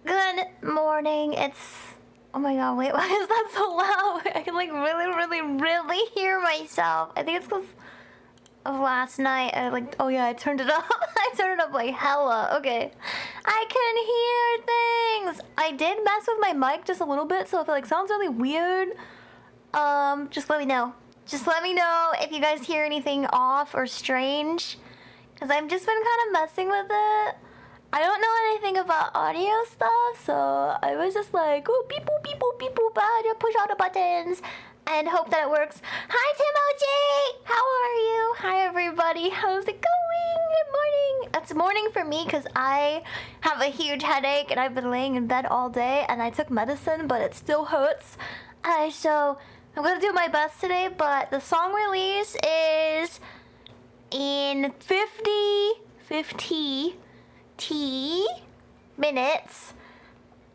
Good morning. It's... Oh my god, wait, why is that so loud? I can like really hear myself. I think it's because of last night. Oh yeah, I turned it up. I turned it up like hella. Okay. I can hear things. I did mess with my mic just a little bit, so if it like sounds really weird, just let me know. Just let me know if you guys hear anything off or strange. Because I've just been kind of messing with it. I don't know anything about audio stuff, so I was just like, oh, beep boop, beep boop, beep boop, just push all the buttons and hope that it works. Hi, Timothy! How are you? Hi, everybody. How's it going? Good morning. It's morning for me because I have a huge headache and I've been laying in bed all day and I took medicine, but it still hurts. So I'm going to do my best today, but the song release is in 50 minutes.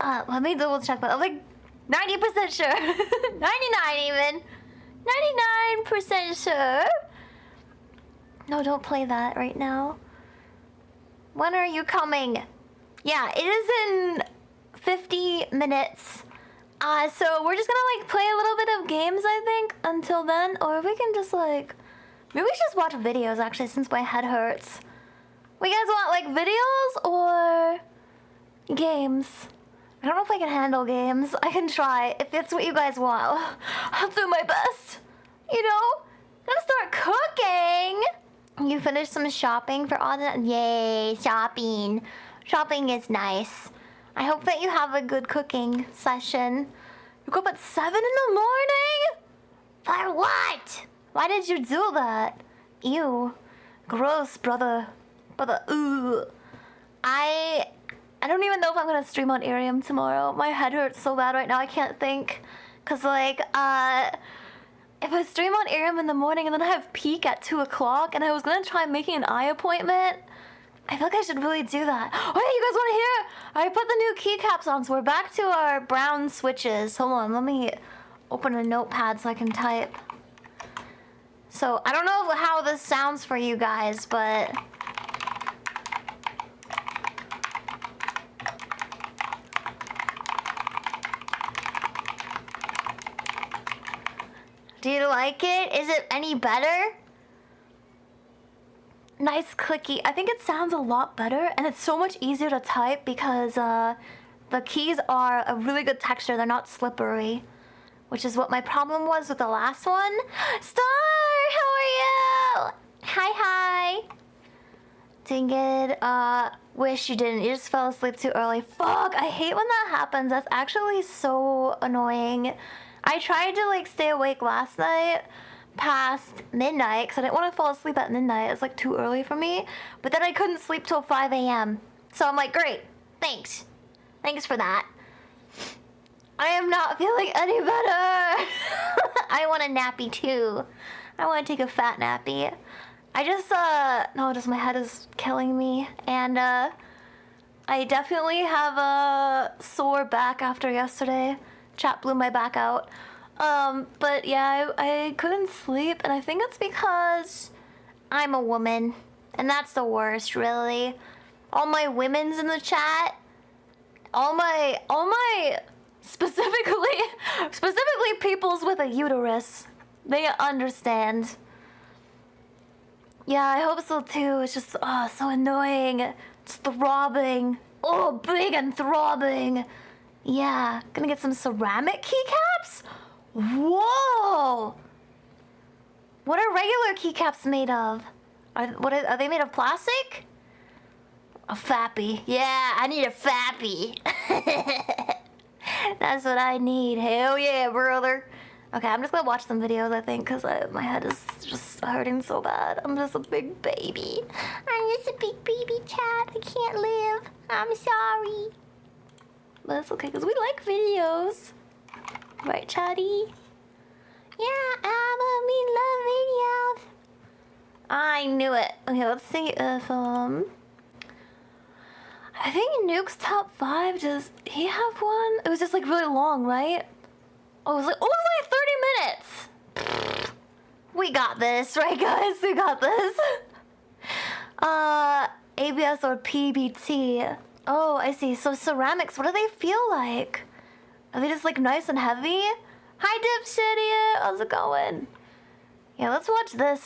Let me double check, but I'm like 90% sure. 99 even. 99% sure. No, don't play that right now. When are you coming? Yeah, it is in 50 minutes. So we're just gonna like play a little bit of games, I think, until then. Or we can just like... Maybe we should just watch videos, actually, since my head hurts. We guys want, like, videos or games? I don't know if I can handle games. I can try. If it's what you guys want, I'll do my best. You know? Gotta start cooking. You finished some shopping for all the... Yay, shopping. Shopping is nice. I hope that you have a good cooking session. You go up at 7 in the morning? For what? Why did you do that? Ew. Gross, brother. Ooh. I don't even know if I'm gonna stream on Irium tomorrow. My head hurts so bad right now, I can't think. Cause like, if I stream on Irium in the morning and then I have peak at 2 o'clock and I was gonna try making an eye appointment, I feel like I should really do that. Oh yeah, you guys wanna hear? I put the new keycaps on, so we're back to our brown switches. Hold on, let me open a notepad so I can type. So, I don't know how this sounds for you guys, but... Do you like it? Is it any better? Nice clicky. I think it sounds a lot better, and it's so much easier to type because the keys are a really good texture. They're not slippery, which is what my problem was with the last one. Star, how are you? Hi. Dang it. Wish you didn't. You just fell asleep too early. Fuck, I hate when that happens. That's actually so annoying. I tried to like stay awake last night past midnight because I didn't want to fall asleep at midnight. It's like too early for me. But then I couldn't sleep till 5 a.m. So I'm like, great. Thanks for that. I am not feeling any better. I want a nappy too. I want to take a fat nappy. I just, no, just my head is killing me. And, I definitely have a sore back after yesterday. Chat blew my back out. But yeah, I couldn't sleep. And I think it's because I'm a woman. And that's the worst, really. All my women's in the chat. All my specifically peoples with a uterus. They understand. Yeah, I hope so too. It's just, so annoying. It's throbbing. Oh, big and throbbing. Yeah, gonna get some ceramic keycaps? Whoa! What are regular keycaps made of? Are they made of plastic? A fappy. Yeah, I need a fappy. That's what I need. Hell yeah, brother. Okay, I'm just gonna watch some videos, I think, because my head is just hurting so bad. I'm just a big baby. I'm just a big baby, chat. I can't live. I'm sorry. But it's okay, because we like videos. Right, chatty? Yeah, we love videos. I knew it. Okay, let's see if, I think Nuke's top 5, does he have one? It was just like really long, right? Oh, it was like 30 minutes. We got this, right guys? We got this. ABS or PBT. Oh, I see. So ceramics, what do they feel like? Are they just like nice and heavy? Hi, Dipshit! How's it going? Yeah, let's watch this,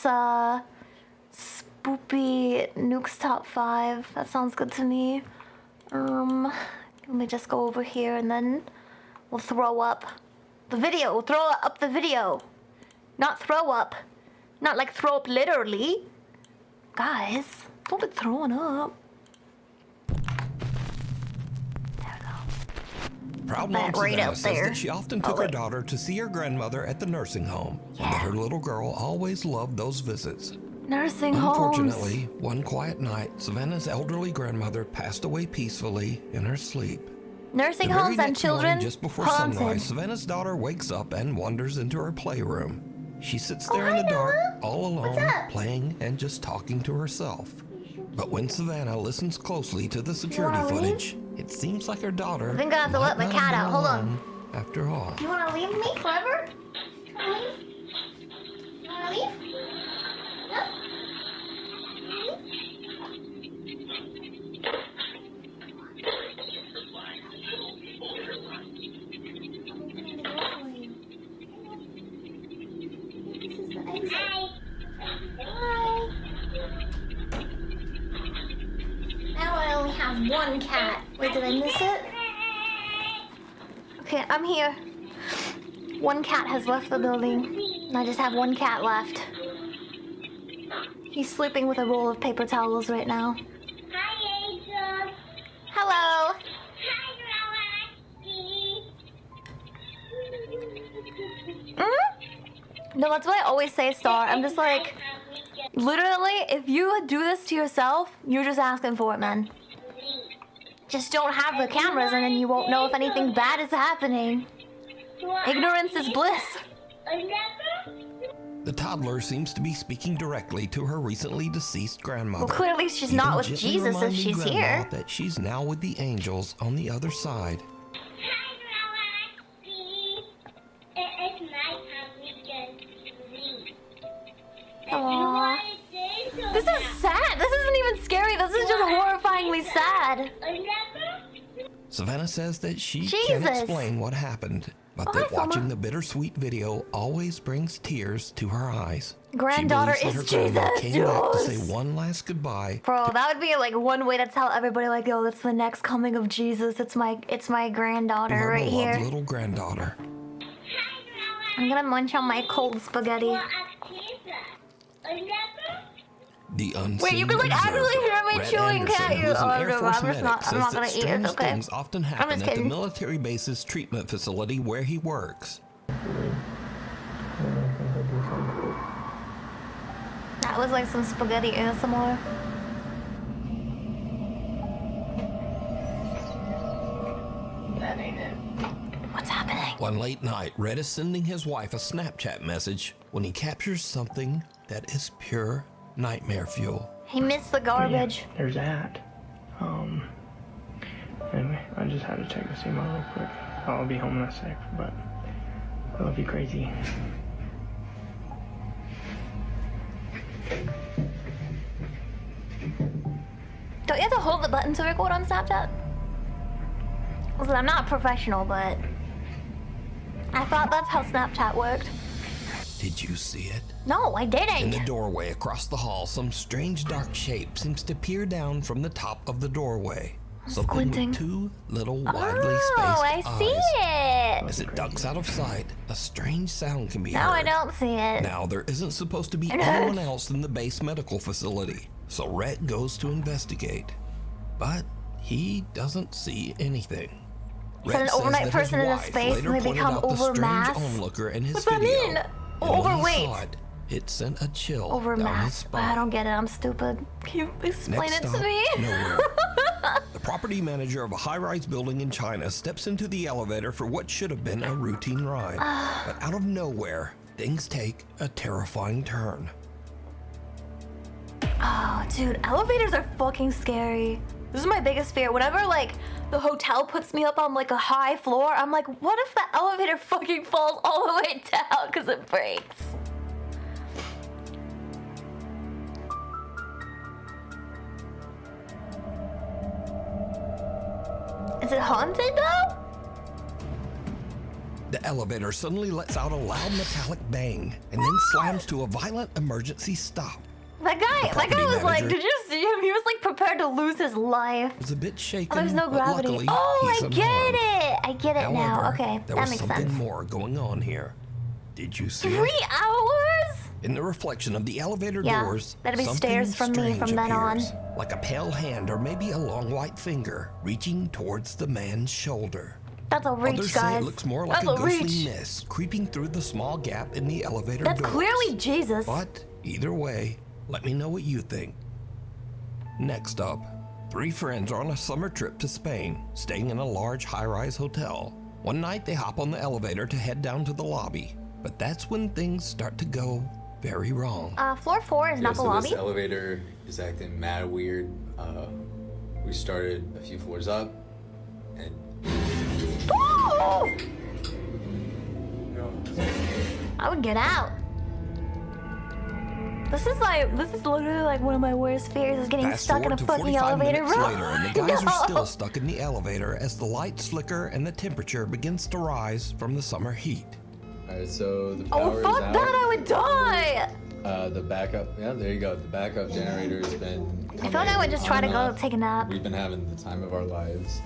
Spoopy Nukes Top 5. That sounds good to me. Let me just go over here and then we'll throw up the video. We'll throw up the video. Not throw up. Not like throw up literally. Guys, don't be throwing up. Proud mom Savannah says that she often took her daughter to see her grandmother at the nursing home, and that her little girl always loved those visits. Nursing homes. Unfortunately, one quiet night, Savannah's elderly grandmother passed away peacefully in her sleep. Nursing homes and children just before haunted. sunrise, Savannah's daughter wakes up and wanders into her playroom. She sits there in the dark, all alone, playing and just talking to herself. But when Savannah listens closely to the security footage, it seems like her daughter I think I have to let my cat out. Hold on. After all. You wanna leave me forever? You wanna leave? Yep. Now I only have one cat. Wait, did I miss it? Okay, I'm here. One cat has left the building, and I just have one cat left. He's sleeping with a roll of paper towels right now. Hi, Angel. Hello. No, that's what I always say, Star. I'm just like, literally, if you do this to yourself, you're just asking for it, man. Just don't have the cameras and then you won't know if anything bad is happening. Ignorance is bliss. The toddler seems to be speaking directly to her recently deceased grandmother. Well, clearly she's not with Jesus if she's here. That she's now with the angels on the other side. Aww. This is sad. This isn't even scary. This is just horrifyingly sad. Savannah says that she can't explain what happened, but that watching the bittersweet video always brings tears to her eyes. Granddaughter she is believes that her Jesus. grandma came back to say one last goodbye. Bro, that would be like one way to tell everybody, like, yo, it's the next coming of Jesus. It's my granddaughter Her right beloved here. little granddaughter. I'm gonna munch on my cold spaghetti. The unseen Wait, you can like observer, actually hear me Red chewing Anderson, cat who ears. is an Oh, Air no, Force I'm medic, not says gonna that eat it, strange okay? things often just happen at the kidding. military base's treatment facility where he works. That was like some spaghetti ASMR. That ain't it. What's happening? One late night, Red is sending his wife a Snapchat message when he captures something that is pure nightmare fuel. He missed the garbage. Yeah, there's that. Anyway, I just had to check the email real quick. I'll be home in a sec, but it'll be crazy. Don't you have to hold the button to record on Snapchat? Listen, I'm not a professional, but I thought that's how Snapchat worked. Did you see it? No, I In the didn't. doorway across the hall, some strange dark shape seems to peer down from the top of the doorway. Something squinting. with two little widely Oh, spaced I see eyes. it. As it ducks out of sight, a strange sound can be No, I heard. don't see it. Now, there isn't supposed to be It anyone hurts. else in the base medical facility, so Rhett goes to investigate. But he doesn't see anything. Is that an Rhett says overnight that person his in a wife space later and they pointed become out the strange overmass? onlooker in his What's that video. mean? And when he Overweight. saw it, it sent a chill down his Overmass. spine. I don't get it. I'm stupid. Can you explain Next it to stop, me? nowhere. The property manager of a high-rise building in China steps into the elevator for what should have been a routine ride. But out of nowhere, things take a terrifying turn. Oh, dude, elevators are fucking scary. This is my biggest fear. Whenever, like, the hotel puts me up on, like, a high floor, I'm like, what if the elevator fucking falls all the way down because it breaks? Is it haunted though? The elevator suddenly lets out a loud metallic bang and then slams to a violent emergency stop. That guy was like, manager- did you see him? He was like prepared to lose his life. It was a bit shaken, Oh, there's no but gravity. luckily, Oh, he's I unharmed. get it. I get it now. However, Okay, there that was makes something sense. more going on here. Did you see 3 it? hours? In the reflection of the elevator Yeah, doors, that'd be something stairs from me from strange then on. appears, like a pale hand or maybe a long white finger reaching towards the man's shoulder. That's a reach, Others say guys. it looks more like That's a ghostly reach. mist creeping through the small gap in the elevator That's doors. clearly Jesus. But either way, let me know what you think. Next up, 3 friends are on a summer trip to Spain, staying in a large high-rise hotel. One night they hop on the elevator to head down to the lobby, but that's when things start to go very wrong. Floor 4 is not the so lobby. this elevator is acting mad weird. We started a few floors up, and Ooh! I would get out. This is literally like one of my worst fears is getting Fast stuck in a forward to fucking 45 elevator. minutes Bro. later, and the guys No. are still stuck in the elevator as the lights flicker and the temperature begins to rise from the summer heat. alright, so the Oh power is fuck out. that! I would die. The backup, yeah, there you go. The backup generator has been. I feel like I would just try to go take a nap. We've been having the time of our lives.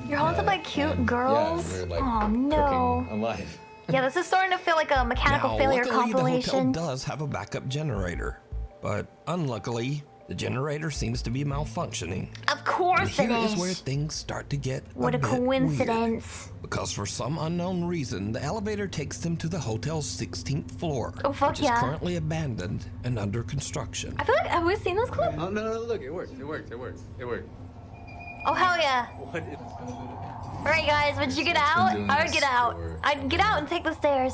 You're haunted by cute And, girls. Yeah, we're like Oh no. cooking alive. Yeah, this is starting to feel like a mechanical Now, failure luckily, compilation. the hotel does have a backup generator, but unluckily, the generator seems to be malfunctioning. Of And course it here is is. where things start to get What a bit weird. coincidence. Because for some unknown reason, the elevator takes them to the hotel's 16th floor, Oh, fuck which is yeah. currently abandoned and under construction. I feel like, have we seen this clip? Oh no, look, it worked. It worked. Oh hell yeah. What is? Alright guys, would you get It's been out? doing I would this get out. for- I'd get out and take the stairs.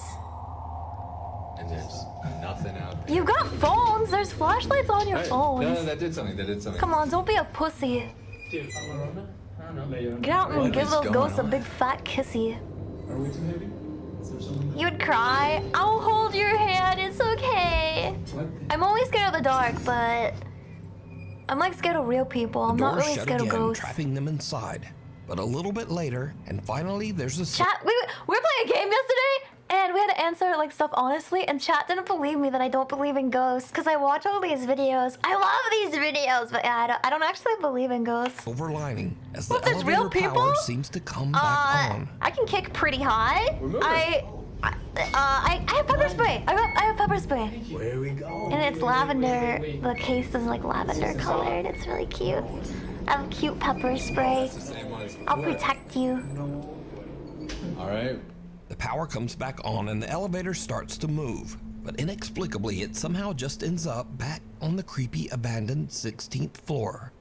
And there's nothing out there. You've got phones. There's flashlights on your Hey, phones. No, that did something. Come on, don't be a pussy. Dude, I don't know. Get out and What give is those going ghosts a on? big fat kissy. Are we too heavy? Is there something? You would cry. I'll hold your hand. It's okay. What? I'm always scared of the dark, but I'm like scared of real people. I'm The not doors really shut scared of again, ghosts. trapping them inside. But a little bit later, and finally, there's a Chat, we were playing a game yesterday, and we had to answer like stuff honestly, and chat didn't believe me that I don't believe in ghosts because I watch all these videos. I love these videos, but yeah, I don't actually believe in ghosts. silver lining as the What, there's elevator real people? power seems to come back on. I can kick pretty high. moving. I have pepper spray. I have pepper spray. Where we go? And it's lavender. The case is like lavender colored. It's really cute. I have cute pepper spray. I'll protect you. All right. The power comes back on and the elevator starts to move, but inexplicably it somehow just ends up back on the creepy abandoned 16th floor.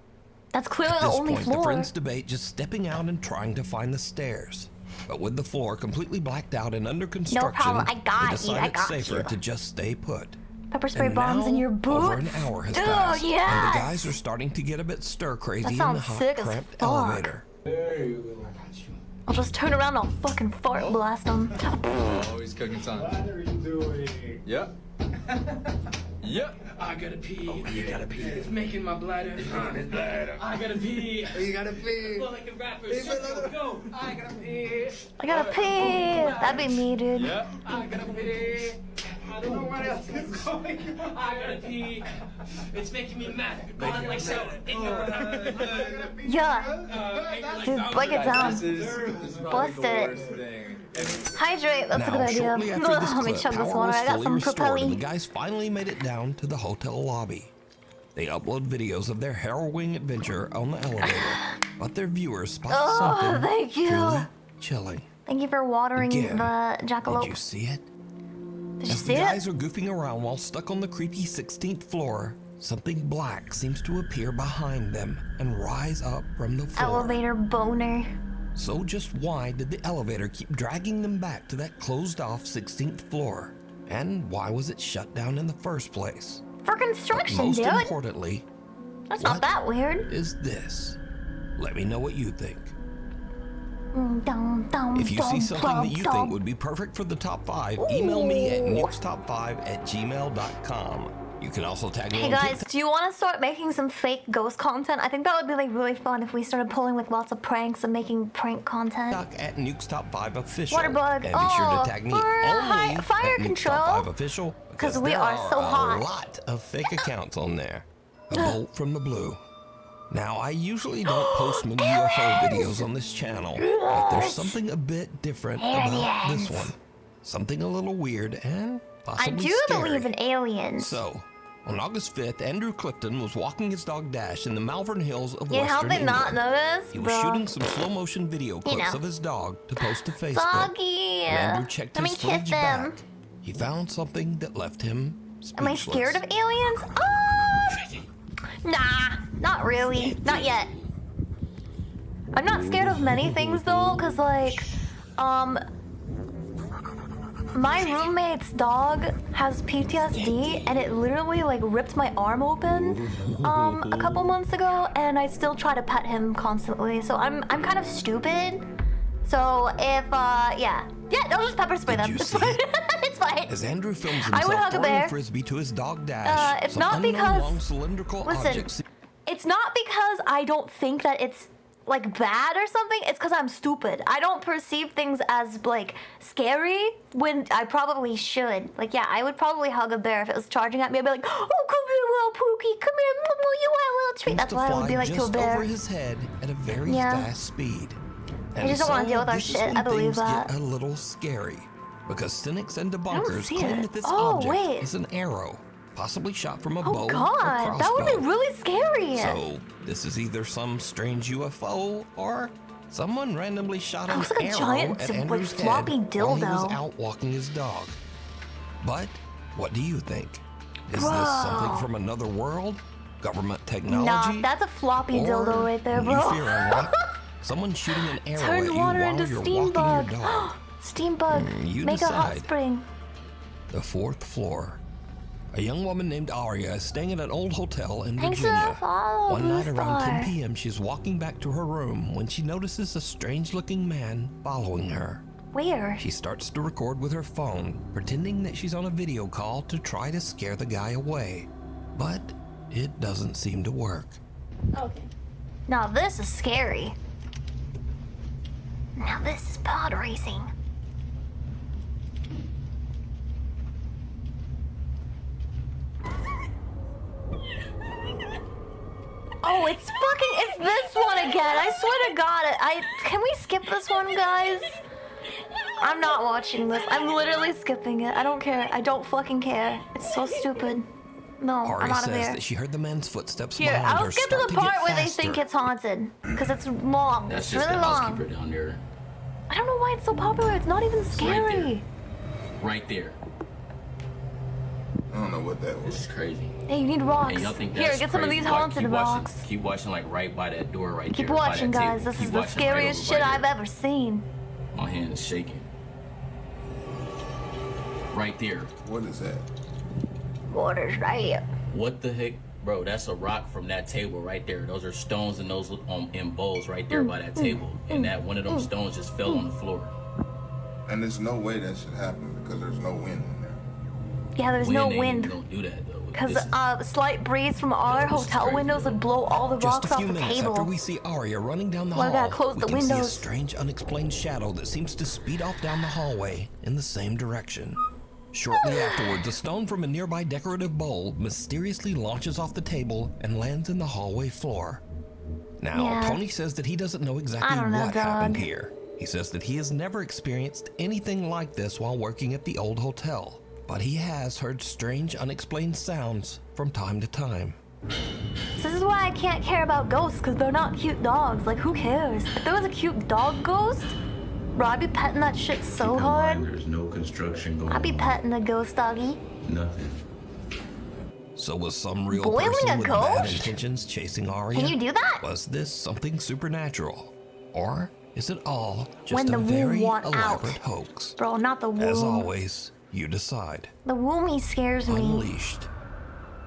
That's clearly At the this only point, the floor. friends debate just stepping out and trying to find the stairs. But with the floor completely blacked out and under construction, problem. I got they you. decide I it's got safer you. to just stay put. Pepper spray And bombs now, in your boots. over an hour has Dude, passed, and yes. the guys are starting to get a bit stir-crazy That in the sounds hot, sick as cramped fuck. elevator. There you go. I got you. I'll just turn around and I'll fucking fart blast them. Always cooking something. What are you doing? Yep. Yep. I gotta pee. Oh, you gotta pee. It's making my bladder. I gotta pee. You gotta pee. Well, like a rapper. Go. I gotta pee. I gotta pee. That'd be me, dude. Yep. I gotta pee. I don't know what else is going on. I gotta pee. It's making me mad. Go on like so. In your Yeah. Dude, break it down. This is Bust probably the it. worst thing. Hydrate. That's a good Now, idea. shortly after this Let me clip, chug this power water. was I got fully some restored, and the propelli. guys finally made it down to the hotel lobby. They upload videos of their harrowing adventure on the elevator, but their viewers spot Oh, something thank you. truly chilling. Thank you for watering Again, the Did jackalope. you see it? Did you As see the it? guys are goofing around while stuck on the creepy 16th floor, something black seems to appear behind them and rise up from the floor. Elevator boner. So just why did the elevator keep dragging them back to that closed-off 16th floor? And why was it shut down in the first place? For construction, Most dude. importantly, That's what not that weird. is this? Let me know what you think. Dum, If you see something that you think would be perfect for the top 5, email me at nukestop5@gmail.com. You can also tag me Hey on guys, TikTok. do you want to start making some fake ghost content? I think that would be like really fun if we started pulling like lots of pranks and making prank content. At Nukes Top 5 Official. Waterbug. And be sure Oh, to tag me for only fire at Nukes control. Top 5 Official. 'Cause we there are so hot. a lot of fake accounts on there. A bolt from the blue. Now, I usually don't post many UFO videos on this channel, but there's something a bit different about this one. Something a little weird and I possibly do scary. believe in aliens. So, on August 5th, Andrew Clifton was walking his dog Dash in the Malvern Hills of You Western help it not England. notice, He was bro. shooting some slow motion video clips know. of his dog to post to Facebook. Doggy. When Andrew checked Let me his kiss footage them. back, he found something that left him speechless. Am I scared of aliens? Nah, not really. Not yet. I'm not scared of many things though, cause like, my roommate's dog has PTSD and it literally like ripped my arm open a couple months ago, and I still try to pet him constantly. So I'm kind of stupid. So if yeah, I'll just pepper spray Did them. you It's see fine. it? It's fine. As Andrew films I would himself hug a throwing bear. a frisbee to his dog Dash, It's some not unknown because- long cylindrical Listen, objects. it's not because I don't think that it's like bad or something. It's because I'm stupid. I don't perceive things as like scary when I probably should. Like, yeah, I would probably hug a bear if it was charging at me. I'd be like, oh, come here, little Pookie, come here, you want a little treat. That's what I would be like to a just bear. over his head at a very Yeah. fast speed. I just don't wanna deal with our this is shit. when I believe things that. get a little scary because cynics and debunkers see claim it. that this Oh, object wait. is an arrow, possibly shot from a Oh bow or God, crossbow. that would be really scary. So this is either some strange UFO or someone randomly shot an looks like a arrow giant, at like, Andrew's floppy head while he was dildo. out walking his dog. But what do you think? Is Bro. this something from another world? Government Nah, technology? that's a floppy Or dildo right there, you bro. fear unlocked? Someone shooting an arrow at Turn you water while into you're steam walking bug. your dog. Steam bug. You Make a hot decide. spring. The 4th floor. A young woman named Aria is staying at an old hotel in Thanks for Virginia. the follow, One night around Bluestar. 10 p.m., she's walking back to her room when she notices a strange-looking man following her. Where? She starts to record with her phone, pretending that she's on a video call to try to scare the guy away. But it doesn't seem to work. Okay. Now this is scary. Now this is pod racing. Oh, it's this one again. I swear to God, can we skip this one, guys? I'm not watching this. I'm literally skipping it. I don't care. I don't fucking care. It's so stupid. No, I'm Aria out of says here. that she heard the man's footsteps Here, behind I'll her skip to start the to part get where they faster. think it's haunted. Because it's long. That's It's just really the long. housekeeper down there. I don't know why it's so popular. It's not even right scary. Right there. I don't know what that This was. is crazy. Hey, you need rocks. And y'all think Here, that's get some of crazy. these Watch- haunted keep rocks. Watching, keep watching, like right by that door right Keep there. by watching, that guys. table. This Keep is the watching right scariest over shit right I've there. ever seen. My hand is shaking. Right there. What is that? Water's right here. What the heck? Bro, that's a rock from that table right there. Those are stones and those in bowls right there by that table. And that one of them stones just fell on the floor. And there's no way that should happen because there's no wind in there. Yeah, there's no ain't wind. Don't do that though. Because This is- a slight breeze from our this is hotel crazy, windows bro. would blow all the Just rocks a off few the minutes after table. we see Aria running down the Well, I hall, gotta close we the can see a windows. strange, unexplained shadow that seems to speed off down the hallway in the same direction. Shortly afterwards, a stone from a nearby decorative bowl mysteriously launches off the table and lands in the hallway floor. Now, Yeah. Tony says that he doesn't know exactly I don't know, what happened dog. here. He says that he has never experienced anything like this while working at the old hotel, but he has heard strange, unexplained sounds from time to time. This is why I can't care about ghosts, because they're not cute dogs. Like, who cares? If there was a cute dog ghost, bro, I'd be petting that shit so hard. There's no construction going on. I'd be petting the ghost doggy. Nothing. So was some real Boiling person a with bad ghost? intentions chasing Aria? Can you do that? Was this something supernatural? Or is it all just When a the womb very want out. elaborate hoax? Bro, not the As womb. always, you decide. The womby scares me. Unleashed.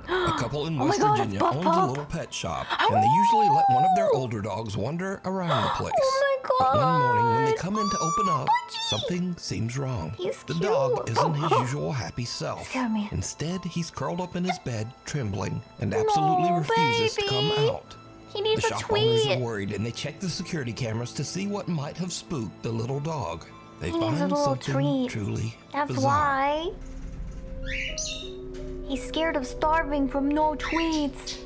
A couple in Oh my West God, it's Virginia Buff owns Pup. a little pet shop, and they usually let one of their older dogs wander around the place. Oh god! But one morning when they come in to open up, something seems wrong. He's The cute. dog isn't his usual happy self. Scare me. Instead, he's curled up in his bed, trembling, and absolutely refuses to come baby. out. He needs The a shop owners are tweet. worried and they check the security cameras to see what might have spooked the little dog. They He needs a find little something treat. truly That's bizarre. why. He's scared of starving from no tweets.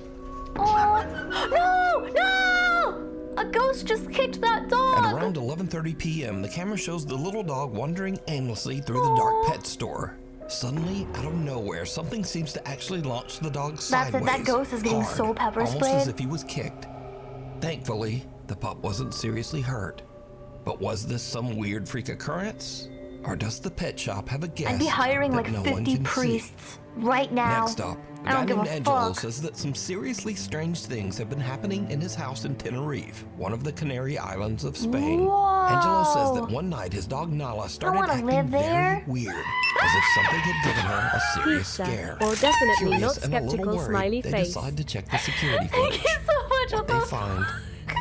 Oh, no! No! A ghost just kicked that At dog! around 11:30 p.m., the camera shows the little dog wandering aimlessly through the dark pet store. Suddenly, out of nowhere, something seems to actually launch the dog That's it, sideways. that ghost is getting hard, so pepper almost sprayed. as if he was kicked. Thankfully, the pup wasn't seriously hurt. But was this some weird freak occurrence? Or does the pet shop have a guess I'd be hiring that like no 50 one can priests right now. Next up, a I guy don't give named a Angelo fuck. says that some seriously strange things have been happening in his house in Tenerife, one of the Canary Islands of Spain. Whoa. Angelo says that one night his dog Nala started wanna acting live very there. weird, as if something had given her a serious Pizza. scare. Or definitely Curious not and a little skeptical worried, smiley they face. decide to check the security Thank footage. you so much. What What they the find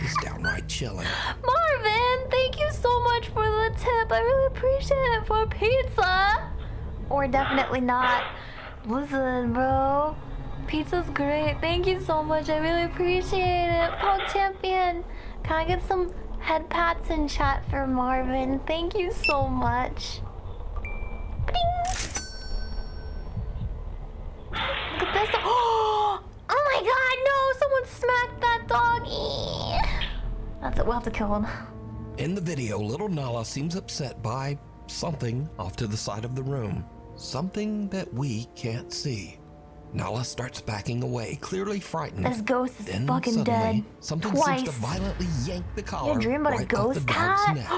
is downright chilling. Marvin, thank you so much for the tip. I really appreciate it for pizza. Or definitely not. Listen, bro. Pizza's great. Thank you so much. I really appreciate it. Pog Champion, can I get some head pats in chat for Marvin? Thank you so much. Bing. Look at this. Oh my god, no! Someone smacked that doggy. That's it. We'll have to kill him. In the video, little Nala seems upset by something off to the side of the room. Something that we can't see. Nala starts backing away, clearly frightened. This ghost is Then fucking suddenly, dead. something Twice. seems to violently yank the collar dream about a right off the ghost dog's cat? neck.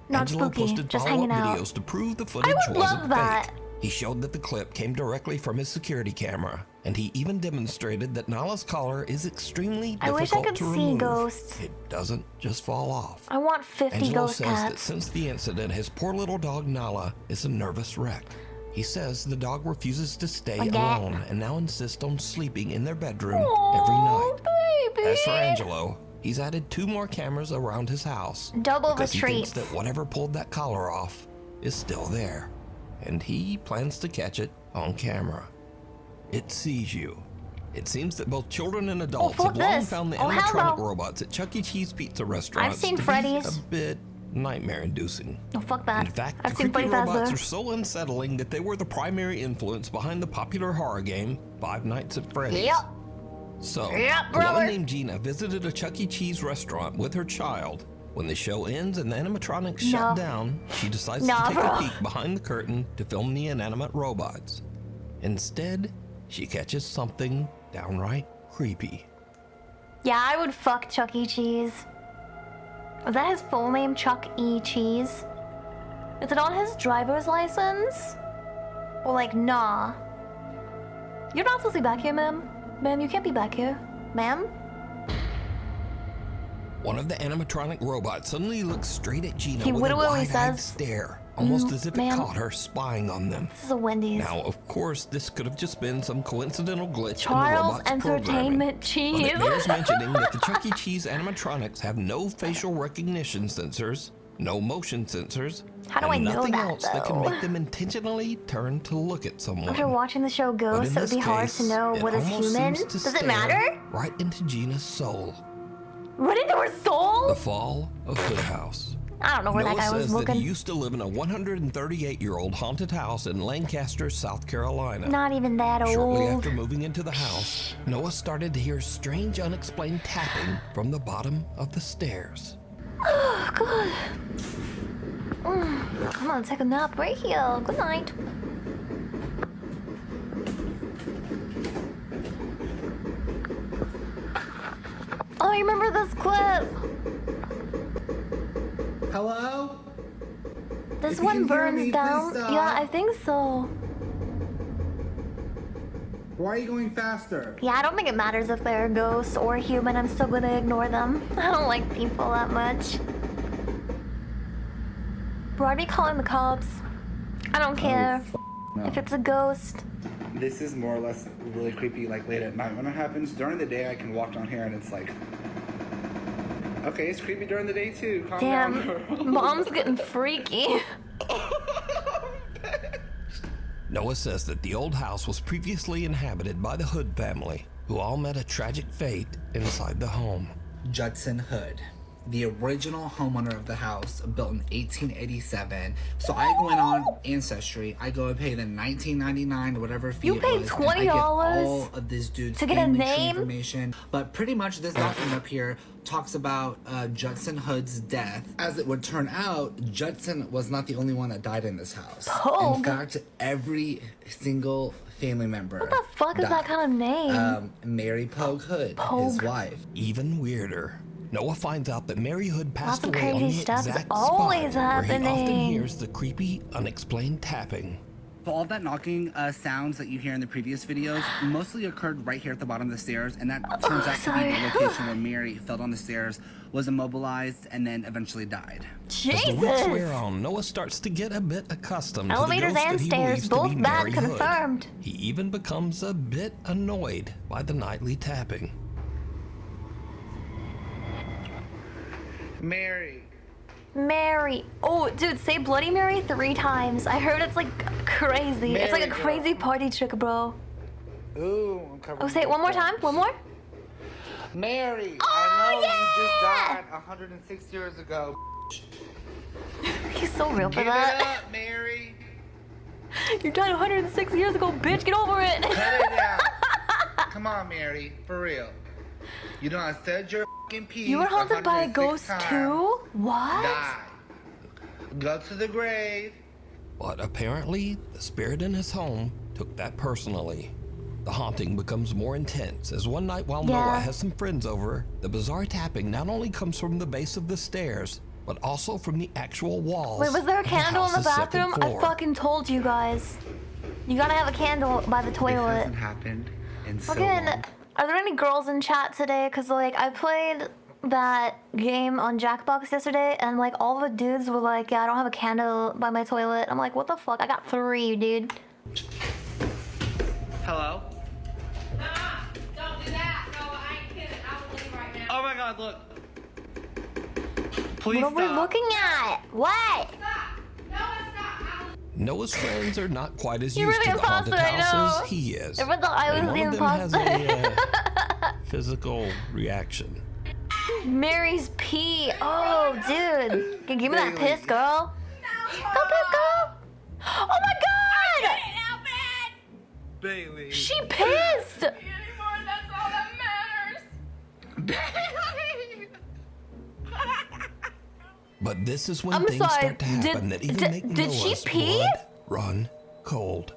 Not Angelo spooky, posted just follow-up hanging out. videos to prove the footage would wasn't love that. fake. He showed that the clip came directly from his security camera, and he even demonstrated that Nala's collar is extremely I difficult wish I could to see remove. ghosts. It doesn't just fall off. I want 50 Angelo ghost says that cats. since the incident, his poor little dog Nala is a nervous wreck. He says the dog refuses to stay Like that. alone and now insists on sleeping in their bedroom Aw, every night. baby. As for Angelo, he's added 2 more cameras around his house. Double the because he thinks treats. that whatever pulled that collar off is still there. And he plans to catch it on camera. It sees you. It seems that both children and adults fuck have long this. found the Oh, hell animatronic no. robots at Chuck E. Cheese pizza restaurants seen to Freddy's. be a bit nightmare-inducing. No, fuck that. In fact, I've the seen creepy Freddy robots Fazbear. are so unsettling that they were the primary influence behind the popular horror game Five Nights at Freddy's. Yep. So, Yep, a brother. woman named Gina visited a Chuck E. Cheese restaurant with her child. When the show ends and the animatronics shut down, she decides Nah, to take bro. a peek behind the curtain to film the inanimate robots. Instead, she catches something downright creepy. Yeah, I would fuck Chuck E. Cheese. Is that his full name, Chuck E. Cheese? Is it on his driver's license? Or like, nah. You're not supposed to be back here, ma'am. Ma'am, you can't be back here. Ma'am? One of the animatronic robots suddenly looks straight at Gina He with a literally wide-eyed says, stare, almost as if it ma'am. caught her spying on them. This is a Wendy's. Now, of course, this could have just been some coincidental glitch Charles in the robot's programming. Entertainment Cheese. But it bears mentioning that the Chuck E. Cheese animatronics have no facial recognition sensors, no motion sensors, How do and I know nothing that, else that can though? make them intentionally turn to look at someone. After watching the show But Ghost, in it would this be hard case, to know it what is almost human. seems to Does it stare matter? right into Gina's soul. What into her soul? The fall of Hood House. I don't know where Noah that guy was says that looking. he used to live in a 138-year-old haunted house in Lancaster, South Carolina. Not even that Shortly old. after moving into the house, Noah started to hear strange, unexplained tapping from the bottom of the stairs. Oh, God. I'm gonna take a nap right here. Good night. Oh, I remember this clip. Hello? This If you one can hear burns me, please down. stop. Yeah, I think so. Why are you going faster? Yeah, I don't think it matters if they're a ghost or human. I'm still gonna ignore them. I don't like people that much. Bro, I'd be calling the cops. I don't care No. if it's a ghost. This is more or less really creepy, like late at night when it happens. During the day, I can walk down here and it's like Okay, it's creepy during the day too. Calm Damn, down, girl. Mom's getting freaky. Noah says that the old house was previously inhabited by the Hood family, who all met a tragic fate inside the home. Judson Hood, the original homeowner of the house, built in 1887. So I went on Ancestry. I go and pay the $19.99 or whatever fee You it paid was, $20 and I get all of this dude's to get a family tree name? information. But pretty much this document up here talks about Judson Hood's death. As it would turn out, Judson was not the only one that died in this house. Pogue? In fact, every single family member. What the fuck is that kind of name? Mary Pogue Hood, Pogue. his wife. Even weirder, Noah finds out that Mary Hood passed Lots of away on crazy the stuff's exact always spot where he often happening. hears the creepy, unexplained tapping. So all that knocking sounds that you hear in the previous videos mostly occurred right here at the bottom of the stairs, and that turns out to be the location where Mary fell down the stairs, was immobilized, and then eventually died. As the weeks wear on, Noah starts to get a bit accustomed Elevators to the ghost and that he stairs, believes to both be bad, Mary confirmed. Hood. He even becomes a bit annoyed by the nightly tapping. Mary. Mary. Oh, dude, say Bloody Mary 3 times. I heard it's like crazy. It's like a Mary, crazy party trick, bro. Ooh, I'm covering Oh, say it one more time. One more. Mary, Oh, I know yeah! you just died 106 years ago. He's so real for Give that. it up, Mary. You died 106 years ago, bitch. Get over it. Cut it down. Come on, Mary, for real. You done said your fucking piece. You were haunted by a 106 ghost times. too? What? Die. Go to the grave. But apparently, the spirit in his home took that personally. The haunting becomes more intense as one night while Yeah. Noah has some friends over, the bizarre tapping not only comes from the base of the stairs, but also from the actual walls. Wait, was there a of candle in the house's second bathroom? I floor. fucking told you guys. You gotta have a candle by the This toilet. hasn't happened in so Fucking, long. are there any girls in chat today? Cause like I played that game on Jackbox yesterday, and like all the dudes were like, "Yeah, I don't have a candle by my toilet." I'm like, "What the fuck? I got 3, dude." Hello? Don't do that. No, I ain't kidding. I will leave right now. Oh my god, look. Please What are we stop. looking at? What? Noah's friends are not quite as You're used really to the haunted imposter, I house know. as he is. Everyone thought I and was one the of them has imposter. a physical reaction. Mary's pee. Oh, dude. Give me that Bailey. piss, girl. Go piss, girl. Oh my god! Bailey. She pissed. Anymore, that's all that matters. But this is when I'm things sorry, start to happen that even make did she Noah's pee? blood run cold.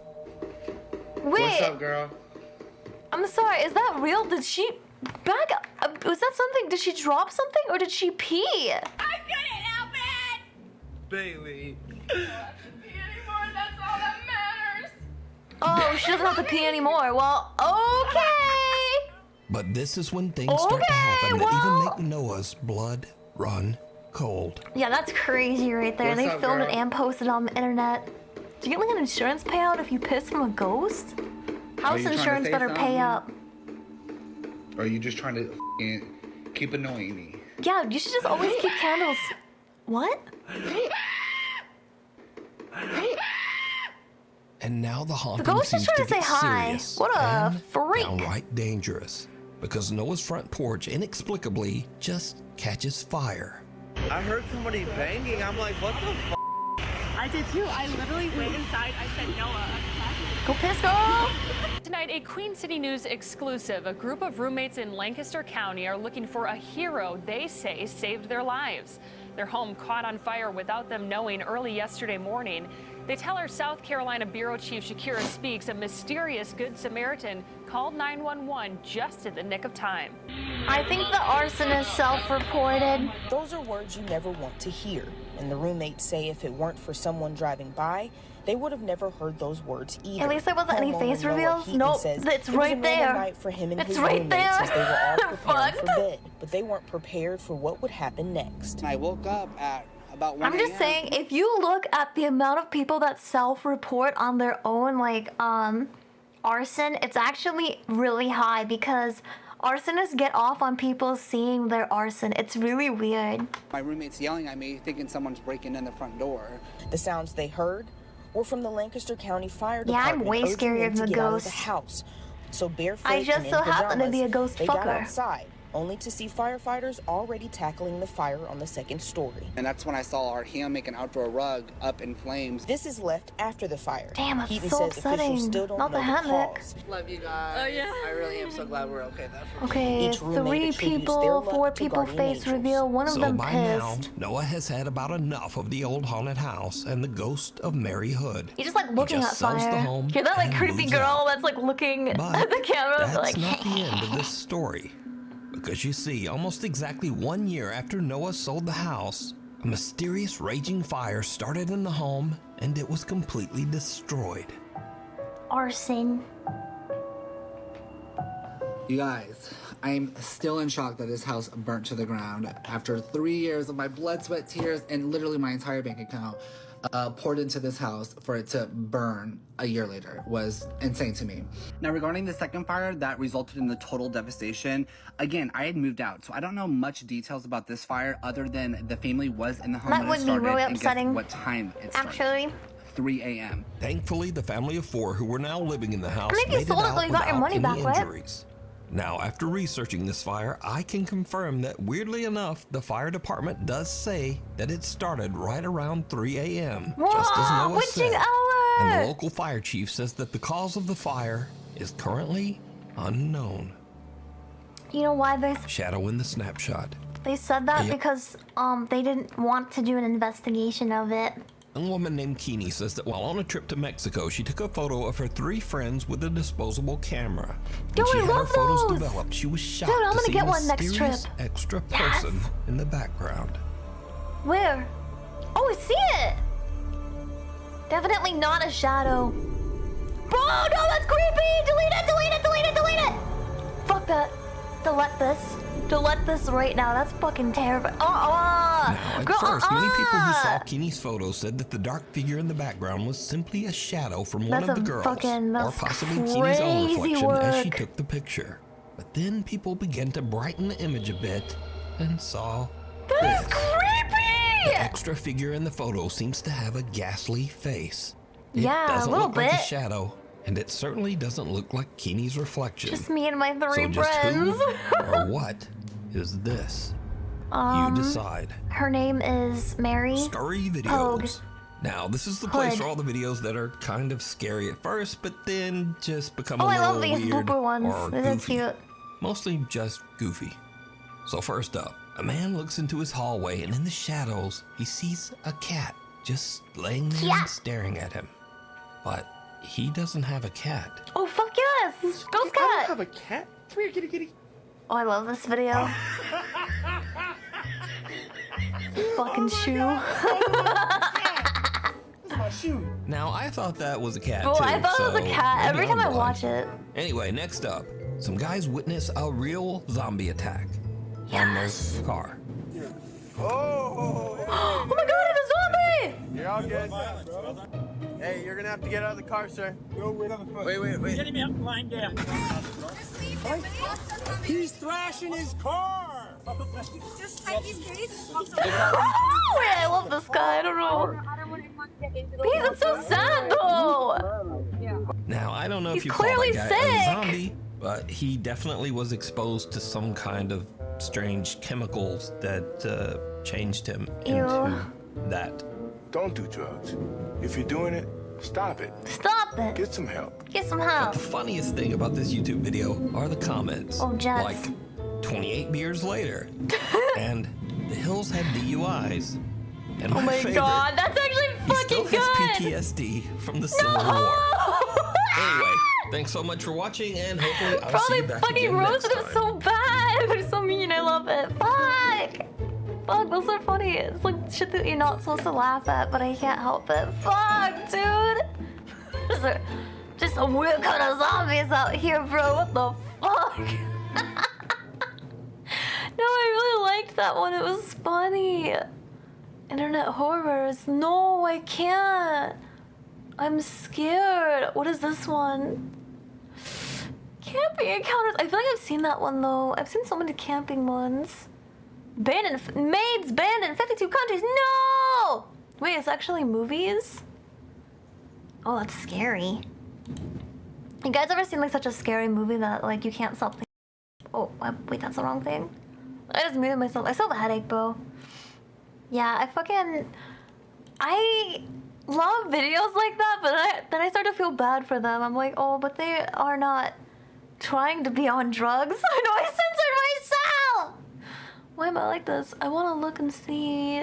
Wait, What's up, girl? I'm sorry. Is that real? Did she back up? Was that something? Did she drop something or did she pee? I couldn't help it. Bailey. Anymore, that's all that matters. Oh, she doesn't have to pee anymore. Well, okay. But this is when things start to happen that well- even make Noah's blood run cold. Yeah, that's crazy right there. What's They up, filmed it girl? and posted on the internet. Do you get like an insurance payout if you piss from a ghost? House you trying to insurance say better pay something? up. Or are you just trying to keep annoying me? Yeah, you should just always keep candles. What? And now the haunting ghost is seems trying to to say get hi. serious What a and freak. downright dangerous. Because Noah's front porch inexplicably just catches fire. I heard somebody banging. I'm like, what the f? I did too. I literally went inside. I said, Noah. Go piss, girl. Tonight, a Queen City News exclusive. A group of roommates in Lancaster County are looking for a hero they say saved their lives. Their home caught on fire without them knowing early yesterday morning. They tell our South Carolina Bureau Chief Shakira Speaks a mysterious Good Samaritan called 911 just in the nick of time. I think the arson is self-reported. Those are words you never want to hear. And the roommates say if it weren't for someone driving by, they would have never heard those words either. At least there wasn't any Homeowner face Noah reveals. Heaton Nope, says it's it was right a normal there. night for him and It's his right roommates there. as they were all preparing for Fucked. bed, but they weren't prepared for what would happen next. I woke up at about 1 I'm just saying, if you look at the amount of people that self-report on their own, like, arson, it's actually really high because Arsonists get off on people seeing their arson. It's really weird. My roommate's yelling at me, thinking someone's breaking in the front door. The sounds they heard were from the Lancaster County Fire Yeah, Department. I'm way urging scarier them than to the get out of ghost. the house. So barefoot I just and so in happen to be a pajamas, ghost they got fucker. outside, only to see firefighters already tackling the fire on the second story. And that's when I saw our ham make an outdoor rug up in flames. This is left after the fire. Damn, that's Keaton so says upsetting. officials still don't Not know the the hammock. cause. Love you guys. Oh, yeah. I really am so glad we're okay. Okay, Each roommate 3 attributes their people, luck 4 to people guardian face angels. reveal. One of So them by now, pissed. Noah has had about enough of the old haunted house and the ghost of Mary Hood. He's just like looking just at sells the fire. home You're that like and creepy moves girl out. that's like looking But at the camera. that's Like, not the end of this story. Because you see, almost exactly 1 year after Noah sold the house, a mysterious raging fire started in the home and it was completely destroyed. arson. You guys, I'm still in shock that this house burnt to the ground after 3 years of my blood, sweat, tears, and literally my entire bank account poured into this house for it to burn a year later was insane to me. Now, regarding the second fire that resulted in the total devastation, again, I had moved out, so I don't know much details about this fire other than the family was in the home That when would it be started, really and guess upsetting, what time it started? Actually. 3 a.m. Thankfully, the family of 4 who were now living in the house I mean, if you made it sold it, out though, you got your without money any back, right? injuries. Now, after researching this fire, I can confirm that weirdly enough, the fire department does say that it started right around 3 a.m. just as Whoa, Noah witching said. hour! And the local fire chief says that the cause of the fire is currently unknown. You know why Shadow in the snapshot. they said that? Yep. Because they didn't want to do an investigation of it. A woman named Keeney says that while on a trip to Mexico, she took a photo of her 3 friends with a disposable camera. Yo, When she I had her love photos those! developed, she was shocked Dude, I'm to gonna see get a one next trip. mysterious extra Yes! person in the background. Where? Oh, I see it! Definitely not a shadow. Bro, no, that's creepy! Delete it, delete it, delete it, delete it! Fuck that. Delete this. Delete this right now. That's fucking terrifying. Now, at first, many people who saw Keeney's photos said that the dark figure in the background was simply a shadow from one That's of the a girls, fucking- or that's possibly Keeney's own crazy reflection as she work. took the picture. But then people began to brighten the image a bit and saw That is this. creepy! The extra figure in the photo seems to have a ghastly face. It Yeah, a doesn't little look like a bit. shadow, and it certainly doesn't look like Keeney's reflection. Just me and my 3 so just friends. who or what is this? You decide. Her name is Mary. Scurry Videos. Pogue. Now, this is the place Hood. for all the videos that are kind of scary at first, but then just become Oh, a I little love these weird blooper ones. or These are goofy. cute. Mostly just goofy. So first up, a man looks into his hallway, and in the shadows, he sees a cat just laying there and staring at him. But he doesn't have a cat. Oh, fuck yes! Ghost I don't cat! have a cat. Come here, kitty, kitty. Oh, I love this video. Fucking shoe. My shoe. Now, I thought that was a cat Oh, too. I thought it was a so cat. maybe Every I'm time I blind. watch it. Anyway, next up, some guys witness a real zombie attack on their car. Oh my god, it's a zombie! You're all good. Hey, you're gonna have to get out of the car, sir. Wait. Get him out, lying down. He's thrashing his car. Just hide his face. Oh, wait, I love this guy. I don't know. Please, it's so sad though. Now, I don't know if He's you call that clearly guy a sick. zombie, but he definitely was exposed to some kind of strange chemicals that changed him into that. Don't do drugs. If you're doing it, stop it. Stop it. Get some help. Get some But help. the funniest thing about this YouTube video are the comments. Oh, Jets. Like, 28 beers later, and the Hills had DUIs. And Oh my favorite, god, that's actually he still fucking has good. PTSD from the Civil War. Anyway, thanks so much for watching, and hopefully I'll see Probably you back fucking again next roasted him time. so bad. They're so mean. I love it. Fuck. Fuck, those are funny. It's like shit that you're not supposed to laugh at, but I can't help it. Fuck, dude. Just a weird kind of zombies out here, bro. What the fuck? No, I really liked that one. It was funny. Internet horrors. No, I can't. I'm scared. What is this one? Camping encounters. I feel like I've seen that one though. I've seen so many camping ones. Maids banned in 52 countries. No! Wait, it's actually movies? Oh, that's scary. You guys ever seen like such a scary movie that like you can't stop thinking? Oh, wait, that's the wrong thing. I just muted myself. I still have a headache, bro. Yeah, I love videos like that, but then I start to feel bad for them. I'm like, oh, but they are not trying to be on drugs. I know I censored myself! Why am I like this? I want to look and see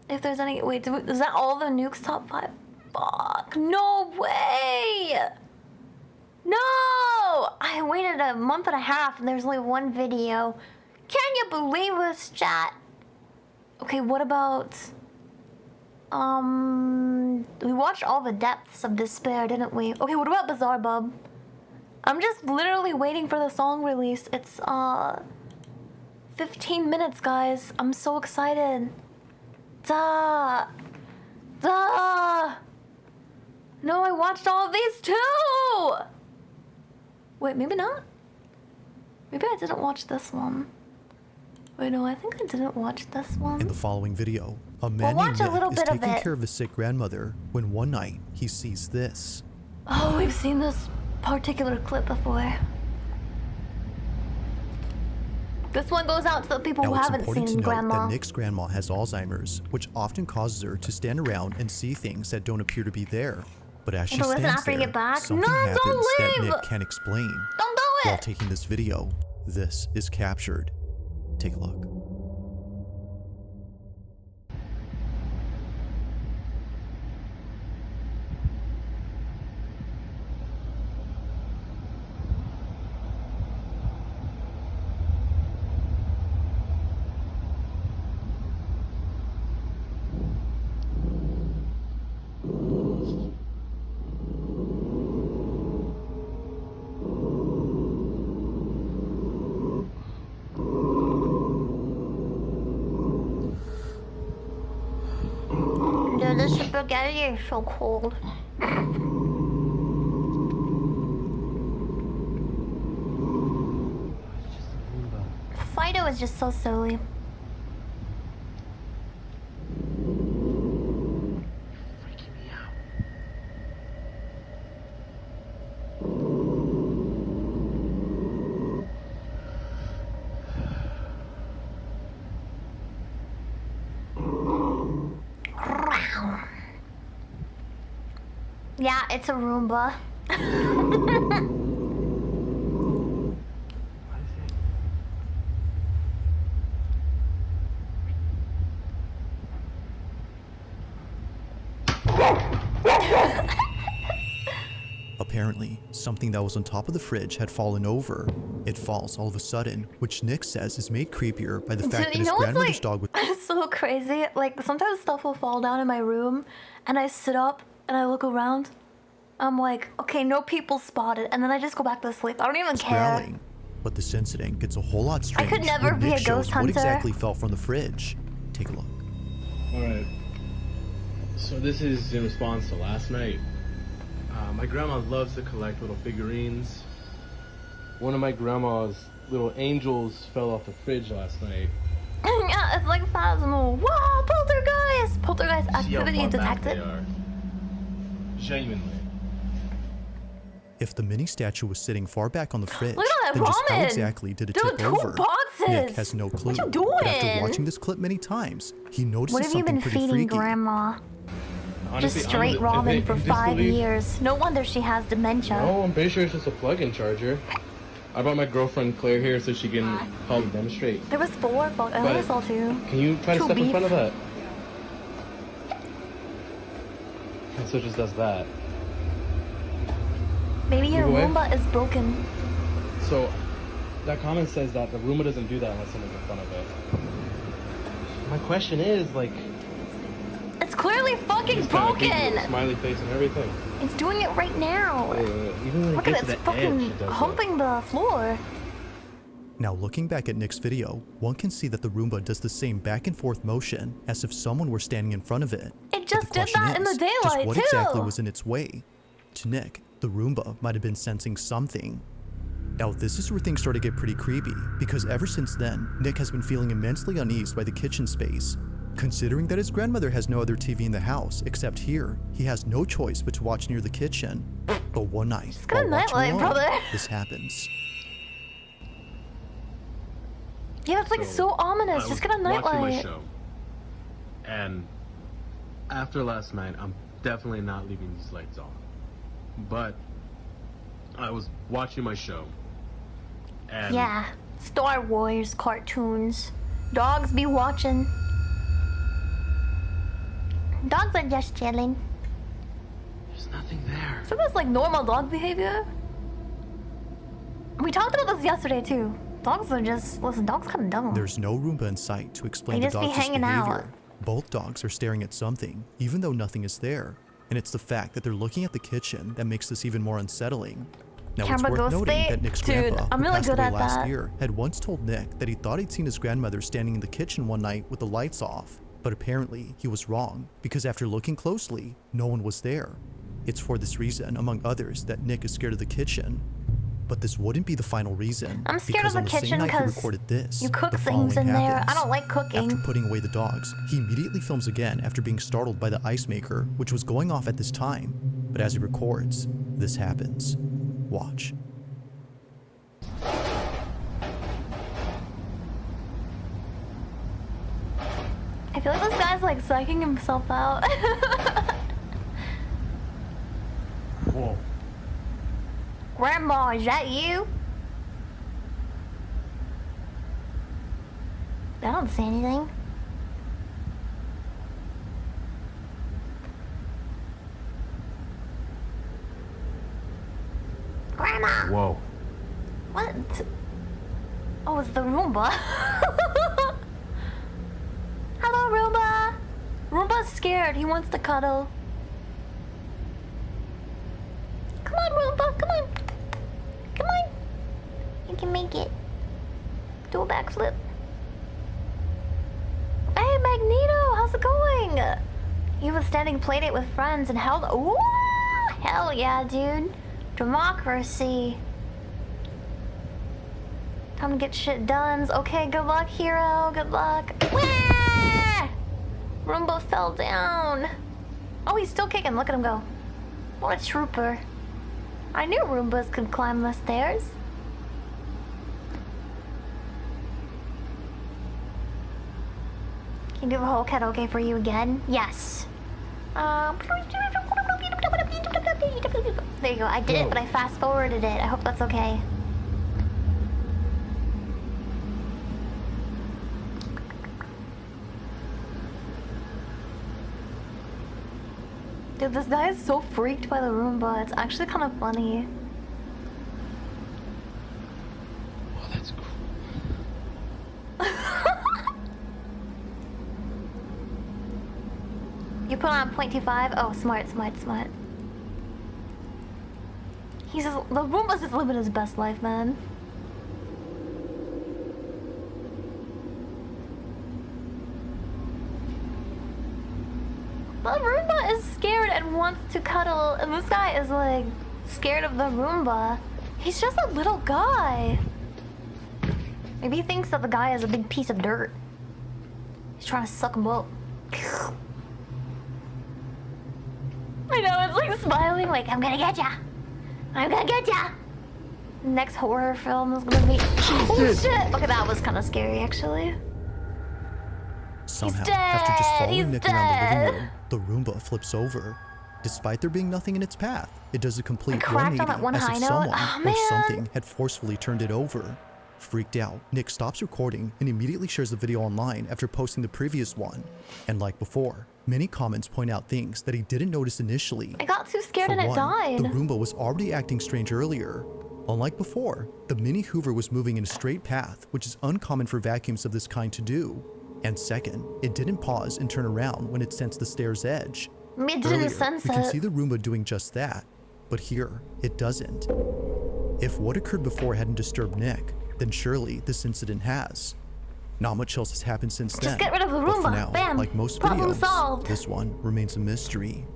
if there's any... Wait, is that all the nukes top 5? Fuck, no way! No! I waited a month and a half and there's only one video. Can you believe this, chat? Okay, what about... we watched all the depths of despair, didn't we? Okay, what about Bizarre Bub? I'm just literally waiting for the song release. It's 15 minutes, guys. I'm so excited. Duh. No, I watched all of these too. Wait, maybe not. Maybe I didn't watch this one. Wait, no, I think I didn't watch this one. In the following video, a man named Nick is taking care of his sick grandmother when one night he sees this. Oh, we've seen this particular clip before. This one goes out to the people who haven't seen Grandma. Now it's important to note that Nick's grandma has Alzheimer's, which often causes her to stand around and see things that don't appear to be there. But as she stands there, something happens that Nick can't explain. Don't do it! While taking this video, this is captured. Take a look. The spaghetti is so cold. Fido is just so silly. Yeah, it's a Roomba. Apparently, something that was on top of the fridge had fallen over. It falls all of a sudden, which Nick says is made creepier by the fact that his grandmother's dog was so crazy. Like, sometimes stuff will fall down in my room, and I sit up and I look around. I'm like, okay, no people spotted, and then I just go back to sleep. I don't even care. growling. But this incident gets a whole lot stranger. I could never when be Nick a ghost shows hunter. What exactly fell from the fridge? Take a look. Alright, so this is in response to last night. My grandma loves to collect little figurines. One of my grandma's little angels fell off the fridge last night. Yeah, it's like Phasmo. Wow, poltergeist! Poltergeist activity detected. They are. Genuinely. If the mini statue was sitting far back on the fridge, Look at that then just how ramen! exactly did it Dude, tip 2 over? boxes! Nick has no clue. What you doing? But after watching this clip many times, he notices What have you something been pretty feeding freaky. Grandma? Honestly, Just straight ramen for 5 years. No wonder she has dementia. No, I'm pretty sure it's just a plug-in charger. I brought my girlfriend Claire here so she can help demonstrate. There was 4, but I only saw 2. Can you try to 2 step beef. in front of that? And so it just does that. Maybe your Move away. Roomba is broken. So that comment says that the Roomba doesn't do that unless someone's in front of it. My question is, like, It's clearly fucking it's kinda creepy with broken! a smiley face and everything. It's doing it right now. Even when Look it at gets it, to it's the edge, fucking it does that. humping the floor. Now looking back at Nick's video, one can see that the Roomba does the same back and forth motion as if someone were standing in front of it. It just But did question that in the is, daylight just what too. exactly was in its way? To Nick, the Roomba might have been sensing something. Now this is where things start to get pretty creepy, because ever since then, Nick has been feeling immensely uneasy by the kitchen space. Considering that his grandmother has no other TV in the house except here, he has no choice but to watch near the kitchen. But one night, while watching alone, this happens. Yeah, it's like so ominous. Just get a nightlight. Watching my show, and after last night, I'm definitely not leaving these lights on. But I was watching my show, and yeah, Star Wars cartoons. Dogs be watching. Dogs are just chilling. There's nothing there. So that's like normal dog behavior. We talked about this yesterday too. Dogs are just, listen, dogs kind of dumb. There's no Roomba in sight to explain the just be dog's hanging behavior. out. Both dogs are staring at something, even though nothing is there. And it's the fact that they're looking at the kitchen that makes this even more unsettling. Now it's Camera worth ghost noting bait? that Nick's Dude, grandpa, I'm who really passed good away at last that. year, had once told Nick that he thought he'd seen his grandmother standing in the kitchen one night with the lights off. But apparently, he was wrong, because after looking closely, no one was there. It's for this reason, among others, that Nick is scared of the kitchen. But this wouldn't be the final reason. I'm scared of the kitchen because you cook things in there. I don't like cooking. After putting away the dogs, he immediately films again after being startled by the ice maker, which was going off at this time. But as he records, this happens. Watch. I feel like this guy's like psyching himself out. Whoa. Grandma, is that you? I don't see anything. Grandma! Whoa. What? Oh, it's the Roomba. Hello, Roomba. Roomba's scared. He wants to cuddle. Come on, Roomba. Come on. Come on. You can make it. Do a backflip. Hey, Magneto. How's it going? You was standing playdate with friends and held. Ooh, hell yeah, dude. Democracy. Time to get shit done. Okay, good luck, hero. Good luck. Wah! Roomba fell down. Oh, he's still kicking. Look at him go. What a trooper. I knew Roombas could climb the stairs. Can you do the whole cat okay for you again? Yes. There you go. I did it, but I fast forwarded it. I hope that's okay. Dude, this guy is so freaked by the Roomba. It's actually kind of funny. Oh, that's cool. You put on 0.25? Oh, smart. He's just, the Roomba's just living his best life, man. The Roomba is scared and wants to cuddle, and this guy is like scared of the Roomba. He's just a little guy. Maybe he thinks that the guy is a big piece of dirt. He's trying to suck him up. I know, it's like smiling, like, I'm gonna get ya. I'm gonna get ya. Next horror film is gonna be. Oh shit! Okay, that was kind of scary, actually. Somehow, He's dead. after just following He's Nick around the dead. living room, the Roomba flips over. Despite there being nothing in its path, it does a complete cracked on 180 that one as high if note. someone Oh, or man. something had forcefully turned it over. Freaked out, Nick stops recording and immediately shares the video online after posting the previous one. And like before, many comments point out things that he didn't notice initially. I got too scared For and it one, died. the Roomba was already acting strange earlier. Unlike before, the mini Hoover was moving in a straight path, which is uncommon for vacuums of this kind to do. And second, it didn't pause and turn around when it sensed the stair's edge. It didn't Earlier, sense we can it. see the Roomba doing just that, but here, it doesn't. If what occurred before hadn't disturbed Nick, then surely this incident has. Not much else has happened since then. Just get rid of the but for Roomba. now, Bam. like most Problem videos, solved. this one remains a mystery.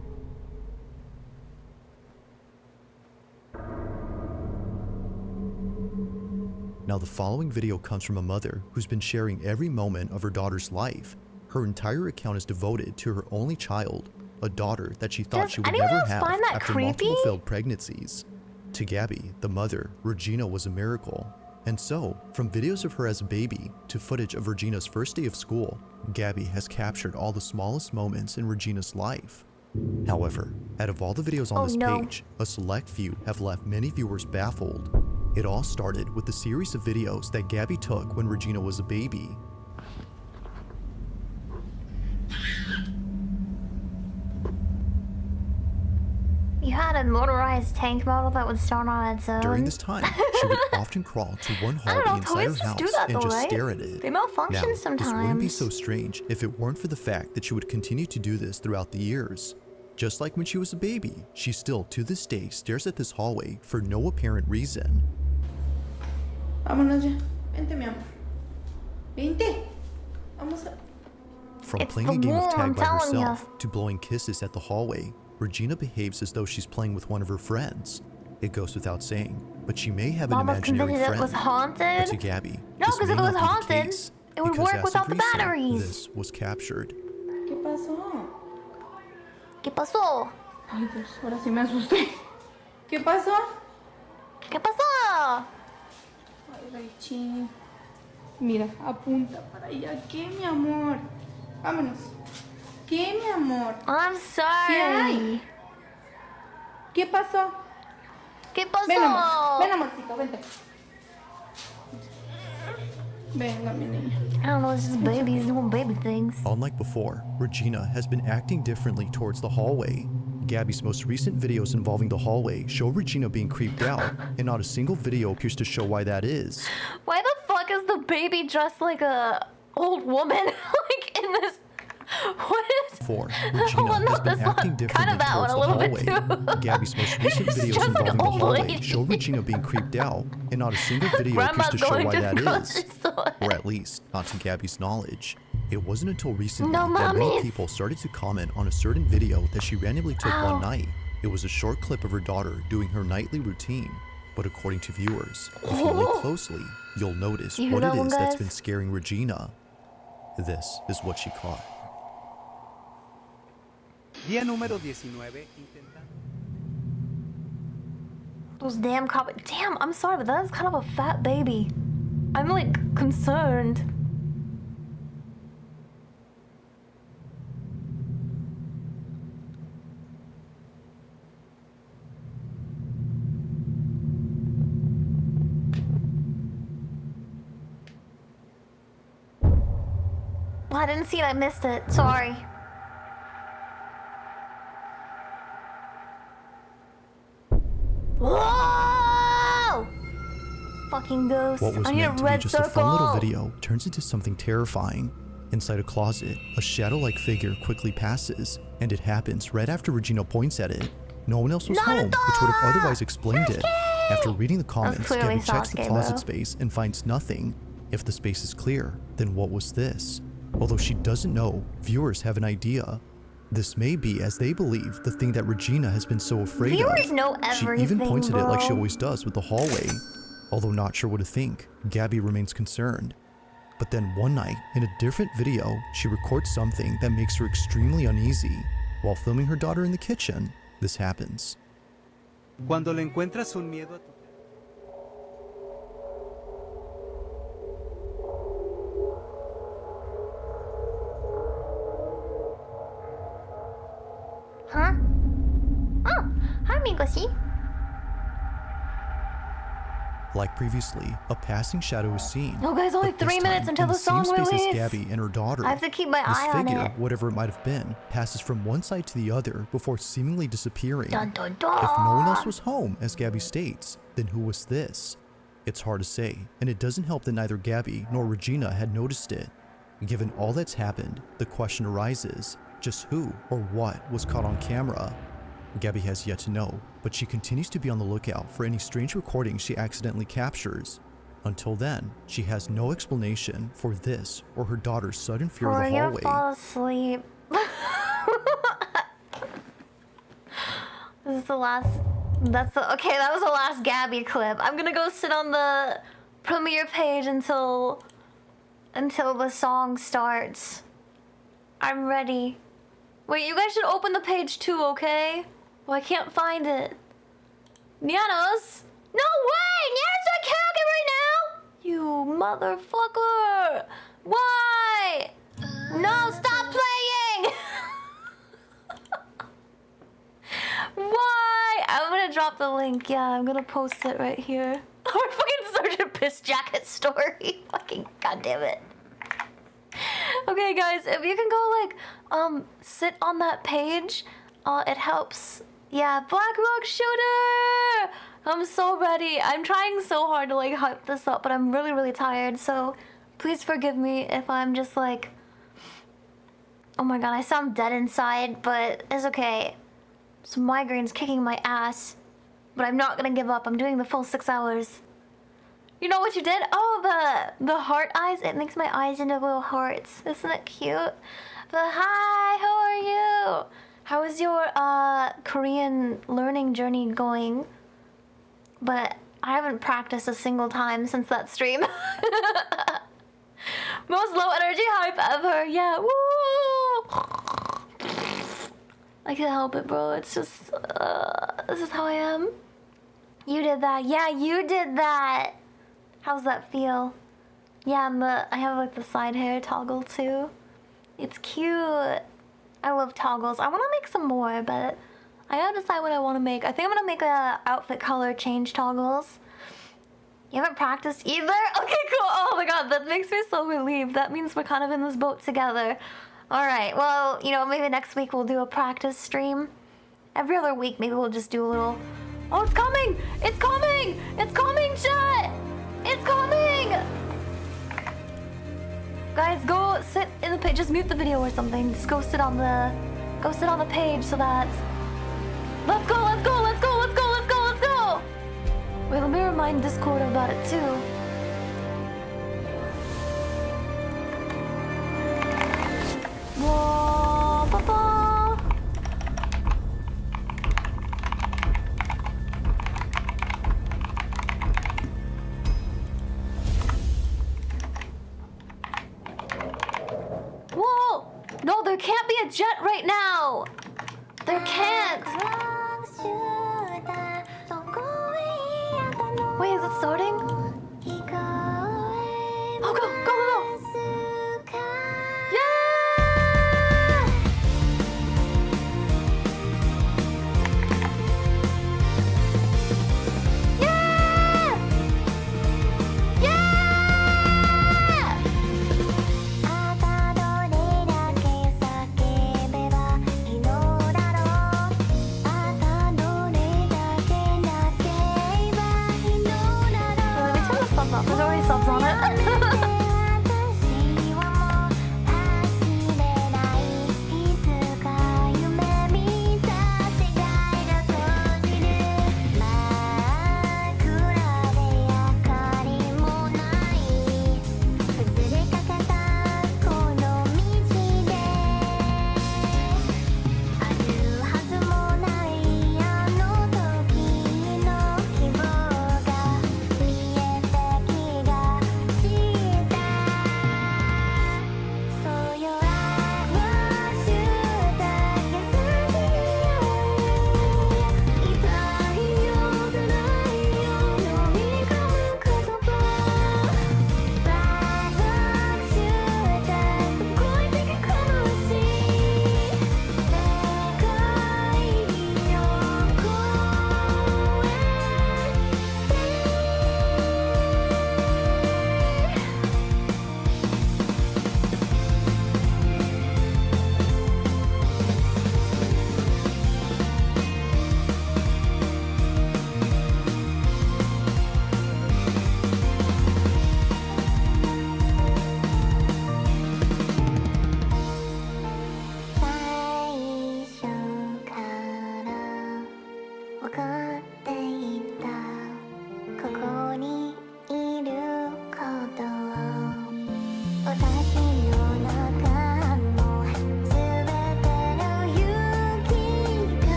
Now the following video comes from a mother who's been sharing every moment of her daughter's life. Her entire account is devoted to her only child, a daughter that she thought she would never have after multiple failed pregnancies. To Gabby, the mother, Regina was a miracle. And so, from videos of her as a baby to footage of Regina's first day of school, Gabby has captured all the smallest moments in Regina's life. However, out of all the videos on this page, a select few have left many viewers baffled. It all started with the series of videos that Gabby took when Regina was a baby. You had a motorized tank model that would start on its own. During this time, she would often crawl to one hallway inside her house and just stare at it. They malfunction sometimes. This wouldn't be so strange if it weren't for the fact that she would continue to do this throughout the years. Just like when she was a baby, she still to this day stares at this hallway for no apparent reason. Vámonos ya. Vente, mi amor. Vente. Vamos a... From playing a game of tag by herself to blowing kisses at the hallway, Regina behaves as though she's playing with one of her friends. It goes without saying, but she may have an imaginary friend. It was haunted? But to Gabby, no, because if it was haunted, it would work without the batteries. This was captured. ¿Qué pasó? ¿Qué pasó? Ay, Dios, ahora sí me asusté. ¿Qué pasó? ¿Qué pasó? Ay, Raichi. Mira, apunta para allá. ¿Qué, mi amor? Vámonos. ¿Qué, mi amor? I'm sorry. ¿Qué hay? ¿Qué pasó? ¿Qué pasó? Ven, amor. Ven, amorcito, vente. Venga, mi niña. I don't know, it's just babies doing baby things. Unlike before, Regina has been acting differently towards the hallway. Gabby's most recent videos involving the hallway show Regina being creeped out, and not a single video appears to show why that is. Why the fuck is the baby dressed like a old woman? Like in this... What is... Regina has been acting differently towards the hallway. Gabby's most recent videos involving the hallway show Regina being creeped out, and not a single video appears to show why that is. Or at least, not to Gabby's knowledge. It wasn't until recently that many people started to comment on a certain video that she randomly took one night. It was a short clip of her daughter doing her nightly routine. But according to viewers, if you look closely, you'll notice what it is that's been scaring Regina. This is what she caught. Día número 19. Those damn copies. Damn, I'm sorry, but that is kind of a fat baby. I'm like concerned. Well, I didn't see it, I missed it. Sorry. Whoa! Fucking ghost. What was I need meant a to be red just circle. a fun little video turns into something terrifying. Inside a closet, a shadow-like figure quickly passes, and it happens right after Regina points at it. No one else was home, which would have otherwise explained it. After reading the comments, Gabby checks the closet space and finds nothing. If the space is clear, then what was this? Although she doesn't know, viewers have an idea. This may be, as they believe, the thing that Regina has been so afraid of. Viewers know everything, She even points at it like she always does with the hallway. Although not sure what to think, Gabby remains concerned. But then one night, in a different video, she records something that makes her extremely uneasy. While filming her daughter in the kitchen, this happens. Cuando le encuentras un miedo a tu... Huh? Oh, hi, Mikoshi. Like previously, a passing shadow is seen. Oh, guys, only 3 minutes until the song releases. release. As Gabby and her daughter. I have to keep my eye on This figure, it. whatever it might have been, passes from one side to the other before seemingly disappearing. Dun, dun, dun. If no one else was home, as Gabby states, then who was this? It's hard to say, and it doesn't help that neither Gabby nor Regina had noticed it. Given all that's happened, the question arises, just who or what was caught on camera? Gabby has yet to know, but she continues to be on the lookout for any strange recordings she accidentally captures. Until then, she has no explanation for this or her daughter's sudden fear of the We're hallway. gonna fall asleep. This is the last... okay, that was the last Gabby clip. I'm gonna go sit on the premiere page until the song starts. I'm ready. Wait, you guys should open the page too, okay? Well, I can't find it. Nianos? No way! Nianos doing karaoke right now? You motherfucker! Why? No, stop playing! Why? I'm gonna drop the link. Yeah, I'm gonna post it right here. Our fucking Sergeant Piss Jacket story. Fucking goddamn it. Okay, guys, if you can go like sit on that page, it helps. Yeah, Black Rock Shooter. I'm so ready. I'm trying so hard to like hype this up, but I'm really, really tired. So please forgive me if I'm just like, oh my god, I sound dead inside, but it's okay. Some migraines kicking my ass, but I'm not gonna give up. I'm doing the full 6 hours. You know what you did? Oh, the heart eyes. It makes my eyes into little hearts. Isn't it cute? But hi, how are you? How is your Korean learning journey going? But I haven't practiced a single time since that stream. Most low energy hype ever. Yeah. Woo! I can't help it, bro. It's just this is how I am. You did that. Yeah, you did that. How's that feel? Yeah, and I have like the side hair toggle too. It's cute. I love toggles. I want to make some more, but I gotta decide what I want to make. I think I'm gonna make a outfit color change toggles. You haven't practiced either? Okay, cool. Oh my god, that makes me so relieved. That means we're kind of in this boat together. Alright, well, you know, maybe next week we'll do a practice stream. Every other week, maybe we'll just do a little... Oh, it's coming! It's coming! It's coming, chat! It's coming! Guys, go sit in the page. Just mute the video or something. Just go sit on the page so that... Let's go, let's go, let's go, let's go, let's go, let's go! Wait, let me remind Discord about it too. Whoa, ba-ba. Whoa! No, there can't be a jet right now! There can't! Wait, is it starting? Oh, go, go, go, go! Yeah! Yeah! Yeah! There's already subs on it.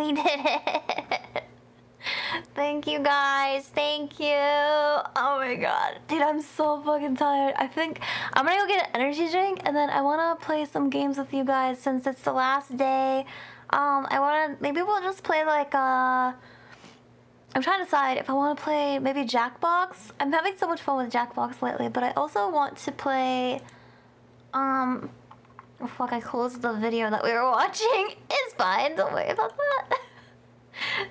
finally did it. Thank you guys. Thank you. Oh my god. Dude, I'm so fucking tired. I think I'm gonna go get an energy drink and then I wanna play some games with you guys since it's the last day. Maybe we'll just play like I'm trying to decide if I want to play maybe Jackbox. I'm having so much fun with Jackbox lately, but I also want to play oh fuck, I closed the video that we were watching. It's fine, don't worry about that.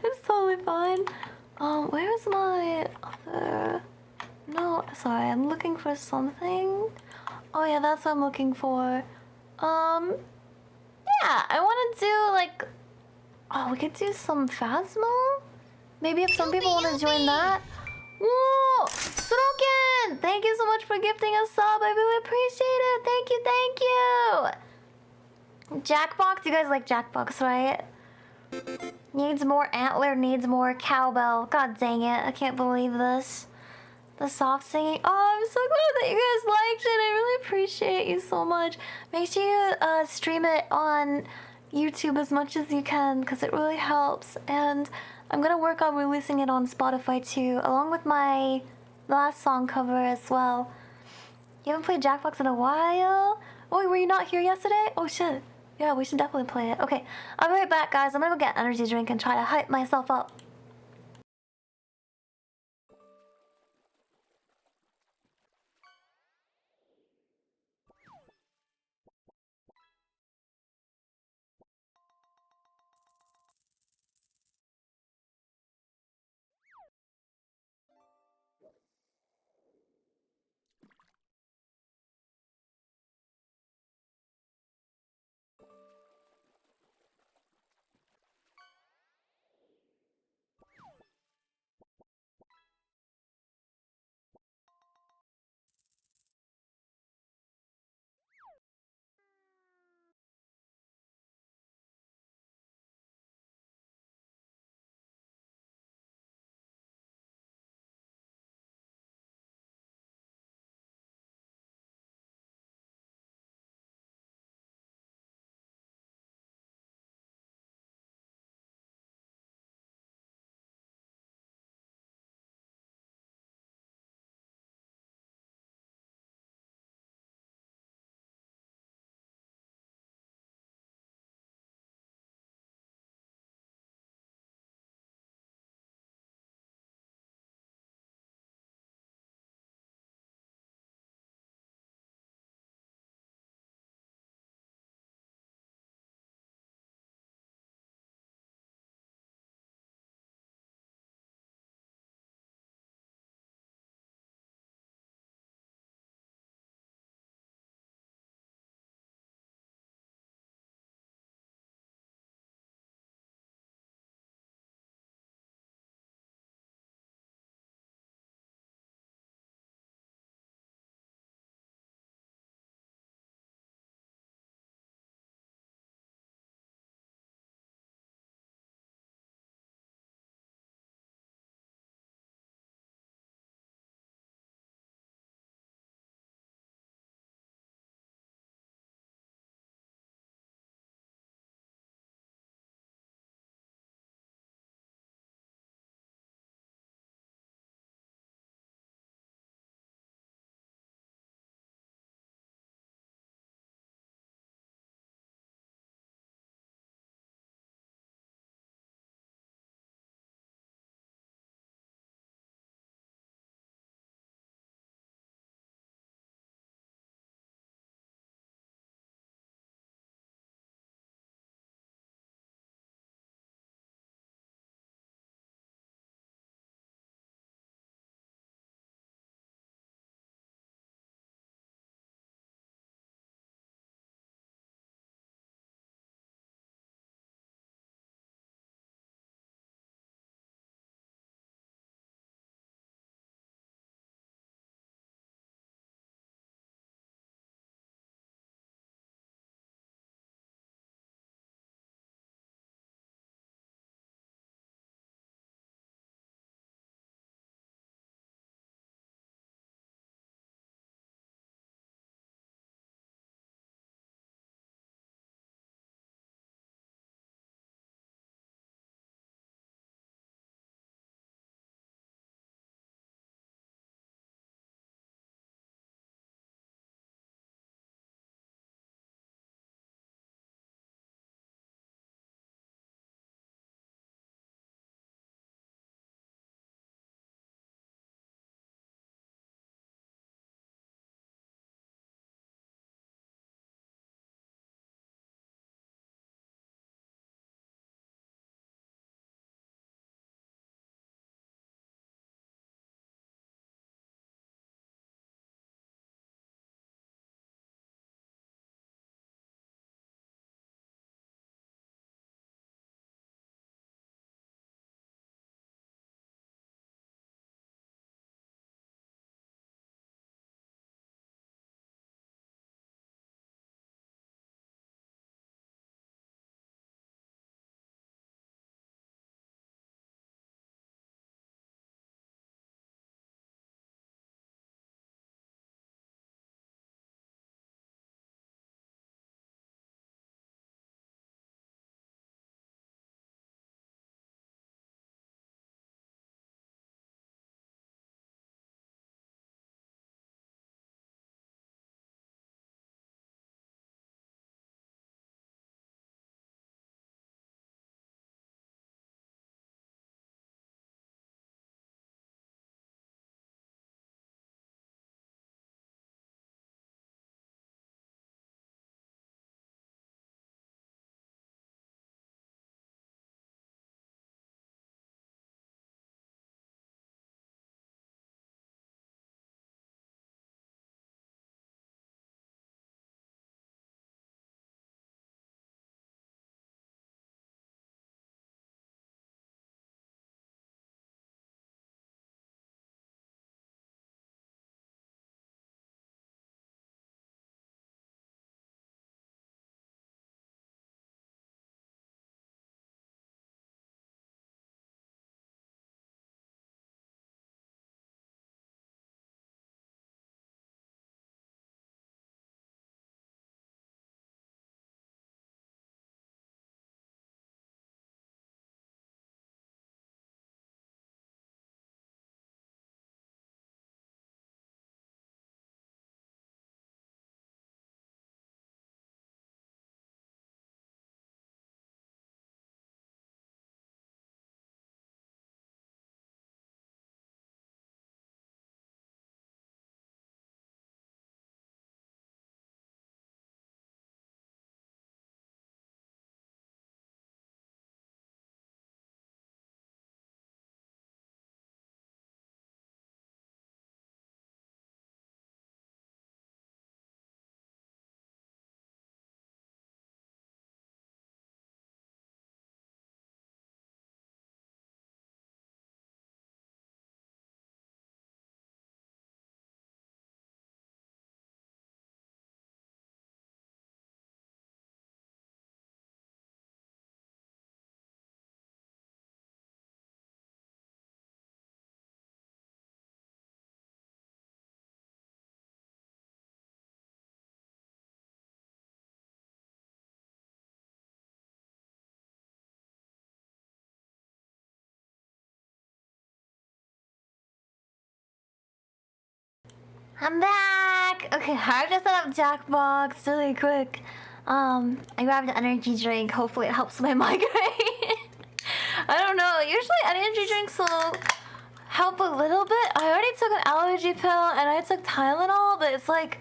It's totally fine. Where's my other... No, sorry, I'm looking for something. Oh yeah, that's what I'm looking for. Yeah, I want to do like... Oh, we could do some Phasmo? Maybe if some people want to join that. Whoa! Sorokin! Thank you so much for gifting a sub. I really appreciate it. Thank you, thank you. Jackbox, you guys like Jackbox, right? Needs more antler, needs more cowbell. God dang it, I can't believe this. The soft singing. Oh, I'm so glad that you guys liked it. I really appreciate you so much. Make sure you stream it on YouTube as much as you can because it really helps. And I'm gonna work on releasing it on Spotify too, along with my last song cover as well. You haven't played Jackbox in a while? Oh, were you not here yesterday? Oh shit. Yeah, we should definitely play it. Okay, I'll be right back, guys. I'm gonna go get an energy drink and try to hype myself up. I'm back! Okay, I just set up Jackbox really quick. I grabbed an energy drink. Hopefully it helps my migraine. I don't know. Usually energy drinks will help a little bit. I already took an allergy pill and I took Tylenol, but it's like,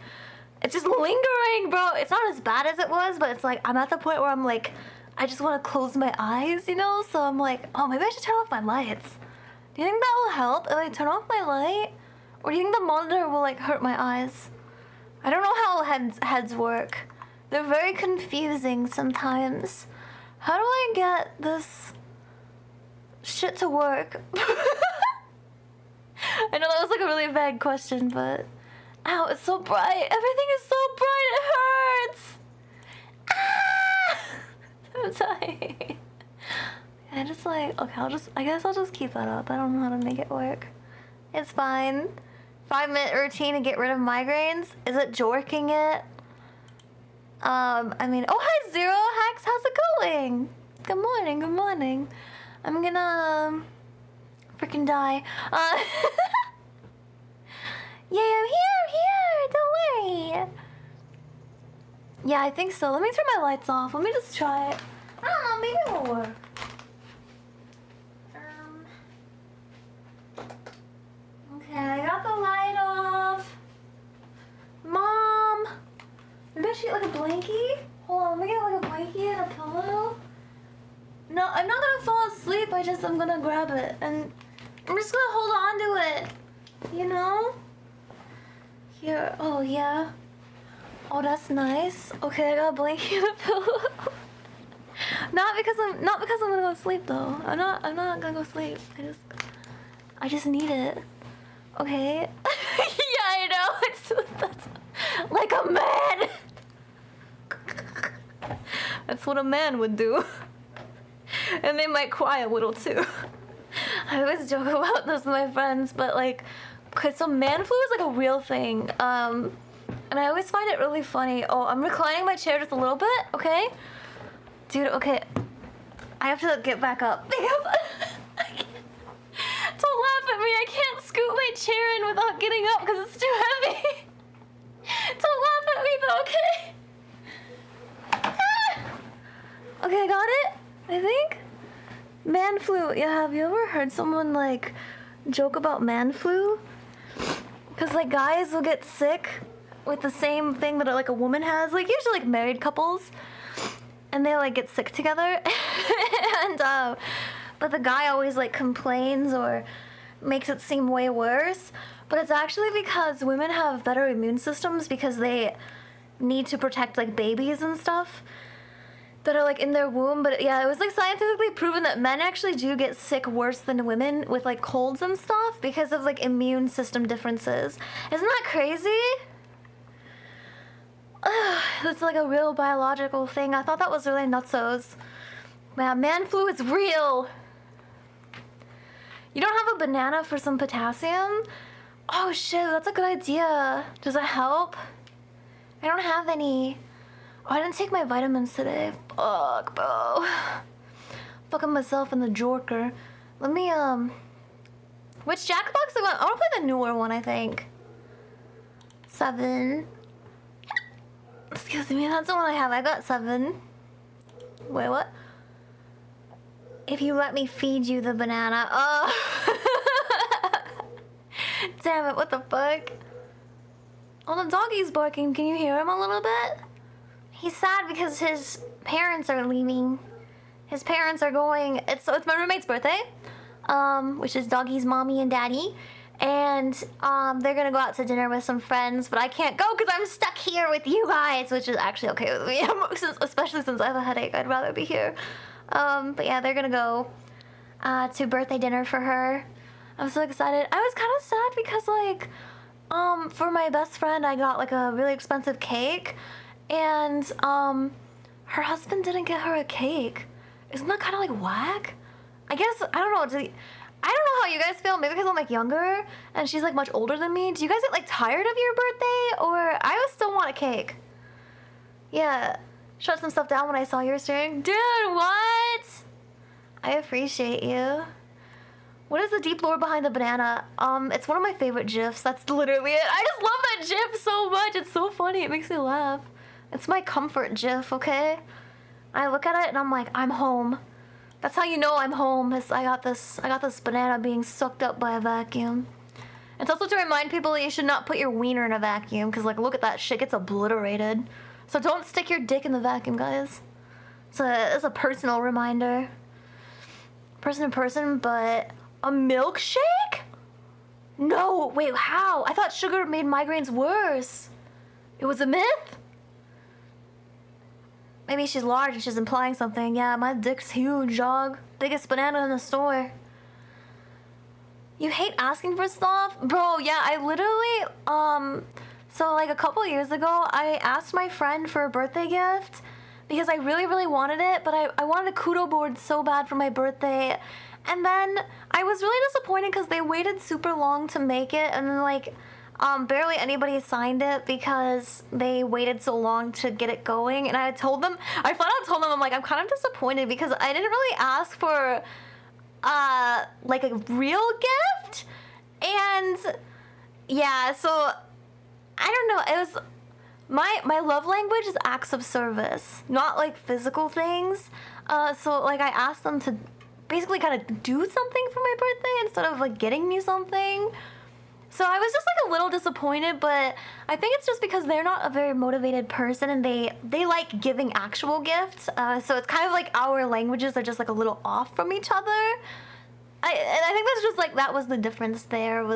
it's just lingering, bro. It's not as bad as it was, but it's like, I'm at the point where I'm like, I just want to close my eyes, you know? So I'm like, oh, maybe I should turn off my lights. Do you think that will help if I turn off my light? Or do you think the monitor will like hurt my eyes? I don't know how heads work. They're very confusing sometimes. How do I get this shit to work? I know that was like a really vague question, but ow, it's so bright. Everything is so bright, it hurts. Ah! I'm dying. I just like, okay, I guess I'll just keep that up. I don't know how to make it work. It's fine. 5-minute routine to get rid of migraines. Is it jorking it? I mean, oh hi Zero Hex, how's it going? Good morning, good morning. I'm gonna freaking die. Yeah, I'm here, don't worry. Yeah, I think so. Let me turn my lights off. Let me just try it. I don't know, maybe it'll work. Okay, I got the light off. Mom! Maybe I should get like a blankie? Hold on, let me get like a blankie and a pillow. No, I'm not gonna fall asleep, I'm gonna grab it. And I'm just gonna hold on to it. You know? Here, oh yeah. Oh, that's nice. Okay, I got a blankie and a pillow. Not because I'm gonna go sleep though. I'm not gonna go sleep. I just need it. Okay. Yeah, I know. That's like a man. That's what a man would do. And they might cry a little too. I always joke about this with my friends, but like, cause so man flu is like a real thing. And I always find it really funny. Oh, I'm reclining my chair just a little bit, okay? Dude, okay. I have to get back up because I can't. Don't laugh at me. I can't scoot my chair in without getting up because it's too heavy. Don't laugh at me though, okay? Okay, I got it, I think. Man flu. Yeah, have you ever heard someone like joke about man flu? Because like guys will get sick with the same thing that like a woman has. Like usually like married couples. And they like get sick together. And but the guy always like complains or makes it seem way worse. But it's actually because women have better immune systems because they need to protect like babies and stuff that are like in their womb. But yeah, it was like scientifically proven that men actually do get sick worse than women with like colds and stuff because of like immune system differences. Isn't that crazy? It's like a real biological thing. I thought that was really nutsos. Man flu is real. You don't have a banana for some potassium? Oh shit, that's a good idea. Does it help? I don't have any. Oh, I didn't take my vitamins today. Fuck, bro. Fucking myself in the jorker. Let me, which Jackbox I want? I want to play the newer one, I think. 7. Excuse me, that's the one I have. I got 7. Wait, what? If you let me feed you the banana. Oh. Damn it, what the fuck? Oh, the doggy's barking. Can you hear him a little bit? He's sad because his parents are leaving. His parents are going... It's my roommate's birthday. Which is doggy's mommy and daddy. And they're gonna go out to dinner with some friends, but I can't go because I'm stuck here with you guys, which is actually okay with me, especially since I have a headache. I'd rather be here. But yeah, they're gonna go to birthday dinner for her. I'm so excited. I was kind of sad because like, for my best friend, I got like a really expensive cake, and her husband didn't get her a cake. Isn't that kind of like whack? I guess I don't know. I don't know how you guys feel, maybe because I'm like younger and she's like much older than me. Do you guys get like tired of your birthday, or I would still want a cake? Yeah, shut some stuff down when I saw your stream. Dude, what? I appreciate you. What is the deep lore behind the banana? It's one of my favorite GIFs. That's literally it. I just love that GIF so much. It's so funny. It makes me laugh. It's my comfort GIF, okay? I look at it and I'm like, I'm home. That's how you know I'm home. Is I got this banana being sucked up by a vacuum. It's also to remind people that you should not put your wiener in a vacuum, because like look at that shit gets obliterated. So don't stick your dick in the vacuum, guys. It's a personal reminder. Person to person, but a milkshake? No, wait, how? I thought sugar made migraines worse. It was a myth? Maybe she's large and she's implying something. Yeah, my dick's huge, dog. Biggest banana in the store. You hate asking for stuff? Bro, yeah, I literally, so like a couple years ago, I asked my friend for a birthday gift because I really, really wanted it, but I wanted a kudo board so bad for my birthday. And then I was really disappointed because they waited super long to make it, and then like, barely anybody signed it because they waited so long to get it going. And I flat out told them, I'm like, I'm kind of disappointed because I didn't really ask for, like a real gift. And yeah, so I don't know. It was my love language is acts of service, not like physical things. So like I asked them to basically kind of do something for my birthday instead of like getting me something. So I was just like a little disappointed, but I think it's just because they're not a very motivated person and they like giving actual gifts. So it's kind of like our languages are just like a little off from each other. I think that's just like that was the difference there. It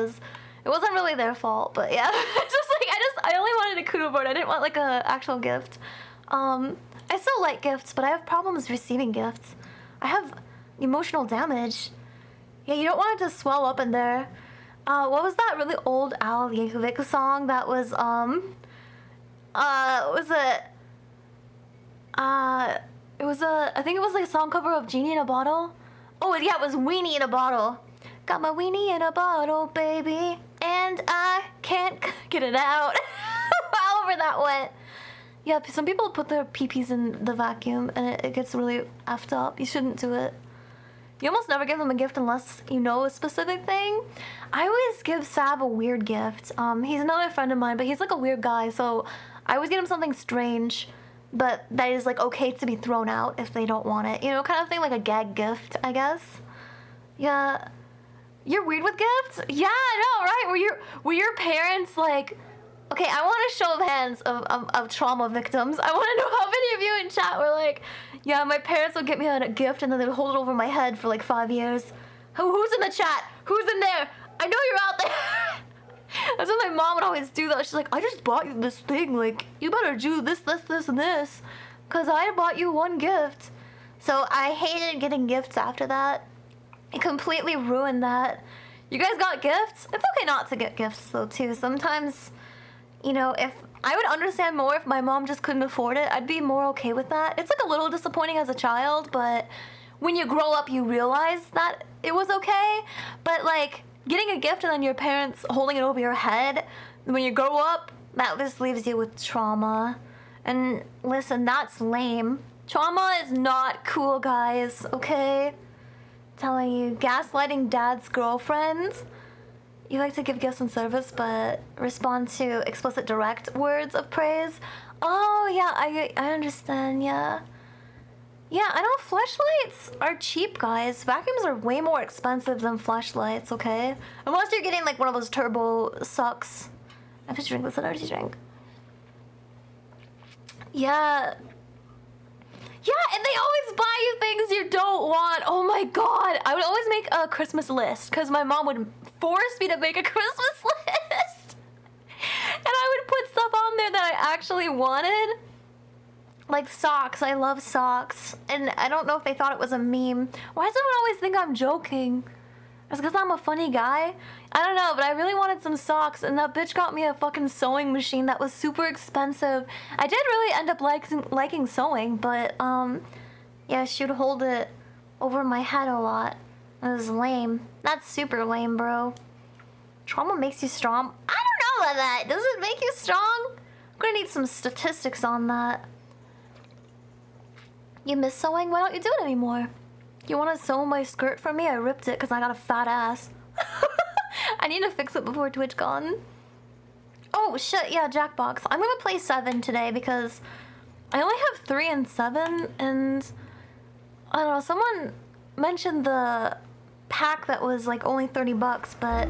wasn't really their fault, but yeah. It's just like I only wanted a kudo board. I didn't want like a actual gift. I still like gifts, but I have problems receiving gifts. I have emotional damage. Yeah, you don't want it to swell up in there. What was that really old Al Yankovic song that was, I think it was like a song cover of Genie in a Bottle. Oh, yeah, it was Weenie in a Bottle. Got my weenie in a bottle, baby, and I can't get it out. However that went. Yeah, some people put their pee-pees in the vacuum, and it gets really effed up. You shouldn't do it. You almost never give them a gift unless you know a specific thing. I always give Sav a weird gift. He's another friend of mine, but he's like a weird guy, so I always get him something strange, but that is like okay to be thrown out if they don't want it. You know, kind of thing, like a gag gift, I guess. Yeah. You're weird with gifts? Yeah, I know, right? Were your parents like... Okay, I want a show of hands of trauma victims. I want to know how many of you in chat were like, yeah, my parents would get me a gift and then they'd hold it over my head for like 5 years. Who's in the chat? Who's in there? I know you're out there. That's what my mom would always do though. She's like, I just bought you this thing. Like, you better do this, and this. Because I bought you one gift. So I hated getting gifts after that. It completely ruined that. You guys got gifts? It's okay not to get gifts though too. Sometimes... You know, if I would understand more if my mom just couldn't afford it, I'd be more okay with that. It's like a little disappointing as a child, but when you grow up, you realize that it was okay. But like getting a gift and then your parents holding it over your head, when you grow up, that just leaves you with trauma. And listen, that's lame. Trauma is not cool, guys, okay? Telling you, gaslighting dad's girlfriend. You like to give gifts in service, but respond to explicit direct words of praise. Oh, yeah, I understand, yeah. Yeah, I know fleshlights are cheap, guys. Vacuums are way more expensive than fleshlights, okay? Unless you're getting, like, one of those turbo sucks. I have to drink this energy drink. Yeah. Yeah, and they always buy you things you don't want. Oh my god. I would always make a Christmas list because my mom would force me to make a Christmas list. And I would put stuff on there that I actually wanted. Like socks. I love socks. And I don't know if they thought it was a meme. Why does everyone always think I'm joking? It's because I'm a funny guy? I don't know, but I really wanted some socks, and that bitch got me a fucking sewing machine that was super expensive. I did really end up liking sewing, but, yeah, she would hold it over my head a lot. It was lame. That's super lame, bro. Trauma makes you strong. I don't know about that. Does it make you strong? I'm gonna need some statistics on that. You miss sewing? Why don't you do it anymore? You want to sew my skirt for me? I ripped it because I got a fat ass. I need to fix it before TwitchCon. Oh shit, yeah, Jackbox. I'm gonna play 7 today because I only have 3 and 7, and I don't know, someone mentioned the pack that was like only $30, but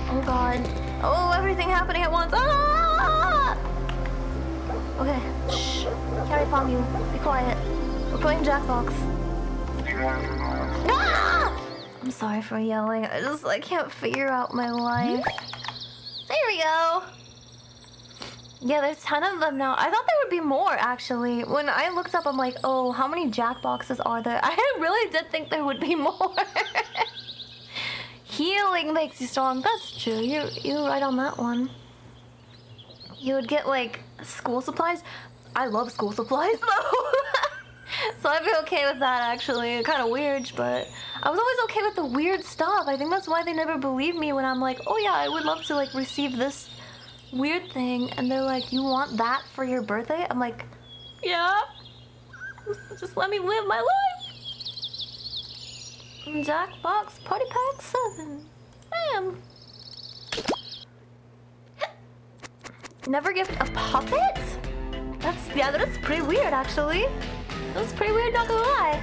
oh god. Oh, everything happening at once. Ah! Okay, shh. Carry palm you. Be quiet. We're playing Jackbox. Ah! I'm sorry for yelling. I can't figure out my life. There we go. Yeah, there's 10 of them now. I thought there would be more, actually. When I looked up, I'm like, oh, how many Jackboxes are there? I really did think there would be more. Healing makes you strong. That's true. You're right on that one. You would get, like, school supplies. I love school supplies, though. So I'd be okay with that, actually. Kind of weird, but I was always okay with the weird stuff. I think that's why they never believed me when I'm like, oh yeah, I would love to, like, receive this weird thing. And they're like, you want that for your birthday? I'm like, yeah. Just let me live my life. Jackbox Party Pack 7. Bam. Never gift a puppet? That's pretty weird, actually. That's pretty weird, not gonna lie.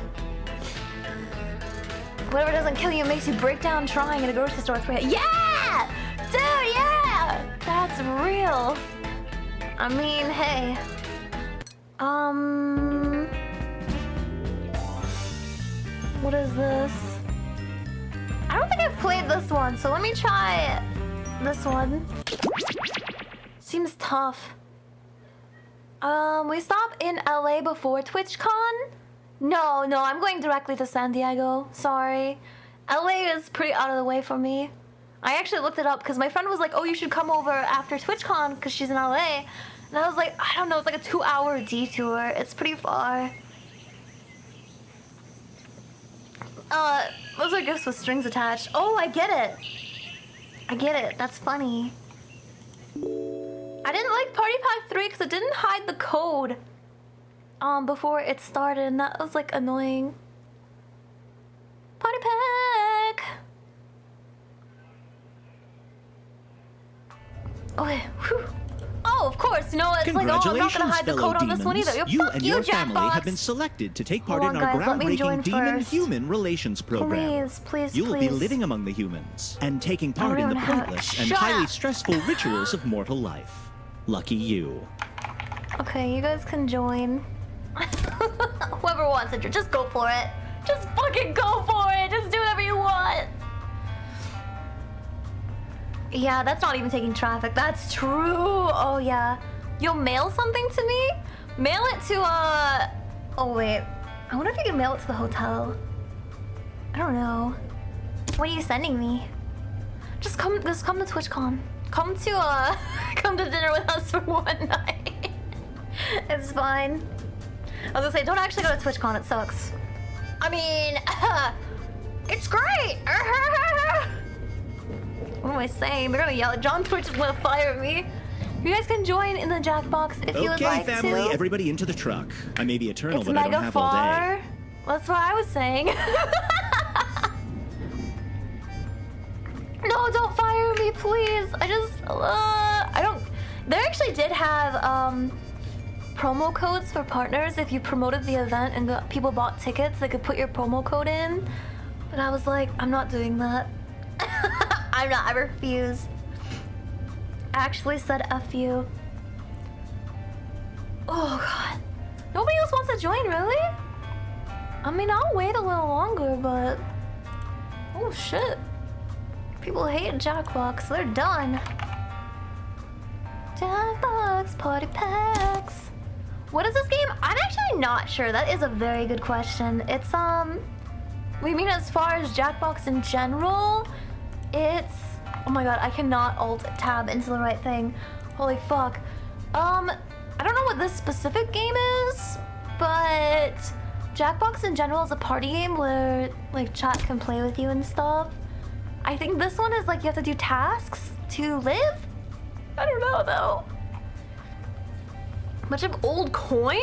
Whatever doesn't kill you makes you break down trying at a grocery store. Yeah! Dude, yeah! That's real. I mean, hey. What is this? I don't think I've played this one, so let me try this one. Seems tough. We stop in LA before TwitchCon? No, I'm going directly to San Diego. Sorry. LA is pretty out of the way for me. I actually looked it up because my friend was like, oh, you should come over after TwitchCon because she's in LA. And I was like, I don't know, it's like a 2-hour detour. It's pretty far. Those are gifts with strings attached. Oh, I get it. That's funny. I didn't like Party Pack 3 because it didn't hide the code before it started, and that was like annoying. Party Pack! Okay, whew. Oh, of course, you know, it's like, oh, I'm not gonna hide the code on this one either. You Fuck and you, your family Jackbox. have been selected to take part in our Guys, let me join groundbreaking demon-human relations program. Please, You will be living among the humans and taking part in the pointless and highly stressful rituals of mortal life. Lucky you. Okay, you guys can join. Whoever wants it, just go for it. Just fucking go for it. Just do whatever you want. Yeah, that's not even taking traffic. That's true. Oh, yeah. You'll mail something to me? Mail it to, Oh, wait. I wonder if you can mail it to the hotel. I don't know. What are you sending me? Just come to TwitchCon. Come to dinner with us for one night. It's fine. I was gonna say, don't actually go to TwitchCon, it sucks. I mean, it's great! What am I saying? They're gonna yell. John Twitch is gonna fire me. You guys can join in the Jackbox if you would like to. Okay, family, everybody into the truck. I may be eternal, It's but I don't have all day. That's what I was saying. No, don't fire me, please. I don't. They actually did have promo codes for partners. If you promoted the event and people bought tickets, they could put your promo code in. But I was like, I'm not doing that. I refuse. I actually said F you. Oh god. Nobody else wants to join, really? I mean, I'll wait a little longer, but... Oh shit. People hate Jackbox, they're done. Jackbox Party Packs. What is this game? I'm actually not sure. That is a very good question. It's, we mean as far as Jackbox in general, it's... Oh my god, I cannot alt-tab into the right thing. Holy fuck. I don't know what this specific game is, but Jackbox in general is a party game where, like, chat can play with you and stuff. I think this one is, like, you have to do tasks to live? I don't know, though. Bunch of old coins?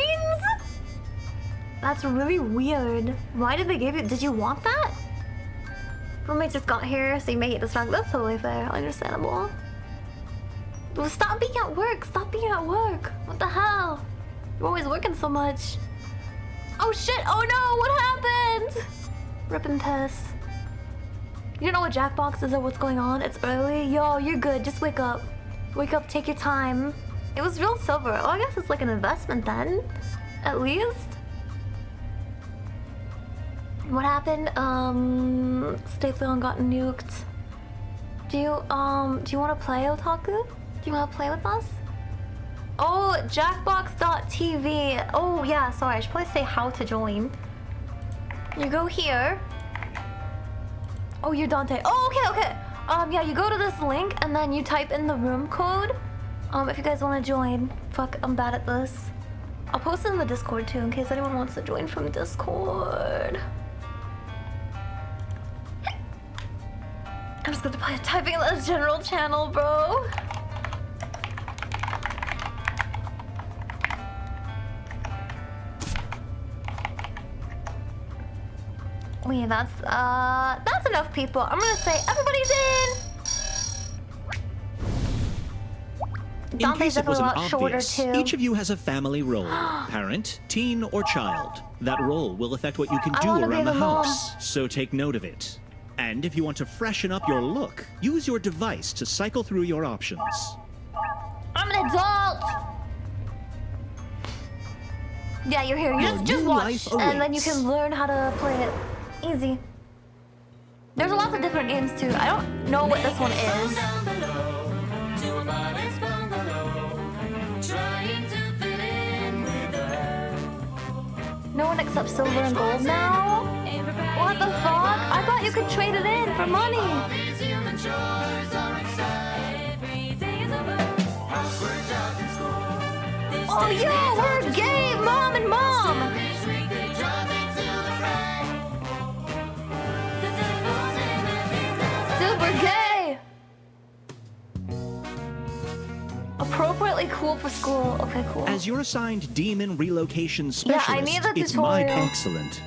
That's really weird. Why did they give you? Did you want that? Roommates just got here, so you make it distracted. That's totally fair. Understandable. Well, stop being at work. Stop being at work. What the hell? You're always working so much. Oh shit! Oh no! What happened? Rip and piss. You don't know what Jackbox is or what's going on? It's early. Yo, you're good. Just wake up. Wake up. Take your time. It was real silver. Oh, I guess it's like an investment then. At least. What happened? Stapleon got nuked. Do you want to play, Otaku? Do you want to play with us? Oh, Jackbox.tv. Oh yeah, sorry. I should probably say how to join. You go here. Oh, you're Dante. Oh, okay. Yeah, you go to this link and then you type in the room code. If you guys want to join. Fuck, I'm bad at this. I'll post it in the Discord too in case anyone wants to join from Discord. I'm just gonna play typing in the general channel, bro. Wait, that's enough people. I'm gonna say everybody's in. In case it wasn't obvious, too. each of you has a family role. Parent, teen, or child. That role will affect what you can do around the house, so take note of it. And if you want to freshen up your look, use your device to cycle through your options. I'm an adult! Yeah, you're here. You just watch, and then you can learn how to play it. Easy. There's lots of different games too. I don't know what this one is. No one except silver and gold now? What the fuck? I thought you could trade it in for money. Oh yeah, we're gay, mom and mom. Super gay. Appropriately cool for school. Okay, cool. As your assigned demon relocation specialist, I need the it's my tutorial. excellent.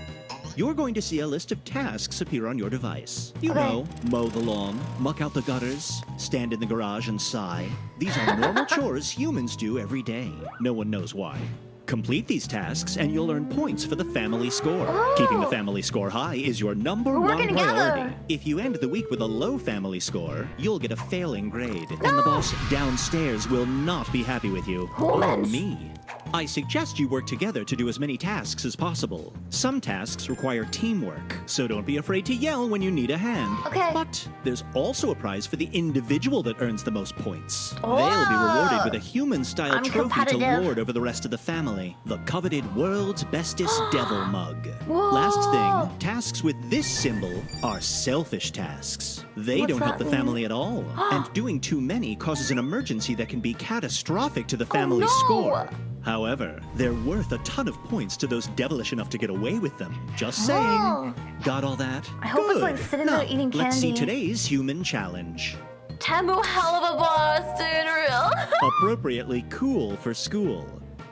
You're going to see a list of tasks appear on your device. You know, mow the lawn, muck out the gutters, stand in the garage and sigh. These are normal chores humans do every day. No one knows why. Complete these tasks and you'll earn points for the family score. Keeping the family score high is your number one priority. If you end the week with a low family score, you'll get a failing grade. And the boss downstairs will not be happy with you. Or me. I suggest you work together to do as many tasks as possible. Some tasks require teamwork, so don't be afraid to yell when you need a hand. But there's also a prize for the individual that earns the most points. They'll be rewarded with a human-style trophy to lord over the rest of the family. The coveted world's bestest devil mug. Last thing, tasks with this symbol are selfish tasks. They don't help the family at all. And doing too many causes an emergency that can be catastrophic to the family score. However, they're worth a ton of points to those devilish enough to get away with them. Just saying. Got all that? I hope it's like sitting there eating candy. Let's see today's human challenge. Tamu, hell of a boss, dude, real. Appropriately cool for school.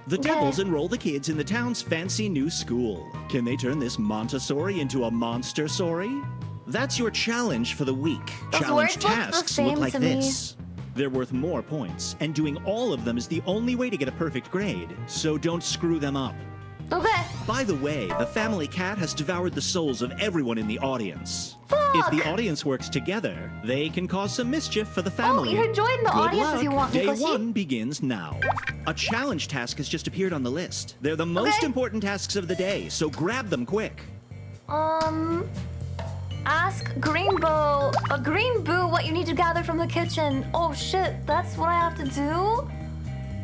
The devils enroll the kids in the town's fancy new school. Can they turn this Montessori into a monster-sory? That's your challenge for the week. Challenge tasks look like this. They're worth more points, and doing all of them is the only way to get a perfect grade, so don't screw them up. Okay. By the way, the family cat has devoured the souls of everyone in the audience. Fuck! If the audience works together, they can cause some mischief for the family. Oh, you can join the audience luck. if you want. Day one begins now. A challenge task has just appeared on the list. They're the most important tasks of the day, so grab them quick. Ask Greenboo what you need to gather from the kitchen. Oh shit, that's what I have to do?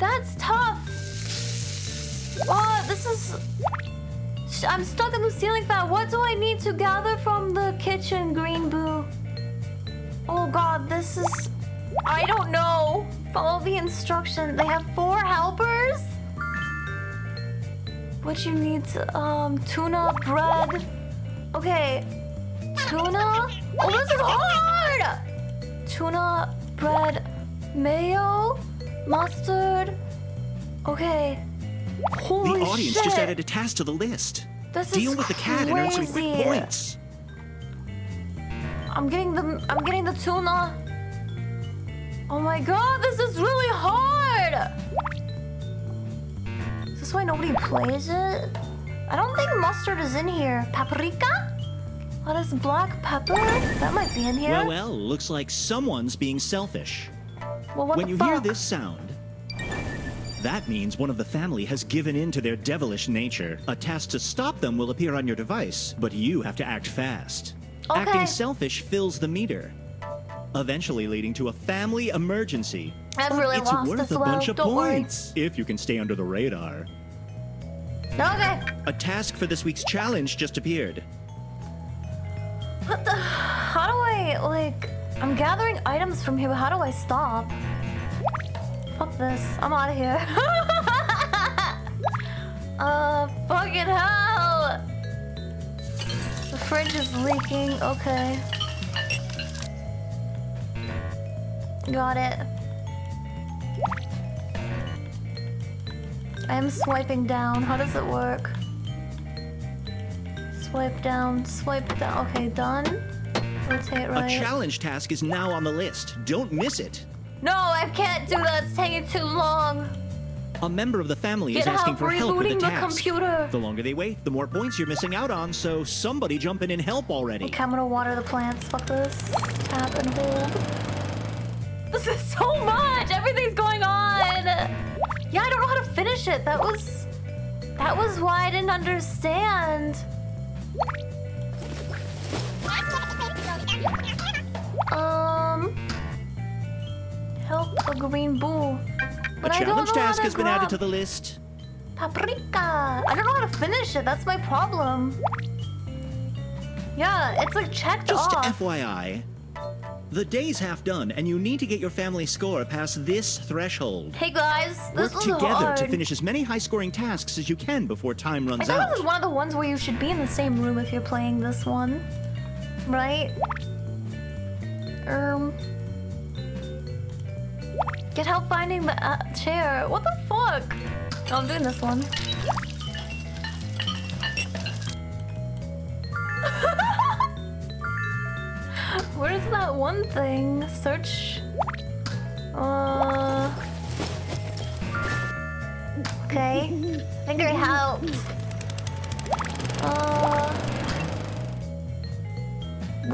That's tough. This is... I'm stuck in the ceiling fan. What do I need to gather from the kitchen, Greenboo? Oh god, this is... I don't know. Follow the instruction. They have 4 helpers? What you need to... tuna, bread... Okay. Tuna? Oh, this is hard! Tuna, bread, mayo, mustard. Okay. Holy The audience shit. just added a task to the list. This Deal is with the cat and earn some quick crazy. points. I'm getting the tuna. Oh my god, this is really hard. Is this why nobody plays it? I don't think mustard is in here. Paprika? What is black pepper? That might be in here. Well, looks like someone's being selfish. Well, what When the you fuck? hear this sound, that means one of the family has given in to their devilish nature. A task to stop them will appear on your device, but you have to act fast. Okay. Acting selfish fills the meter, eventually leading to a family emergency. I've But really it's lost worth as a well. bunch of Don't worry. points if you can stay under the radar. Okay. A task for this week's challenge just appeared. What the? How do I, like... I'm gathering items from here, but how do I stop? Fuck this. I'm out of here. Fucking hell! The fridge is leaking. Okay. Got it. I am swiping down. How does it work? Swipe down, swipe down. Okay, done. Rotate right. A challenge task is now on the list. Don't miss it. No, I can't do that. It's taking too long. A member of the family Get is asking help for help with the rebooting the task. computer. The longer they wait, the more points you're missing out on, so somebody jump in and help already. Okay, I'm gonna water the plants. Fuck this. Tap and hold. This is so much. Everything's going on. Yeah, I don't know how to finish it. That was why I didn't understand. Help a green bull. But A I don't challenge know how task to has been added grab to the list. Paprika. I don't know how to finish it. That's my problem. Yeah, it's like checked Just off. FYI, the day's half done, and you need to get your family score past this threshold. Hey guys, this Work was together hard. to finish as many high-scoring tasks as you can before time I runs think out. this is one of the ones where you should be in the same room if you're playing this one, right? Get help finding the chair. What the fuck? Oh, I'm doing this one. Where's that one thing? Search. Okay. I think I helped.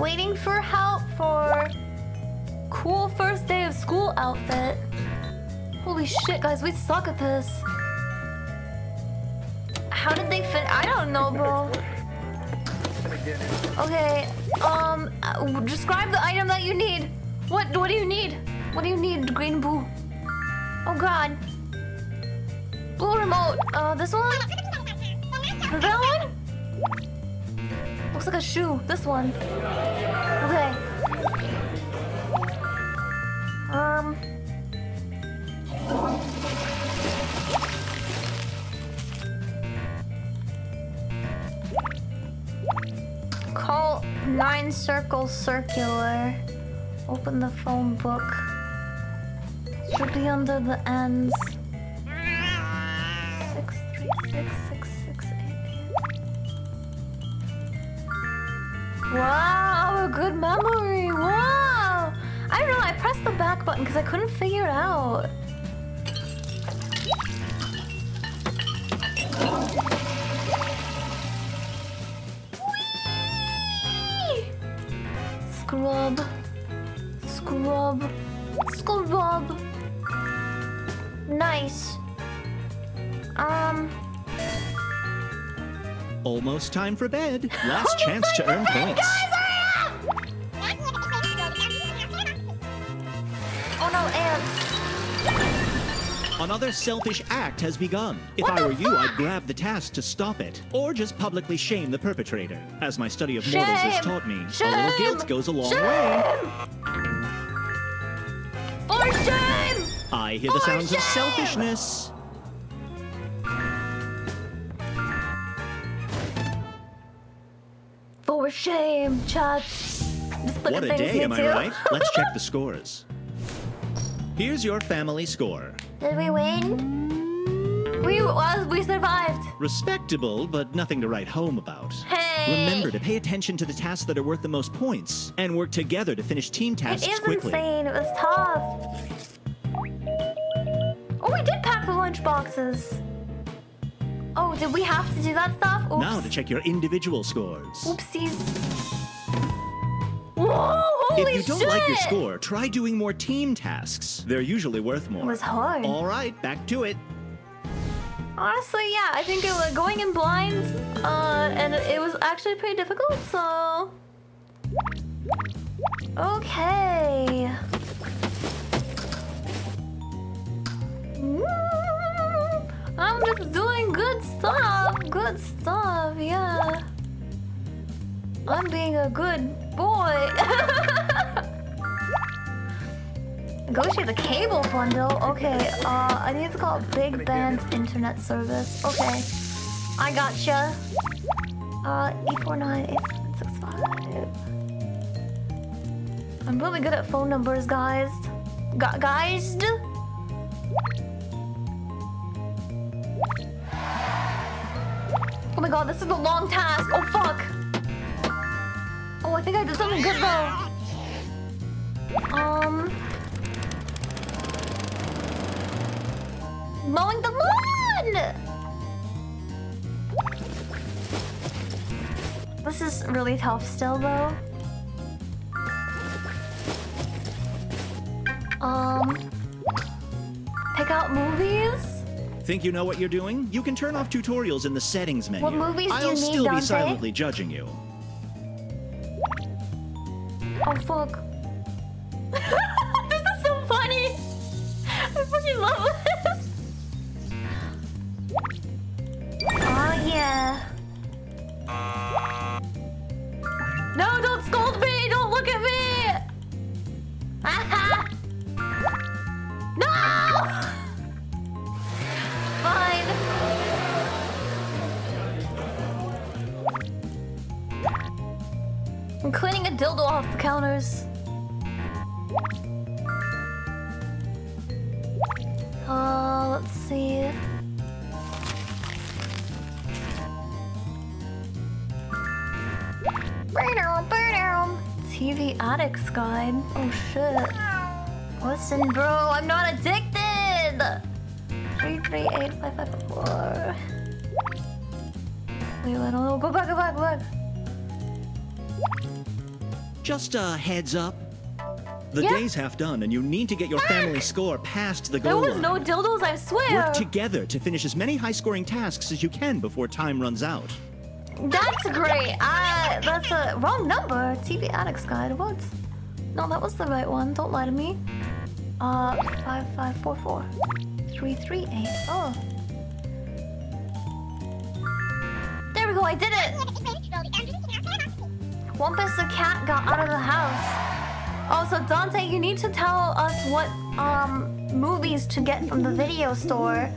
Waiting for help for cool first day of school outfit. Holy shit, guys, we suck at this. How did they fit? I don't know, bro. Okay, describe the item that you need. What do you need? What do you need, Green Boo? Oh god. Blue remote. This one? That one? Looks like a shoe. This one. Okay. Call 9 circle circular. Open the phone book. Should be under the ends. 6366688. Wow, a good memory. Wow. I don't know, I pressed the back button because I couldn't figure it out. Whee! Scrub. Scrub. Scrub. Nice. Almost time for bed. Last chance to earn points. Oh no, ants. Another selfish act has begun. If I were you, I'd grab the task to stop it, or just publicly shame the perpetrator. As my study of mortals has taught me, a little guilt goes a long way. For shame! I hear the sounds of selfishness. For shame, chat. Just put What the a things day, am me I too. right? Let's check the scores. Here's your family score. Did we win? We survived. Respectable, but nothing to write home about. Hey! Remember to pay attention to the tasks that are worth the most points, and work together to finish team tasks It is quickly. insane. It was tough. Oh, we did pack the lunch boxes. Oh, did we have to do that stuff? Oops. Now to check your individual scores. Oopsies. Whoa, holy If you don't like your shit! score, try doing more team tasks. They're usually worth more. It was hard. All right, back to it. Honestly, yeah, I think it was going in blind, and it was actually pretty difficult, so... Okay. I'm just doing good stuff, yeah. I'm being a good boy. Negotiate the cable bundle. Okay, I need to call Big Band Internet Service. Okay, I gotcha. 849-8765. I'm really good at phone numbers, guys. Guys? Oh my god, this is a long task. Oh fuck. Oh, I think I did something good though. Mowing the lawn! This is really tough still though. Pick out movies? Think you know what you're doing? You can turn off tutorials in the settings menu. What movies do you I'll need, still Dante? be silently judging you. Oh fuck. This is so funny! I fucking love this! Oh yeah. No, don't scold me! Don't look at me! Aha! No! Fine. I'm cleaning a dildo off the counters. Let's see. TV Addict's Guide. Oh shit. Listen, bro, I'm not addicted! 3385554. Wait, I don't know. Go back. Just a heads up. The Yeah. day's half done, and you need to get your family score past the There goal was line. no dildos, I swear! Work together to finish as many high-scoring tasks as you can before time runs out. That's great. That's a wrong number. TV Addict's Guide. What? No, that was the right one. Don't lie to me. 5544 338. Oh. There we go. I did it. Wampus the cat got out of the house. Oh, so Dante, you need to tell us what movies to get from the video store.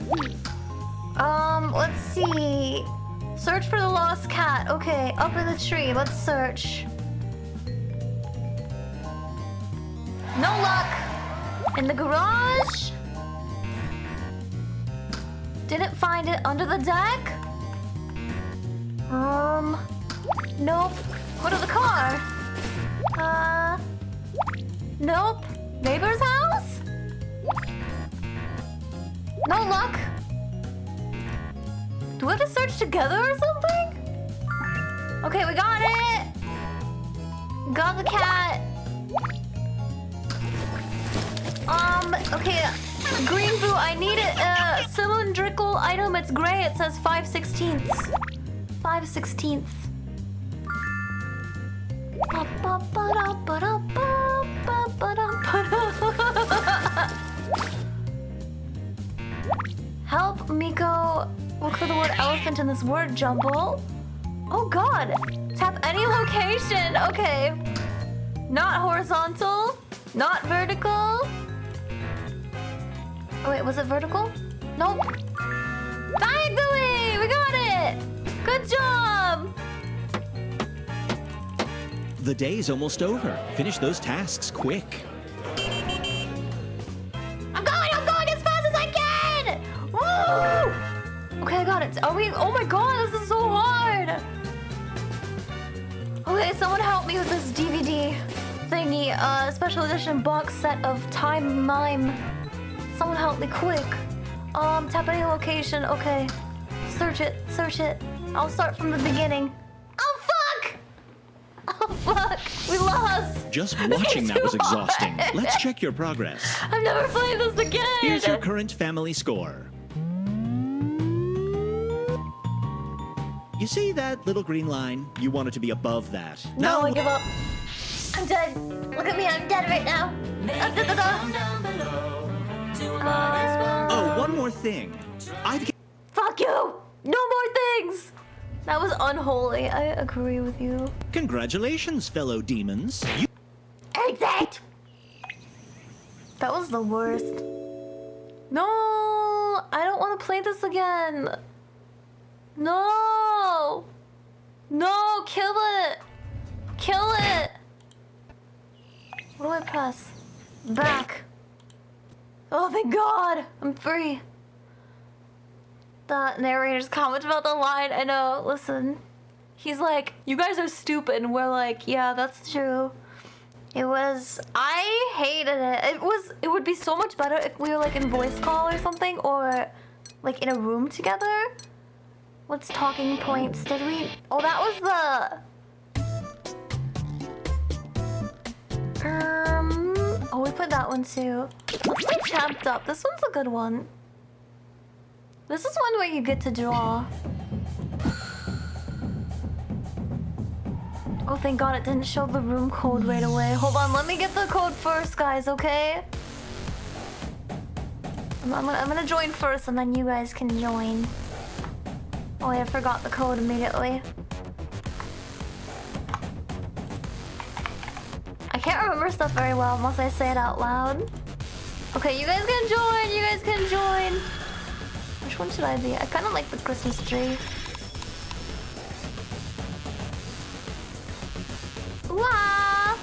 Let's see. Search for the lost cat. Okay, up in the tree. Let's search. No luck. In the garage? Didn't find it under the deck? Nope. Go to the car. Nope. Neighbor's house? No luck. Do we have to search together or something? Okay, we got it. Got the cat. Okay. Green Boo, I need a cylindrical item. It's gray. It says 5/16. 5/16. Help Miko look for the word elephant in this word jumble. Oh god! Tap any location. Okay. Not horizontal. Not vertical. Oh wait, was it vertical? Nope. Diagonally! We got it! Good job! The day's almost over. Finish those tasks quick. I'm going as fast as I can! Woo! Okay, I got it. not. Are we? Oh my god, this is so hard. Okay, someone help me with this DVD thingy. Special edition box set of Time Mime. Someone help me quick. Tap any location. Okay. Search it. Search it. I'll start from the beginning. Oh fuck! Oh fuck! We lost! Just watching that was exhausting. Let's check your progress. I'm never playing this again! Here's your current family score. You see that little green line? You want it to be above that. No, I give up. I'm dead. Look at me, I'm dead right now. Oh, one more thing. Fuck you! No more things! That was unholy. I agree with you. Congratulations, fellow demons. Exit! That was the worst. No! I don't want to play this again. No! No! Kill it! Kill it! What do I press? Back. Oh, thank God! I'm free. The narrator's comment about the line. I know, listen. He's like, you guys are stupid. And we're like, yeah, that's true. I hated it. It would be so much better if we were like in voice call or something, or like in a room together. What's talking points? Did we? Oh, that was the. Oh, we put that one too. Let's play Champed Up. This one's a good one. This is one where you get to draw. Oh, thank God it didn't show the room code right away. Hold on, let me get the code first, guys, okay? I'm gonna join first and then you guys can join. Oh, I forgot the code immediately. I can't remember stuff very well unless I say it out loud. Okay, you guys can join, you guys can join. Which one should I be? I kind of like the Christmas tree. Wah!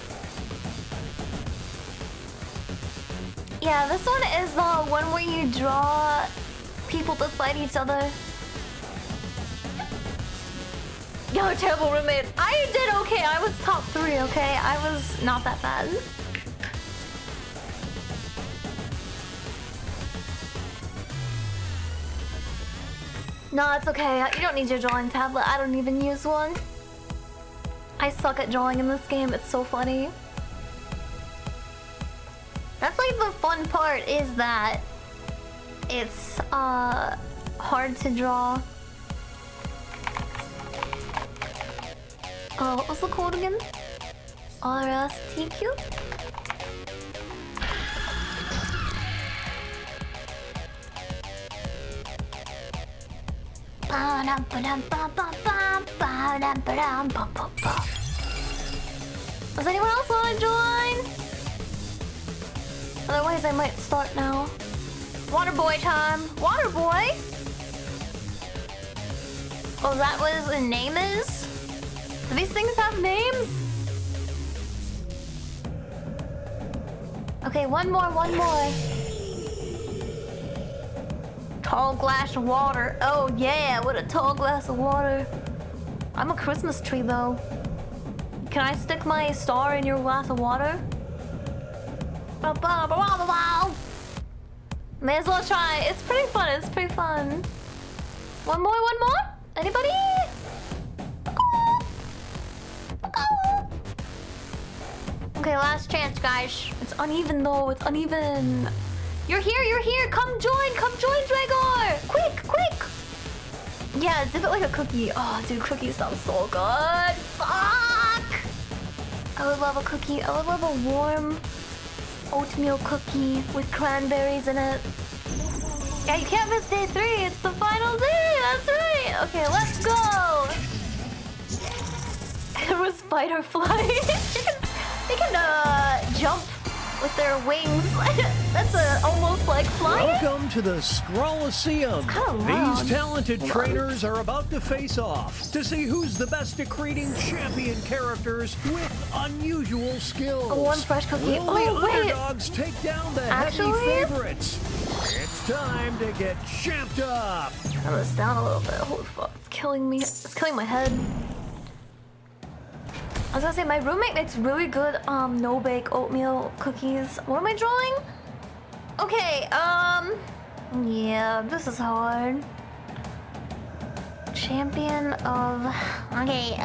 Yeah, this one is the one where you draw people to fight each other. Y'all are terrible roommates. I did okay. I was top 3, okay? I was not that bad. No, it's okay. You don't need your drawing tablet. I don't even use one. I suck at drawing in this game. It's so funny. That's like the fun part is that it's hard to draw. Oh, what was the code again? RSTQ? Does anyone else want to join? Otherwise, I might start now. Water boy time. Water boy? Oh, that what his name is? Do these things have names? Okay, one more. Tall glass of water. Oh yeah, what a tall glass of water. I'm a Christmas tree though. Can I stick my star in your glass of water? May as well try. It's pretty fun. One more. Anybody? Okay, last chance, guys. It's uneven though. It's uneven. You're here. Come join, Dragor. Quick. Yeah, dip it like a cookie. Oh, dude, cookies sound so good. Fuck. I would love a cookie. I would love a warm oatmeal cookie with cranberries in it. Yeah, you can't miss day 3. It's the final day. That's right. Okay, let's go. It was fight or flight. They can jump with their wings. That's almost like flying. Welcome to the Scrollaceum. These talented trainers are about to face off to see who's the best at creating champion characters with unusual skills. One fresh cookie. Will the underdogs take down the heavy favorites? It's It's time to get champed up. Turn this down a little bit. Holy fuck, it's killing me. It's killing my head. I was gonna say, my roommate makes really good no-bake oatmeal cookies. What am I drawing? Okay, yeah, this is hard. Champion of... Okay,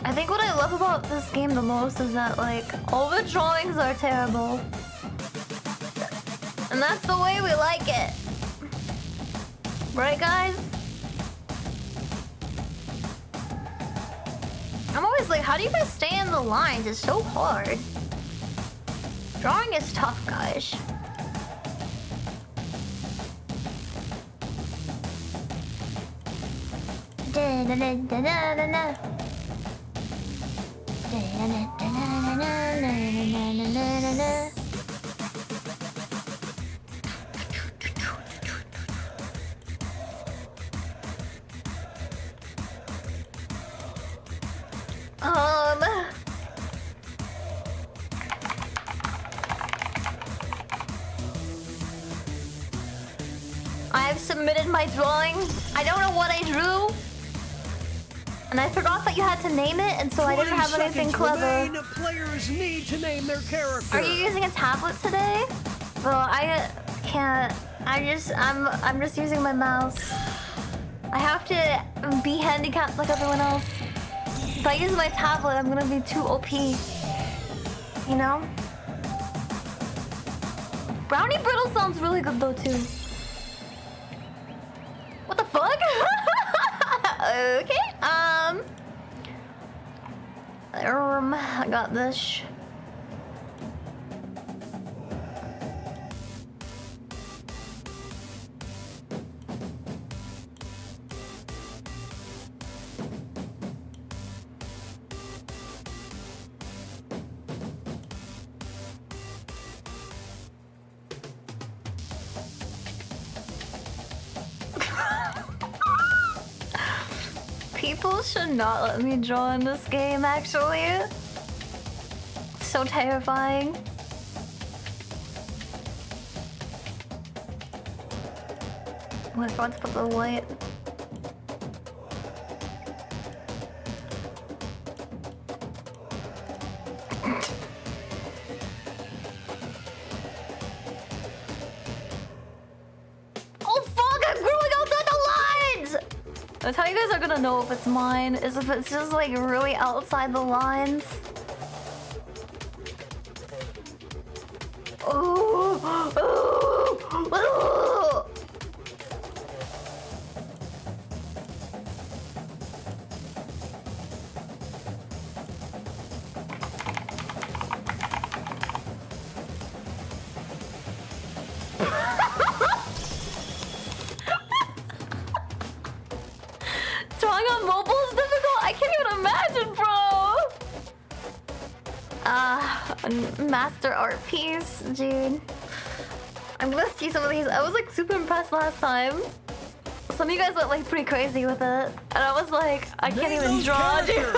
I think what I love about this game the most is that, like, all the drawings are terrible. And that's the way we like it. Right, guys? I'm always like, how do you guys stay in the lines? It's so hard. Drawing is tough, guys. Da-da-da-da-da-da-da. I've submitted my drawing. I don't know what I drew. And I forgot that you had to name it, and so I didn't have anything clever. Players need to name their character. Are you using a tablet today? Well, I can't. I'm just using my mouse. I have to be handicapped like everyone else. If I use my tablet, I'm gonna be too OP. You know? Brownie brittle sounds really good though too. What the fuck? Okay. I got this. People should not let me draw in this game, actually. So terrifying. Oh, I forgot to put the light. Oh fuck, I'm growing outside the lines! That's how you guys are gonna know if it's mine, is if it's just like really outside the lines. Ooh, ooh, ooh. Drawing on mobile is difficult. I can't even imagine, bro. Master art piece, dude. I'm gonna see some of these. I was like super impressed last time. Some of you guys went like pretty crazy with it, and I was like, I can't even draw, dude.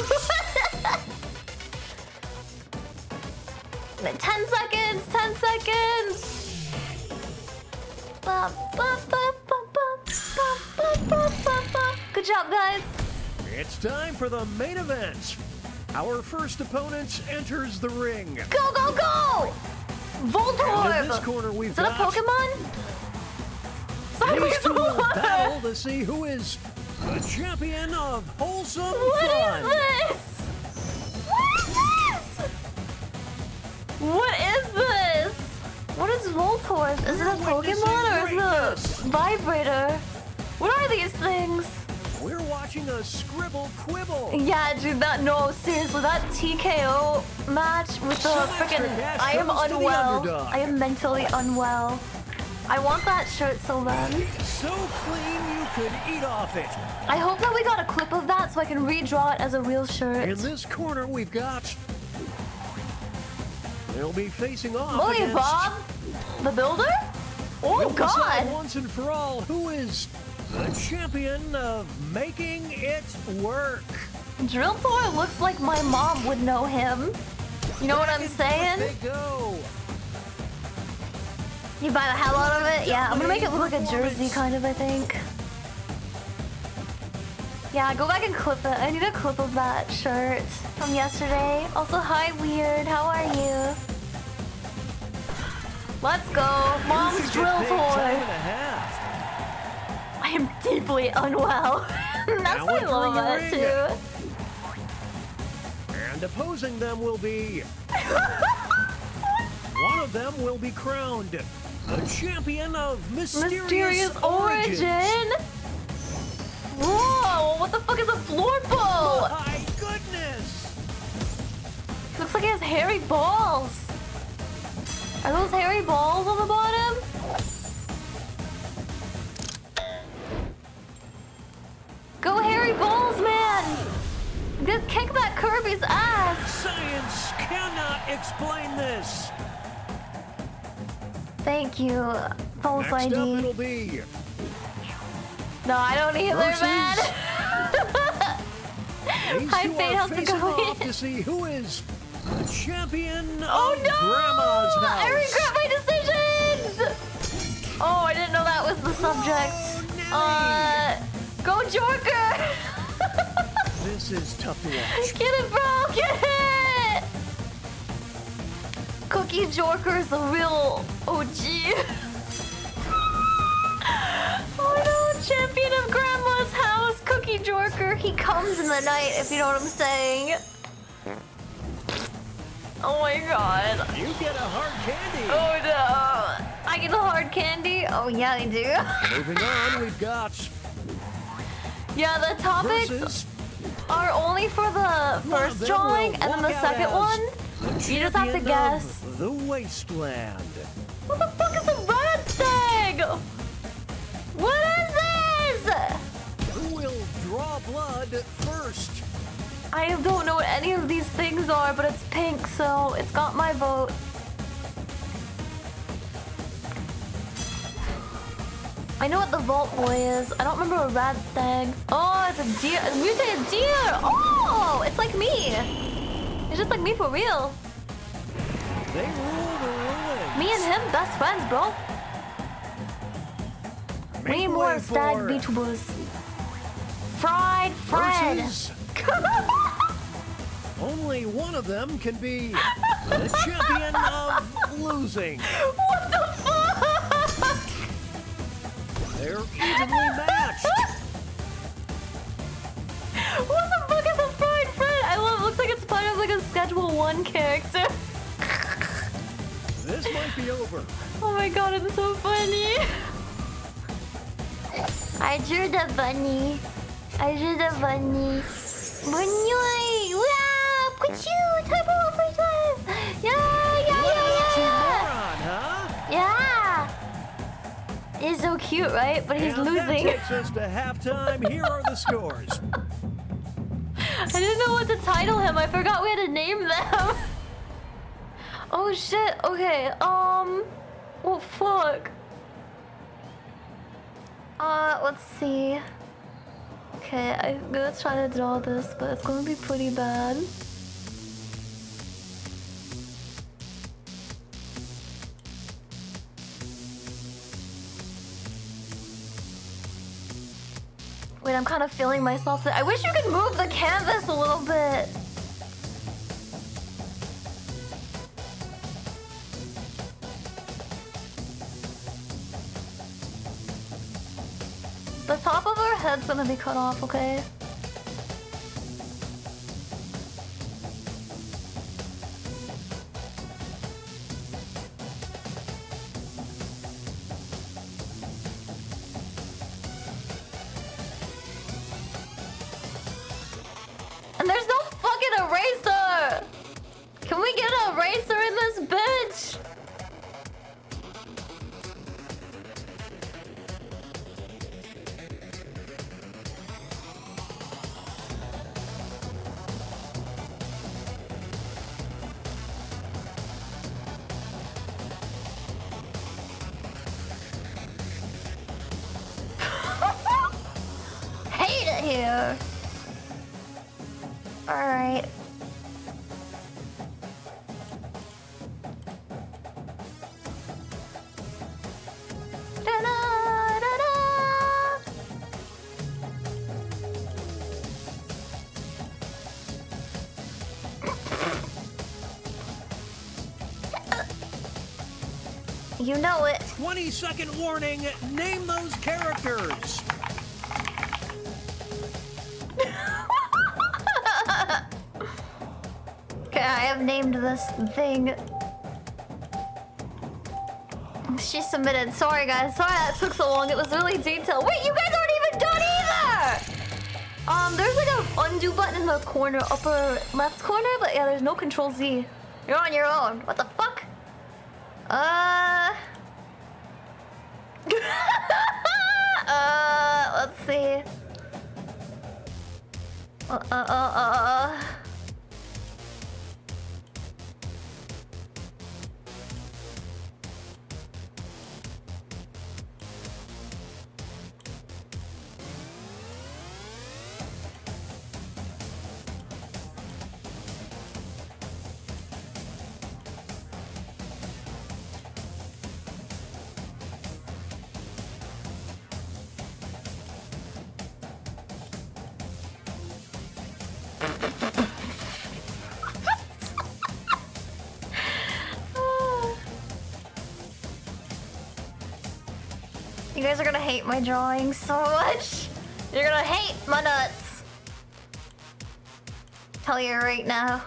10 seconds. 10 seconds. Good job, guys. It's time for the main event. Our first opponent enters the ring. Go, go, go! Voltorb! And in this corner we've Is that a Pokemon? These two will battle to see who is the champion of wholesome fun. What is this? What is this? What is Voltorb? Is it a Pokemon or is it a vibrator? What are these things? We're watching a scribble quibble. Yeah, dude, no, seriously, that TKO match with the freaking. I am unwell. I am mentally unwell. I want that shirt so bad. So clean you could eat off it. I hope that we got a clip of that so I can redraw it as a real shirt. In this corner, we've got. They'll be facing off. Bully against... Bob, the builder. Oh We'll decide God! once and for all, who is the champion of making it work? Drill Toy looks like my mom would know him. You know what I'm saying? They go. You buy the hell out of it? Yeah, I'm gonna make it look like a jersey, kind of, I think. Yeah, go back and clip it. I need a clip of that shirt from yesterday. Also, hi, Weird. How are you? Let's go. Mom's drill toy. I am deeply unwell. That's why I love that, too. And opposing them will be... one of them will be crowned the champion of mysterious origin. Whoa, what the fuck is a floorball? My goodness! Looks like he has hairy balls. Are those hairy balls on the bottom? Go hairy balls, man! Just kick that Kirby's ass! Science cannot explain this. Thank you, false Next ID. up it'll be No, I don't either, man. these Hi, two Fate, are how's it facing going? off to see who is the champion Oh of no! Grandma's house. I regret my decisions! Oh, I didn't know that was the subject. Go Jorker! This is tough to watch. Get it, bro! Get it! Cookie Jorker is the real OG. Oh no, champion of Grandma's house, Cookie Jorker. He comes in the night, if you know what I'm saying. Oh my god. You get a hard candy. Oh no. I get a hard candy? Oh yeah, I do. Moving on, we've got Yeah, the topics versus are only for the first drawing, and then the second one, you just have to champion guess. of the wasteland. What the fuck is a red stag? What is this? Who will draw blood first? I don't know what any of these things are, but it's pink, so it's got my vote. I know what the Vault Boy is. I don't remember a rad stag. Oh, it's a deer. A mutated deer. Oh, it's like me. It's just like me for real. They rule the ruins. Me and him, best friends, bro. We need more stag VTubers. Fried Fred. Versus only one of them can be the champion of losing. What the fuck? They're evenly matched. What the fuck is a fried Fred? I love it. Looks like it's part of like a Schedule 1 character. This might be over. Oh my god, it's so funny. I drew the bunny. I drew the bunny. Bunny! Wow! Kuchu! Type of time! Yeah! Moron, huh? Yeah! He's so cute, right? But he's And losing. That takes us to halftime. Here are the scores. I didn't know what to title him. I forgot we had to name them. Oh shit. Okay. Well, fuck. Let's see. Okay, I'm gonna try to draw this, but it's gonna be pretty bad. Wait, I'm kind of feeling myself. I wish you could move the canvas a little bit. The top of her head's gonna be cut off, okay? bitch! Hate it here. All right. You know it. 20-second warning. Name those characters. Okay, I have named this thing. She submitted. Sorry, guys. Sorry that took so long. It was really detailed. Wait, you guys aren't even done either! There's like a undo button in the corner, upper left corner, but yeah, there's no Control Z. You're on your own. What the fuck? Let's see. You guys are gonna hate my drawing so much. You're gonna hate my nuts. Tell you right now.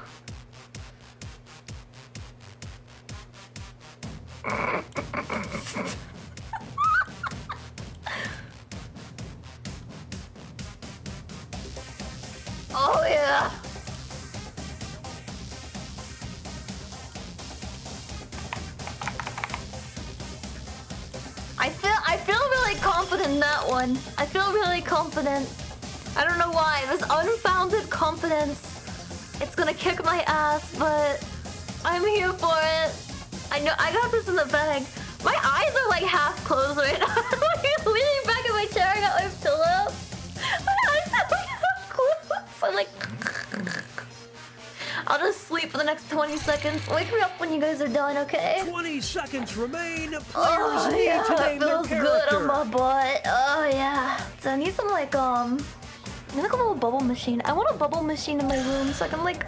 Oh yeah. I feel really confident in that one. I feel really confident. I don't know why. This unfounded confidence. It's gonna kick my ass, but I'm here for it. I know I got this in the bag. My eyes are like half closed right now. I'm like leaning back in my chair. I got my pillow. My eyes are like half closed. I'm like, I'll just sleep for the next 20 seconds. Wake me up when you guys are done, okay? 20 seconds remain. Players Oh need yeah, to name it their feels character. good on my butt. Oh yeah. So I need some like I need like a little bubble machine. I want a bubble machine in my room so I can like,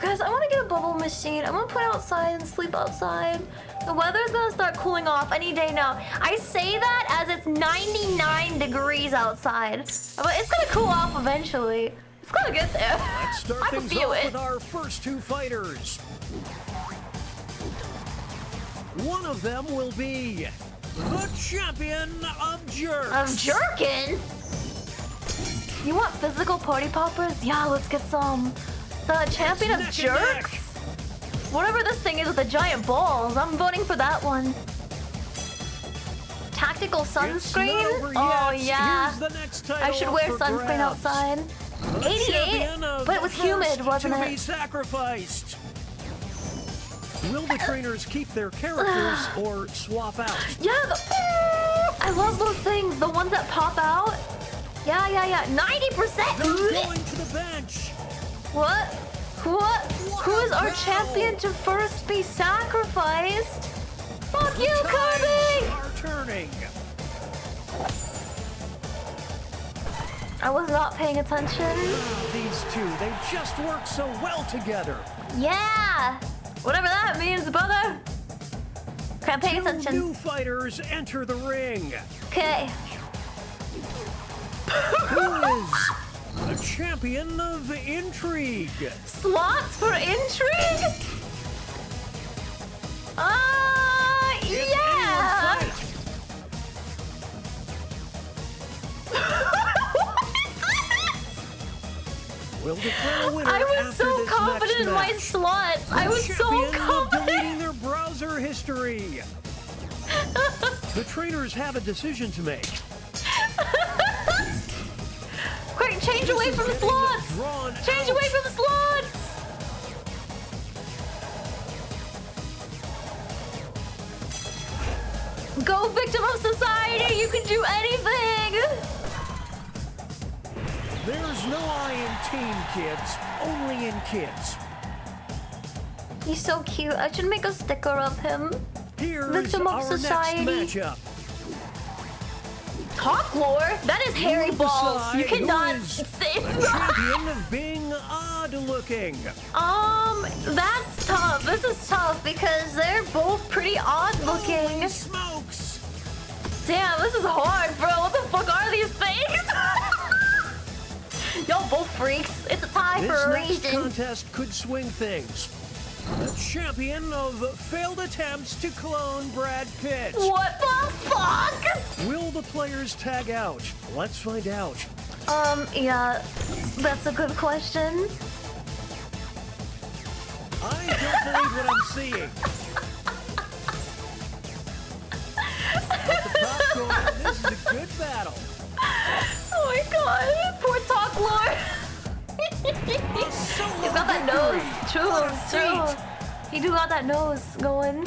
guys, I want to get a bubble machine. I'm gonna put it outside and sleep outside. The weather's gonna start cooling off any day now. I say that as it's 99 degrees outside, but it's gonna cool off eventually. It's gonna get there. Let's start I can things feel off it. with our first two fighters. One of them will be the champion of jerks. Of jerkin'? You want physical party poppers? Yeah, let's get some. The champion of Neck and jerks? Whatever this thing is with the giant balls, I'm voting for that one. Tactical sunscreen? over Oh yet. yeah. Here's the next I title should up wear for sunscreen grabs. outside. The 88, champion of but it the was humid, first wasn't to be it? sacrificed. Will the trainers keep their characters or swap out? Yeah, I love those things. The ones that pop out. Yeah. 90%. Going to the bench. What? Who is our champion to first be sacrificed? Fuck you, Kirby! Are turning. I was not paying attention. These two, they just work so well together. Yeah! Whatever that means, brother. Can't pay Two attention. new fighters enter the ring. Okay. Who is the champion of intrigue? Slots for intrigue? Yeah! will declare a winner I was after so this confident next in my match. slots. I was so Champion of confident. deleting their browser history. The trainers have a decision to make. Quick, change away from the slots. Change away from the slots. Go, victim of society. You can do anything. There's no I in team, kids. Only in kids. He's so cute. I should make a sticker of him. Here's Victim of our society. next matchup. Talk lore? That is hairy balls. You cannot say it's not. Champion of being odd looking. That's tough. This is tough because they're both pretty odd looking. Holy smokes. Damn, this is hard, bro. What the fuck are these things? Y'all both freaks. It's a tie This for a next reason. contest could swing things. The champion of failed attempts to clone Brad Pitt. What the fuck? Will the players tag out? Let's find out. Yeah, that's a good question. I don't believe what I'm seeing. Let the cops go on. This is a good battle. Oh my god, poor Talk Lord. He's got that nose. True. He do got that nose going.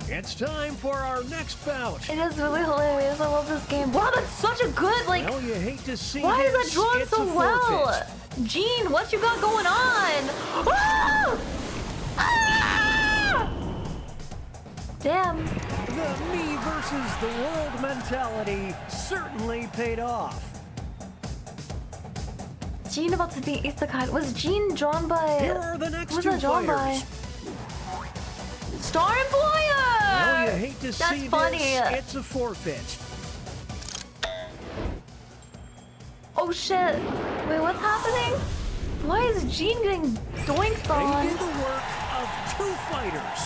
It's time for our next bout. It is really hilarious. I love this game. Wow, that's such a good, like... Well, you hate to see why is that this. drawn It's so a well? forfeit. Gene, what you got going on? Ah! Ah! Damn. The me versus the world mentality certainly paid off. Gene about to be Isekai. Was Gene drawn by... Here are the next who was two that drawn by? players. Star Employer! Well, you hate to That's see funny. this. It's a forfeit. Oh shit. Wait, what's happening? Why is Gene getting doinked on? They did the work of two fighters.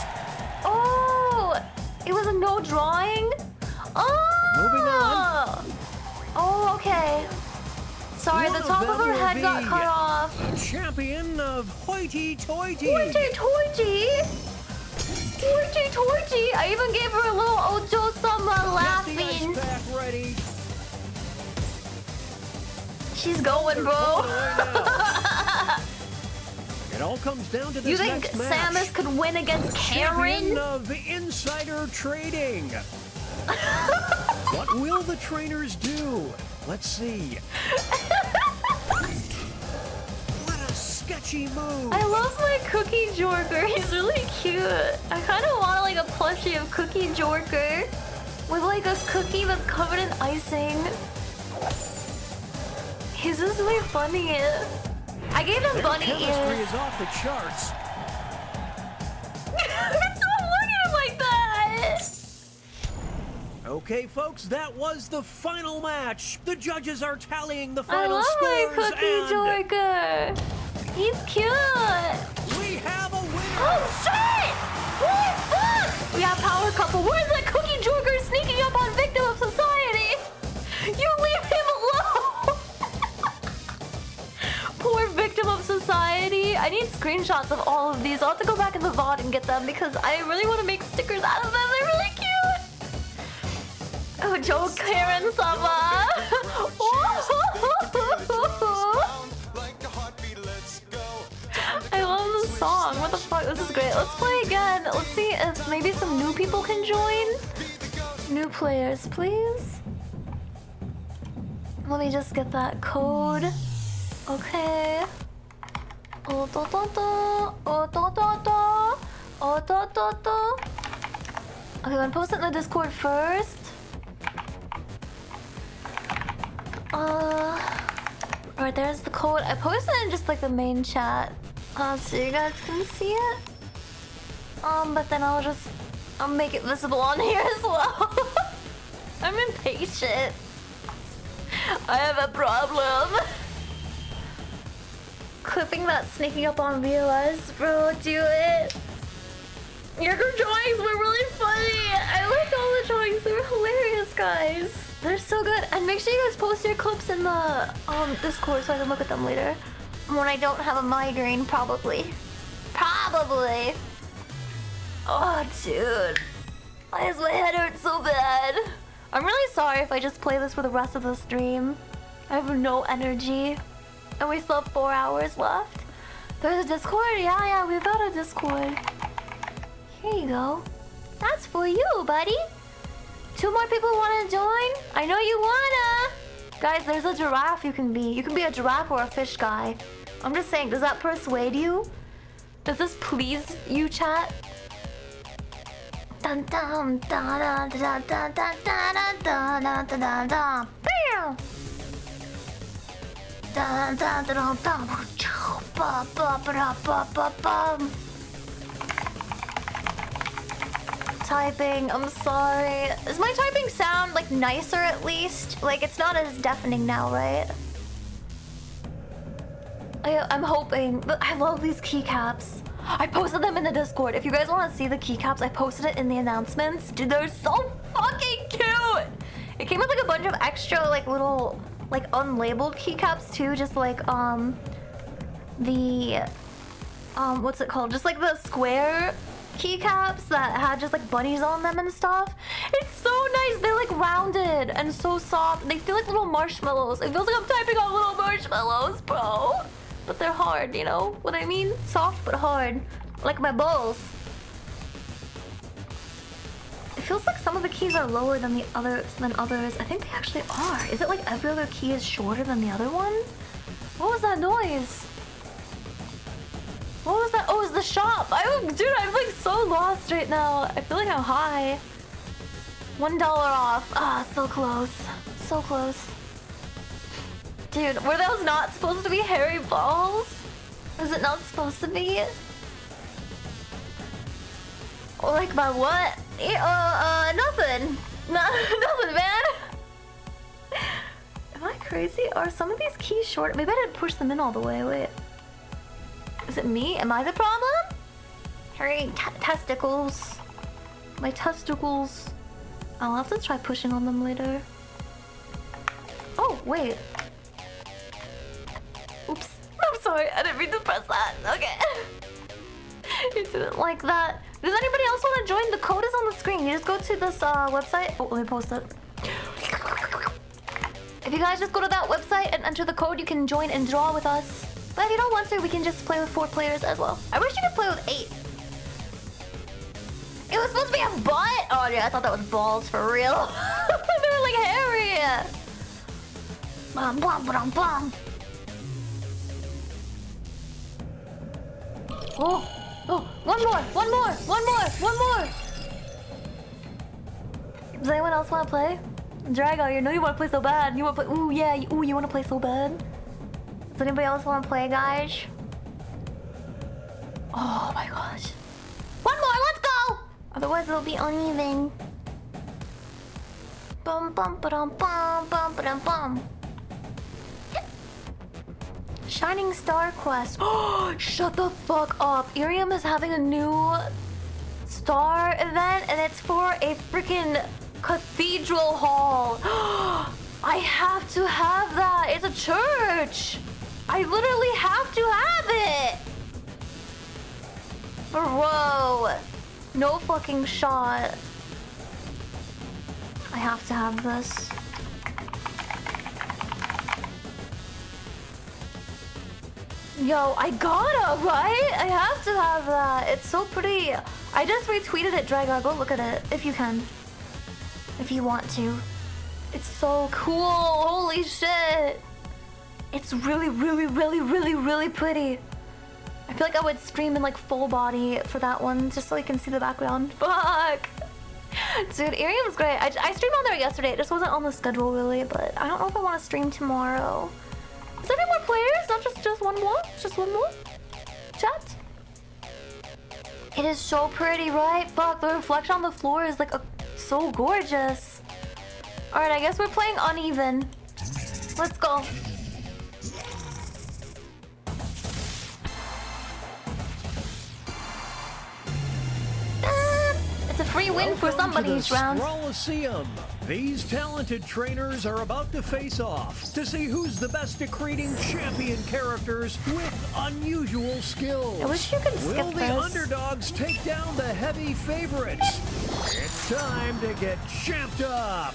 Oh! It was a no drawing? Oh! Moving on. Oh, okay. Sorry, One the top of them her will head got be cut off. The champion of hoity-toity. Hoity-toity! Hoity-toity! I even gave her a little Ojo-sama laughing. Get the ice pack ready. She's going, bro. It all comes down to this You think next match. Samus could win against Champion Karen? of insider trading. What will the trainers do? Let's see. What a sketchy move. I love my Cookie Jorker. He's really cute. I kind of want like a plushie of Cookie Jorker with like a cookie that's covered in icing. He's just really funny. I gave him Their bunny chemistry ears. is off the charts. It's not looking at him like that. Okay, folks, that was the final match. The judges are tallying the I final love my scores, Cookie Jorker. He's cute. we have a winner. Oh shit! Holy fuck! We have power couple. Where's that Cookie Jorker sneaking up on victim of society? You leave him alone! Poor victim of society. I need screenshots of all of these. I'll have to go back in the VOD and get them because I really want to make stickers out of them. They're really cute. Oh, Joe Karen Sama. I love this song. What the fuck? This is great. Let's play again. Let's see if maybe some new people can join. New players, please. Let me just get that code. Okay. Oh, da, da, da. Oh, da, da, da. Oh, da, da, da. Okay, I'm gonna post it in the Discord first. Alright, there's the code. I posted it in just like the main chat, so you guys can see it. But then I'll make it visible on here as well. I'm impatient. I have a problem. Clipping that sneaking up on VOS, bro, do it. Your drawings were really funny. I liked all the drawings. They were hilarious, guys. They're so good. And make sure you guys post your clips in the Discord so I can look at them later. When I don't have a migraine, probably. Probably. Oh, dude. Why does my head hurt so bad? I'm really sorry if I just play this for the rest of the stream. I have no energy. And we still have 4 hours left. There's a Discord? Yeah, we've got a Discord. Here you go. That's for you, buddy. 2 more people want to join? I know you wanna. Guys, there's a giraffe you can be. You can be a giraffe or a fish guy. I'm just saying, does that persuade you? Does this please you, chat? Dun dun dun dun dun dun dun dun dun dun dun dun dun. Dun dun dun dun dun. Ba ba ba ba ba ba. Typing, I'm sorry. Does my typing sound like nicer at least? Like it's not as deafening now, right? I'm hoping, but I love these keycaps. I posted them in the Discord. If you guys want to see the keycaps, I posted it in the announcements. Dude, they're so fucking cute. It came with like a bunch of extra like little like unlabeled keycaps too, just like the what's it called? Just like the square keycaps that had just like bunnies on them and stuff. It's so nice. They're like rounded and so soft. They feel like little marshmallows. It feels like I'm typing on little marshmallows, bro. But they're hard, you know what I mean? Soft but hard. Like my balls. It feels like some of the keys are lower than others. I think they actually are. Is it like every other key is shorter than the other one? What was that noise? What was that? Oh, it's the shop. Dude, I'm like so lost right now. I feel like I'm high. $1 off. Ah, so close. So close. Dude, were those not supposed to be hairy balls? Was it not supposed to be? Or like my what? Nothing. Nothing, man. Am I crazy? Are some of these keys short? Maybe I didn't push them in all the way. Wait. Is it me? Am I the problem? Hairy testicles. My testicles. I'll have to try pushing on them later. Oh, wait. Oops. I'm sorry. I didn't mean to press that. Okay. You didn't like that. Does anybody else want to join? The code is on the screen. You just go to this website. Oh, let me post it. If you guys just go to that website and enter the code, you can join and draw with us. But if you don't want to, we can just play with 4 players as well. I wish you could play with 8. It was supposed to be a butt? Oh yeah, I thought that was balls for real. They were like hairy. Bum, bum, bum, bum. Oh, one more. Does anyone else want to play? Drago, you know you want to play so bad. You want to play, ooh yeah, you want to play so bad. Does anybody else want to play, guys? Oh my gosh. One more, let's go! Otherwise it'll be uneven. Bum bum ba-dum bum bum ba-dum bum. Shining Star Quest. Oh, shut the fuck up. Irium is having a new star event and it's for a freaking cathedral hall. I have to have that. It's a church. I literally have to have it. Bro. No fucking shot. I have to have this. Yo, I gotta, right? I have to have that. It's so pretty. I just retweeted it, Drago. Go look at it if you can. If you want to. It's so cool. Holy shit. It's really, really, really, really, really pretty. I feel like I would stream in like full body for that one just so I can see the background. Fuck. Dude, Irium's great. I streamed on there yesterday. It just wasn't on the schedule really, but I don't know if I want to stream tomorrow. Is there any more players? Not just one more? Just one more? Chat? It is so pretty, right? Fuck, the reflection on the floor is like so gorgeous. Alright, I guess we're playing uneven. Let's go. It's It's a free win for somebody each round. Coliseum. These talented trainers are about to face off to see who's the best at creating champion characters with unusual skills. I wish you could skip Will the this. underdogs take down the heavy favorites? It's time to get champed up.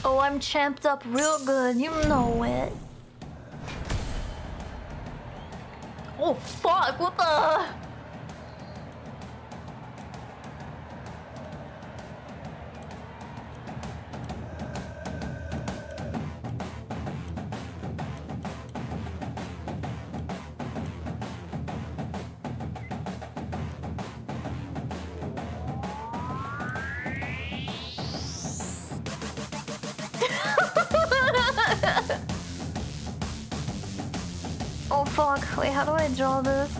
Oh, I'm champed up real good. You know it. Oh, fuck. What the? Oh fuck, wait, how do I draw this?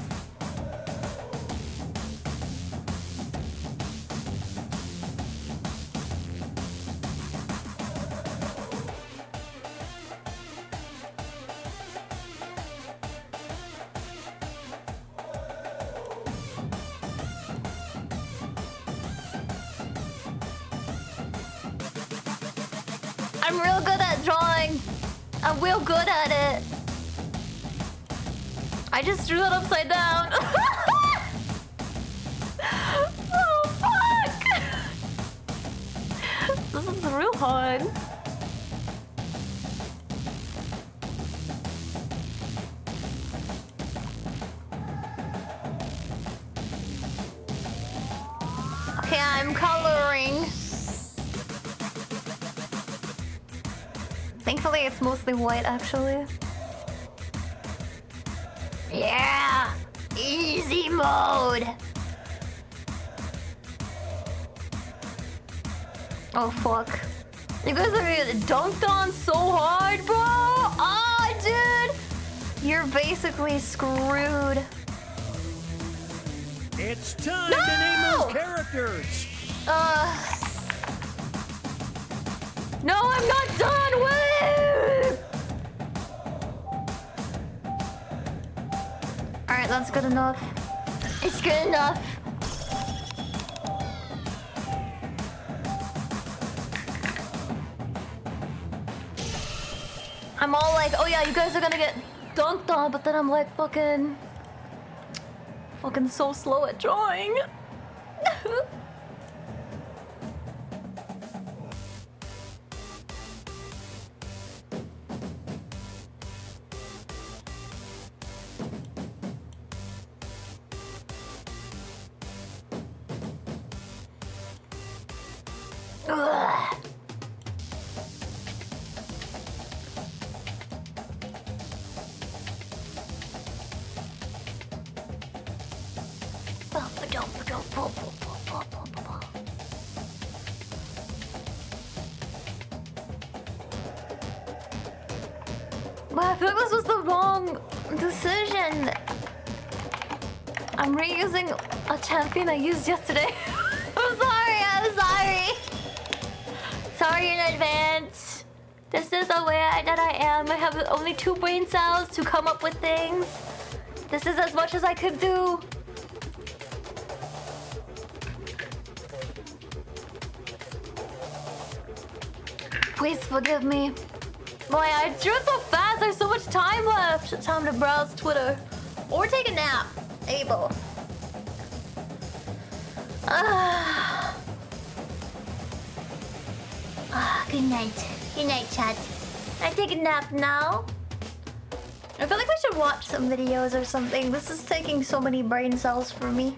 I'm real good at drawing. I'm real good at it. I just drew it upside down. Oh fuck! This is real hard. Okay, I'm coloring. Thankfully, it's mostly white actually. Yeah! Easy mode! Oh fuck. You guys are getting dunked on so hard, bro! Ah, dude! You're basically screwed. It's time to name those characters. No, I'm not done! Wait! Alright, that's good enough. It's good enough. I'm all like, oh yeah, you guys are gonna get dunked on, but then I'm like fucking so slow at drawing. Ugh. But I feel like this was the wrong decision. I'm reusing a champion I used yesterday. I'm sorry. Sorry in advance. This is the way that I am. I have only 2 brain cells to come up with things. This is as much as I could do. Please forgive me. Boy, I drew it so fast. There's so much time left. Time to browse Twitter. Or take a nap. Able. Good night. Good night, chat. I take a nap now. I feel like we should watch some videos or something. This is taking so many brain cells for me.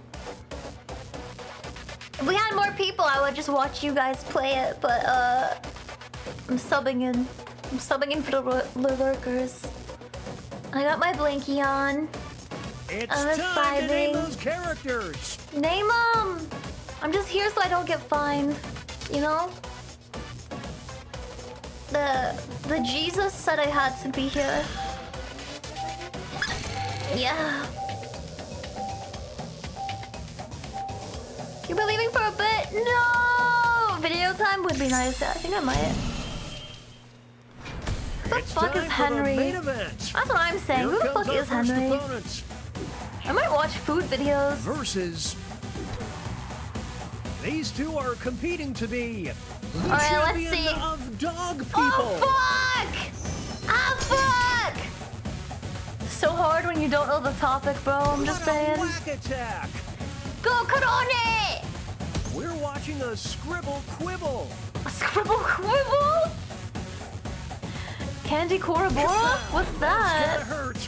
If we had more people, I would just watch you guys play it, but I'm subbing in. I'm subbing in for the lurkers. I got my blankie on. It's I'm time to name vibing. those characters. Name them! I'm just here so I don't get fined, you know? The Jesus said I had to be here. Yeah. You'll be leaving for a bit? No! Video time would be nice. I think I might. Who the fuck is Henry? That's what I'm saying. Who the fuck is Henry? I might watch food videos. Versus These two are competing to be the Alright, let's champion see. of dog people. Oh, fuck! Ah, fuck! So hard when you don't know the topic, bro. I'm just saying. Whack attack. Go, Karone! We're watching a scribble quibble. A scribble quibble? Candy Korobora? What's that? Kinda hurts.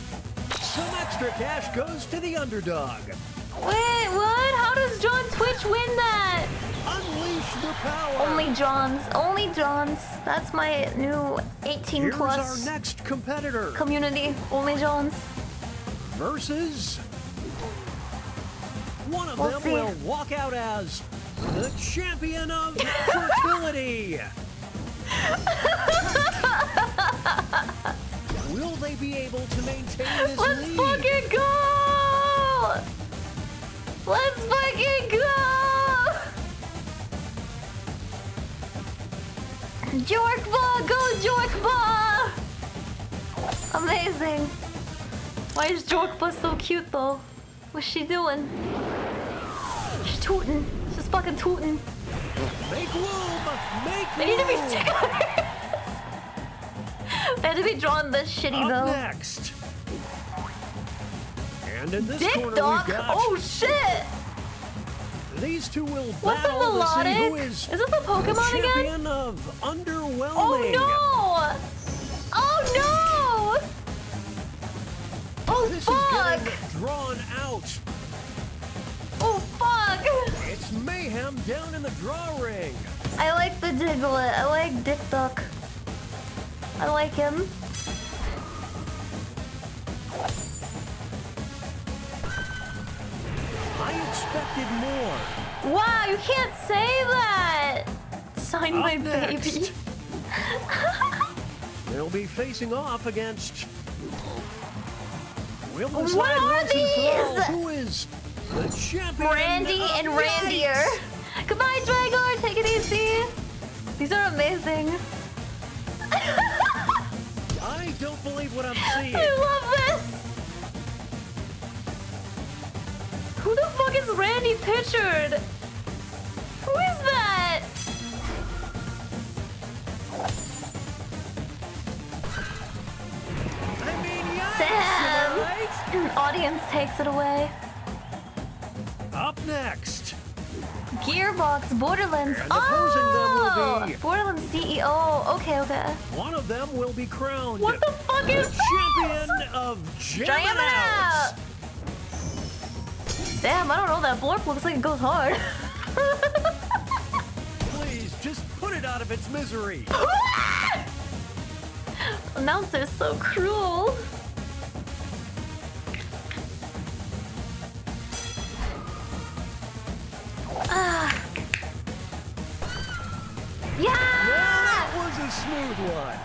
Some extra cash goes to the underdog. Wait, what? How does John Twitch win that? Unleash the power. Only Johns. Only Johns. That's my new 18 Here's plus our next competitor. community. Only Johns. Versus one of We'll them see. will walk out as the champion of fertility. Will they be able to maintain this Let's lead? fucking go! Let's fucking go! Jorkba! Go Jorkba! Amazing. Why is Jorkba so cute though? What's she doing? She's tooting. She's fucking tooting. Make room! Make They need to be room! sick on her. They had to be drawn this shitty Up though. next. And in this Dick corner Doc? we've got Oh shit! these two will What's a battle to see melodic? who is Is this a Pokemon the again? champion of underwhelming. Oh no! Oh no! Oh This fuck! is getting drawn out. Oh fuck! It's mayhem down in the draw ring. I like the Diglett. I like Dick Duck. I like him. I expected more. Wow, you can't say that! Sign my next. baby. They'll be facing off against. Will What this line are once and for all these? who is the champion? Randy of and Randier. Yikes? Goodbye, Dragor. Take it easy. These are amazing. I don't believe what I'm seeing. I love this. Who the fuck is Randy Pitchard? Who is that? I mean, yikes, Damn. am I right? Audience takes it away. Up next. Gearbox Borderlands. And opposing them will be- Borderlands CEO. Okay, okay. One of them will be crowned What the fuck the is this? champion of Jam Jam It It Out. Out. Damn, I don't know. That blorp looks like it goes hard. Please, just put it out of its misery. Announcer's so cruel. Ah. Yeah! Well, that was a smooth one.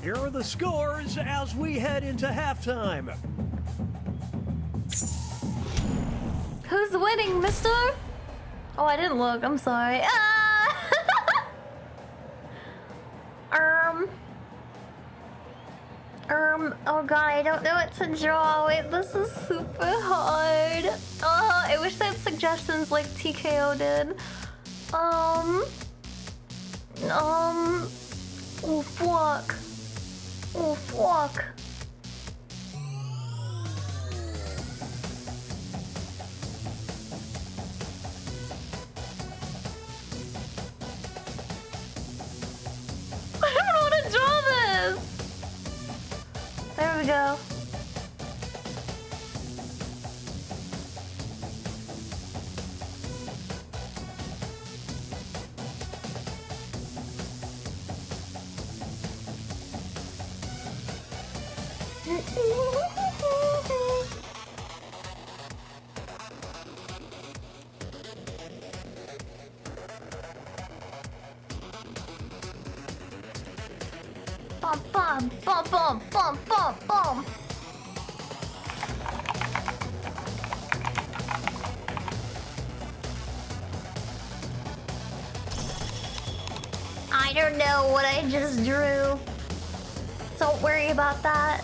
Here are the scores as we head into halftime. Who's winning, mister? Oh, I didn't look. I'm sorry. Ah! Oh god, I don't know what to draw. Wait, this is super hard. Oh, I wish they had suggestions like TKO did. Oh fuck. Oh fuck. I don't know how to draw this. There we go. Bum bum bum bum bum bum bum. I don't know what I just drew. Don't worry about that.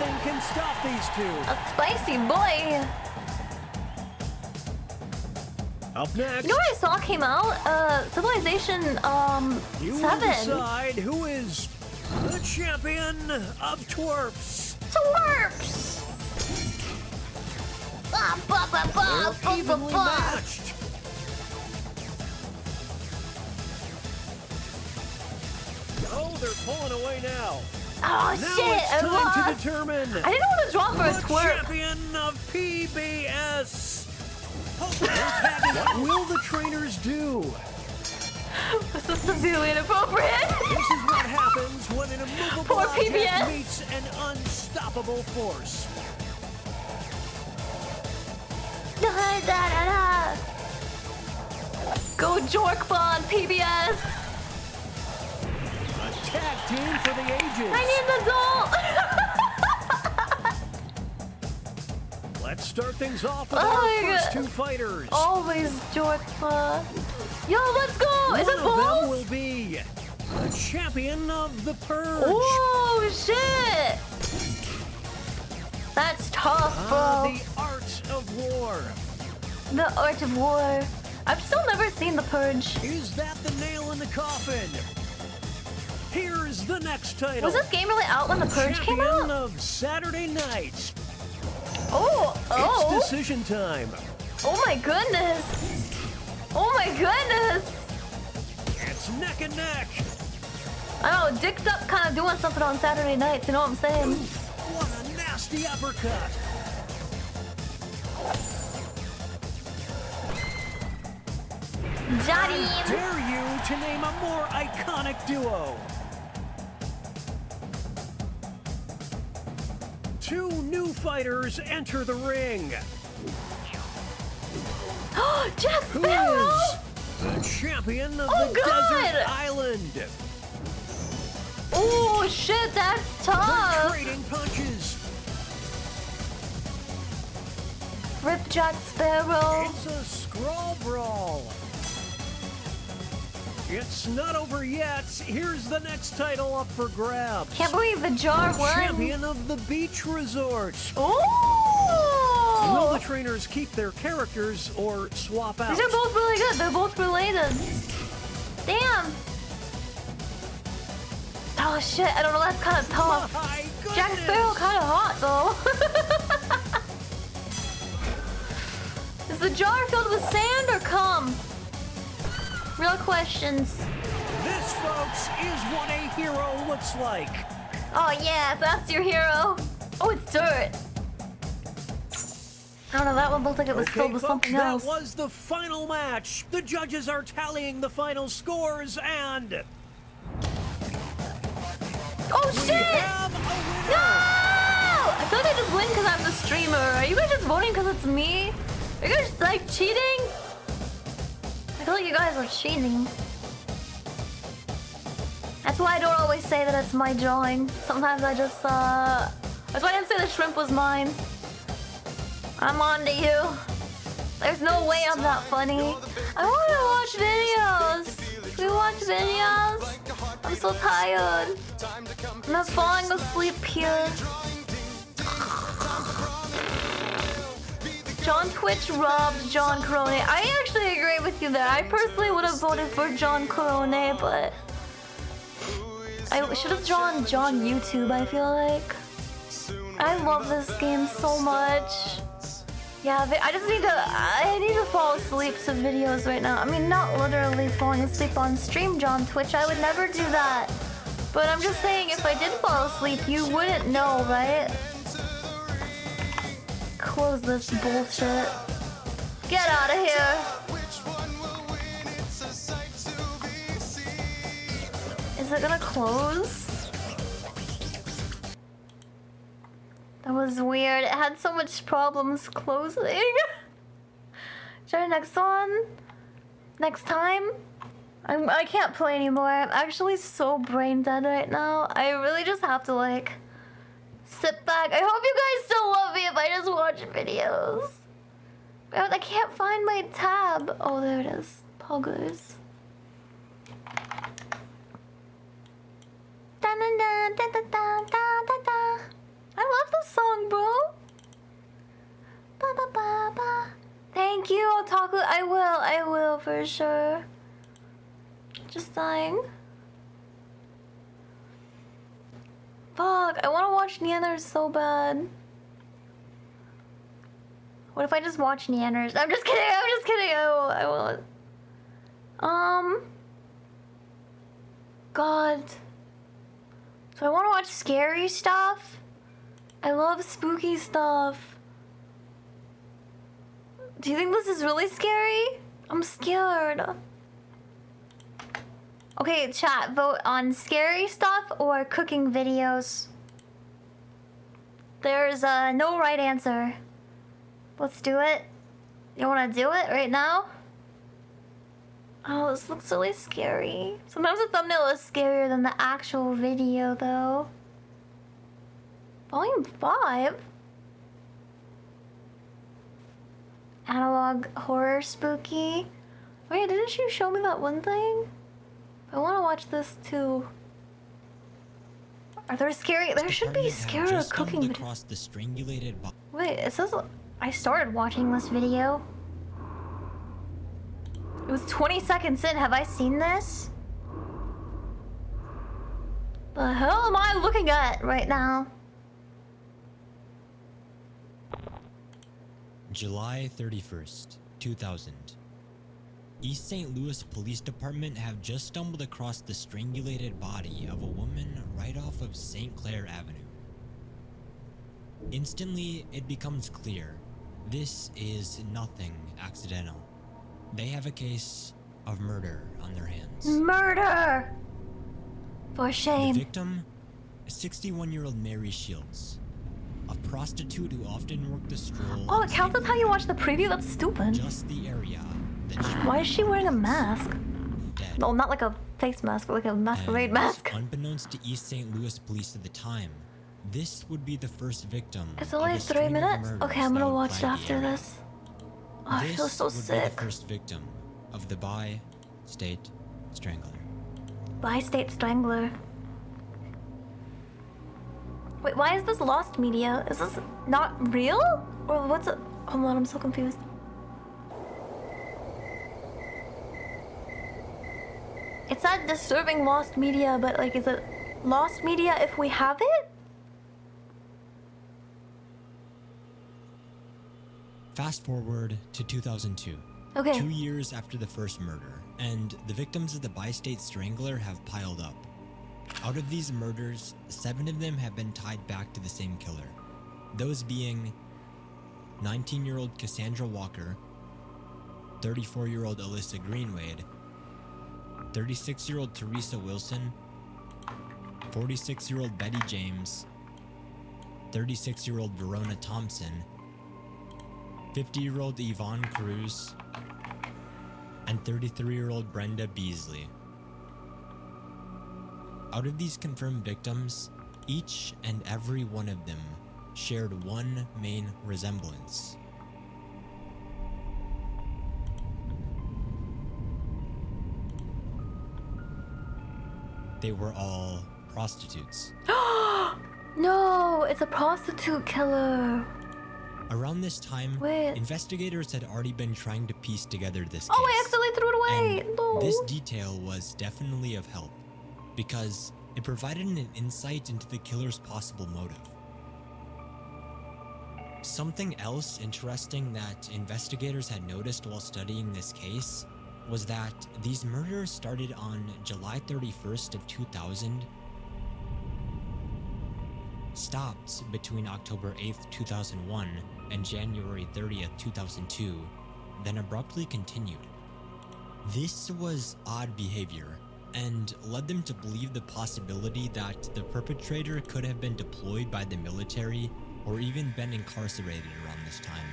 Nothing can stop these two. A spicy boy. Up next. You know what I saw came out? Civilization, You will 7. decide who is the champion of twerps. Twerps! They're evenly matched. Oh, they're pulling away now. Oh Now shit, it's I time lost. to determine I didn't know what was wrong for a the twerp. champion of PBS. What will the trainers do? This is severely inappropriate. This is what happens when an immovable Poor object PBS. meets an unstoppable force. Go Jorkbon, PBS. A tag team for the ages. I need an adult. Let's start things off with Oh our my first God. two fighters. Always Jorkbon. Yo, let's go. Is One it of them balls? will be the champion of the Purge. Oh shit. That's tough, bro. The art of war. The art of war. I've still never seen The Purge. Is that the nail in the coffin? Here's the next title. Was this game really out when The Purge came Champion out? of Saturday nights. Oh. It's decision time. Oh my goodness. Oh my goodness. It's neck and neck. I don't know, Dicked Up kind of doing something on Saturday nights, you know what I'm saying? What a nasty uppercut. Johnny. I dare you to name a more iconic duo. Two new fighters enter the ring. Jack Who Sparrow! is the champion of Oh, the God! desert island? Oh shit, that's They're tough. trading punches. Rip Jack Sparrow. It's a scroll brawl. It's not over yet. Here's the next title up for grabs. Can't believe the jar won. Champion of the beach resort. Oh! Will the trainers keep their characters or swap out? These are both really good. They're both related. Damn. Oh shit, I don't know, that's kind of tough. My Jack goodness. Sparrow kind of hot though. Is the jar filled with sand or cum? Real questions. This, folks, is what a hero looks like. Oh yeah, that's your hero. Oh, it's dirt. I don't know, that one looked like it was filled with folks, something that else. was the final match. The judges are tallying the final scores and... Oh shit! have a winner. No! I thought I just win because I'm the streamer. Are you guys just voting because it's me? Are you guys like cheating? I feel like you guys are cheating. That's why I don't always say that it's my drawing. Sometimes I just, that's why I didn't say the shrimp was mine. I'm on to you. There's no way I'm not funny. I want to watch videos. Can we watch videos? I'm so tired. I'm not falling asleep here. John Twitch robbed John Corone. I actually agree with you there. I personally would have voted for John Corone, but I should have drawn John YouTube, I feel like. I love this game so much. Yeah, I need to fall asleep to videos right now. I mean, not literally falling asleep on stream, John Twitch. I would never do that. But I'm just saying, if I did fall asleep, you wouldn't know, right? Close this bullshit. Get out of here. Is it gonna close? That was weird. It had so much problems closing. Try the next one. Next time. I can't play anymore. I'm actually so brain dead right now. I really just have to like sit back. I hope you guys still love me if I just watch videos. I can't find my tab. Oh, there it is. Poggers. I love song, bro. Ba ba ba ba. Thank you, Otaku. I will for sure. Just dying. Fuck, I want to watch Neanders so bad. What if I just watch Neanders? I'm just kidding. I won't. God. So I want to watch scary stuff. I love spooky stuff. Do you think this is really scary? I'm scared. Okay, chat, vote on scary stuff or cooking videos. There's no right answer. Let's do it. You wanna do it right now? Oh, this looks really scary. Sometimes the thumbnail is scarier than the actual video, though. Volume 5? Analog horror spooky. Wait, didn't you show me that one thing? I want to watch this too. Are there scary? There should be scary cooking videos. Across the strangulated. Wait, it says I started watching this video. It was 20 seconds in. Have I seen this? The hell am I looking at right now? July 31st, 2000. East St. Louis Police Department have just stumbled across the strangulated body of a woman right off of St. Clair Avenue. Instantly, it becomes clear this is nothing accidental. They have a case of murder on their hands. Murder! For shame. The victim, 61-year-old Mary Shields, a prostitute who often worked the stroll. Oh, it counts as how you watch the preview? That's stupid. Just the area that she Why is she wearing a mask? dead. No, not like a face mask, but like a masquerade mask. Unbeknownst to East St. Louis police at the time, this would be the first victim. It's only 3 minutes? Okay, I'm gonna watch it after this. Oh, I feel so This would be sick. the first victim of the bi-state strangler. Bi-state strangler. Wait, why is this lost media? Is this not real? Or what's it? Hold on, I'm so confused. It said disturbing lost media, but like, is it lost media if we have it? Fast forward to 2002. Okay. 2 years after the first murder, and the victims of the bi-state strangler have piled up. Out of these murders, 7 of them have been tied back to the same killer. Those being 19-year-old Cassandra Walker, 34-year-old Alyssa Greenwade, 36-year-old Teresa Wilson, 46-year-old Betty James, 36-year-old Verona Thompson, 50-year-old Yvonne Cruz, and 33-year-old Brenda Beasley. Out of these confirmed victims, each and every one of them shared one main resemblance. They were all prostitutes. No, it's a prostitute killer. Around this time, investigators had already been trying to piece together this case. Oh, I accidentally threw it away. And No. this detail was definitely of help because it provided an insight into the killer's possible motive. Something else interesting that investigators had noticed while studying this case was that these murders started on July 31st of 2000, stopped between October 8th, 2001 and January 30th, 2002, then abruptly continued. This was odd behavior and led them to believe the possibility that the perpetrator could have been deployed by the military or even been incarcerated around this time.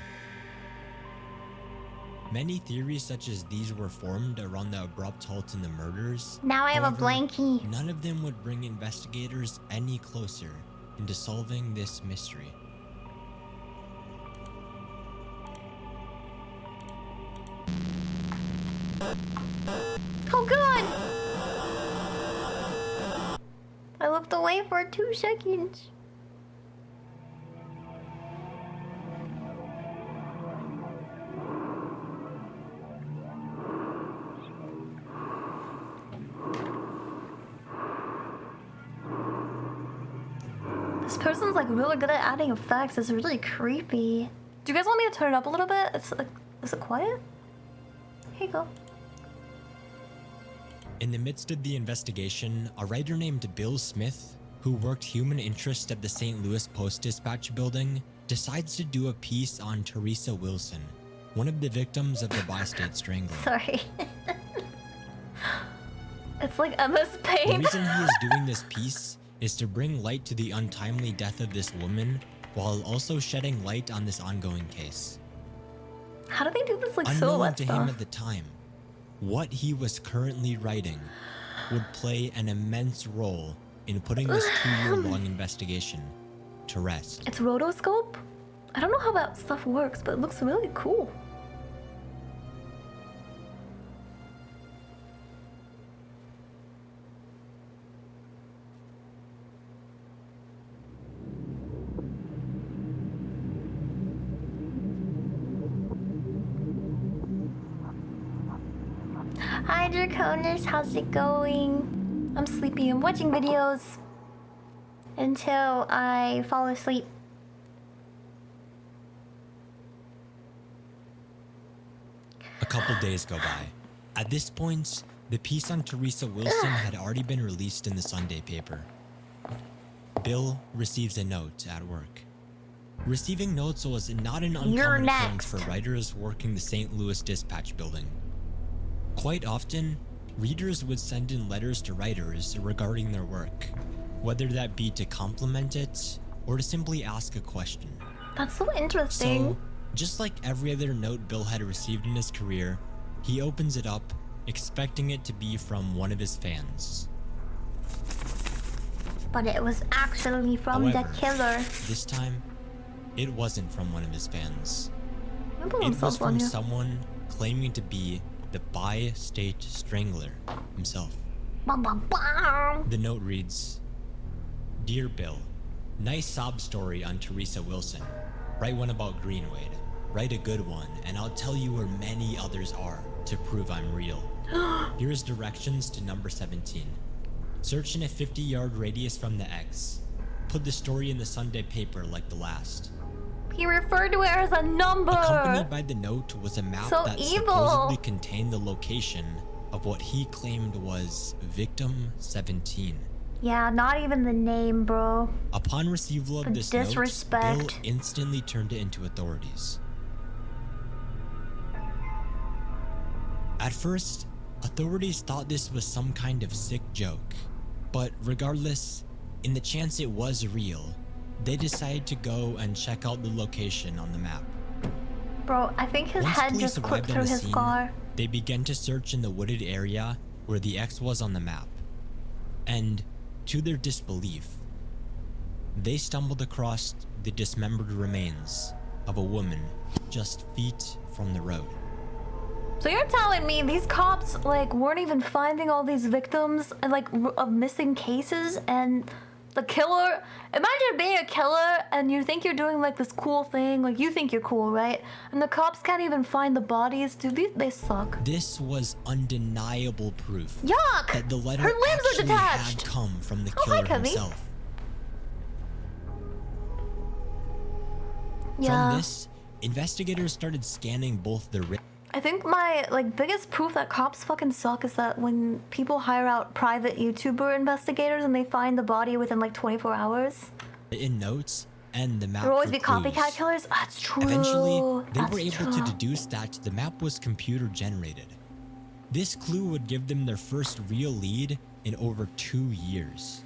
Many theories such as these were formed around the abrupt halt in the murders. Now I have a blankie. None of them would bring investigators any closer into solving this mystery. Oh god! I looked away for 2 seconds. This person's like really good at adding effects. It's really creepy. Do you guys want me to turn it up a little bit? It's like, is it quiet? Here you go. In the midst of the investigation, a writer named Bill Smith, who worked human interest at the St. Louis Post-Dispatch building, decides to do a piece on Teresa Wilson, one of the victims of the bi-state strangling. Sorry. It's like Emma's The pain. reason he is doing this piece is to bring light to the untimely death of this woman, while also shedding light on this ongoing case. How do they do this like Unknown silhouette to stuff? him at the time, what he was currently writing would play an immense role in putting this 2-year-long investigation to rest. It's rotoscope? I don't know how that stuff works, but it looks really cool. Hi Draconis, how's it going? I'm sleepy. I'm watching videos until I fall asleep. A couple days go by. At this point, the piece on Teresa Wilson had already been released in the Sunday paper. Bill receives a note at work. Receiving notes was not an uncommon occurrence for writers working the St. Louis Dispatch building. Quite often, readers would send in letters to writers regarding their work, whether that be to compliment it or to simply ask a question. That's so interesting. So, just like every other note Bill had received in his career, he opens it up, expecting it to be from one of his fans. But it was actually from However, the killer. This time, it wasn't from one of his fans. I put It was himself on from here. someone claiming to be the bi-state strangler himself. Bum, bum, bum. The note reads, "Dear Bill, nice sob story on Teresa Wilson. Write one about Greenwade. Write a good one, and I'll tell you where many others are to prove I'm real. Here's directions to number 17. Search in a 50-yard radius from the X. Put the story in the Sunday paper like the last." He referred to it as a number. Accompanied by the note was a map So that evil. supposedly contained the location of what he claimed was Victim 17. Yeah, not even the name, bro. Upon receival of The this note, disrespect. Bill instantly turned it into authorities. At first, authorities thought this was some kind of sick joke, but regardless, in the chance it was real, they decided to go and check out the location on the map. Bro, I think his Once head police just clipped arrived on through the his scene, scar. they began to search in the wooded area where the X was on the map. And to their disbelief, they stumbled across the dismembered remains of a woman just feet from the road. So you're telling me these cops like weren't even finding all these victims and like of missing cases, and the killer, imagine being a killer and you think you're doing like this cool thing, like you think you're cool, right? And the cops can't even find the bodies. Dude, they suck. This was undeniable proof Yuck! that the letter Her limbs are actually detached. had come from the Oh, hi, killer Cubby. himself. Yeah. From this, investigators started scanning both the I think my like biggest proof that cops fucking suck is that when people hire out private YouTuber investigators and they find the body within like 24 hours. written notes and the map. There will always for be clues. copycat killers. That's true. Eventually, they That's were able true. to deduce that the map was computer generated. This clue would give them their first real lead in over 2 years.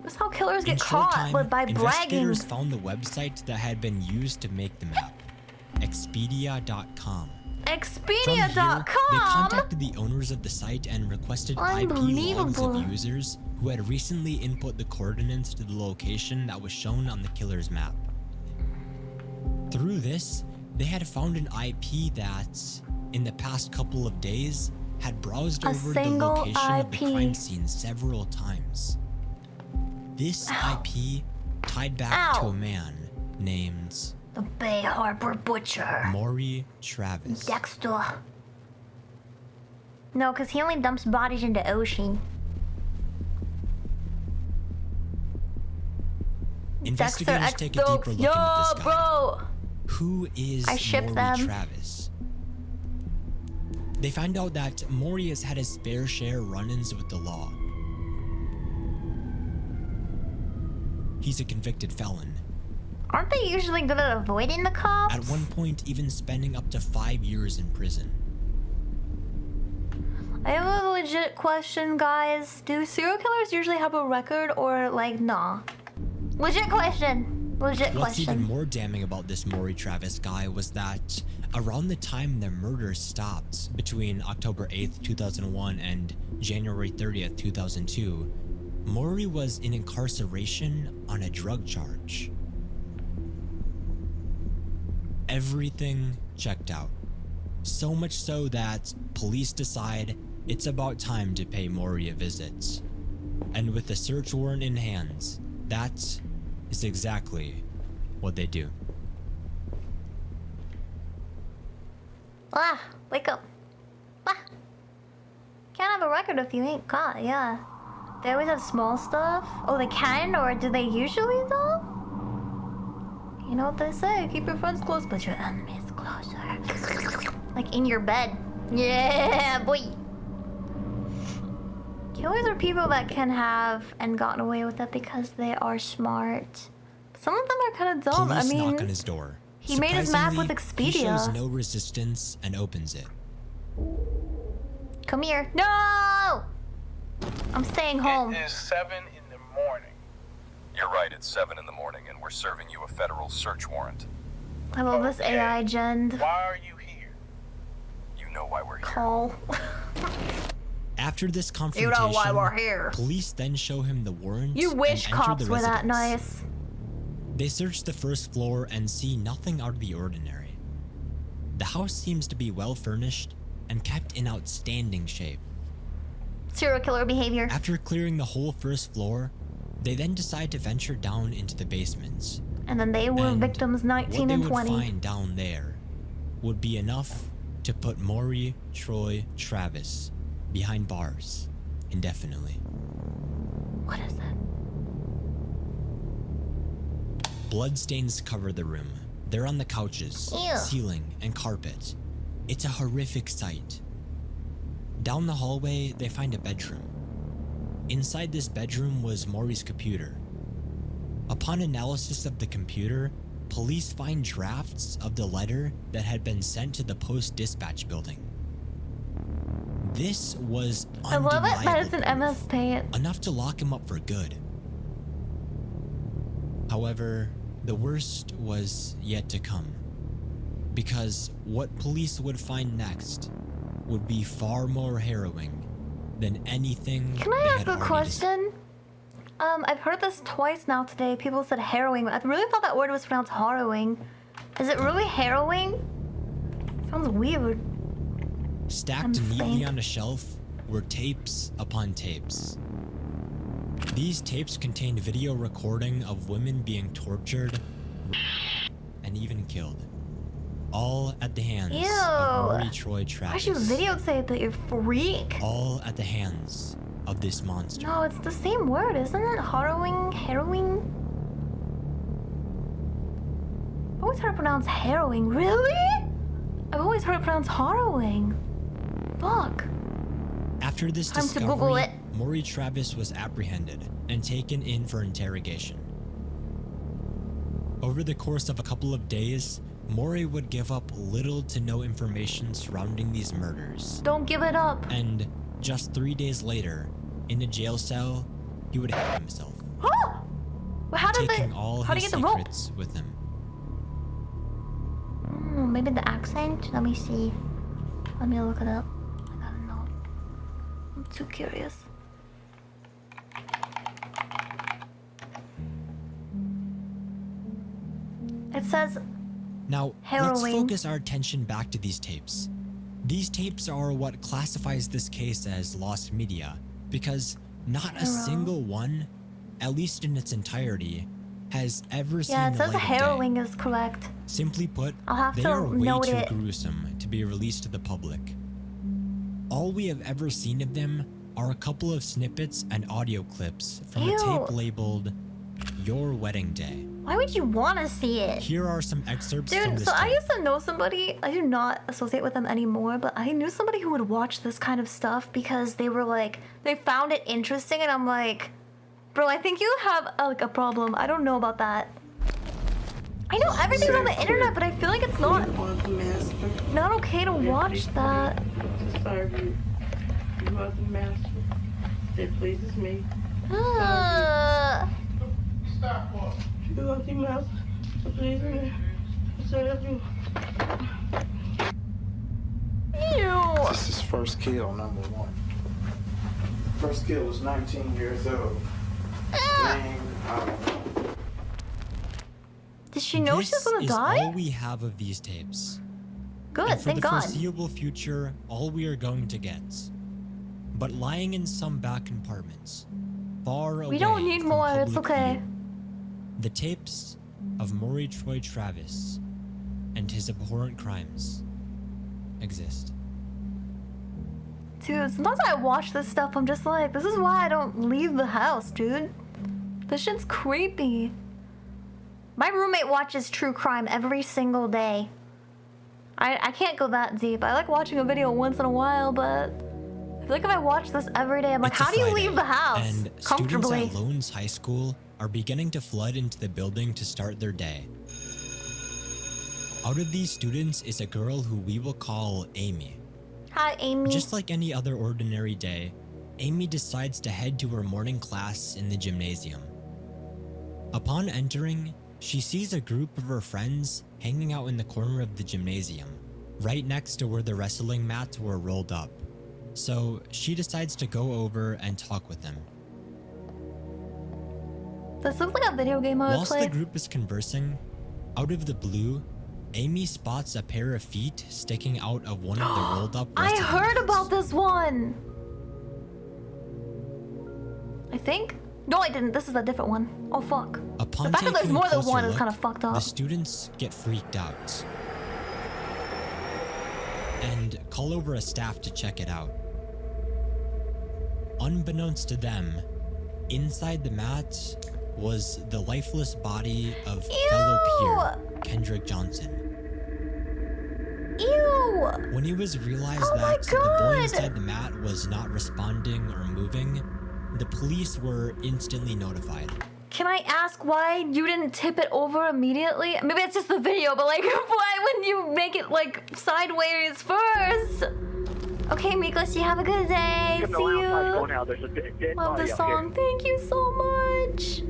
That's how killers In get short caught, time, but by bragging. investigators found the website that had been used to make the map, Expedia.com. From here, they Expedia.com. contacted the owners of the site and requested IP logs of Unbelievable. users who had recently input the coordinates to the location that was shown on the killer's map. Through this, they had found an IP that, in the past couple of days, had browsed A over the single location of the IP. crime scene several times. This IP tied back to a man named The Bay Harbor Butcher. Maury Travis. Dexter. No, because he only dumps bodies into ocean. Investigators take a deeper look into this guy. Bro. Who is I ship Maury them. Travis? They find out that Maury has had his fair share run-ins with the law. He's a convicted felon. Aren't they usually good at avoiding the cops? At one point, even spending up to 5 years in prison. I have a legit question, guys. Do serial killers usually have a record or like nah? Legit question. Legit What's question. even more damning about this Maury Travis guy was that around the time the murder stopped, between October 8th, 2001 and January 30th, 2002, Maury was in incarceration on a drug charge. Everything checked out. So much so that police decide it's about time to pay Maury a visit. And with the search warrant in hand, that is exactly what they do. Ah, wake up. Ah. Can't have a record if you ain't caught, yeah. They always have small stuff. Oh, they can, or do they usually though? You know what they say, keep your friends close, but your enemies closer. Like in your bed. Yeah, boy. Killers are people that can have and gotten away with it because they are smart. Some of them are kind of dumb. Police I mean, knock on his door. he made his map with Surprisingly, He shows Expedia. no resistance and opens it. Come here. No! I'm staying home. It is 7 in the morning. You're right, it's 7 in the morning, and we're serving you a federal search warrant. I love this AI gen. Why are you here? You know why we're here. Call. After this You confrontation, know why we're here. police then show him the warrant. You wish and enter cops the were that residence. nice. They search the first floor and see nothing out of the ordinary. The house seems to be well furnished and kept in outstanding shape. Serial killer behavior. After clearing the whole first floor, they then decide to venture down into the basements. And then they were victims 19 What they and would 20. find down there would be enough to put Maury Troy Travis behind bars indefinitely. What is that? Bloodstains cover the room. They're on the couches, Ew. ceiling, and carpet. It's a horrific sight. Down the hallway, they find a bedroom. Inside this bedroom was Maury's computer. Upon analysis of the computer, police find drafts of the letter that had been sent to the Post Dispatch building. This was I love it that it's undeniable an MS Paint. enough to lock him up for good. However, the worst was yet to come, because what police would find next would be far more harrowing than anything Can I they ask had a already question? I've heard this twice now today. People said harrowing. I really thought that word was pronounced harrowing. Is it really harrowing? Sounds weird. Stacked neatly on a shelf were tapes upon tapes. These tapes contained video recording of women being tortured and even killed. All at the hands Ew. of Maury Troy Why'd Travis. you videotape that, you freak? All at the hands of this monster. No, it's the same word, isn't it? Harrowing? Harrowing? I've always heard it pronounced harrowing. Really? I've always heard it pronounced harrowing. Fuck. After this Time to discovery, Google it. Maury Travis was apprehended and taken in for interrogation. Over the course of a couple of days, Maury would give up little to no information surrounding these murders. Don't give it up. And just 3 days later, in a jail cell, he would hang himself, How did taking they? all How do his you get the rope? secrets with him. Maybe the accent? Let me see. Let me look it up. I gotta know. I'm too curious. It says Now, let's harrowing. focus our attention back to these tapes. These tapes are what classifies this case as lost media, because not a single one, at least in its entirety, has ever seen Yeah, it the says light of day. harrowing is correct. Simply put, I'll have they to are way note too it. gruesome to be released to the public. All we have ever seen of them are a couple of snippets and audio clips from a Ew. tape labeled your wedding day. Why would you want to see it? Here are some excerpts from Dude, this so I tape. used to know somebody, I do not associate with them anymore, but I knew somebody who would watch this kind of stuff because they were like, they found it interesting, and I'm like, bro, I think you have like a problem. I don't know about that. I know everything's on the internet, but I feel like it's not okay to watch that. To serve you. You are the master that pleases me. Stop what? You are the master that pleases me. To serve you. Ew. This is first kill, number 1. First kill was 19 years old. Dang, I don't know. Did she know she was gonna This is die? all we have of these tapes. Good, and for thank the God. foreseeable future, all we are going to get. But lying in some back compartments, far away We don't need from more, it's public okay. view, the tapes of Maury Troy Travis and his abhorrent crimes exist. Dude, sometimes I watch this stuff, I'm just like, this is why I don't leave the house, dude. This shit's creepy. My roommate watches true crime every single day. I can't go that deep. I like watching a video once in a while, but I feel like if I watch this every day, I'm like, It's a how do you Friday, leave the house and comfortably? students at Lowndes High School are beginning to flood into the building to start their day. Out of these students is a girl who we will call Amy. Hi, Amy. Just like any other ordinary day, Amy decides to head to her morning class in the gymnasium. Upon entering, she sees a group of her friends hanging out in the corner of the gymnasium, right next to where the wrestling mats were rolled up. So she decides to go over and talk with them. This looks like a video game I would Whilst play. the group is conversing, out of the blue, Amy spots a pair of feet sticking out of one of the rolled up I wrestling heard about this one. I think. No, I didn't. This is a different one. Oh fuck. Upon The fact that there's taking a more than closer one is look, kind of fucked up. The students get freaked out and call over a staff to check it out. Unbeknownst to them, inside the mat was the lifeless body of fellow peer Kendrick Johnson. Ew! When it was realized Oh my that the boy God! inside the mat was not responding or moving, the police were instantly notified. Can I ask why you didn't tip it over immediately? Maybe it's just the video, but like, why wouldn't you make it like sideways first? Okay, Miklos, you have a good day. See you. Love the song. Thank you so much.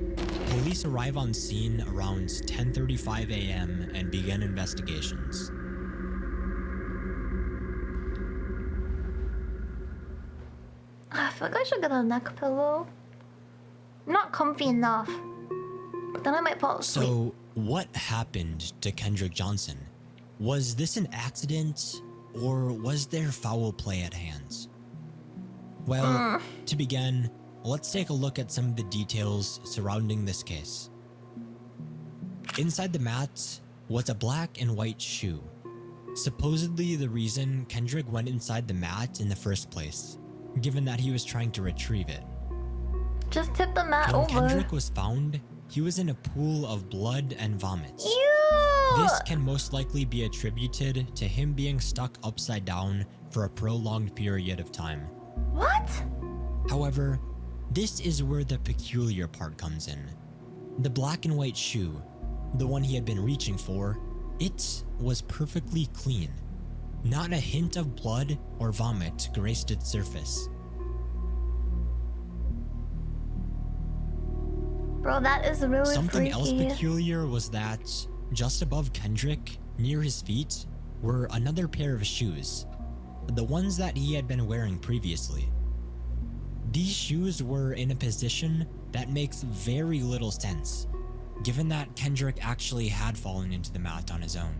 Police arrive on scene around 10:35 a.m. and begin investigations. I feel like I should get a neck pillow. I'm not comfy enough. But then I might fall asleep. So, what happened to Kendrick Johnson? Was this an accident, or was there foul play at hand? Well, to begin, let's take a look at some of the details surrounding this case. Inside the mat was a black and white shoe. Supposedly the reason Kendrick went inside the mat in the first place, given that he was trying to retrieve it. Just tip the mat When over. Kendrick was found, he was in a pool of blood and vomit. Ew! This can most likely be attributed to him being stuck upside down for a prolonged period of time. What? However, this is where the peculiar part comes in. The black and white shoe, the one he had been reaching for, it was perfectly clean. Not a hint of blood or vomit graced its surface. Bro, that is really Something freaky. else peculiar was that just above Kendrick, near his feet, were another pair of shoes, the ones that he had been wearing previously. These shoes were in a position that makes very little sense, given that Kendrick actually had fallen into the mat on his own.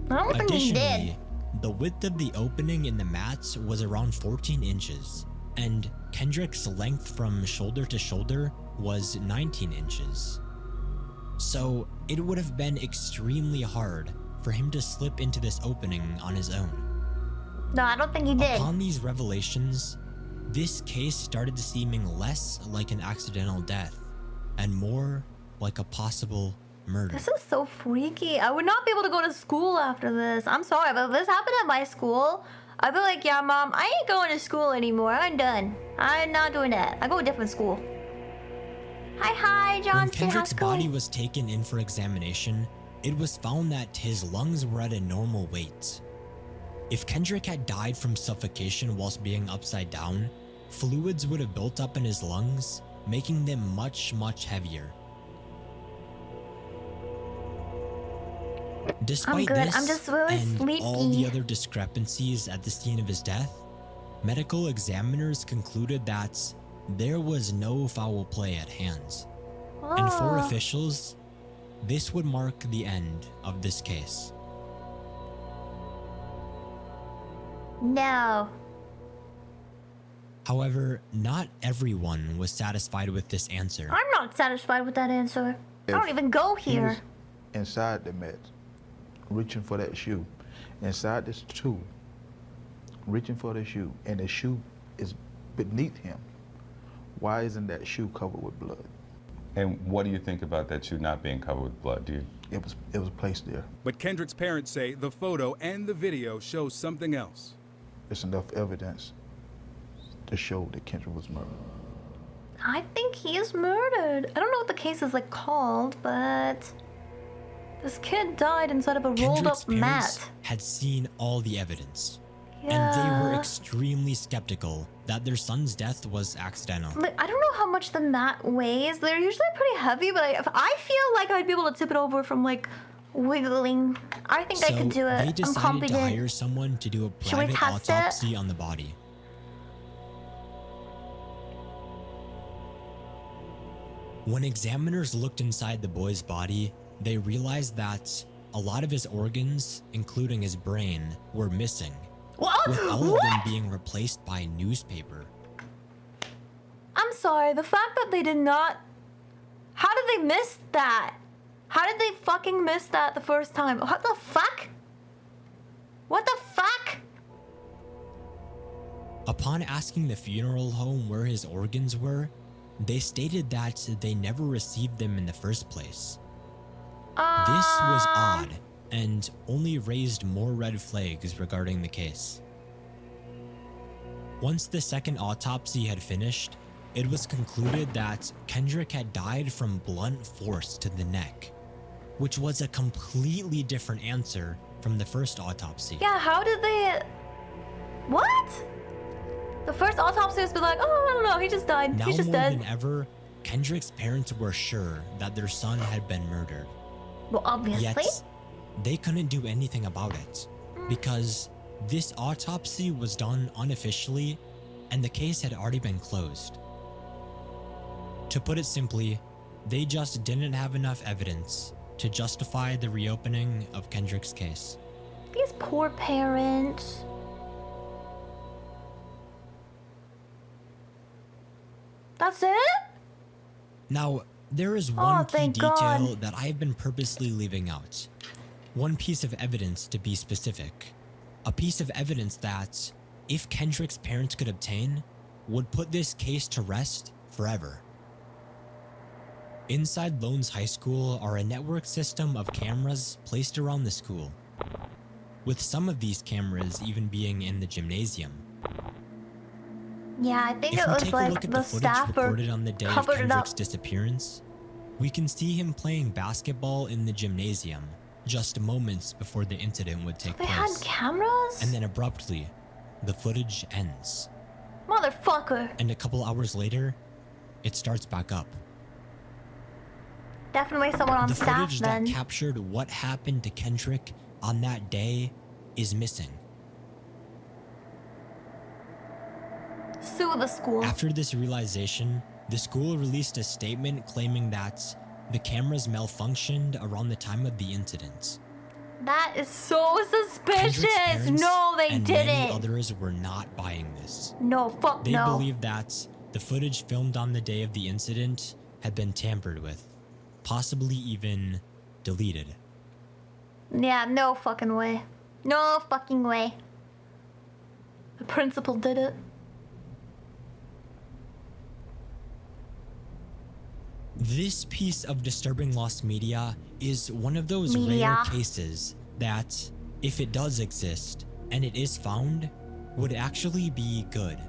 I don't think he did. Additionally, the width of the opening in the mats was around 14 inches, and Kendrick's length from shoulder to shoulder was 19 inches. So it would have been extremely hard for him to slip into this opening on his own. No, I don't think he did. Upon these revelations, this case started seeming less like an accidental death and more like a possible murder. This is so freaky. I would not be able to go to school after this. I'm sorry, but if this happened at my school, I'd be like, yeah, Mom, I ain't going to school anymore. I'm done. I'm not doing that. I go to a different school. Hi, When Johnson. How's Kendrick's it going? body was taken in for examination, it was found that his lungs were at a normal weight. If Kendrick had died from suffocation whilst being upside down, fluids would have built up in his lungs, making them much, much heavier. Despite good. this I'm just really and all sleepy. the other discrepancies at the scene of his death, medical examiners concluded that there was no foul play at hand. And for Oh. officials, this would mark the end of this case. No. However, not everyone was satisfied with this answer. I'm not satisfied with that answer. I don't even go He was here. inside the mess, reaching for that shoe. Inside this tube, reaching for the shoe, and the shoe is beneath him. Why isn't that shoe covered with blood? And what do you think about that shoe not being covered with blood? Do you? It was placed there. But Kendrick's parents say the photo and the video show something else. There's enough evidence to show that Kendrick was murdered. I think he is murdered. I don't know what the case is like called, but this kid died inside of a rolled Kendrick's up parents mat. had seen all the evidence, and they were Yeah. extremely skeptical that their son's death was accidental. Like, I don't know how much the mat weighs. They're usually pretty heavy, but I feel like I'd be able to tip it over from like wiggling. I think I could do it. They I'm decided to confident. hire someone to do a Should we private test it? autopsy on the body. When examiners looked inside the boy's body, they realized that a lot of his organs, including his brain, were missing, with all of them being replaced by newspaper. I'm sorry, the fact that they did not. How did they miss that? How did they fucking miss that the first time? What the fuck? What the fuck? Upon asking the funeral home where his organs were, they stated that they never received them in the first place. This was odd and only raised more red flags regarding the case. Once the second autopsy had finished, it was concluded that Kendrick had died from blunt force to the neck, which was a completely different answer from the first autopsy. Yeah, how did they. What? The first autopsy was be like, oh, I don't know, he just died. Now He's just more dead. than ever, Kendrick's parents were sure that their son had been murdered. Well, obviously. Yet, they couldn't do anything about it because this autopsy was done unofficially and the case had already been closed. To put it simply, they just didn't have enough evidence to justify the reopening of Kendrick's case. These poor parents. That's it? Now, there is one key thank detail God. that I've been purposely leaving out. One piece of evidence, to be specific. A piece of evidence that, if Kendrick's parents could obtain, would put this case to rest forever. Inside Loans High School are a network system of cameras placed around the school, with some of these cameras even being in the gymnasium. Yeah, I think If it we was take a like look at the the footage staffer recorded on the day of covered it Kendrick's up. disappearance, we can see him playing basketball in the gymnasium just moments before the incident would take They place. had cameras? And then abruptly, the footage ends. Motherfucker. And a couple hours later, it starts back up. Definitely someone on The staff footage then. that captured what happened to Kendrick on that day is missing. Sue the school. After this realization, the school released a statement claiming that the cameras malfunctioned around the time of the incident. That is so Kendrick's suspicious. parents No, they and didn't. many others were not buying this. No, fuck They no. believed that the footage filmed on the day of the incident had been tampered with, possibly even deleted. Yeah, no fucking way. No fucking way. The principal did it. This piece of disturbing lost media is one of those rare cases that, if it does exist and it is found, would actually be good.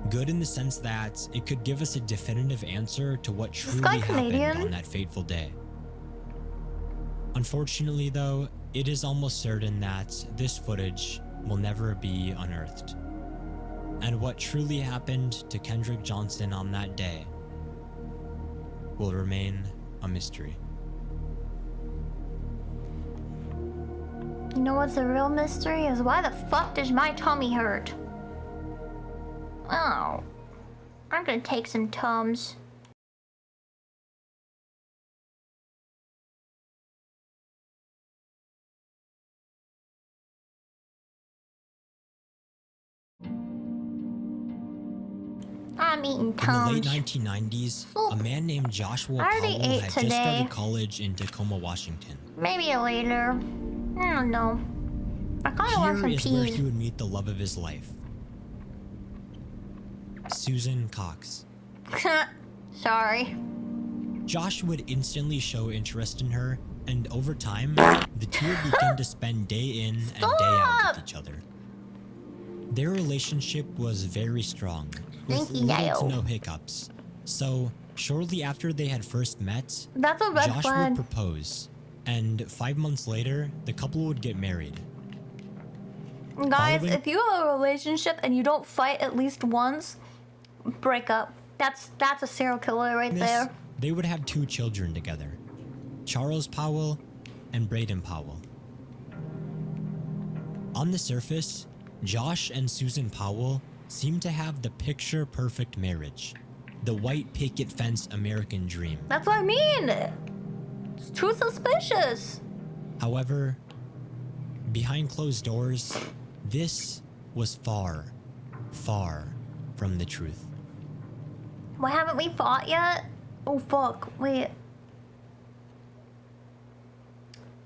Good in the sense that it could give us a definitive answer to what truly happened on that fateful day. Unfortunately, though, it is almost certain that this footage will never be unearthed. And what truly happened to Kendrick Johnson on that day will remain a mystery. You know what's a real mystery is why the fuck does my tummy hurt? Oh, I'm gonna take some Tums. I'm eating Tums. In the late 1990s, a man named Joshua Powell had just started college in Tacoma, Washington. Maybe later. I don't know. I kind of want some Here is where peas. he would meet the love of his life, Susan Cox. Sorry. Josh would instantly show interest in her, and over time, the two would begin to spend day in and day out with each other. Their relationship was very strong, with little to no hiccups. So, shortly after they had first met, That's a red Josh flag. would propose, and 5 months later, the couple would get married. Guys, Following- if you have a relationship and you don't fight at least once, break up. That's a serial killer right This, there. they would have 2 children together, Charles Powell and Braden Powell. On the surface, Josh and Susan Powell seem to have the picture-perfect marriage, the white picket fence American dream. That's what I mean. It's too suspicious. However, behind closed doors, this was far, far from the truth. Why haven't we fought yet? Oh fuck, wait.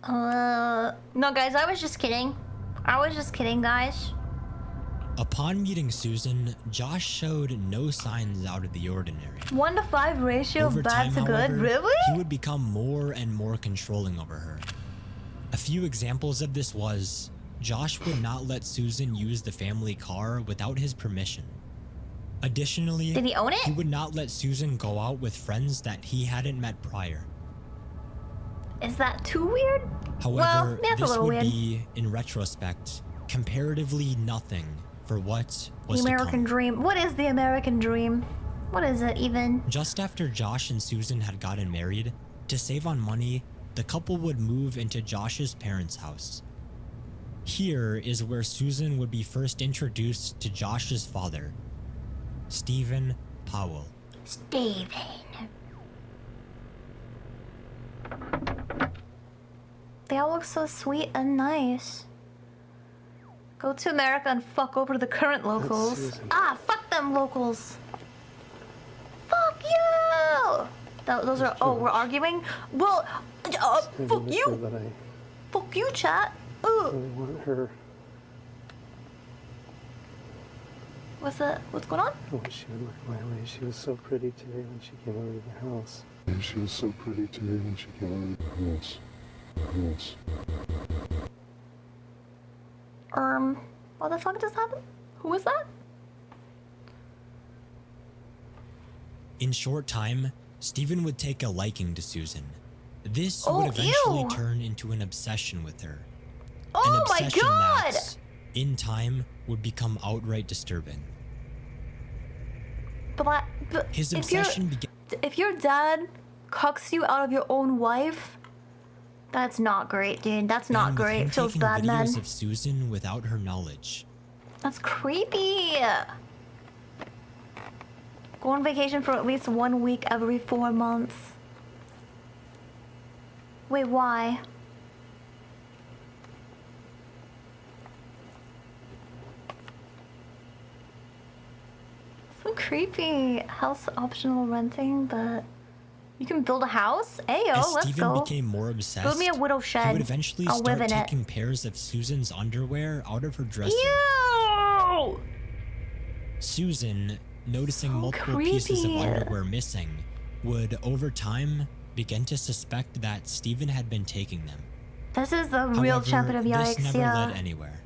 No guys, I was just kidding. I was just kidding, guys. Upon meeting Susan, Josh showed no signs out of the ordinary. 1-to-5 ratio Over of bad time, to good? however, Really? he would become more and more controlling over her. A few examples of this was, Josh would not let Susan use the family car without his permission. Additionally, Did he own it? He would not let Susan go out with friends that he hadn't met prior. Is that too weird? However, that's a this little would weird. be, in retrospect, comparatively nothing for what The was to American come. dream. What is the American dream? What is it even? Just after Josh and Susan had gotten married, to save on money, the couple would move into Josh's parents' house. Here is where Susan would be first introduced to Josh's father, Stephen Powell. Steven. They all look so sweet and nice. Go to America and fuck over the current locals. Ah, fuck them locals. Fuck you! Those are. Oh, we're arguing? Well, fuck you! Fuck you, chat. I want her. What's that? What's going on? I wish she would look my way. She was so pretty today when she came over to the house. She was so pretty today when she came over to the house. What the fuck just happened? Who was that? In short time, Stephen would take a liking to Susan. This Oh, would eventually ew. turn into an obsession with her. Oh an my obsession god! that, in time, would become outright disturbing. But His if your obsession began. if your dad cucks you out of your own wife, that's not great, dude. That's not with him great. Feels taking bad, man. videos of Susan without her knowledge. That's creepy. Go on vacation for at least 1 week every 4 months. Wait, why? So creepy. House optional renting, but you can build a house? Ayo, As let's Stephen go. became more obsessed, Build me a widow he shed. would eventually I'll live start in it. taking pairs of Susan's underwear out of her dresser. Ew! Susan, noticing multiple pieces of creepy. underwear missing, would over time begin to suspect that Stephen had been taking them. This is the real However, champion of yikes, this never yeah. led anywhere.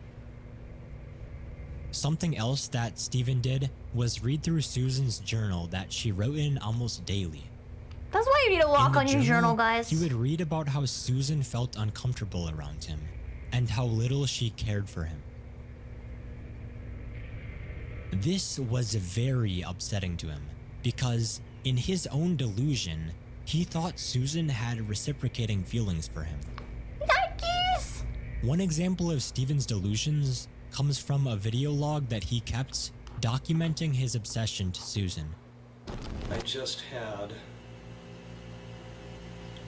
Something else that Stephen did was read through Susan's journal that she wrote in almost daily. That's why you need a lock on your journal, guys. He would read about how Susan felt uncomfortable around him and how little she cared for him. This was very upsetting to him because, in his own delusion, he thought Susan had reciprocating feelings for him. Yikes! One example of Stephen's delusions comes from a video log that he kept documenting his obsession to Susan. I just had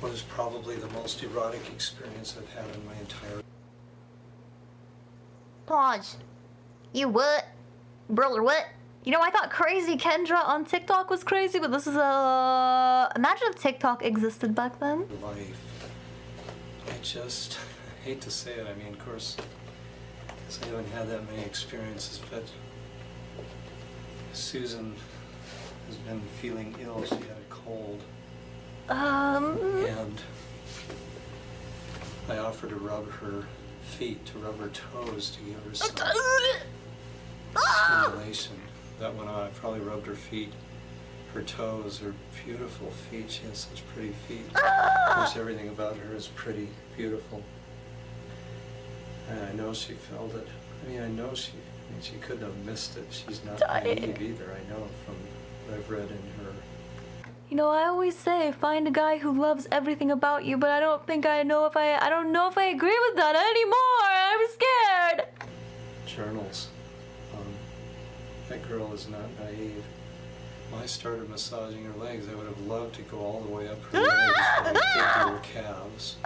what is probably the most erotic experience I've had in my entire... Pause. You what? Brother, what? You know, I thought Crazy Kendra on TikTok was crazy, but this is imagine if TikTok existed back then. life. I hate to say it, I mean, of course, because I haven't had that many experiences, but Susan has been feeling ill. She had a cold. And I offered to rub her feet, to rub her toes, to give her some stimulation. That went on. I probably rubbed her feet. Her toes, her beautiful feet. She has such pretty feet. Of course, everything about her is pretty, beautiful. And I know she felt it. I mean, she couldn't have missed it. She's not naive either. I know from what I've read in her. You know, I always say find a guy who loves everything about you, but I don't know if I agree with that anymore. I'm scared. Journals. That girl is not naive. When I started massaging her legs, I would have loved to go all the way up her legs, but I did her calves.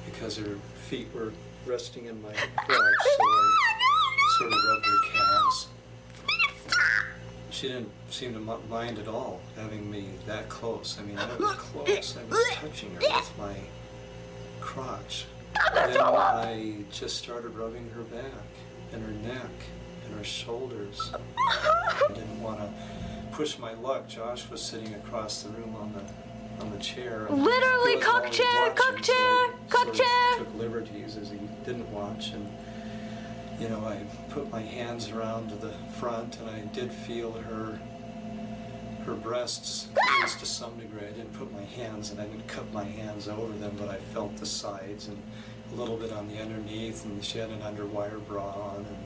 Because her feet were resting in my crotch, so I sort of rubbed her calves. She didn't seem to mind at all having me that close. I mean, I was close. I was touching her with my crotch. Then I just started rubbing her back and her neck and her shoulders. I didn't want to push my luck. Josh was sitting across the room on the chair. Literally, cock chair. Took liberties as he didn't watch, and you know, I put my hands around to the front, and I did feel her breasts, at least to some degree. I didn't put my hands, and I didn't cup my hands over them, but I felt the sides and a little bit on the underneath, and she had an underwire bra on, and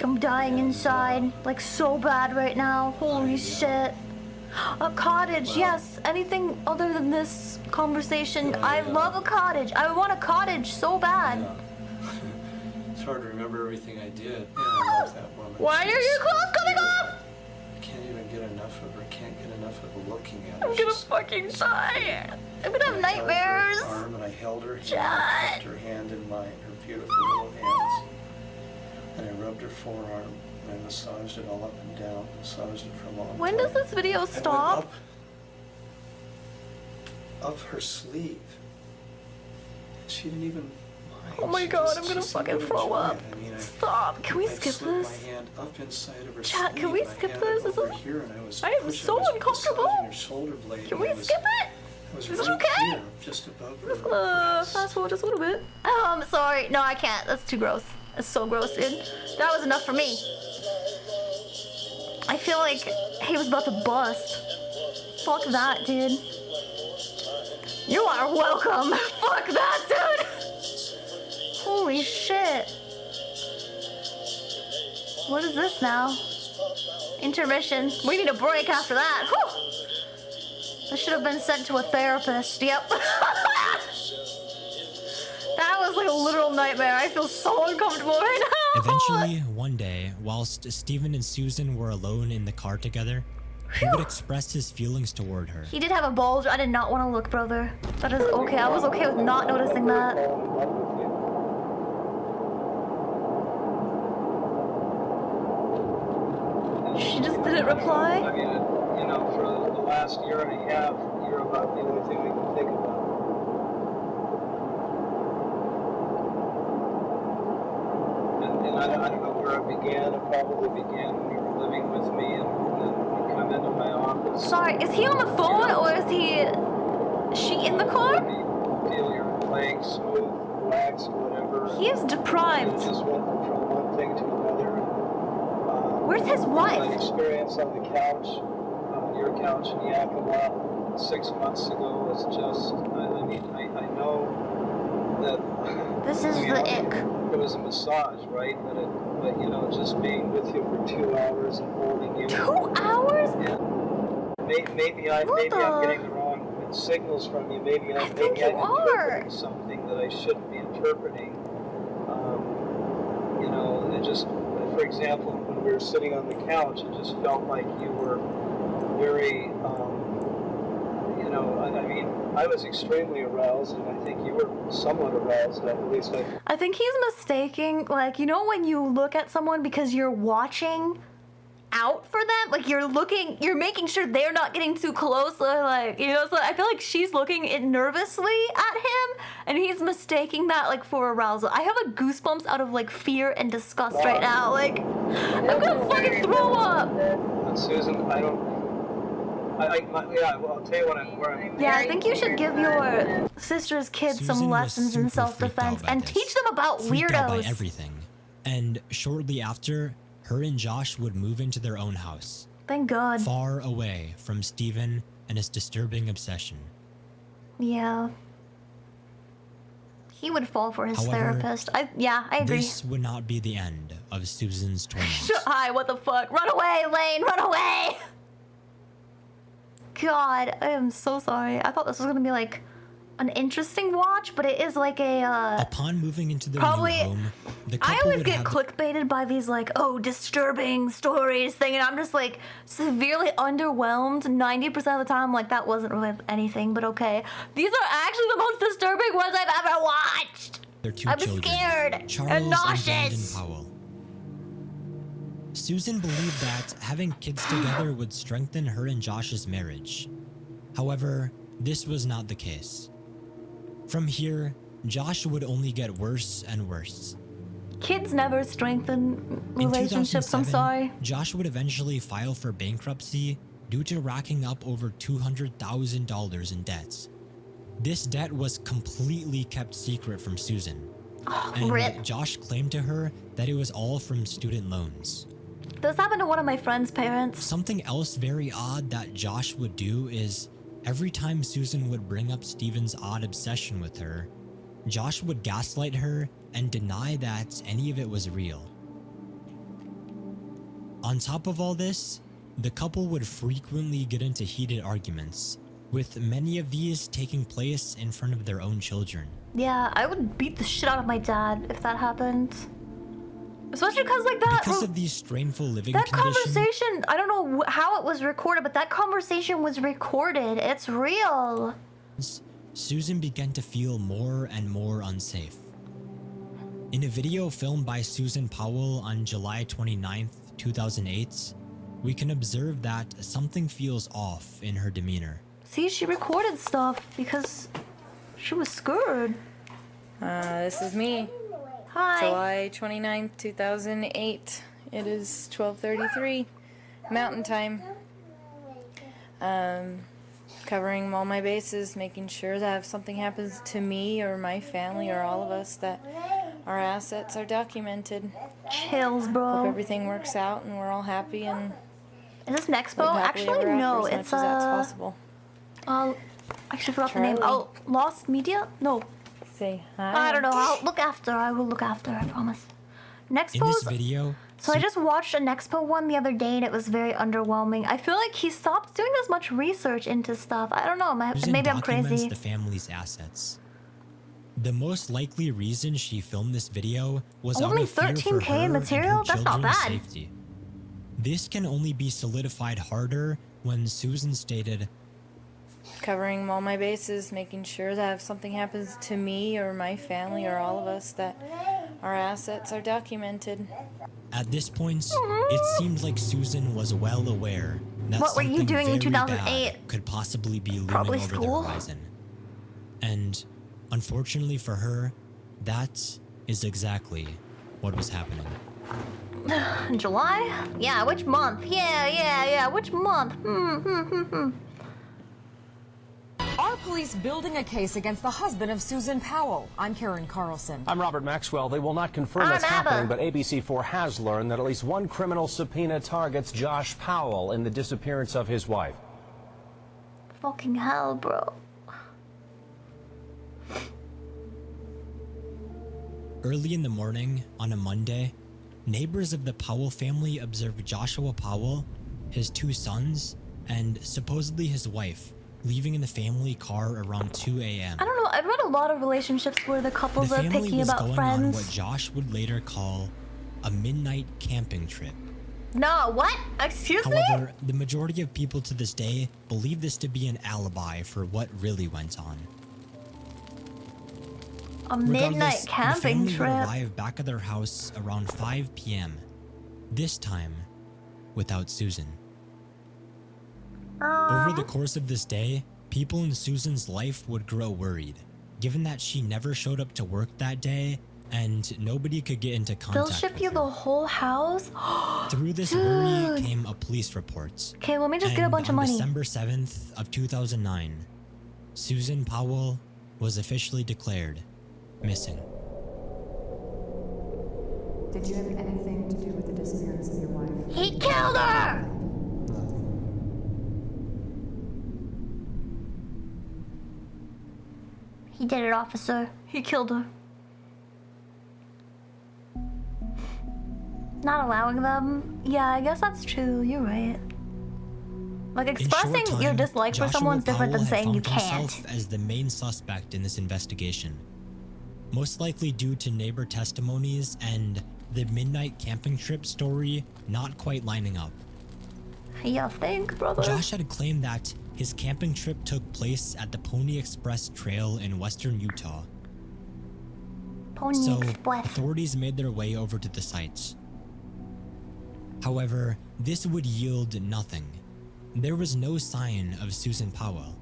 I'm dying inside, like so bad right now. Holy shit. A cottage, yes. Anything other than this conversation. I love a cottage. I want a cottage so bad. Yeah. It's hard to remember everything I did. Yeah, I love that woman. Why are your clothes coming off? I can't even get enough of her. Can't get enough of looking at her. I'm gonna fucking die. I'm gonna have nightmares. I held her arm and I held her hand, I kept her hand in mine, her beautiful little hands. And I rubbed her forearm and I massaged it all up and down. Massaged it for a long time. When does this video stop? I went up her sleeve. She didn't even mind. Oh my god, I'm gonna fucking throw up. I mean, Stop. Can we skip slid this? my hand up inside of her Chat, sleeve, can we and I skip had this? it over here, and I was I am pushing, so I was uncomfortable. massaging her shoulder blade, Can and we I was- skip it? I was Is this right okay? here, just above her. I'm just gonna fast forward just a little bit. Sorry. No, I can't. That's too gross. That's so gross, dude. That was enough for me. I feel like he was about to bust. Fuck that, dude. You are welcome. Fuck that, dude. Holy shit. What is this now? Intermission. We need a break after that. Whew. I should have been sent to a therapist. Yep. That was like a literal nightmare. I feel so uncomfortable right now. Eventually, one day, whilst Stephen and Susan were alone in the car together, he would express his feelings toward her. He did have a bulge. I did not want to look, brother. That is okay. I was okay with not noticing that. She just didn't reply? I mean, you know, for the last year and a half, you're about the only thing we can think about. And I don't know where it began. It probably began when you were living with me and you come into my office. Sorry, is he on the phone or is she in the car? Feel your legs smooth, relaxed, whatever. He is deprived. You just went from one thing to another. Where's his wife? My experience on the couch, on your couch in Yakima 6 months ago was just, I mean, I know that... This is the ick. It was a massage, right? But you know, just being with you for 2 hours and holding you. 2 hours? Yeah. Maybe I'm getting the wrong signals from you. Maybe I'm interpreting something that I shouldn't be interpreting. You know, it just, for example, when we were sitting on the couch, it just felt like you were very, you know, I mean, I was extremely aroused, and I think you were somewhat aroused, at least I think he's mistaking, like, you know when you look at someone because you're watching out for them? Like, you're making sure they're not getting too close, or like, you know, so I feel like she's looking nervously at him, and he's mistaking that, like, for arousal. I have, like, goosebumps out of, like, fear and disgust right now. Like, I'm gonna fucking throw up! And Susan, yeah, well, I'll tell you where I'm... Yeah, I think you should give your sister's kids some lessons in self-defense and teach them about freaked out by weirdos. everything. And shortly after, her and Josh would move into their own house. Thank God. Far away from Steven and his disturbing obsession. Yeah. He would fall for his However, therapist. I agree. This would not be the end of Susan's torment. Hi, what the fuck? Run away, Lane, run away! God, I am so sorry. I thought this was gonna be like an interesting watch, but it is like a Upon moving into their probably, new home, the couple I always would get have clickbaited by these like, oh, disturbing stories thing, and I'm just like severely underwhelmed 90% of the time. Like, that wasn't really anything, but okay. These are actually the most disturbing ones I've ever watched. their two I'm children, scared Charles and and nauseous. Brandon Powell. Susan believed that having kids together would strengthen her and Josh's marriage. However, this was not the case. From here, Josh would only get worse and worse. Kids never strengthen relationships, I'm 2007, sorry. Josh would eventually file for bankruptcy due to racking up over $200,000 in debts. This debt was completely kept secret from Susan. And rip. Josh claimed to her that it was all from student loans. This happened to one of my friend's parents. Something else very odd that Josh would do is every time Susan would bring up Steven's odd obsession with her, Josh would gaslight her and deny that any of it was real. On top of all this, the couple would frequently get into heated arguments, with many of these taking place in front of their own children. Yeah, I would beat the shit out of my dad if that happened. Especially because, like, that... Because of these strainful living that conditions, conversation, I don't know how it was recorded, but that conversation was recorded. It's real. Susan began to feel more and more unsafe. In a video filmed by Susan Powell on July 29th, 2008, we can observe that something feels off in her demeanor. See, she recorded stuff because she was scared. This is me. Hi. July 29th, 2008. It is 12:33 Mountain Time. Covering all my bases, making sure that if something happens to me or my family or all of us, that our assets are documented. Chills, bro. Hope everything works out and we're all happy and... Is this Nexpo? Actually, no. It's possible. I actually forgot the name. Oh, Lost Media? No. Say hi. I don't know. I'll look after. I will look after. I promise. Nexpo's. In this video, So I just watched a Nexpo one the other day and it was very underwhelming. I feel like he stopped doing as much research into stuff. I don't know. Susan Maybe I'm documents crazy. the family's assets. The most likely reason she filmed this video was out Only of fear for 13K her in material? and her That's not children's bad. safety. This can only be solidified harder when Susan stated, Covering all my bases, making sure that if something happens to me or my family or all of us, that our assets are documented. at this point, it seemed like Susan was well aware that What were you something doing in very 2008? bad could possibly be looming Probably over school? the horizon. And unfortunately for her, that is exactly what was happening. July? Yeah, which month? Yeah, which month? Are police building a case against the husband of Susan Powell? I'm Karen Carlson. I'm Robert Maxwell. They will not confirm I'm what's Abba. happening, but ABC4 has learned that at least one criminal subpoena targets Josh Powell in the disappearance of his wife. Fucking hell, bro. Early in the morning on a Monday, neighbors of the Powell family observed Joshua Powell, his 2 sons, and supposedly his wife leaving in the family car around 2 a.m. I don't know, I've read a lot of relationships where the couples The are family picky was about going on friends. what Josh would later call a midnight camping trip. No, what? Excuse me? However, the majority of people to this day believe this to be an alibi for what really went on. A midnight Regardless, camping the family trip. would arrive back at their house around 5 p.m. This time, without Susan. Over the course of this day, people in Susan's life would grow worried, given that she never showed up to work that day and nobody could get into They'll contact ship with you her. the whole house? Through this Dude. worry came a police report. Okay, let me just get a And bunch of on money. December 7th of 2009, Susan Powell was officially declared missing. Did you have anything to do with the disappearance of your wife? He killed her! He did it, officer. He killed her. Not allowing them? Yeah, I guess that's true. You're right. Like, In short expressing time, your dislike for Joshua someone's different than Powell had saying you found can't. himself as the main suspect in this investigation, most likely due to neighbor testimonies and the midnight camping trip story not quite lining up. You think, brother? Josh had claimed that his camping trip took place at the Pony Express Trail in western Utah. Pony So Express. authorities made their way over to the site. However, this would yield nothing. There was no sign of Susan Powell.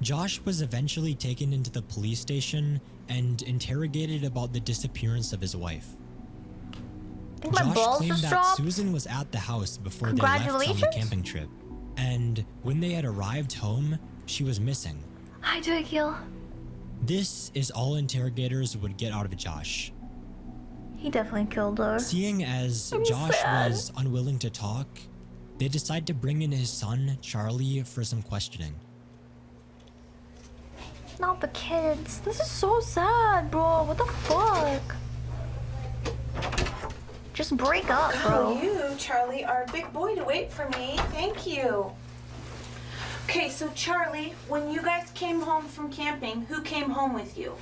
Josh was eventually taken into the police station and interrogated about the disappearance of his wife. I think my Josh balls claimed just that dropped. Susan was at the house before they left on the Congratulations. camping trip, and when they had arrived home, she was missing. Hi, Drakeil. This is all interrogators would get out of Josh. He definitely killed her. Seeing as I'm Josh sad. was unwilling to talk, they decide to bring in his son, Charlie, for some questioning. Not the kids. This is so sad, bro. What the fuck? Just break up, bro. Oh, you, Charlie, are a big boy to wait for me. Thank you. Okay, so Charlie, when you guys came home from camping, who came home with you?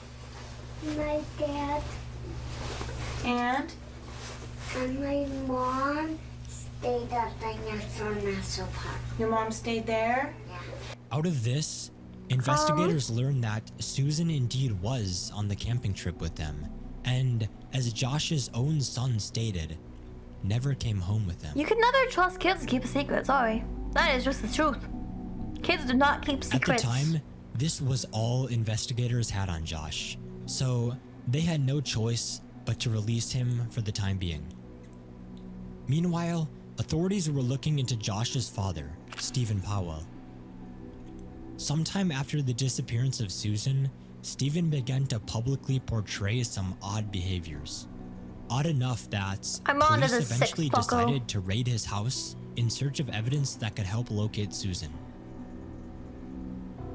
My dad And? and my mom stayed at the National Park. Your mom stayed there? Out of this, investigators learned that Susan indeed was on the camping trip with them, and as Josh's own son stated, never came home with them. You can never trust kids to keep a secret, sorry. That is just the truth. Kids do not keep secrets. At the time, this was all investigators had on Josh, so they had no choice but to release him for the time being. Meanwhile, authorities were looking into Josh's father, Stephen Powell. Sometime after the disappearance of Susan, Stephen began to publicly portray some odd behaviors. Odd enough that I'm on to police this sick eventually fucko. decided to raid his house in search of evidence that could help locate Susan.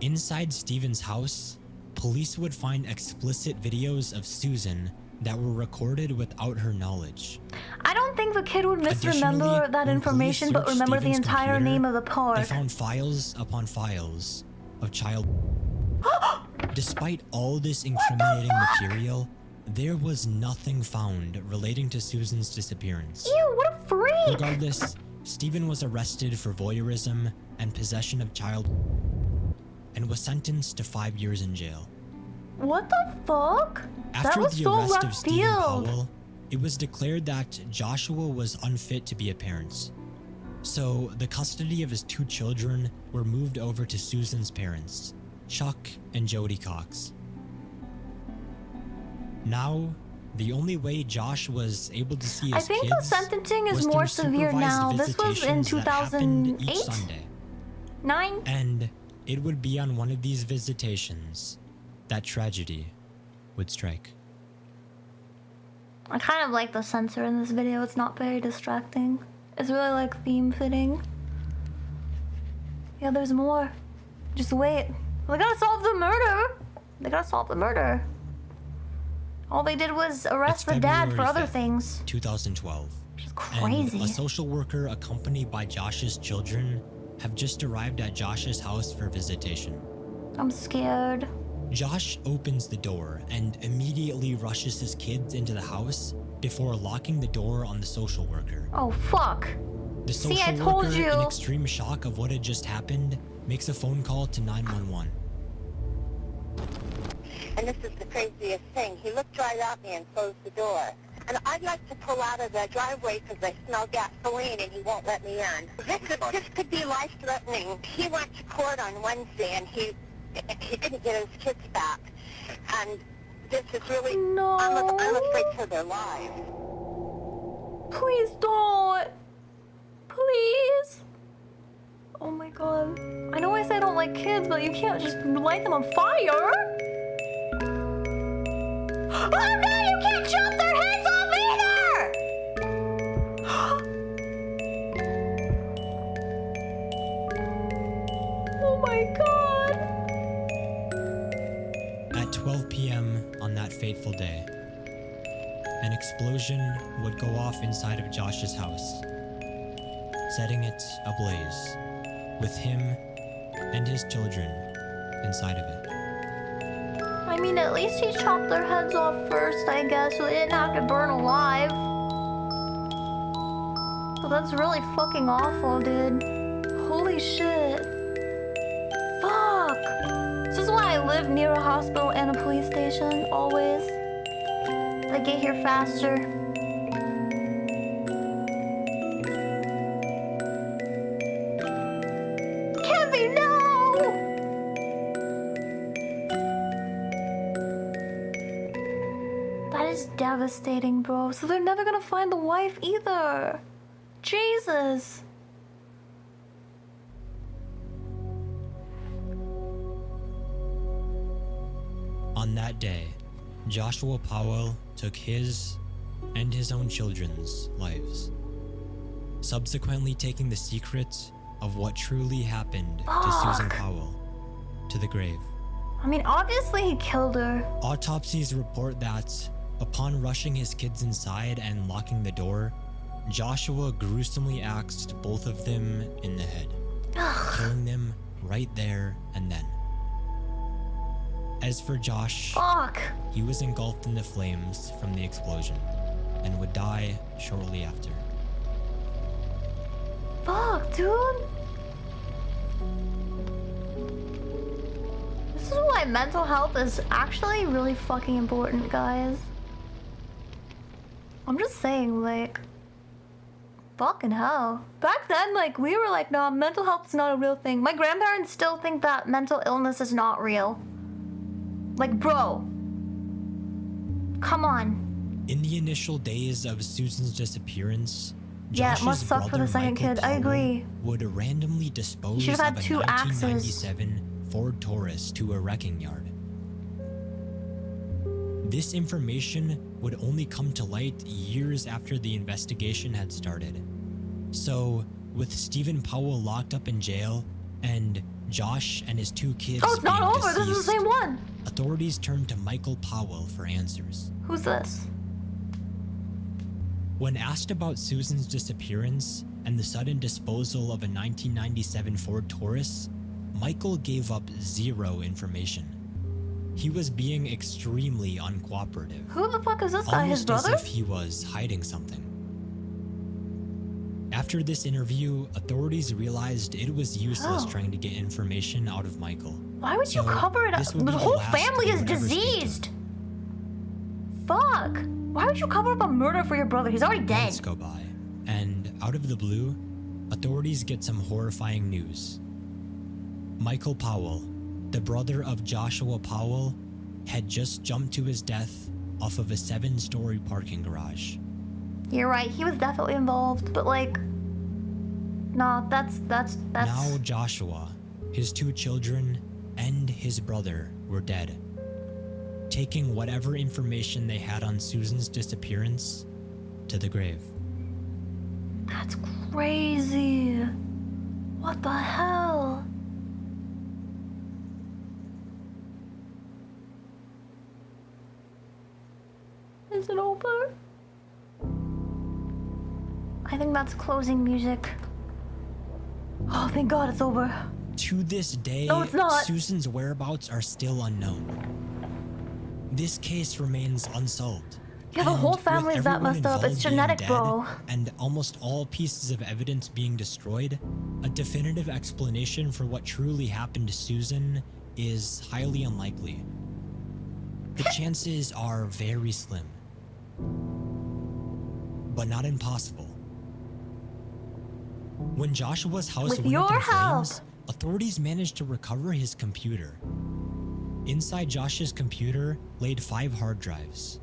Inside Stephen's house, police would find explicit videos of Susan that were recorded without her knowledge. I don't think the kid would misremember Additionally, that when information police but searched remember the Stephen's entire computer, name of the They park. found files upon files of child. Despite all this incriminating material, there was nothing found relating to Susan's disappearance. Ew, what a freak! Regardless, Stephen was arrested for voyeurism and possession of child and was sentenced to 5 years in jail. What the fuck? After that was the so arrest of left Stephen field. Powell, it was declared that Joshua was unfit to be a parent. So the custody of his 2 children were moved over to Susan's parents, Chuck and Jody Cox. Now, the only way Josh was able to see his I think the kids sentencing is was more through severe now. supervised This was in visitations that happened each 2008? Sunday. 9? And it would be on one of these visitations that tragedy would strike. I kind of like the censor in this video. It's not very distracting. It's really like theme fitting. Yeah, there's more. Just wait. They gotta solve the murder. They gotta solve the murder. All they did was arrest the dad for other 5th, things. 2012. Which is crazy. And a social worker accompanied by Josh's children have just arrived at Josh's house for visitation. I'm scared. Josh opens the door and immediately rushes his kids into the house before locking the door on the social worker. Oh, fuck. The social See, I told worker, you. in extreme shock of what had just happened, makes a phone call to 911. And this is the craziest thing. He looked right at me and closed the door. And I'd like to pull out of the driveway because I smell gasoline and he won't let me in. This could be life-threatening. He went to court on Wednesday and he didn't get his kids back. And this is really, no. I'm afraid for their lives. Please don't. Please. Oh my god. I know I say I don't like kids, but you can't just light them on fire. Oh no, you can't chop their heads off either! Oh my god. At 12 p.m. on that fateful day, an explosion would go off inside of Josh's house, setting it ablaze, with him and his children inside of it. I mean, at least he chopped their heads off first, I guess, so they didn't have to burn alive. But that's really fucking awful, dude. Holy shit. Fuck. This is why I live near a hospital and a police station, always. I get here faster. Kevin, no! That is devastating, bro. So they're never gonna find the wife either. Jesus. On that day, Joshua Powell took his and his own children's lives, subsequently taking the secret of what truly happened to Susan Powell to the grave. I mean, obviously he killed her. Autopsies report that upon rushing his kids inside and locking the door, Joshua gruesomely axed both of them in the head, killing them right there and then. As for Josh, he was engulfed in the flames from the explosion and would die shortly after. Fuck, dude. This is why mental health is actually really fucking important, guys. I'm just saying, like, fucking hell. Back then, like, we were like, nah, mental health is not a real thing. My grandparents still think that mental illness is not real. Like, bro. Come on. In the initial days of Susan's disappearance, Yeah, it must Josh's suck for the brother, second Michael kid. I Powell, agree. would randomly dispose should've had of a 2 axes. 1997 Ford Taurus to a wrecking yard. This information would only come to light years after the investigation had started. So, with Stephen Powell locked up in jail and Josh and his 2 kids Oh, it's not being over. This is the deceased, same one. authorities turned to Michael Powell for answers. Who's this? When asked about Susan's disappearance and the sudden disposal of a 1997 Ford Taurus, Michael gave up zero information. He was being extremely uncooperative. Who the fuck is this guy? His Almost brother? as if he was hiding something. After this interview, authorities realized it was useless Oh. trying to get information out of Michael. Why would you So, cover it up? this would The be whole last family they is would ever speak to him. diseased. Fuck. Why would you cover up a murder for your brother? He's already dead. Months go by, and out of the blue, authorities get some horrifying news. Michael Powell, the brother of Joshua Powell, had just jumped to his death off of a 7-story parking garage. You're right, he was definitely involved, but like, nah, that's. Now Joshua, his 2 children, and his brother were dead, taking whatever information they had on Susan's disappearance to the grave. That's crazy. What the hell? Is it over? I think that's closing music. Oh, thank God it's over. To this day, No, it's not. Susan's whereabouts are still unknown. This case remains unsolved. Yeah, the whole And family with is that everyone messed up. It's involved being genetic, dead bro. And almost all pieces of evidence being destroyed, a definitive explanation for what truly happened to Susan is highly unlikely. The chances are very slim, but not impossible. When Joshua's house With went up your in help. flames, authorities managed to recover his computer. Inside Josh's computer laid 5 hard drives.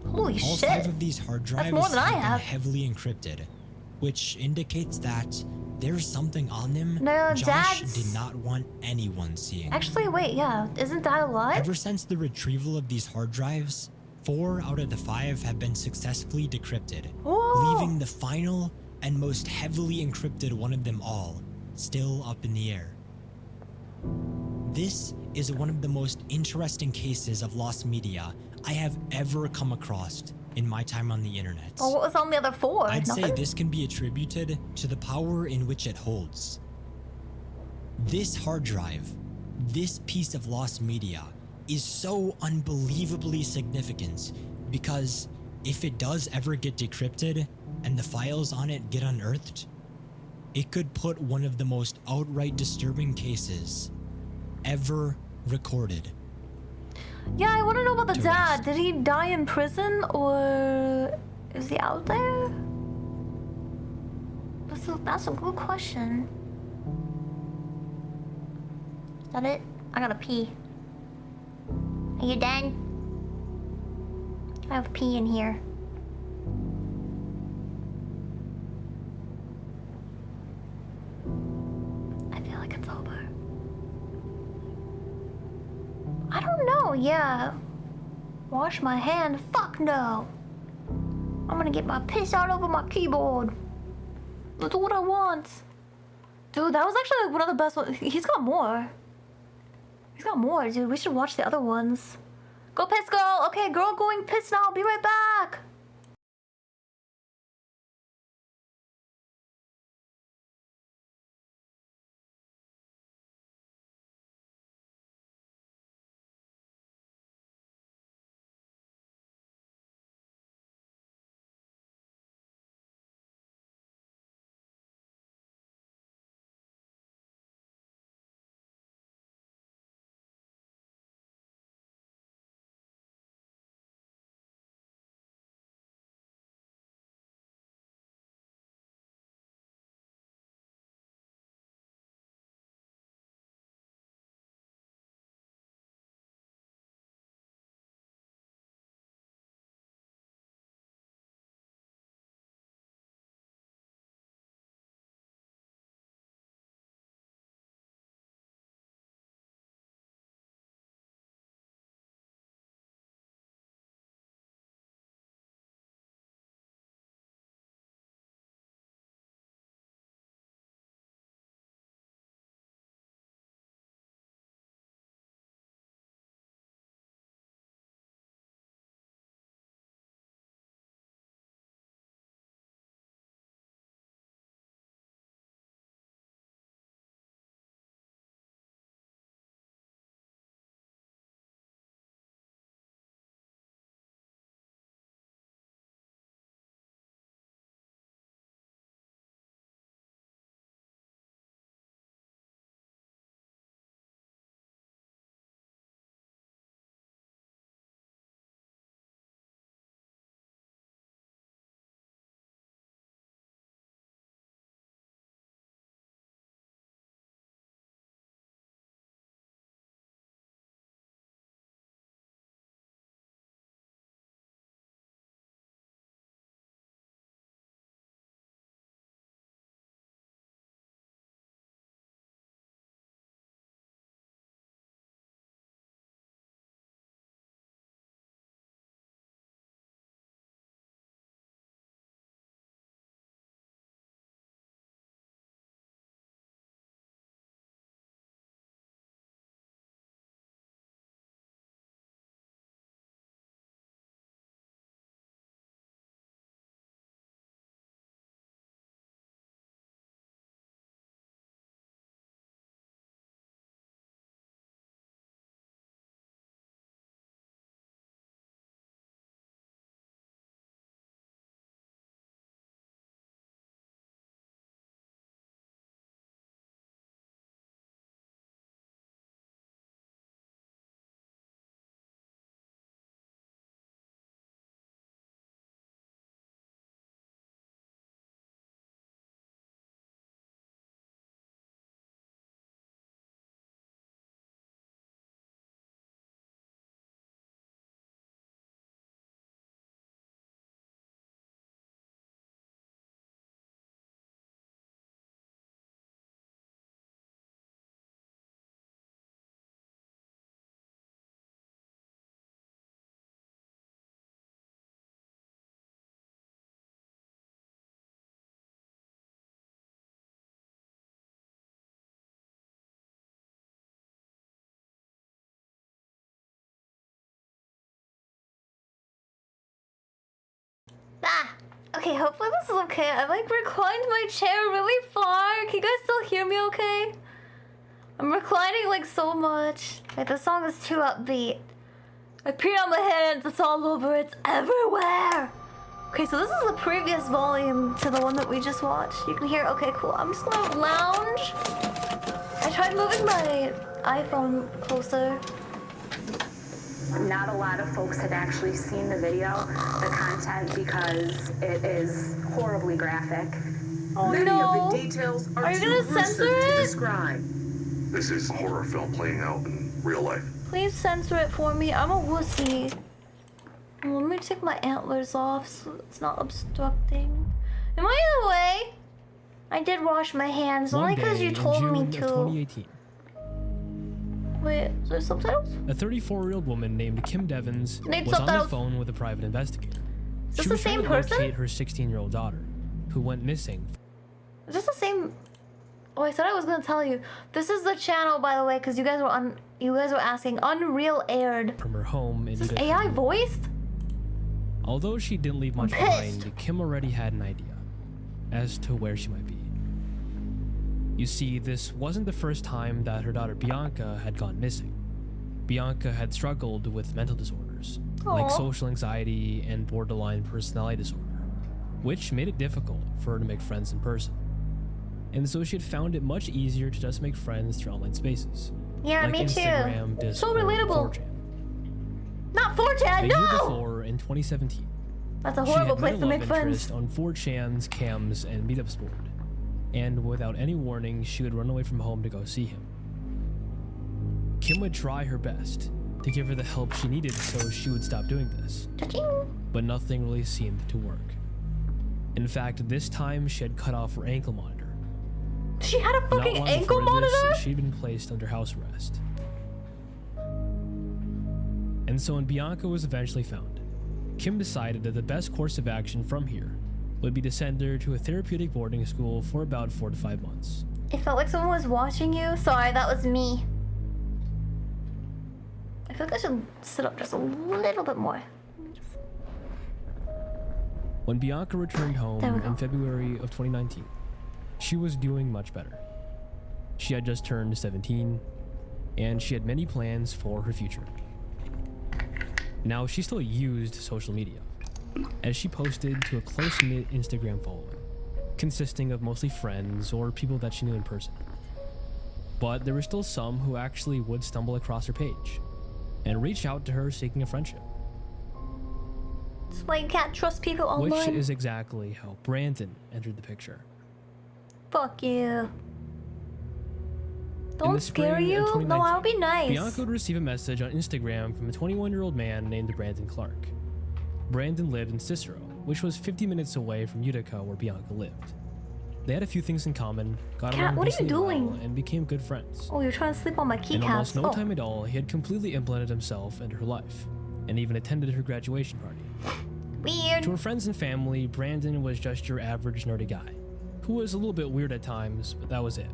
Holy All shit. 5 of these hard drives more than I been have. heavily encrypted, which indicates that there's something on them No, Josh Dad's- did not want anyone seeing. Actually, wait, yeah. Isn't Dad alive? Ever since the retrieval of these hard drives, 4 out of the 5 have been successfully decrypted, Whoa. leaving the final and most heavily encrypted one of them all still up in the air. This is one of the most interesting cases of lost media I have ever come across in my time on the internet. Oh, what was on the other 4? I'd say Nothing? this can be attributed to the power in which it holds. This hard drive, this piece of lost media, is so unbelievably significant because if it does ever get decrypted and the files on it get unearthed, it could put one of the most outright disturbing cases ever recorded. Yeah, I want to know about the to dad. Did he die in prison or is he out there? That's a good question. Is that it? I gotta pee. Are you done? I have pee in here. I feel like it's over. I don't know, yeah. Wash my hand? Fuck no. I'm gonna get my piss all over my keyboard. That's what I want. Dude, that was actually one of the best ones. He's got more. He's got more, dude. We should watch the other ones. Go piss, girl. Okay, girl going piss now. Be right back. Okay, hopefully this is okay. I like reclined my chair really far. Can you guys still hear me okay? I'm reclining like so much. Like the song is too upbeat. I peed on my hands, it's all over, it's everywhere. Okay, so this is the previous volume to the one that we just watched. You can hear, okay, cool. I'm just gonna lounge. I tried moving my iPhone closer. Not a lot of folks had actually seen the video, the content, because it is horribly graphic. Oh Many no! of the details are you gonna censor it? Describe. This is a horror film playing out in real life. Please censor it for me. I'm a wussy. Let me take my antlers off so it's not obstructing. Am I in the way? I did wash my hands only because you told me to. 2018. Wait, is there subtitles? A 34-year-old woman named Kim Devins Need was on the subtitles. phone with a private investigator. Is this She the was trying same to person? locate her 16-year-old daughter, who went missing. Is this the same? Oh, I said I was gonna tell you. This is the channel, by the way, because you guys were asking. Unreal aired. From her home in Is this Utica. AI voiced? Although she didn't leave much behind, Kim already had an idea as to where she might be. You see, this wasn't the first time that her daughter Bianca had gone missing. Bianca had struggled with mental disorders, like Aw. social anxiety and borderline personality disorder, which made it difficult for her to make friends in person. And so she had found it much easier to just make friends through online spaces. Yeah, like me Instagram, too. So Discord, relatable. 4chan. Not 4chan, The year no! before, in 2017, That's a she horrible had place met to a make love friends. interest on 4chan's, cams, and meetups board. And without any warning, she would run away from home to go see him. Kim would try her best to give her the help she needed so she would stop doing this. But nothing really seemed to work. In fact, this time she had cut off her ankle monitor. She had a Not fucking long ankle before this, monitor? she'd been placed under house arrest. And so when Bianca was eventually found, Kim decided that the best course of action from here would be to send her to a therapeutic boarding school for about 4 to 5 months. It felt like someone was watching you. Sorry, that was me. I feel like I should sit up just a little bit more. When Bianca returned home There we go. in February of 2019, she was doing much better. She had just turned 17, and she had many plans for her future. Now, she still used social media, as she posted to a close-knit Instagram following, consisting of mostly friends or people that she knew in person. But there were still some who actually would stumble across her page and reach out to her seeking a friendship. That's why you can't trust people online. Which is exactly how Brandon entered the picture. Fuck you. In Don't the scare spring of you? No, 2019, I'll be nice. Bianca would receive a message on Instagram from a 21-year-old man named Brandon Clark. Brandon lived in Cicero, which was 50 minutes away from Utica where Bianca lived. They had a few things in common, got Cat, along what are you decently doing? well, and became good friends. Oh, you're trying to sleep on my In keycaps. almost no Oh. time at all, he had completely implemented himself into her life, and even attended her graduation party. Weird. To her friends and family, Brandon was just your average nerdy guy, who was a little bit weird at times, but that was it.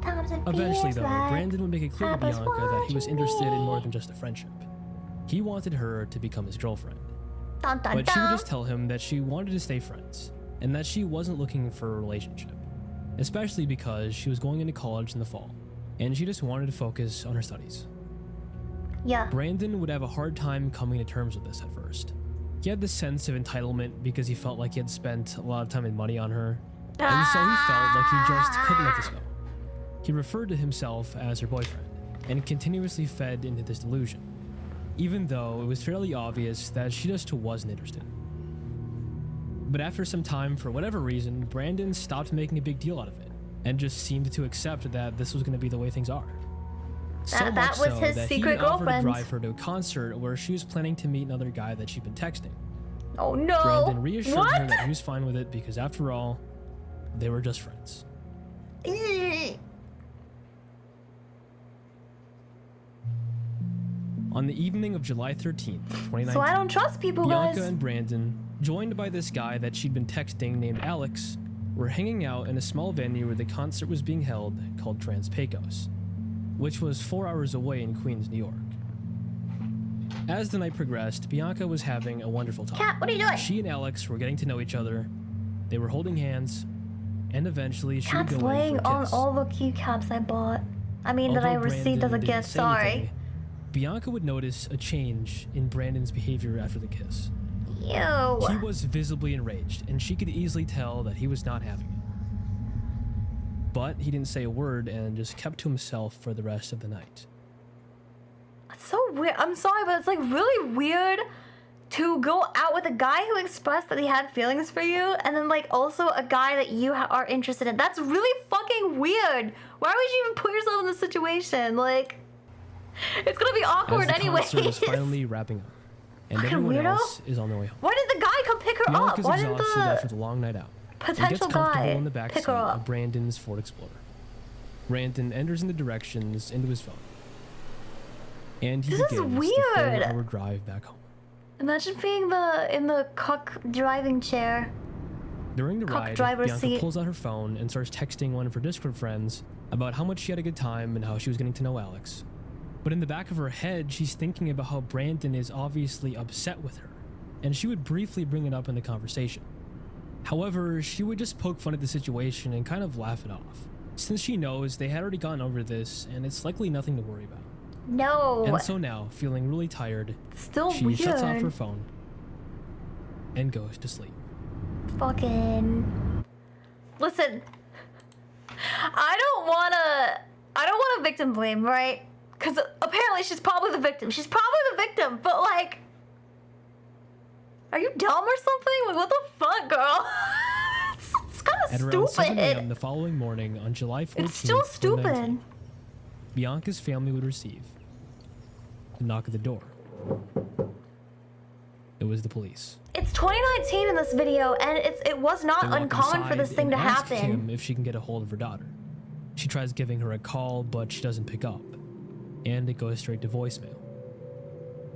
Sometimes it Eventually, feels though, like Brandon would make it clear to I was Bianca that he was watching interested in me. more than just a friendship. He wanted her to become his girlfriend. Dun, dun, But she would dun. just tell him that she wanted to stay friends, and that she wasn't looking for a relationship, especially because she was going into college in the fall, and she just wanted to focus on her studies. Yeah. Brandon would have a hard time coming to terms with this at first. He had this sense of entitlement because he felt like he had spent a lot of time and money on her, and so he felt like he just couldn't let this go. He referred to himself as her boyfriend, and continuously fed into this delusion, even though it was fairly obvious that she just wasn't interested. But after some time, for whatever reason, Brandon stopped making a big deal out of it, and just seemed to accept that this was going to be the way things are. So That much was so his that secret he offered to girlfriend. drive her to a concert where she was planning to meet another guy that she'd been texting. Oh no. Brandon reassured What? her that he was fine with it because after all, they were just friends. On the evening of July 13th, 2019, So I don't trust people, Bianca guys. and Brandon, joined by this guy that she'd been texting named Alex, were hanging out in a small venue where the concert was being held called Trans Pecos, which was 4 hours away in Queens, New York. As the night progressed, Bianca was having a wonderful time. Cat, what are you doing? She and Alex were getting to know each other. They were holding hands, and eventually she would Cat's go in laying for a on kiss. all the keycaps I bought. I mean, that I Although received as a Brandon didn't gift, say sorry. anything, Bianca would notice a change in Brandon's behavior after the kiss. Ew. He was visibly enraged, and she could easily tell that he was not having it. But he didn't say a word and just kept to himself for the rest of the night. It's so weird. I'm sorry, but it's like really weird to go out with a guy who expressed that he had feelings for you, and then like also a guy that you are interested in. That's really fucking weird. Why would you even put yourself in this situation? Like, it's gonna be awkward anyway. As the concert is finally wrapping up, and Fucking everyone weirdo. else is on their way home. Why did the guy come pick her Bianca's up? Why didn't exhausted after the the long night out. potential and gets comfortable guy in the pick backseat her up? of Brandon's Ford Explorer. Brandon enters in the directions into his phone, and he This is begins the weird. 4-hour drive back home. Imagine being in the cock driving chair. During the Cock ride, driver's Bianca seat. pulls out her phone and starts texting one of her Discord friends about how much she had a good time and how she was getting to know Alex. But in the back of her head, she's thinking about how Brandon is obviously upset with her, and she would briefly bring it up in the conversation. However, she would just poke fun at the situation and kind of laugh it off, since she knows they had already gone over this and it's likely nothing to worry about. No. And so now, feeling really tired, Still she shuts off weird. her phone and goes to sleep. Fucking. Listen. I don't wanna victim blame, right? Because apparently she's probably the victim. She's probably the victim, but like, are you dumb or something? Like, what the fuck, girl? It's kind of At around 7 a.m. stupid. the following morning on July 14th, It's still 2019, stupid. Bianca's family would receive a knock at the door. It was the police. It's 2019 in this video, and it was not They walk uncommon for this inside thing to and ask happen. Kim if she can get a hold of her daughter. She tries giving her a call, but she doesn't pick up, and it goes straight to voicemail.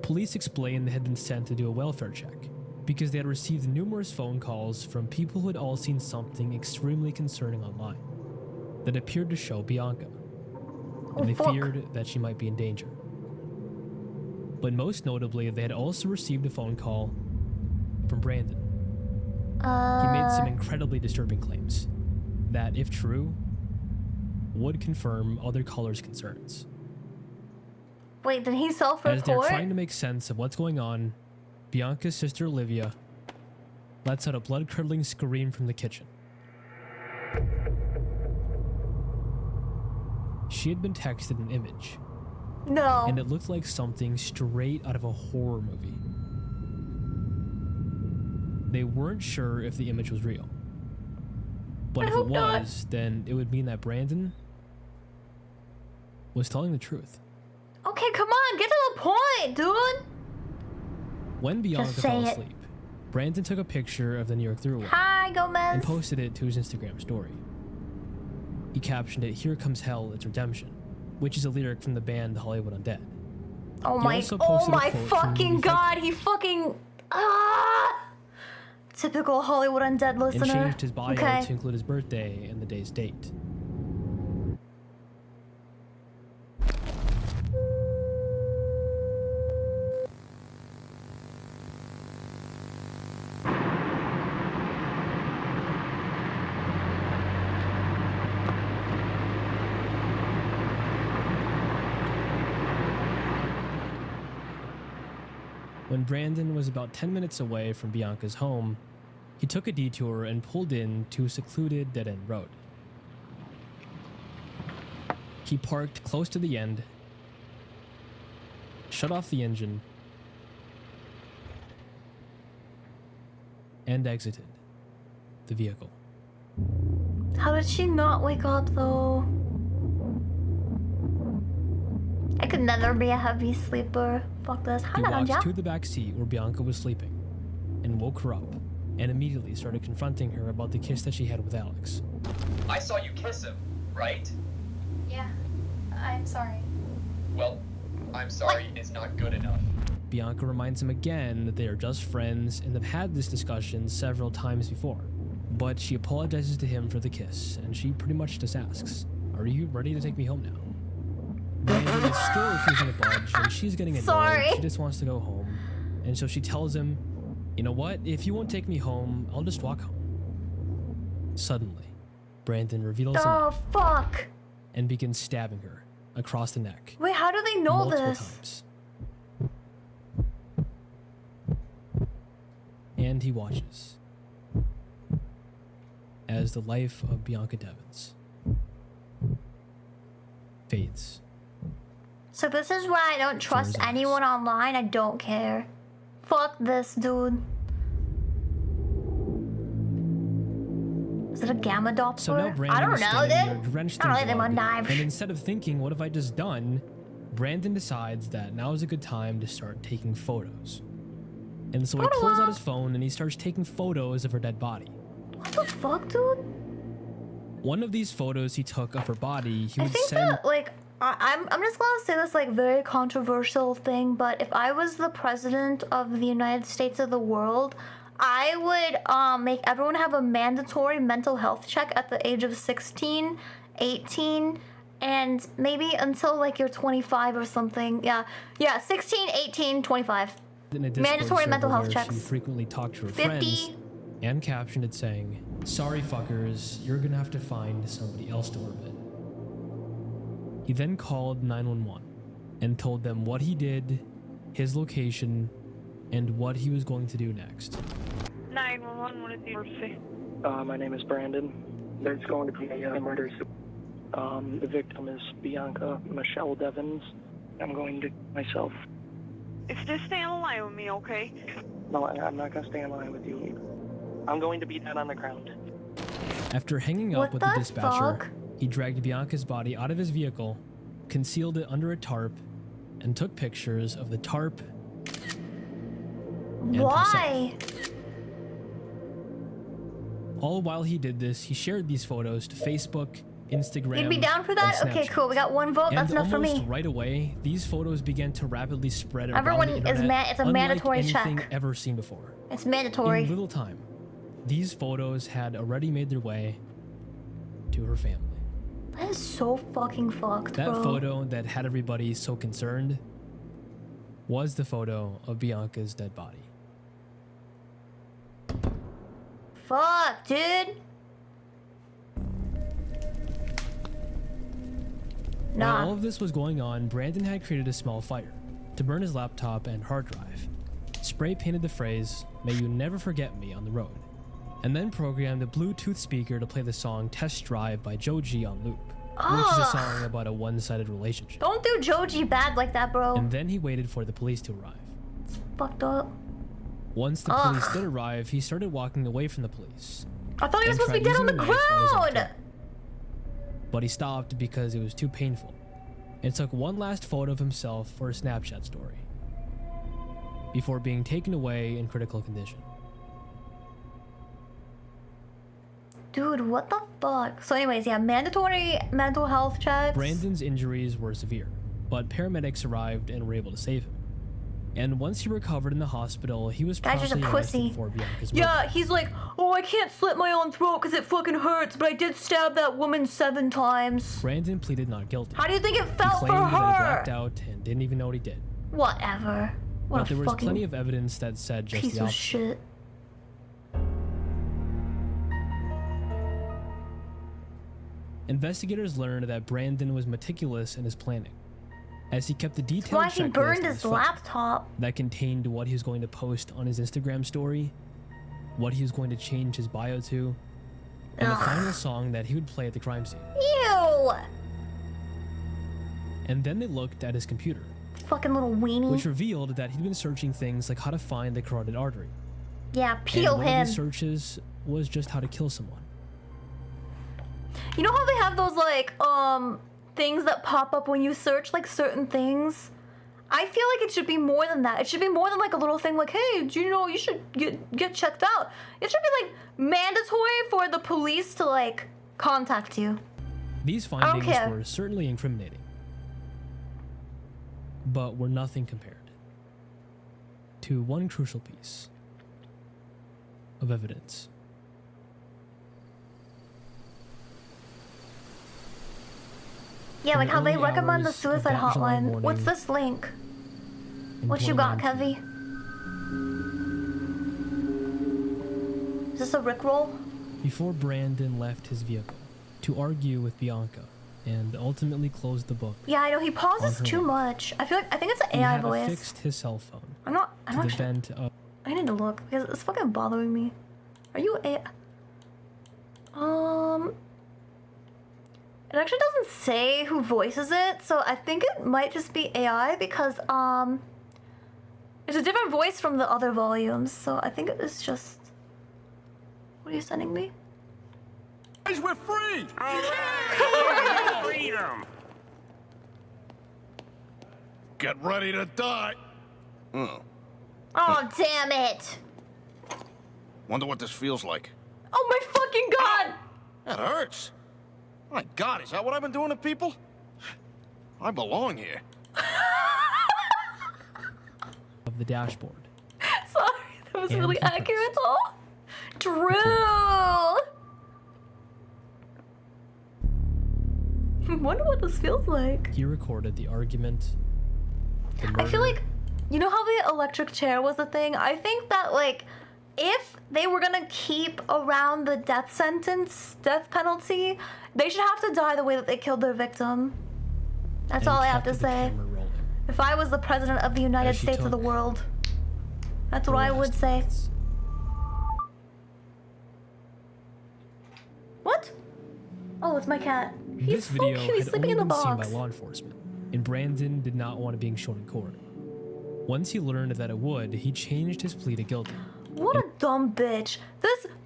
Police explained they had been sent to do a welfare check because they had received numerous phone calls from people who had all seen something extremely concerning online that appeared to show Bianca, and they feared that she might be in danger. But most notably, they had also received a phone call from Brandon. He made some incredibly disturbing claims that, if true, would confirm other callers' concerns. Wait, did he As they're self-report? trying to make sense of what's going on, Bianca's sister Olivia lets out a blood-curdling scream from the kitchen. She had been texted an image. No. And it looked like something straight out of a horror movie. They weren't sure if the image was real. But I if it hope not. was, then it would mean that Brandon was telling the truth. Okay, come on, get to the point, dude. When Bianca Just fell say it. asleep, Brandon took a picture of the New York Thruway Hi, and Gomez. posted it to his Instagram story. He captioned it, "Here comes hell, it's redemption," which is a lyric from the band Hollywood Undead. Oh He my, also oh posted a my quote from the fucking movie Fight god, he fucking, typical Hollywood Undead and listener. changed his bio Okay. to include his birthday and the day's date. When Brandon was about 10 minutes away from Bianca's home, he took a detour and pulled in to a secluded dead-end road. He parked close to the end, shut off the engine, and exited the vehicle. How did she not wake up though? I could never be a heavy sleeper. Fuck this. He walked to the back seat where Bianca was sleeping and woke her up and immediately started confronting her about the kiss that she had with Alex. I saw you kiss him, right? Yeah, I'm sorry. Well, I'm sorry is not good enough. Bianca reminds him again that they are just friends and have had this discussion several times before. But she apologizes to him for the kiss, and she pretty much just asks, "Are you ready to take me home now?" Brandon is still refusing to budge, and she's getting annoyed. Sorry. She just wants to go home. And so she tells him, you know what? If you won't take me home, I'll just walk home. Suddenly, Brandon reveals a Oh, knife fuck. and begins stabbing her across the neck. Wait, how do they know multiple this? times. And he watches as the life of Bianca Devins fades. So this is why I don't trust anyone online. I don't care. Fuck this, dude. Is it a gamma Doppler? So now Brandon I don't is know, standing there dude. drenched I don't in know anything about blood, knives. and instead of thinking, what have I just done, Brandon decides that now is a good time to start taking photos. And so he pulls out his phone and he starts taking photos of her dead body. What the fuck, dude? One of these photos he took of her body, he I would think send... that, like, I'm just gonna say this, like, very controversial thing, but if I was the president of the United States of the world, I would make everyone have a mandatory mental health check at the age of 16, 18, and maybe until, like, you're 25 or something. Yeah, 16, 18, 25. in a Discord Mandatory server mental health where checks. she frequently talked to her 50. friends and captioned it saying, "Sorry fuckers, you're gonna have to find somebody else to orbit." He then called 911 and told them what he did, his location, and what he was going to do next. 911, what is the emergency? My name is Brandon. There's going to be a murder. The victim is Bianca Michelle Devins. I'm going to myself. Just stay on the line with me, okay? No, I'm not going to stay in line with you. I'm going to be dead on the ground. After hanging What up with the the dispatcher, fuck? he dragged Bianca's body out of his vehicle, concealed it under a tarp, and took pictures of the tarp and Why? himself. All while he did this, he shared these photos to Facebook, Instagram, You'd be down for that? and Okay, Snapchat. cool. We got one vote. That's And enough for almost me. right away, these photos began to rapidly spread around Everyone the is internet, it's a unlike mandatory anything check. ever seen before. It's mandatory. In little time, these photos had already made their way to her family. That is so fucking fucked, That bro. photo that had everybody so concerned was the photo of Bianca's dead body. Fuck, dude. While all of this was going on, Brandon had created a small fire to burn his laptop and hard drive, spray painted the phrase, "May you never forget me" on the road, and then programmed a Bluetooth speaker to play the song Test Drive by Joji on loop, which is a Ugh. song about a one-sided relationship. Don't do Joji bad like that, bro. And then he waited for the police to arrive. Fucked up. Once the Ugh. police did arrive, he started walking away from the police. I thought he was and supposed to be tried dead on the using a knife on his own ground. kill. But he stopped because it was too painful and took one last photo of himself for a Snapchat story before being taken away in critical condition. Dude, what the fuck? So anyways, yeah, mandatory mental health checks. Brandon's injuries were severe, but paramedics arrived and were able to save him. And once he recovered in the hospital, he was Guy's just a promptly arrested pussy. for Bianca's murder. Yeah, he's like, oh, I can't slit my own throat because it fucking hurts, but I did stab that woman 7 times. Brandon pleaded not guilty. How do you think it He felt for claimed that he her? blacked out and didn't even know what he did. Whatever. What But a there was fucking plenty of evidence that said just piece the of opposite. shit. Investigators learned that Brandon was meticulous in his planning, as he kept a That's detailed why he checklist burned on his phone laptop. that contained what he was going to post on his Instagram story, what he was going to change his bio to, and the Ugh. final song that he would play at the crime scene. Ew! And then they looked at his computer, Fucking little weenie. which revealed that he'd been searching things like how to find the carotid artery. Yeah, And peel one of him. these searches was just how to kill someone. You know how they have those like things that pop up when you search like certain things? I feel like it should be more than that. It should be more than like a little thing like, hey, do you know you should get checked out. It should be like mandatory for the police to like contact you. These don't findings care. were certainly incriminating, but were nothing compared to one crucial piece of evidence. Yeah, like In how they early recommend the hours of suicide that July hotline. What's morning this link? in What you got, 2019, Kevy? Is this a Rickroll? Before Brandon left his vehicle to argue with Bianca and ultimately closed the book, Yeah, I know he pauses her too life. much. I think it's an he AI had voice. affixed his cell phone I'm not to the sure. vent of I need to look because it's fucking bothering me. Are you a? It actually doesn't say who voices it, so I think it might just be AI because it's a different voice from the other volumes. So I think it's just. What are you sending me? Guys, we're free! Freedom! Get ready to die! Oh damn it! Wonder what this feels like. Oh my fucking god! That hurts. My god, is that what I've been doing to people? I belong here. of the dashboard. Sorry, that was And really he accurate though. Drew! I wonder what this feels like. He recorded the argument. The I feel murder, like, you know how the electric chair was a thing? I think that, like, if they were gonna keep around the death penalty, they should have to die the way that they killed their victim. That's and all I have to kept the say. camera rolling. If I was the president of the United As she States of the took world, that's what the I would last say. breaths. What? Oh, it's my cat. He's This so video cute. He's had sleeping only in the been seen by box. law enforcement, and Brandon did not want it being shown in court. Once he learned that it would, he changed his plea to guilty. What a dumb bitch.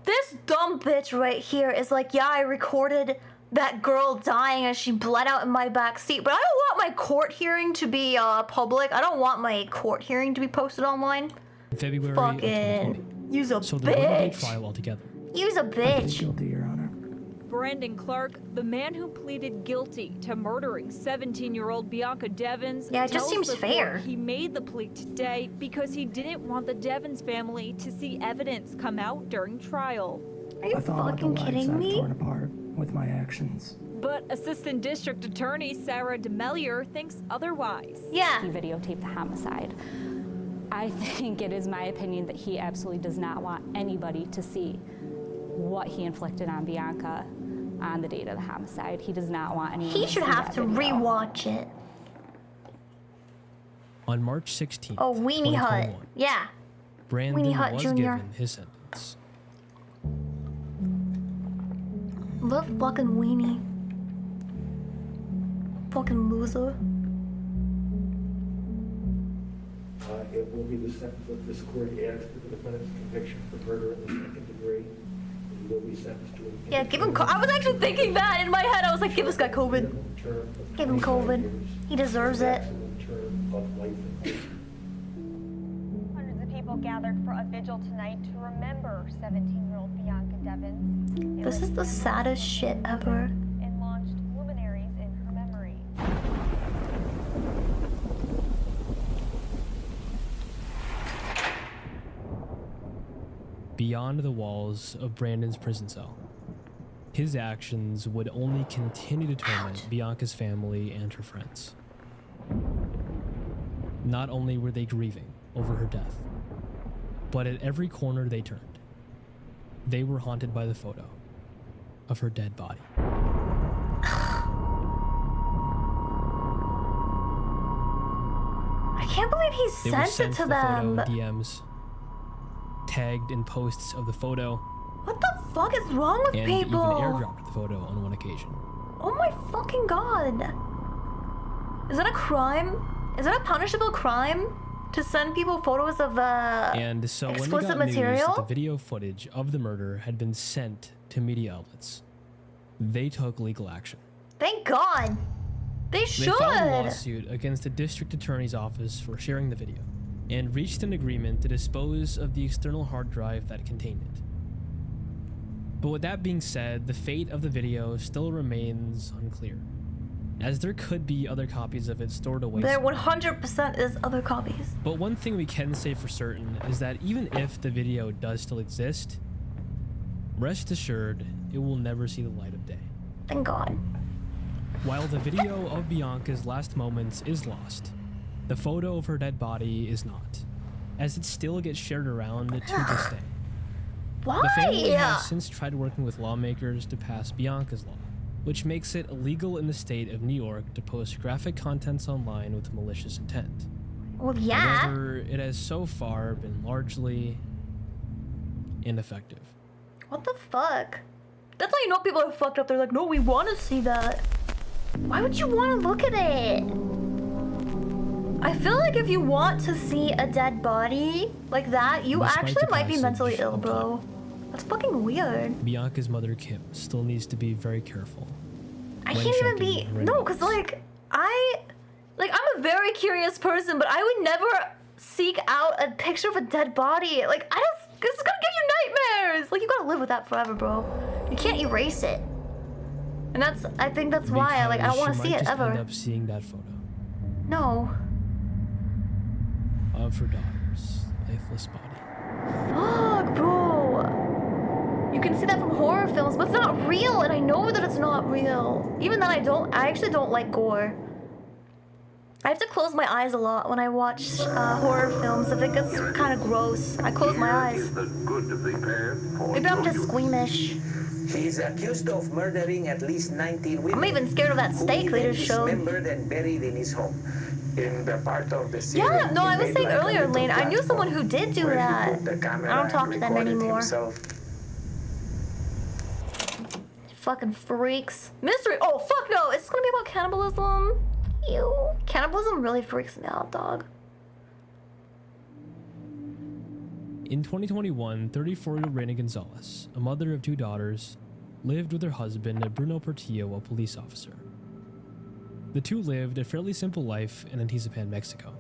This dumb bitch right here is like, yeah, I recorded that girl dying as she bled out in my back seat, but I don't want my court hearing to be public. I don't want my court hearing to be posted online. In February of 2020. Fucking use a So there wouldn't be a bitch. trial altogether. Use a bitch. Guilty, Your Honor. Brandon Clark, the man who pleaded guilty to murdering 17-year-old Bianca Devins, Yeah, it just tells seems the fair. court he made the plea today because he didn't want the Devins family to see evidence come out during trial. Are you I thought about the fucking lives kidding I've me? torn apart with my actions. But Assistant District Attorney Sarah DeMellier thinks otherwise. Yeah. He videotaped the homicide. I think it is my opinion that he absolutely does not want anybody to see what he inflicted on Bianca on the date of the homicide. He does not want anyone He to should see have that to video. rewatch it. On March 16th, Oh, Weenie Hut. 2021, Yeah. Brandon Weenie Hut was Jr. given his sentence. Love fucking Weenie. Fucking loser. It will be the sentence that this court adds to the defendant's conviction for murder in the second degree. He will be sentenced to an Yeah, give him. I was actually thinking that in my head. I was like, give this guy COVID. term of Give him 25 COVID. years, He deserves it. maximum term of life in prison. Hundreds of people gathered for a vigil tonight to remember 17-year-old Bianca Devins. This is the saddest shit ever. And launched luminaries in her memory. Beyond the walls of Brandon's prison cell, his actions would only continue to torment Bianca's family and her friends. Not only were they grieving over her death, but at every corner they turned, they were haunted by the photo of her dead body. I can't believe he They were sent it sent to the photo them. in DMs, tagged in posts of the photo, What the fuck is wrong with and people? even airdropped the photo on one occasion. Oh my fucking god. Is that a crime? Is that a punishable crime? To send people photos of And so when they explicit got news material? that the video footage of the murder had been sent to media outlets, they took legal action. Thank God. They They should. filed a lawsuit against the district attorney's office for sharing the video and reached an agreement to dispose of the external hard drive that contained it. But with that being said, the fate of the video still remains unclear, as there could be other copies of it stored away There somewhere. 100% is other copies. But one thing we can say for certain is that even if the video does still exist, rest assured it will never see the light of day. Thank God. While the video of Bianca's last moments is lost, the photo of her dead body is not, as it still gets shared around to this day. Why? The family has since tried working with lawmakers to pass Bianca's law, which makes it illegal in the state of New York to post graphic contents online with malicious intent. Well, yeah. However, it has so far been largely ineffective. What the fuck? That's how you know people are fucked up. They're like, no, we want to see that. Why would you want to look at it? I feel like if you want to see a dead body like that, you actually might be mentally ill, bro. That's fucking weird. Bianca's mother, Kim, still needs to be very careful. I can't even be... No, because like, I'm a very curious person, but I would never seek out a picture of a dead body. Like, it's gonna give you nightmares. Like, you gotta live with that forever, bro. You can't erase it. And I think that's why I don't want to see it ever. End up seeing that photo. No. Of her daughter's lifeless body. Fuck, bro. You can see that from horror films, but it's not real, and I know that it's not real. Even then, I actually don't like gore. I have to close my eyes a lot when I watch horror films. If it gets kind of gross, I close my eyes. Maybe I'm just squeamish. He's accused of murdering at least 19 women. I'm even scared of that steak they just showed. Dismembered and buried in his home. In the part of the series, yeah, no, I was saying earlier, Lane, I knew someone who did do that. I don't talk to them anymore. Fucking freaks. Mystery. Oh, fuck no. It's gonna be about cannibalism. Ew. Cannibalism really freaks me out, dog. In 2021, 34-year-old Reina Gonzalez, a mother of 2 daughters, lived with her husband, Bruno Portillo, a police officer. The two lived a fairly simple life in Antizapan, Mexico.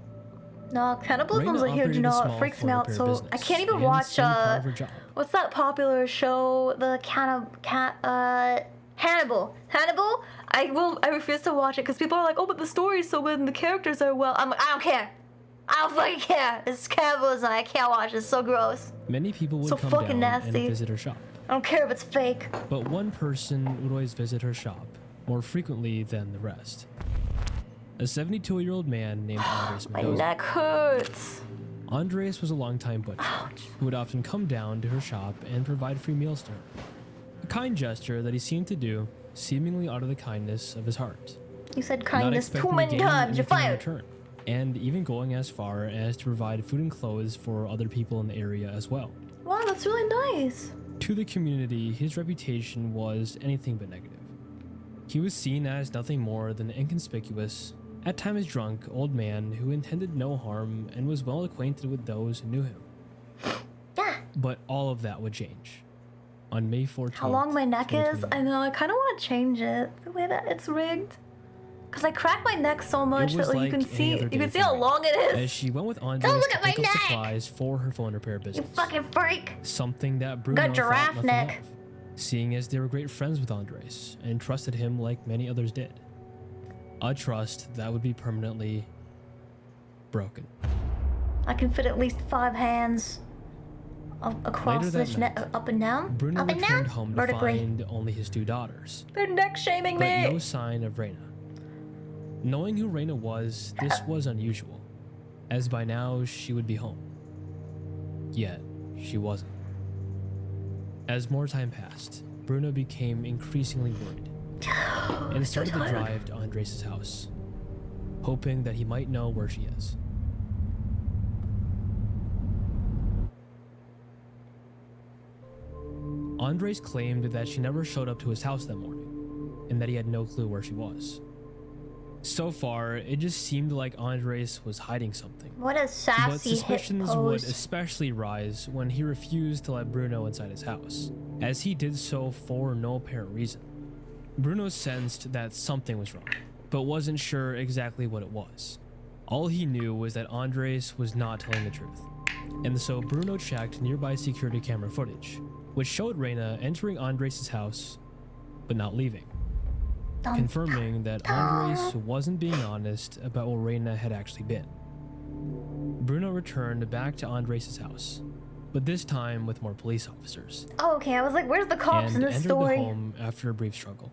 No, cannibalism's a huge no. It freaks me out so. I can't even watch what's that popular show? The Hannibal. Hannibal? I refuse to watch it because people are like, oh, but the story's so good and the characters are well. I'm like, I don't care. I don't fucking care. It's cannibalism. I can't watch it. It's so gross. Many people would so come fucking down nasty. and visit her shop. I don't care if it's fake. But one person would always visit her shop more frequently than the rest. A 72-year-old man named Andres Mendoza. My neck hurts. Andres was a longtime butcher who would often come down to her shop and provide free meals to her. A kind gesture that he seemed to do, seemingly out of the kindness of his heart. You said kindness too many times. You're fired. Return, and even going as far as to provide food and clothes for other people in the area as well. Wow, that's really nice. To the community, his reputation was anything but negative. He was seen as nothing more than an inconspicuous, at times drunk, old man who intended no harm and was well acquainted with those who knew him. Yeah. But all of that would change. On May 14th. How long my neck is? I know, I kind of want to change it, the way that it's rigged. Because I crack my neck so much that like, you can see how long it is. As she went with Andres to pick up supplies for her phone repair business. You fucking freak. Something that Bruno got giraffe neck. Of, seeing as they were great friends with Andres and trusted him like many others did. A trust that would be permanently broken. I can fit at least 5 hands across this neck, up and down. Bruno up and returned down? home Vertically. to find only his 2 daughters. They're neck shaming me. But no sign of Reina. Knowing who Reina was, this was unusual, as by now she would be home. Yet, she wasn't. As more time passed, Bruno became increasingly worried and started to drive to Andres' house, hoping that he might know where she is. Andres claimed that she never showed up to his house that morning, and that he had no clue where she was. So far, it just seemed like Andres was hiding something. What a sassy But suspicions would especially rise when he refused to let Bruno inside his house, as he did so for no apparent reason. Bruno sensed that something was wrong, but wasn't sure exactly what it was. All he knew was that Andres was not telling the truth, and so Bruno checked nearby security camera footage, which showed Reina entering Andres' house, but not leaving. Confirming that Andres wasn't being honest about where Reina had actually been. Bruno returned back to Andres' house, but this time with more police officers. Oh, okay. I was like, where's the cops in this story? And entered the home after a brief struggle.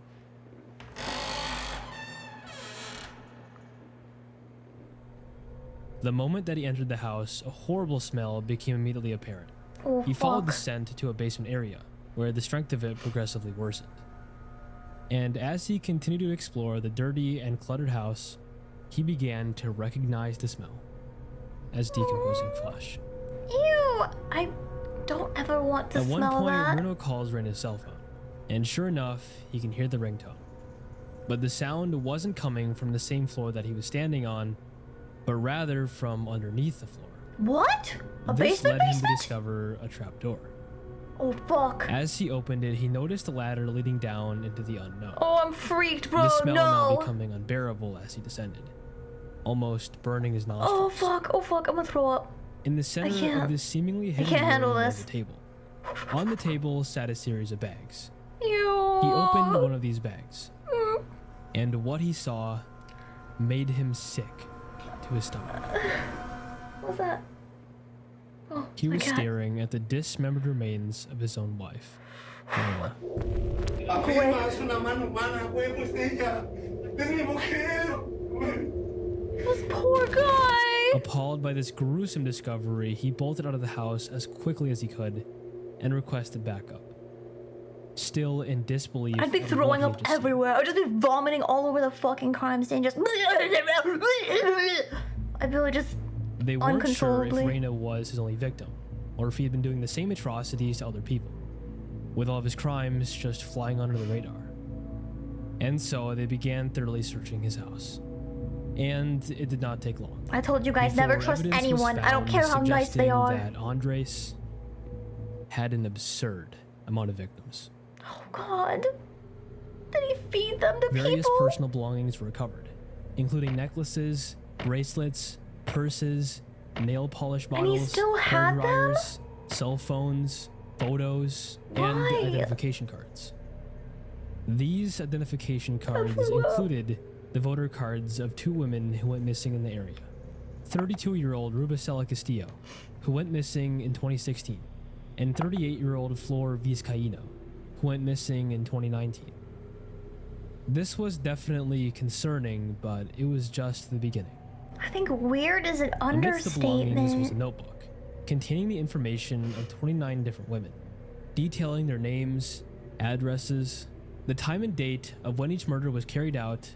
The moment that he entered the house, a horrible smell became immediately apparent. Oh, He followed the fuck. scent to a basement area, where the strength of it progressively worsened. And as he continued to explore the dirty and cluttered house, he began to recognize the smell as decomposing flesh. Ew! I don't ever want to At one smell point, that. Bruno calls Reina's cell phone, and sure enough, he can hear the ringtone. But the sound wasn't coming from the same floor that he was standing on, but rather from underneath the floor. What? A This basement led him to basement? discover a trapdoor. Oh, fuck. As he opened it, he noticed a ladder leading down into the unknown. Oh, I'm freaked, bro. The smell now No. becoming unbearable as he descended, almost burning his nostrils. Oh, fuck. Oh, fuck. I'm gonna throw up. In the center can't- of this seemingly I hidden can't handle room was this. a table. On the table sat a series of bags. Ew. He opened one of these bags, Mm. and what he saw made him sick to his stomach. What's that? Oh, He my was God. staring at the dismembered remains of his own wife, Reina. Afirma, es una mano humana, güey, pues ella. Es mi mujer. This poor guy. Appalled by this gruesome discovery, he bolted out of the house as quickly as he could and requested backup. Still in disbelief, I'd be of throwing what he up had just seen. everywhere. I'd just be vomiting all over the fucking crime scene. Just. I'd be like just. They weren't sure if uncontrollably. Reina was his only victim, or if he had been doing the same atrocities to other people, with all of his crimes just flying under the radar. And so they began thoroughly searching his house. And it did not take long. I told you guys never before trust evidence was anyone. I don't found care how nice they suggesting are. That Andres had an absurd amount of victims. Oh God. Did he feed them to Various people? personal belongings were recovered, including necklaces, bracelets, purses, nail polish And he bottles, still hair had them? dryers, cell phones, photos, and Why? identification cards. These identification cards included the voter cards of two women who went missing in the area. 32-year-old Rubicela Castillo, who went missing in 2016, and 38-year-old Flor Vizcaíno, who went missing in 2019. This was definitely concerning, but it was just the beginning. I think weird is an Amidst the belongings was a understatement. notebook containing the information of 29 different women, detailing their names, addresses, the time and date of when each murder was carried out,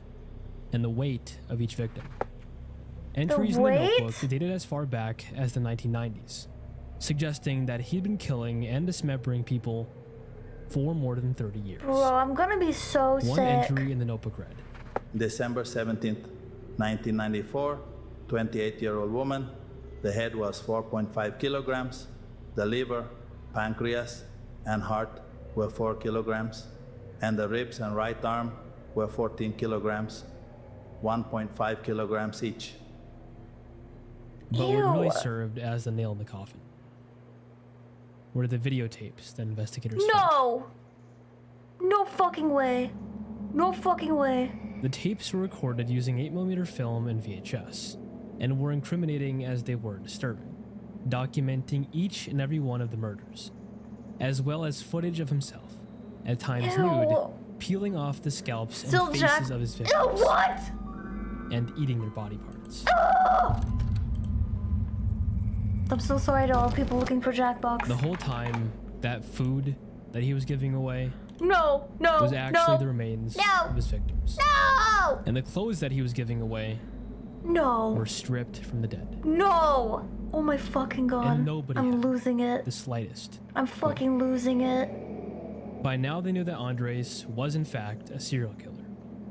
and the weight of each victim. Entries in the weight? notebook dated as far back as the 1990s, suggesting that he'd been killing and dismembering people for more than 30 years. Bro, I'm gonna be so One sick. entry in the notebook read, December 17th, 1994, 28-year-old woman. The head was 4.5 kilograms. The liver, pancreas, and heart were 4 kilograms. And the ribs and right arm were 14 kilograms, 1.5 kilograms each. but what really Ew. served as the nail in the coffin were the videotapes that investigators found. No! No fucking way. No fucking way. The tapes were recorded using 8mm film and VHS, and were incriminating as they were disturbing, documenting each and every one of the murders, as well as footage of himself, at times Ew. nude, peeling off the scalps Still and Jack. faces of his Ew, victims, what? and eating their body parts. I'm so sorry to all people looking for Jackbox. The whole time, that food that he was giving away No, no, was actually no, the remains no, of his victims. no, And the clothes that he was giving away no, were stripped from the dead. no. Oh my fucking God. And nobody I'm had losing it. the slightest. I'm fucking losing it. By now, they knew that Andres was in fact a serial killer,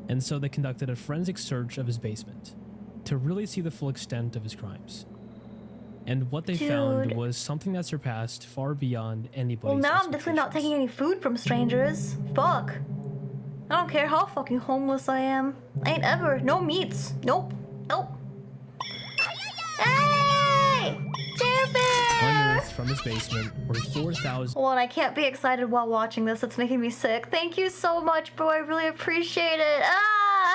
and so they conducted a forensic search of his basement to really see the full extent of his crimes. And what they found Dude. was something that surpassed far beyond anybody's Well, now I'm definitely not expectations. taking any food from strangers. Fuck. I don't care how fucking homeless I am. I ain't ever. No meats. Nope. Nope. Hey! Champion! Unearthed from his basement were 4,000 Hold on, I can't be excited while watching this. It's making me sick. Thank you so much, bro. I really appreciate it. Ah!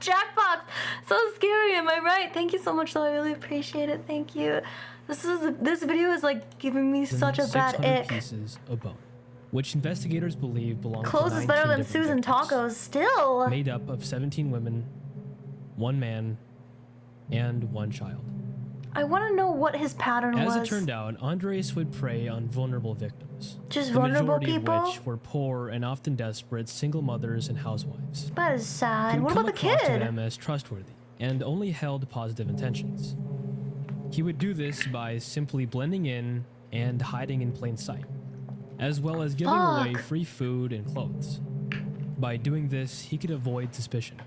Jackbox! So scary, am I right? Thank you so much, though. I really appreciate it. Thank you. This video is like giving me such a bad 600 ick. pieces of bone, which investigators believe belonged Clothes to is better 19 than different Susan victims, Tacos. Still. made up of 17 women, 1 man, and 1 child. I want to know what his pattern was. As it turned out, Andres would prey on vulnerable victims. Just the vulnerable majority people? of which were poor and often desperate single mothers and housewives. That is sad. He would What come about the across to kid? them as trustworthy and only held positive intentions. He would do this by simply blending in and hiding in plain sight, as well as giving away free food and clothes. By doing this, he could avoid suspicion,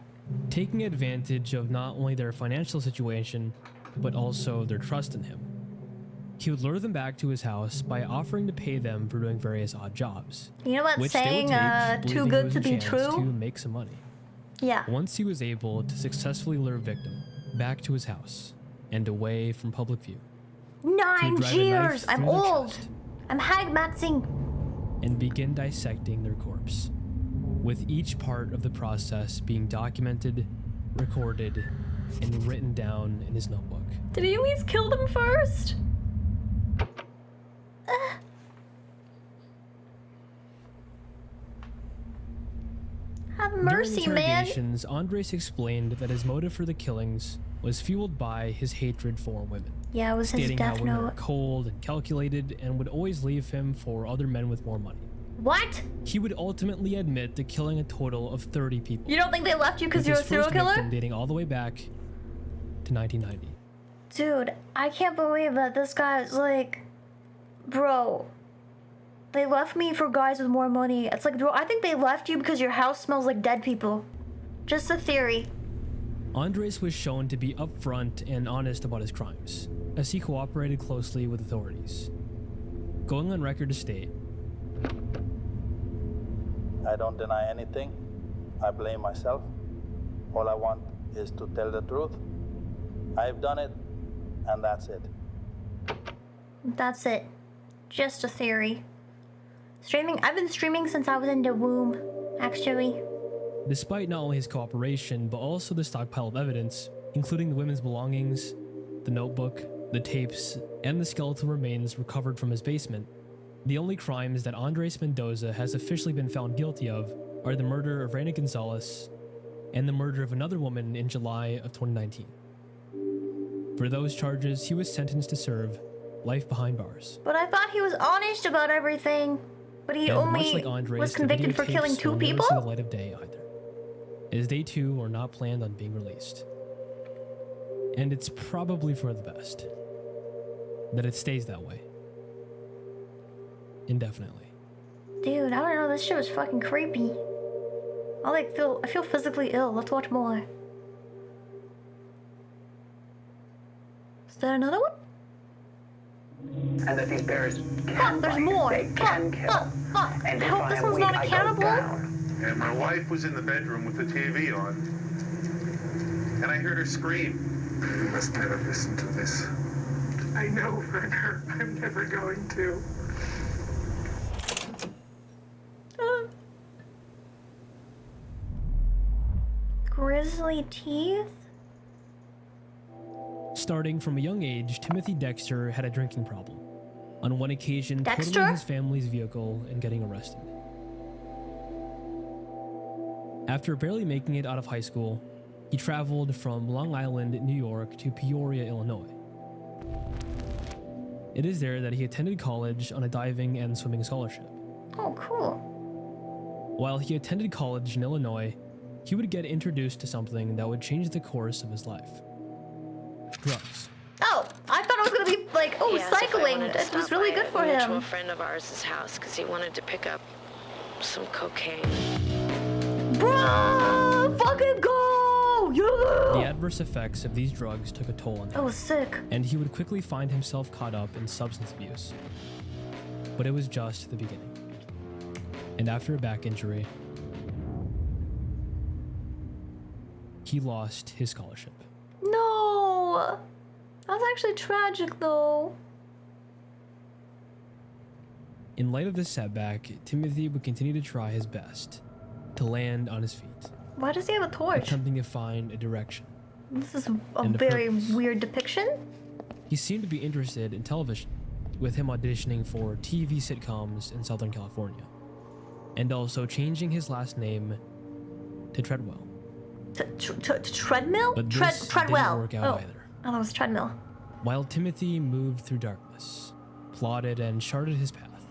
taking advantage of not only their financial situation, but also their trust in him. He would lure them back to his house by offering to pay them for doing various odd jobs. You know what which they would saying, take, too believing it good was to a be chance true? To make some money. Yeah. Once he was able to successfully lure a victim back to his house and away from public view, he 9 would drive a years. knife I'm through their old. chest I'm hag maxing. and begin dissecting their corpse, with each part of the process being documented, recorded, and written down in his notebook. Did he always kill them first? Have mercy, During man. interrogations, Andres explained that his motive for the killings was fueled by his hatred for women. Yeah, it was his stating how death women were note. cold and calculated and would always leave him for other men with more money. What? He would ultimately admit to killing a total of 30 people. You don't think they left you because with you're a his serial first killer? victim dating all the way back to 1990. Dude, I can't believe that this guy is like, bro, they left me for guys with more money. It's like, bro, I think they left you because your house smells like dead people. Just a theory. Andres was shown to be upfront and honest about his crimes, as he cooperated closely with authorities, going on record to state, I don't deny anything. I blame myself. All I want is to tell the truth. I've done it, and that's it. That's it. Just a theory. Streaming, I've been streaming since I was in the womb, actually. despite not only his cooperation, but also the stockpile of evidence, including the women's belongings, the notebook, the tapes, and the skeletal remains recovered from his basement. The only crimes that Andres Mendoza has officially been found guilty of are the murder of Reina Gonzalez and the murder of another woman in July of 2019. For those charges, he was sentenced to serve life behind bars. But I thought he was honest about everything. But he And only much like Andres, was the convicted for videotapes killing 2 will never people? see the light of day either, as they too are not planned on being released. And it's probably for the best that it stays that way indefinitely. Dude, I don't know, this shit was fucking creepy. I feel physically ill. Let's watch more. Is there another one? And that these bears Fuck, there's more. can kill. Fuck. And I if hope this I one's wait, not I a go cannibal. down. And my wife was in the bedroom with the TV on. And I heard her scream. You must never listen to this. I know, Werner. I'm never going to. Grisly teeth? Starting from a young age, Timothy Dexter had a drinking problem. On one occasion, Dexter? totaling his family's vehicle and getting arrested. After barely making it out of high school, he traveled from Long Island, New York to Peoria, Illinois. It is there that he attended college on a diving and swimming scholarship. Oh, cool. While he attended college in Illinois, he would get introduced to something that would change the course of his life. Drugs. Oh, I thought it was gonna be like, oh, He asked if I cycling. wanted to It was stop really by good a for mutual him. friend of ours' house because he wanted to pick up some cocaine. Bro, fucking go! The Yeah! adverse effects of these drugs took a toll on him. I was sick. And he would quickly find himself caught up in substance abuse. But it was just the beginning. And after a back injury, he lost his scholarship. No! That's actually tragic, though. In light of this setback, Timothy would continue to try his best to land on his feet, Why does he have a torch? attempting to find a direction. This is a And a very purpose. weird depiction. He seemed to be interested in television, with him auditioning for TV sitcoms in Southern California, and also changing his last name to Treadwell. Treadmill? But this Treadwell. didn't work out Oh, either. I thought it was treadmill. While Timothy moved through darkness, plotted and charted his path,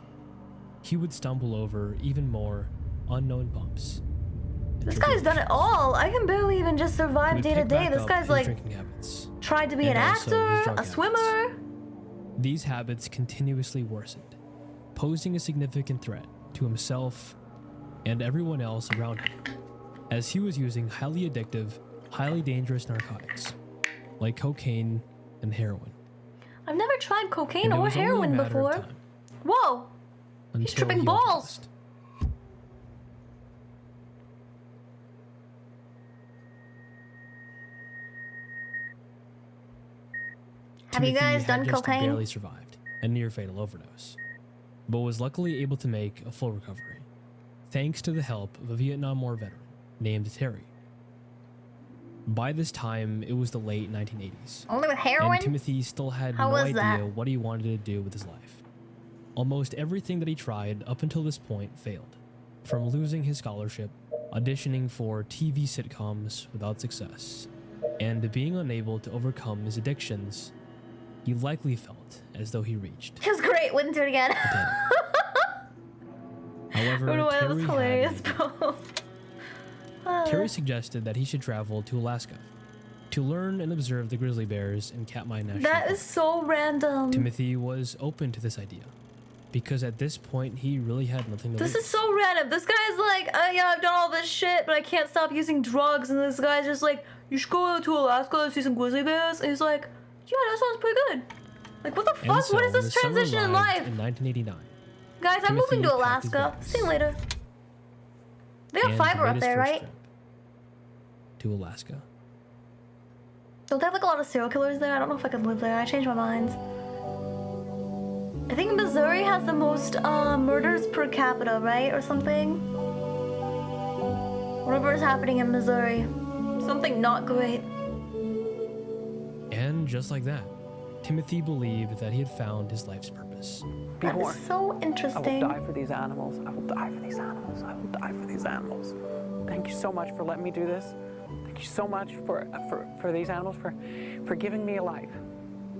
he would stumble over even more unknown bumps. This guy's done it all. I can barely even just survive day to day. This guy's like tried to be an actor, a swimmer. These habits continuously worsened, posing a significant threat to himself and everyone else around him, as he was using highly addictive, highly dangerous narcotics like cocaine and heroin. I've never tried cocaine or heroin before. Whoa! He's tripping balls! Have you guys done cocaine? Barely survived a near fatal overdose, but was luckily able to make a full recovery, thanks to the help of a Vietnam War veteran named Terry. By this time, it was the late 1980s. Only with heroin? And Timothy still had no idea what he wanted to do with his life. Almost everything that he tried up until this point failed, from losing his scholarship, auditioning for TV sitcoms without success, and being unable to overcome his addictions. He likely felt as though he reached. It was great. Wouldn't do it again. However, I don't know why that was hilarious, Terry suggested that he should travel to Alaska to learn and observe the grizzly bears in Katmai National Park. That is so random. Timothy was open to this idea because at this point he really had nothing to lose. This is so random. This guy's like, yeah, I've done all this shit, but I can't stop using drugs. And this guy's just like, you should go to Alaska and see some grizzly bears. And he's like, yeah, that sounds pretty good. Like, what the fuck? So what is this transition in life? In 1989. Guys, I'm moving to Alaska. See you later. They got fiber up there, right? To Alaska. Don't they have like a lot of serial killers there? I don't know if I could live there. I changed my mind. I think Missouri has the most murders per capita, right? Or something. Whatever is happening in Missouri. Something not great. And just like that, Timothy believed that he had found his life's purpose. That is so interesting. I will die for these animals. I will die for these animals. I will die for these animals. Thank you so much for letting me do this. Thank you so much for these animals, for giving me a life.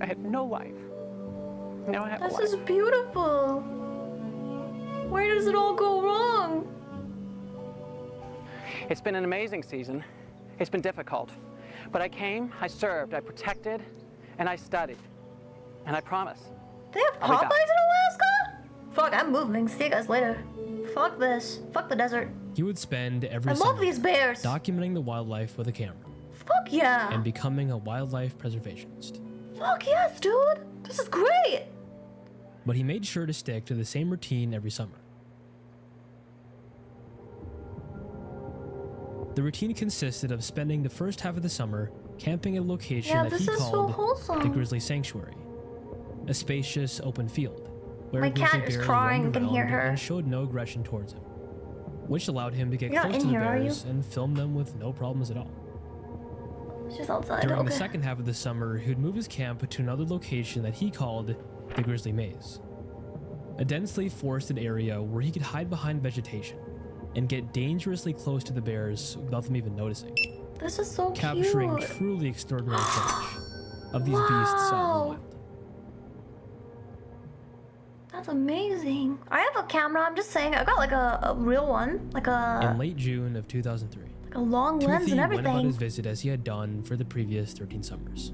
I had no life. Now I have a life. This is beautiful. Where does it all go wrong? It's been an amazing season. It's been difficult. But I came, I served, I protected, and I studied. And I promise. They have Popeyes in Alaska? Fuck, I'm moving. See you guys later. Fuck this. Fuck the desert. He would spend every I love these bears. documenting the wildlife with a camera. Fuck yeah. And becoming a wildlife preservationist. Fuck yes, dude. This is great. But he made sure to stick to the same routine every summer. The routine consisted of spending the first half of the summer camping at a location that he called the Grizzly Sanctuary, a spacious open field where my a grizzly cat is bear crying. roamed You can hear around her. and showed no aggression towards him, which allowed him to get You're not close in to the here, are bears and film them with no problems at all. She's outside. During Okay. the second half of the summer, he would move his camp to another location that he called the Grizzly Maze, a densely forested area where he could hide behind vegetation and get dangerously close to the bears without them even noticing. This is so capturing cute. truly extraordinary footage of these beasts out in the wild. That's amazing. I have a camera. I'm just saying. I got like a real one, like a In late June of 2003, long Timothy lens and went about everything. his visit as he had done for the previous 13 summers,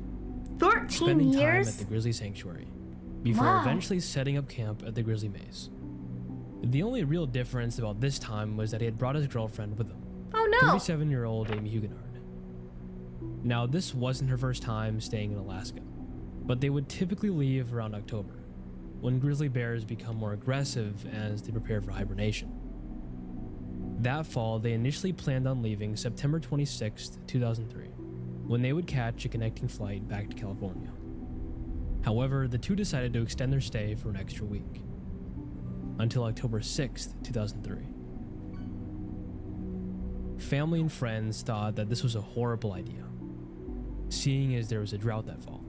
13 spending time years. at the Grizzly Sanctuary before Wow. eventually setting up camp at the Grizzly Maze. The only real difference about this time was that he had brought his girlfriend with him. Oh no! 37-year-old Amy Huguenard. Now, this wasn't her first time staying in Alaska, but they would typically leave around October, when grizzly bears become more aggressive as they prepare for hibernation. That fall, they initially planned on leaving September 26, 2003, when they would catch a connecting flight back to California. However, the two decided to extend their stay for an extra week, until October 6, 2003. Family and friends thought that this was a horrible idea, seeing as there was a drought that fall,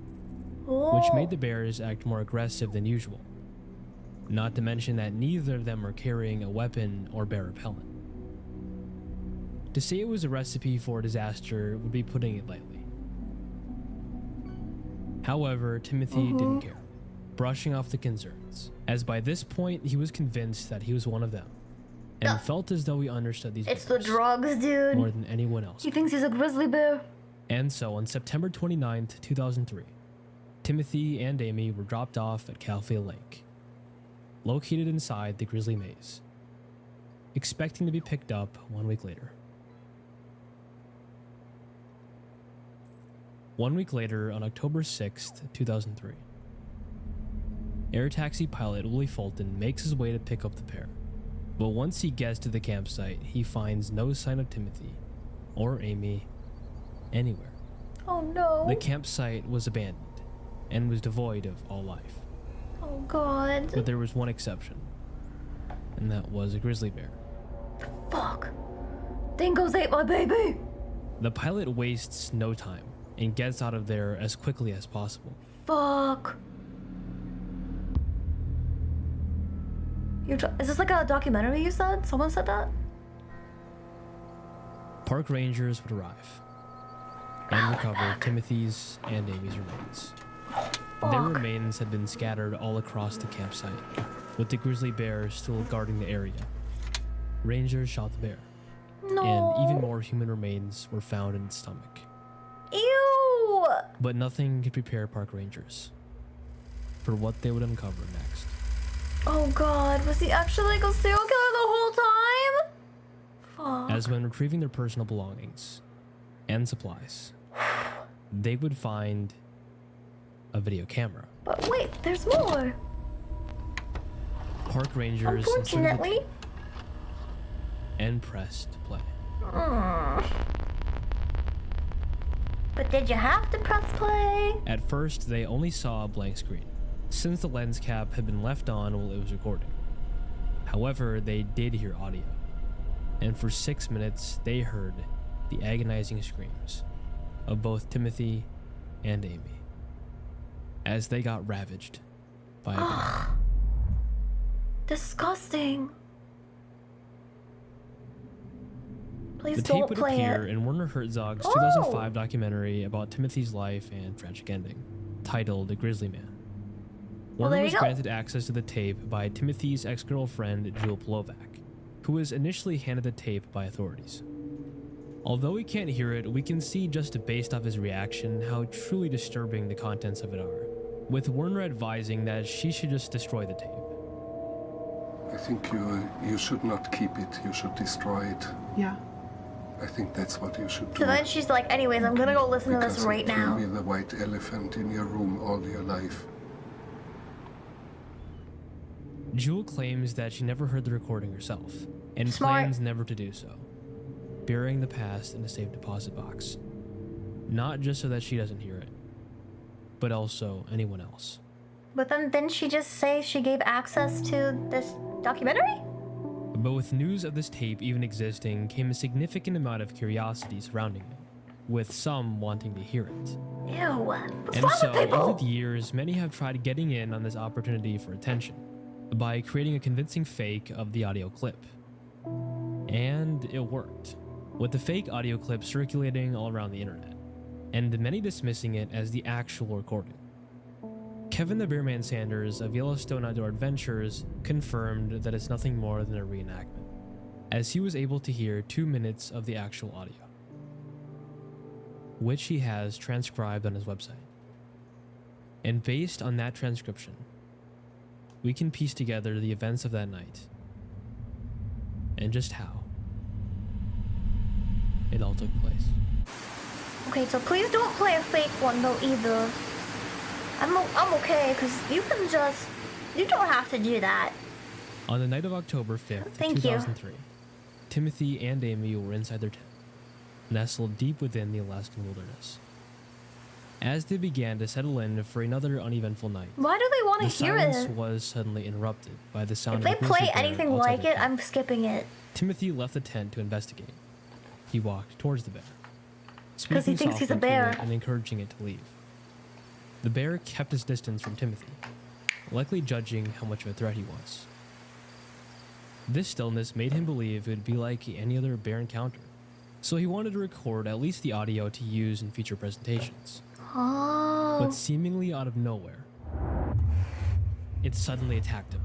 which made the bears act more aggressive than usual. Not to mention that neither of them were carrying a weapon or bear repellent. To say it was a recipe for disaster would be putting it lightly. However, Timothy didn't care, brushing off the concerns, as by this point he was convinced that he was one of them, and felt as though he understood these It's the bears drugs, dude. more than anyone else. He thinks he's a grizzly bear. And so on September 29th, 2003, Timothy and Amy were dropped off at Calfield Lake, located inside the Grizzly Maze, expecting to be picked up 1 week later. 1 week later, on October 6th, 2003, air taxi pilot Willie Fulton makes his way to pick up the pair. But once he gets to the campsite, he finds no sign of Timothy or Amy anywhere. Oh no. The campsite was abandoned and was devoid of all life. Oh god. But there was one exception, and that was a grizzly bear. Fuck. Dingoes ate my baby. The pilot wastes no time and gets out of there as quickly as possible. Fuck. Is this like a documentary you said? Someone said that? Park rangers would arrive and recover Timothy's and Amy's remains. Their remains had been scattered all across the campsite, with the grizzly bear still guarding the area. Rangers shot the bear, and even more human remains were found in its stomach. Ew! But nothing could prepare park rangers for what they would uncover next. Oh god, was he actually like a serial killer the whole time? Fuck. As when retrieving their personal belongings and supplies, they would find a video camera. But wait, there's more. Park rangers Unfortunately. And pressed play. But did you have to press play? At first, they only saw a blank screen, since the lens cap had been left on while it was recording. However, they did hear audio, and for 6 minutes, they heard the agonizing screams of both Timothy and Amy as they got ravaged by a bear. Disgusting. Please the don't tape would play appear it. in Werner Herzog's 2005 documentary about Timothy's life and tragic ending, titled The Grizzly Man. Well, Werner there was you go. granted access to the tape by Timothy's ex-girlfriend, Jewel Plovac, who was initially handed the tape by authorities. Although we can't hear it, we can see just based off his reaction how truly disturbing the contents of it are, with Werner advising that she should just destroy the tape. I think you should not keep it, you should destroy it. Yeah. I think that's what you should do. So then she's like, anyways, I'm gonna go listen to this right now. It will be the white elephant in your room all your life. Jewel claims that she never heard the recording herself, and Smart. plans never to do so, burying the past in a safe deposit box. Not just so that she doesn't hear it, but also anyone else. But then didn't she just say she gave access to this documentary? But with news of this tape even existing came a significant amount of curiosity surrounding it, with some wanting to hear it. Ew. What's And wrong so, with people? over the years, many have tried getting in on this opportunity for attention by creating a convincing fake of the audio clip. And it worked, with the fake audio clip circulating all around the internet, and many dismissing it as the actual recording. Kevin the Bearman Sanders of Yellowstone Outdoor Adventures confirmed that it's nothing more than a reenactment, as he was able to hear 2 minutes of the actual audio, which he has transcribed on his website. And based on that transcription, we can piece together the events of that night and just how it all took place. Okay, so please don't play a fake one though either. I'm okay, because you don't have to do that. On the night of October 5th, Thank you. 2003, Timothy and Amy were inside their tent, nestled deep within the Alaskan wilderness. As they began to settle in for another uneventful night, Why do they want to the hear silence it? was suddenly interrupted by the sound If they of a grizzly play bear anything outside like their it, tent. I'm skipping it. Timothy left the tent to investigate. He walked towards the bear, 'Cause he speaking thinks he's a softly to bear. it and encouraging it to leave. The bear kept his distance from Timothy, likely judging how much of a threat he was. This stillness made him believe it would be like any other bear encounter, so he wanted to record at least the audio to use in future presentations. Oh. But seemingly out of nowhere, it suddenly attacked him.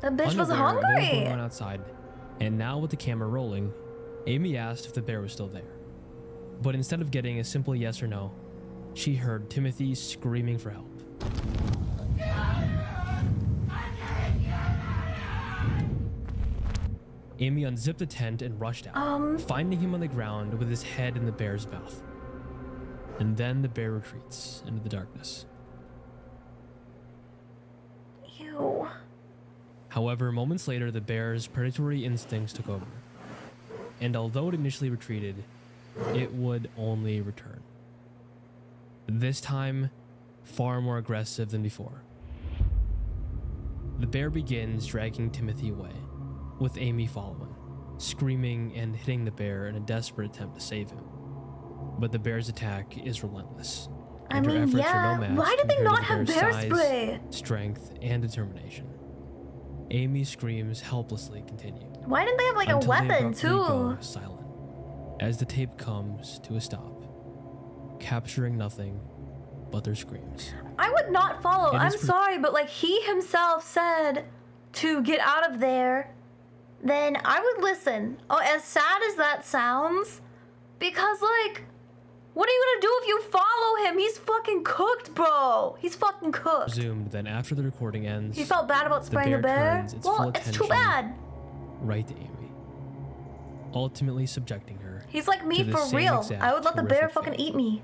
The bitch was Unaware of what was hungry. going on outside, and now with the camera rolling, Amy asked if the bear was still there. But instead of getting a simple yes or no, she heard Timothy screaming for help. Amy unzipped the tent and rushed out, finding him on the ground with his head in the bear's mouth. And then the bear retreats into the darkness. Ew. However, moments later, the bear's predatory instincts took over. And although it initially retreated, it would only return. This time, far more aggressive than before. The bear begins dragging Timothy away, with Amy following, screaming and hitting the bear in a desperate attempt to save him. But the bear's attack is relentless. And her efforts are no match Why did they compared not to the have bear's bear size, spray? strength, and determination. Amy's screams helplessly continue. Why didn't they have like a until they weapon abruptly too? go silent, as the tape comes to a stop, capturing nothing but their screams. I would not follow. It I'm is pre- sorry, but like he himself said to get out of there, then I would listen. Oh, as sad as that sounds, because like, what are you gonna do if you follow him? He's fucking cooked, bro. He's fucking cooked. Presumed that after the recording ends, You felt bad about spraying the bear? turns its Well, full it's attention too bad. right to Amy, ultimately subjecting her. He's like me to the for same real. exact I would let the bear horrific fucking eat me.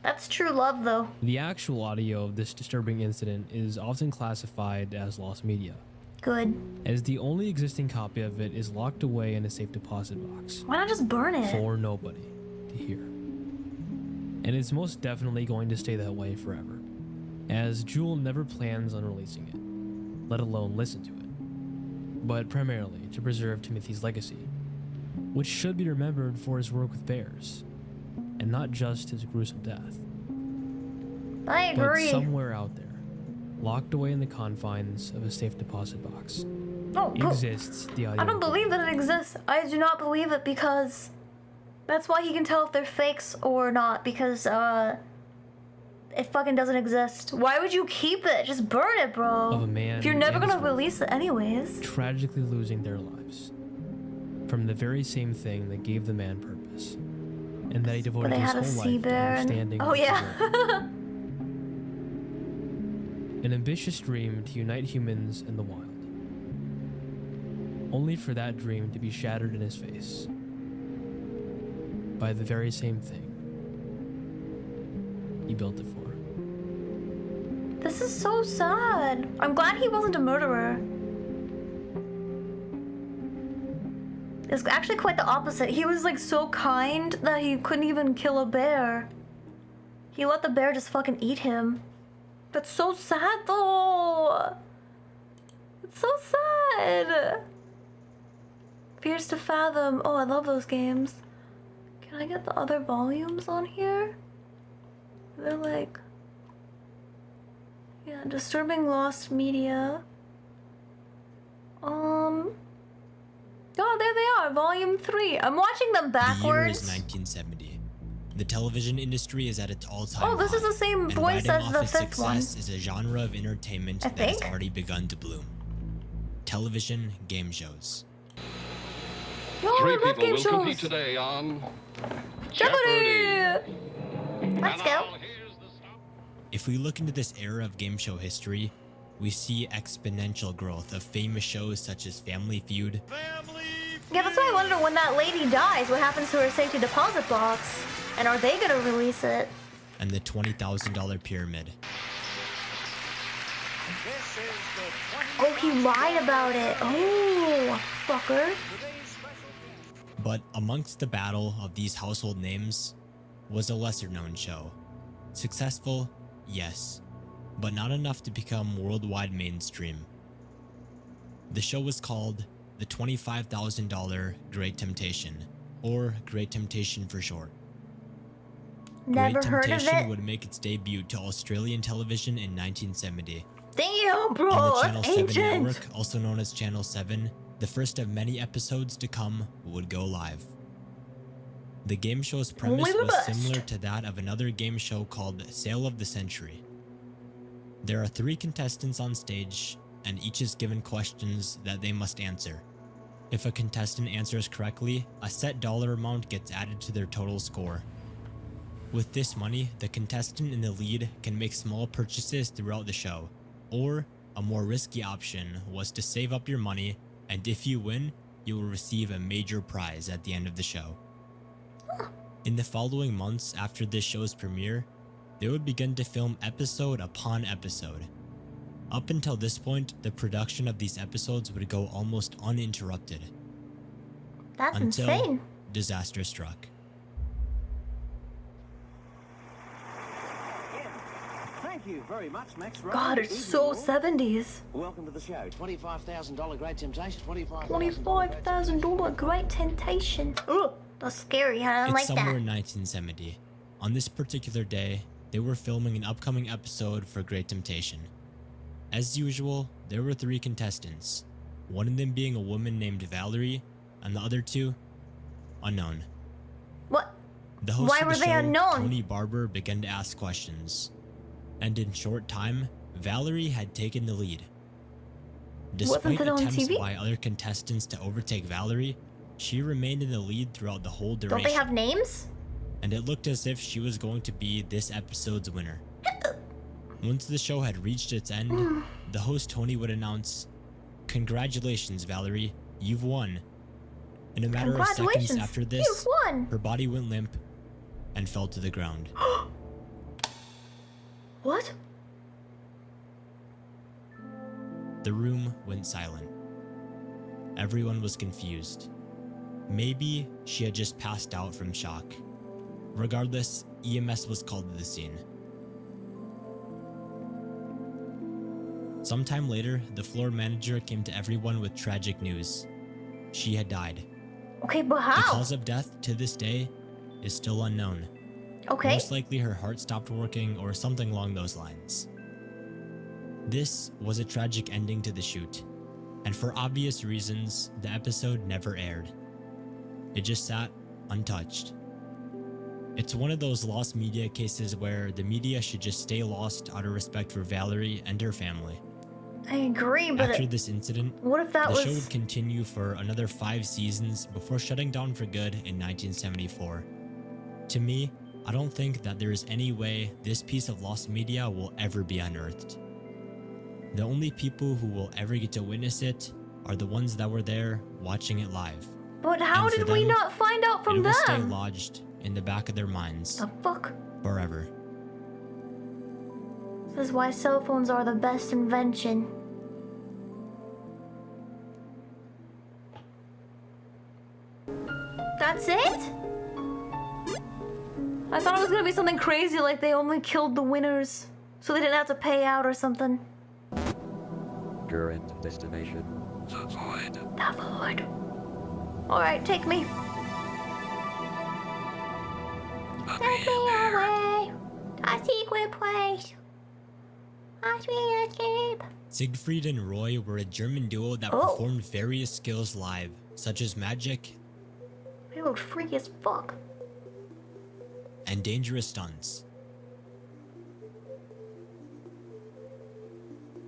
That's true love, though. The actual audio of this disturbing incident is often classified as lost media, Good. as the only existing copy of it is locked away in a safe deposit box Why not just burn it? for nobody to hear. And it's most definitely going to stay that way forever, as Jewel never plans on releasing it, let alone listen to it, but primarily to preserve Timothy's legacy, which should be remembered for his work with bears, and not just his gruesome death. I But agree. somewhere out there, locked away in the confines of a safe deposit box, Oh, bro. exists the audio. I don't believe that it exists. I do not believe it because that's why he can tell if they're fakes or not, because it fucking doesn't exist. Why would you keep it? Just burn it, bro. Of a man if you're never and gonna his wife release it anyways. tragically losing their lives from the very same thing that gave the man purpose, and that he But devoted they his had a whole sea life to bear. understanding. Oh and yeah. preserving. An ambitious dream to unite humans and the wild, only for that dream to be shattered in his face by the very same thing he built it for. This is so sad. I'm glad he wasn't a murderer. It's actually quite the opposite. He was like so kind that he couldn't even kill a bear. He let the bear just fucking eat him. That's so sad though. It's so sad. Fears to Fathom. Oh, I love those games. Can I get the other volumes on here? They're like... Yeah, Disturbing Lost Media. Oh, there they are, Volume 3. I'm watching them The year backwards. is 1970. The television industry is at its all-time Oh, this is the same and voice riding as off the its fifth one. success is a genre of entertainment I that has think. already begun to bloom. Television game shows. Yo, I Three love people game will compete shows. today on Jeopardy! Let's go. If we look into this era of game show history, we see exponential growth of famous shows such as Family Feud, Yeah, that's why I wonder when that lady dies, what happens to her safety deposit box? And are they gonna release it? and the $20,000 Pyramid. Oh, he lied about it. Oh, fucker. But amongst the battle of these household names was a lesser-known show. Successful, yes, but not enough to become worldwide mainstream. The show was called the $25,000 Great Temptation, or Great Temptation for short. Never Great heard of Temptation it. would make its debut to Australian television in 1970. Damn, bro, On the that's Channel 7 ancient. network, also known as Channel 7, the first of many episodes to come would go live. The game show's premise was similar to that of another game show called Sale of the Century. There are 3 contestants on stage, and each is given questions that they must answer. If a contestant answers correctly, a set dollar amount gets added to their total score. With this money, the contestant in the lead can make small purchases throughout the show, or a more risky option was to save up your money, and if you win, you will receive a major prize at the end of the show. In the following months after this show's premiere, they would begin to film episode upon episode. Up until this point, the production of these episodes would go almost uninterrupted. That's until insane. disaster struck. Thank you very much, Max. God, it's so 70s. Welcome to the show. $25,000 Great Temptation. $25,000 Great Temptation. Ugh, that's scary. I don't like It's somewhere that. in 1970. On this particular day, they were filming an upcoming episode for Great Temptation. As usual, there were 3 contestants, one of them being a woman named Valerie, and the other 2, unknown. What? The host Why of the were they show, unknown? Tony Barber, began to ask questions. And in short time, Valerie had taken the lead. Despite Wasn't it on attempts TV? by other contestants to overtake Valerie, she remained in the lead throughout the whole duration. Don't they have names? And it looked as if she was going to be this episode's winner. Once the show had reached its end, the host Tony would announce, "Congratulations, Valerie, you've won." In a matter of seconds Congratulations, after this, you've won. her body went limp and fell to the ground. What? The room went silent. Everyone was confused. Maybe she had just passed out from shock. Regardless, EMS was called to the scene. Sometime later, the floor manager came to everyone with tragic news. She had died. Okay, but The how? cause of death to this day is still unknown. Okay. Most likely her heart stopped working or something along those lines. This was a tragic ending to the shoot, and for obvious reasons, the episode never aired. It just sat untouched. It's one of those lost media cases where the media should just stay lost out of respect for Valerie and her family. I agree, but After this incident, what if that the was... show would continue for another 5 seasons before shutting down for good in 1974. To me, I don't think that there is any way this piece of lost media will ever be unearthed. The only people who will ever get to witness it are the ones that were there watching it live. But how And for did we them, not find out from it will stay them? lodged in the back of their minds The fuck? forever. This is why cell phones are the best invention. That's it? I thought it was gonna be something crazy like they only killed the winners so they didn't have to pay out or something. Current destination. The Void. The Void. Alright, take me. Take me away. A secret place. Watch me escape. Siegfried and Roy were a German duo that performed various skills live, such as magic They look freaky as fuck. and dangerous stunts.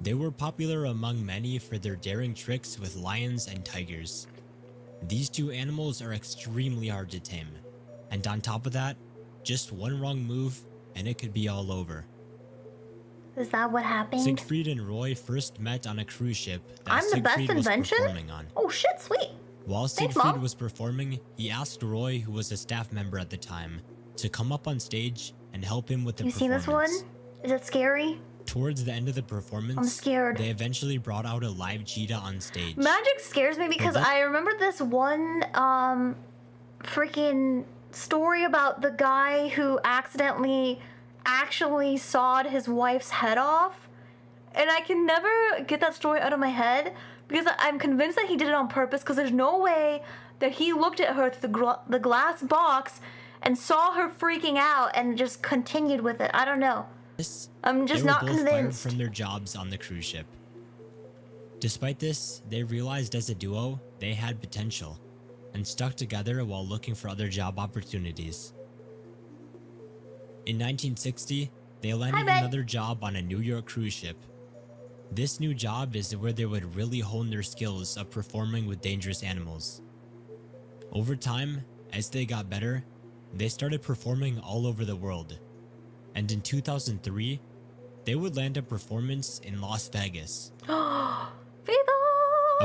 They were popular among many for their daring tricks with lions and tigers. These 2 animals are extremely hard to tame, and on top of that, just one wrong move and it could be all over. Is that what happened? Siegfried and Roy first met on a cruise ship that I'm the best Siegfried was invention? performing on. Oh shit, sweet. While Thanks, Siegfried Mom. was performing, he asked Roy, who was a staff member at the time, to come up on stage and help him with the You seen performance. this one? Is it scary? Towards the end of the performance, I'm scared. they eventually brought out a live cheetah on stage. Magic scares me because that- I remember this one freaking story about the guy who actually sawed his wife's head off. And I can never get that story out of my head because I'm convinced that he did it on purpose because there's no way that he looked at her through the glass box and saw her freaking out and just continued with it. I don't know. I'm just They were not both fired convinced. from their jobs on the cruise ship. Despite this, they realized as a duo they had potential. and stuck together while looking for other job opportunities. In 1960, they landed another job on a New York cruise ship. This new job is where they would really hone their skills of performing with dangerous animals. Over time, as they got better, they started performing all over the world. And in 2003, they would land a performance in Las Vegas. A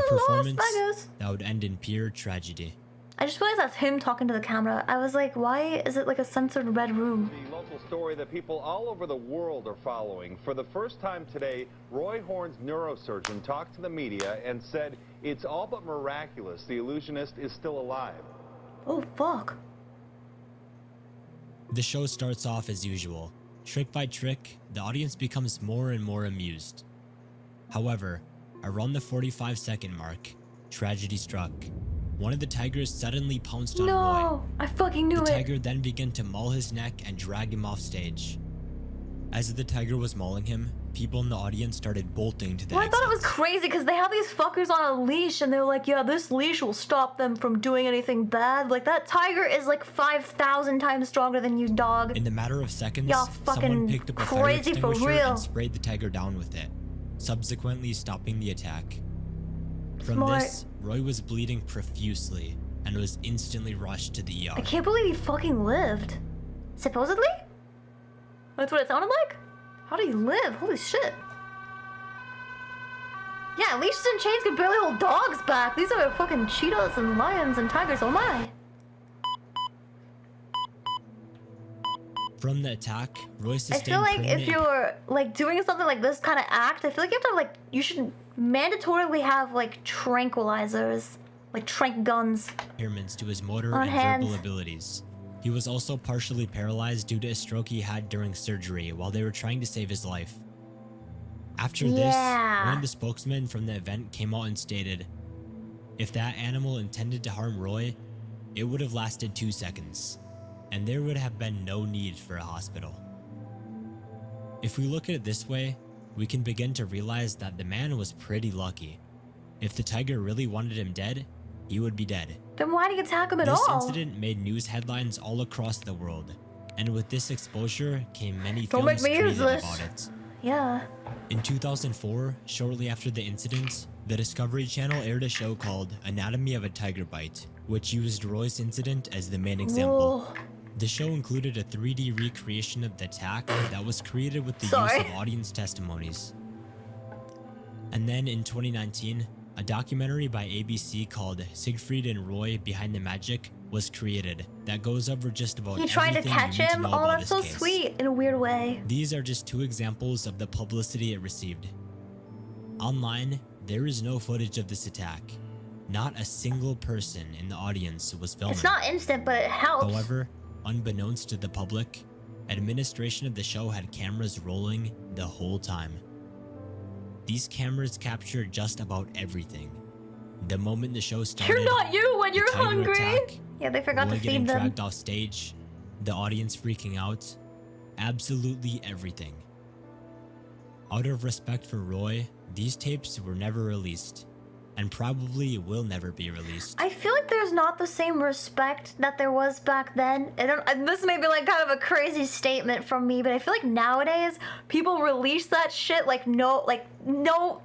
performance that would end in pure tragedy. I just realized that's him talking to the camera. I was like, why is it like a censored red room? The local story that people all over the world are following. For the first time today, Roy Horn's neurosurgeon talked to the media and said it's all but miraculous the illusionist is still alive. Oh, fuck. The show starts off as usual. Trick by trick, the audience becomes more and more amused. However, around the 45-second mark, tragedy struck. One of the tigers suddenly pounced on Roy. No, I fucking knew it. The tiger then began to maul his neck and drag him off stage. As the tiger was mauling him, people in the audience started bolting to the Well, I thought it was crazy because they have these fuckers on a leash and they're like, yeah, this leash will stop them from doing anything bad. Like, that tiger is like 5,000 times stronger than you, dog. In a matter of seconds, Y'all someone fucking picked up a fire crazy for extinguisher real. and sprayed the tiger down with it, subsequently stopping the attack. From Smart. this, Roy was bleeding profusely and was instantly rushed to the ER. I can't believe he fucking lived. Supposedly? That's what it sounded like? How did he live? Holy shit. Yeah, leashes and chains could barely hold dogs back. These are fucking cheetahs and lions and tigers, oh my. From the attack, Roy I sustained feel like if permanent you're like doing something like this kind of act, I feel like you have to like, you should mandatorily have like tranquilizers, like trank guns. impairments to his motor On and hands. verbal abilities. He was also partially paralyzed due to a stroke he had during surgery while they were trying to save his life. After this, Yeah. one of the spokesmen from the event came out and stated, if that animal intended to harm Roy, it would have lasted 2 seconds, and there would have been no need for a hospital. If we look at it this way, we can begin to realize that the man was pretty lucky. If the tiger really wanted him dead, he would be dead. Then why did he attack him at This all? incident made news headlines all across the world, and with this exposure came many Don't make films me use created this. about it. Yeah. In 2004, shortly after the incident, the Discovery Channel aired a show called Anatomy of a Tiger Bite, which used Roy's incident as the main example. Whoa. The show included a 3D recreation of the attack that was created with the Sorry. use of audience testimonies. And then in 2019, a documentary by ABC called Siegfried and Roy Behind the Magic was created that goes over just about He tried to everything you catch need to him? know Oh, about that's his so case. sweet in a weird way. These are just 2 examples of the publicity it received. Online, there is no footage of this attack. Not a single person in the audience was filming. It's not instant, but it helps. However, unbeknownst to the public, administration of the show had cameras rolling the whole time. These cameras captured just about everything. The moment the show started, You're not you when the you're tiger hungry. attack, Yeah, they forgot Roy to getting feed them. dragged off stage, the audience freaking out, absolutely everything. Out of respect for Roy, these tapes were never released, and probably will never be released. I feel like there's not the same respect that there was back then. And this may be like kind of a crazy statement from me, but I feel like nowadays people release that shit like no,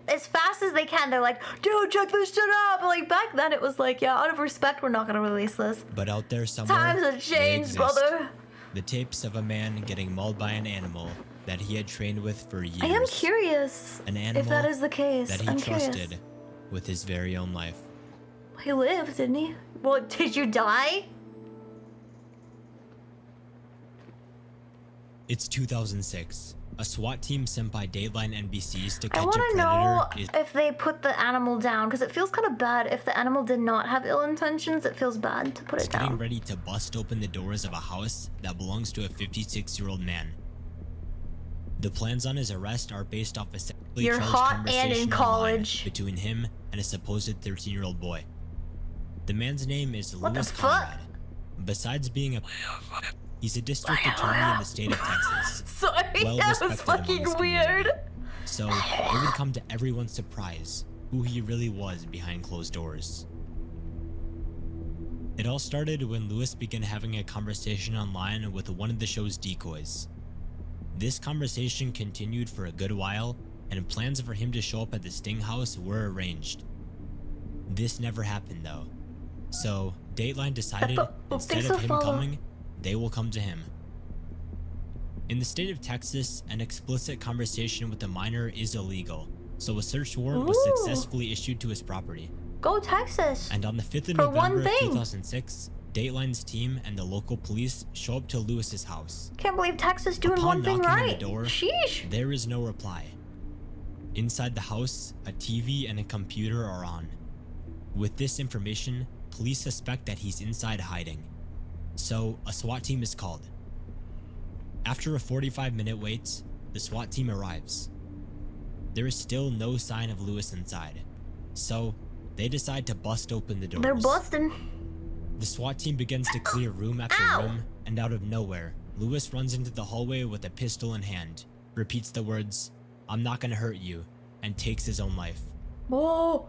as fast as they can. They're like, dude, check this shit out. But like back then it was like, yeah, out of respect, we're not gonna release this. But out there somewhere, Times have they changed, exist. brother. The tapes of a man getting mauled by an animal that he had trained with for years. I am curious An animal if that is the case. that he I'm trusted curious. with his very own life. He lived, didn't he? Well, did you die? It's 2006. A SWAT team sent by Dateline NBC's to I catch a want to predator know is if they put the animal down, because it feels kind of bad. If the animal did not have ill intentions, it feels bad to put it getting down. ready to bust open the doors of a house that belongs to a 56-year-old man. The plans on his arrest are based off a sexually You're charged hot and conversation in online college. between him and a supposed 13-year-old boy. The man's name is What the Louis fuck? Conrad. Besides being a he's a district attorney in the state of Texas. Sorry, that was Well-respected fucking among his weird. community. So it would come to everyone's surprise who he really was behind closed doors. It all started when Lewis began having a conversation online with one of the show's decoys. This conversation continued for a good while, and plans for him to show up at the Sting house were arranged. This never happened though, so Dateline decided instead of him coming, they will come to him. In the state of Texas, an explicit conversation with a minor is illegal, so a search warrant was successfully issued to his property. Go Texas! And on the 5th of November 2006, Dateline's team and the local police show up to Lewis's house. Can't believe Texas doing Upon one thing knocking right. on the door, Sheesh. there is no reply. Inside the house, a TV and a computer are on. With this information, police suspect that he's inside hiding. So a SWAT team is called. After a 45-minute wait, the SWAT team arrives. There is still no sign of Lewis inside, so they decide to bust open the doors. They're busting. The SWAT team begins to clear room after room, and out of nowhere, Lewis runs into the hallway with a pistol in hand, repeats the words, "I'm not gonna hurt you," and takes his own life. Whoa!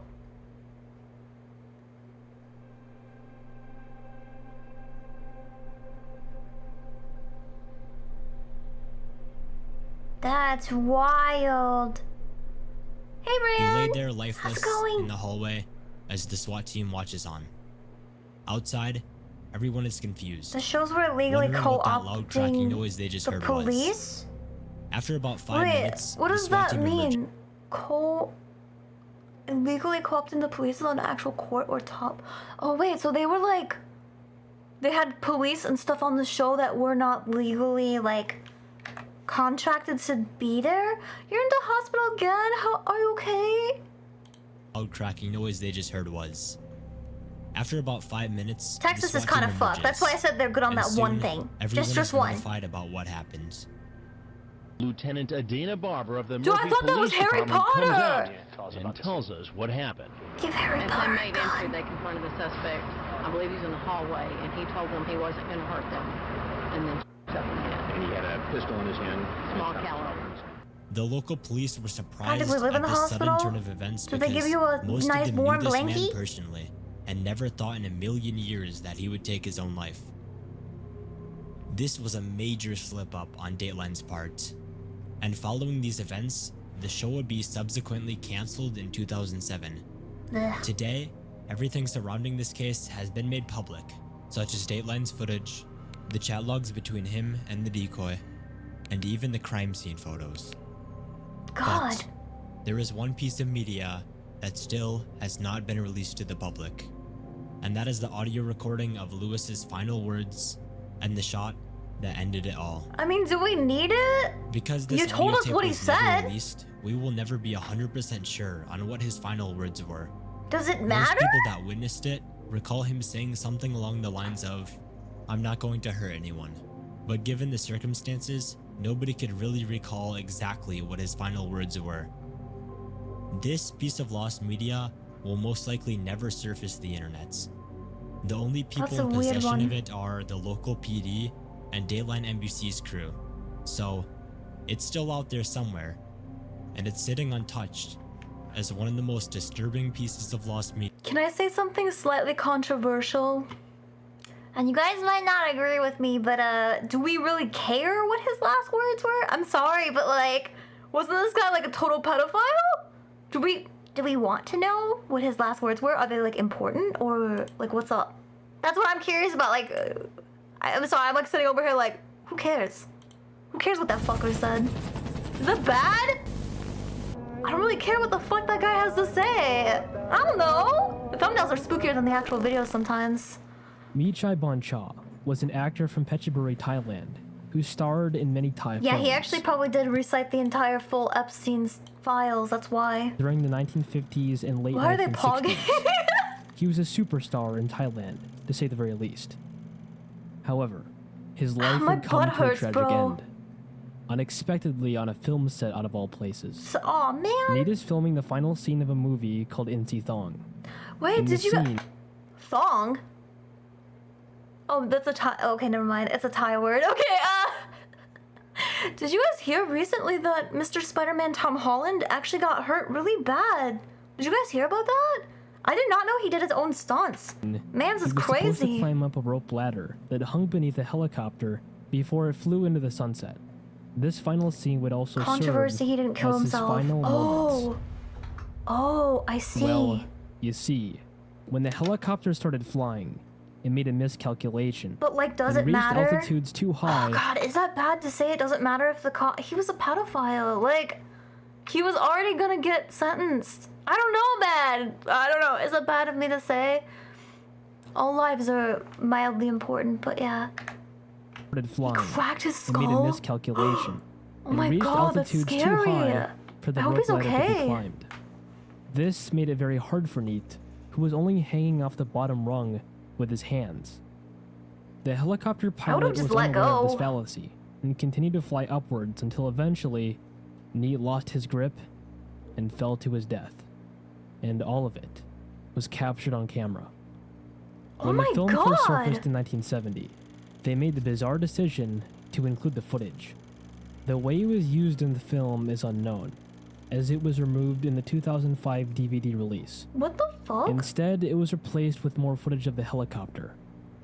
That's wild. Hey, He Rand. laid there lifeless in the hallway as the SWAT team watches on. Outside, everyone is confused. The shows were illegally wondering what that loud cracking co-opting noise they just the heard police? was. After about 5 Wait, minutes, what the does SWAT that team emerged. mean? Illegally co-opting the police on actual court or top? Oh wait, so they were like, they had police and stuff on the show that were not legally like contracted to be there? You're in the hospital again? How are you okay? Loud cracking noise they just heard was. After about 5 minutes, Texas the is SWAT kind team of fucked. That's why I said they're good on emerges, that and one soon thing. Everyone Just is one. notified about what happened. Lieutenant Adina Barber of the Dude, I Murphy thought that was Police Harry Department comes Potter. out and tells us what happened. Give Harry As Potter they made entry, they confronted the suspect. I believe he's in the hallway, and he told them he wasn't going to hurt them, and then shot them dead. And he had a pistol in his hand. Small caliber. The local police were surprised Did we live in at the the sudden hospital? turn of events Did they because give you a most nice of them warm knew this man blankie? personally and never thought in a million years that he would take his own life. This was a major slip-up on Dateline's part, and following these events, the show would be subsequently cancelled in 2007. Ugh. Today, everything surrounding this case has been made public, such as Dateline's footage, the chat logs between him and the decoy, and even the crime scene photos. God. But there is one piece of media that still has not been released to the public, and that is the audio recording of Lewis's final words and the shot that ended it all. I mean, do we need it? Because this You told audio us tape what he was never said. released, we will never be 100% sure on what his final words were. Does it Most matter? people that witnessed it recall him saying something along the lines of, "I'm not going to hurt anyone." But given the circumstances, nobody could really recall exactly what his final words were. This piece of lost media will most likely never surface the internet. The only people That's a in weird possession one. of it are the local PD and Dateline NBC's crew. So, it's still out there somewhere, and it's sitting untouched as one of the most disturbing pieces of lost media. Can I say something slightly controversial? And you guys might not agree with me, but do we really care what his last words were? I'm sorry, but like, wasn't this guy like a total pedophile? Do we want to know what his last words were? Are they like important or like what's up? That's what I'm curious about. Like, I'm sorry, I'm like sitting over here like, who cares? Who cares what that fucker said? Is that bad? I don't really care what the fuck that guy has to say. I don't know. The thumbnails are spookier than the actual videos sometimes. Michai Boncha was an actor from Phetchaburi, Thailand, who starred in many Thai Yeah, films. he actually probably did recite the entire full Epstein's files, that's why. During the 1950s and late Why are they 1960s, pogging? he was a superstar in Thailand, to say the very least. However, his life My would come butt to a hurts, tragic bro. end. Unexpectedly on a film set out of all places. Aw, man. Nate is filming the final scene of a movie called Insi Thong. Wait, In did the you... scene, Thong? Oh, that's a Thai... Okay, never mind. It's a Thai word. Okay, Did you guys hear recently that Mr. Spider-Man Tom Holland actually got hurt really bad? Did you guys hear about that? I did not know he did his own stunts. Man's is He was supposed to crazy. climb up a rope ladder that hung beneath a helicopter before it flew into the sunset. This final scene would also Controversy, serve he didn't kill as his himself. final moments. Oh, I see. Well, you see, when the helicopter started flying, it made a miscalculation. But like, does and it reached matter? altitudes too high. Oh God, is that bad to say? It doesn't matter if the he was a pedophile. Like, he was already gonna get sentenced. I don't know, man. I don't know. Is it bad of me to say? All lives are mildly important, but yeah. Started flying. Cracked his It made a skull. miscalculation. Oh and my reached God, that's altitudes scary. too high for the I hope rope he's ladder to okay. be climbed. This made it very hard for Neat, who was only hanging off the bottom rung with his hands. The helicopter pilot just was let unaware of this go. fallacy and continued to fly upwards until eventually Neat lost his grip and fell to his death. And all of it was captured on camera. Oh When my the film first God. surfaced in 1970, they made the bizarre decision to include the footage. The way it was used in the film is unknown, as it was removed in the 2005 DVD release. What the fuck? Instead, it was replaced with more footage of the helicopter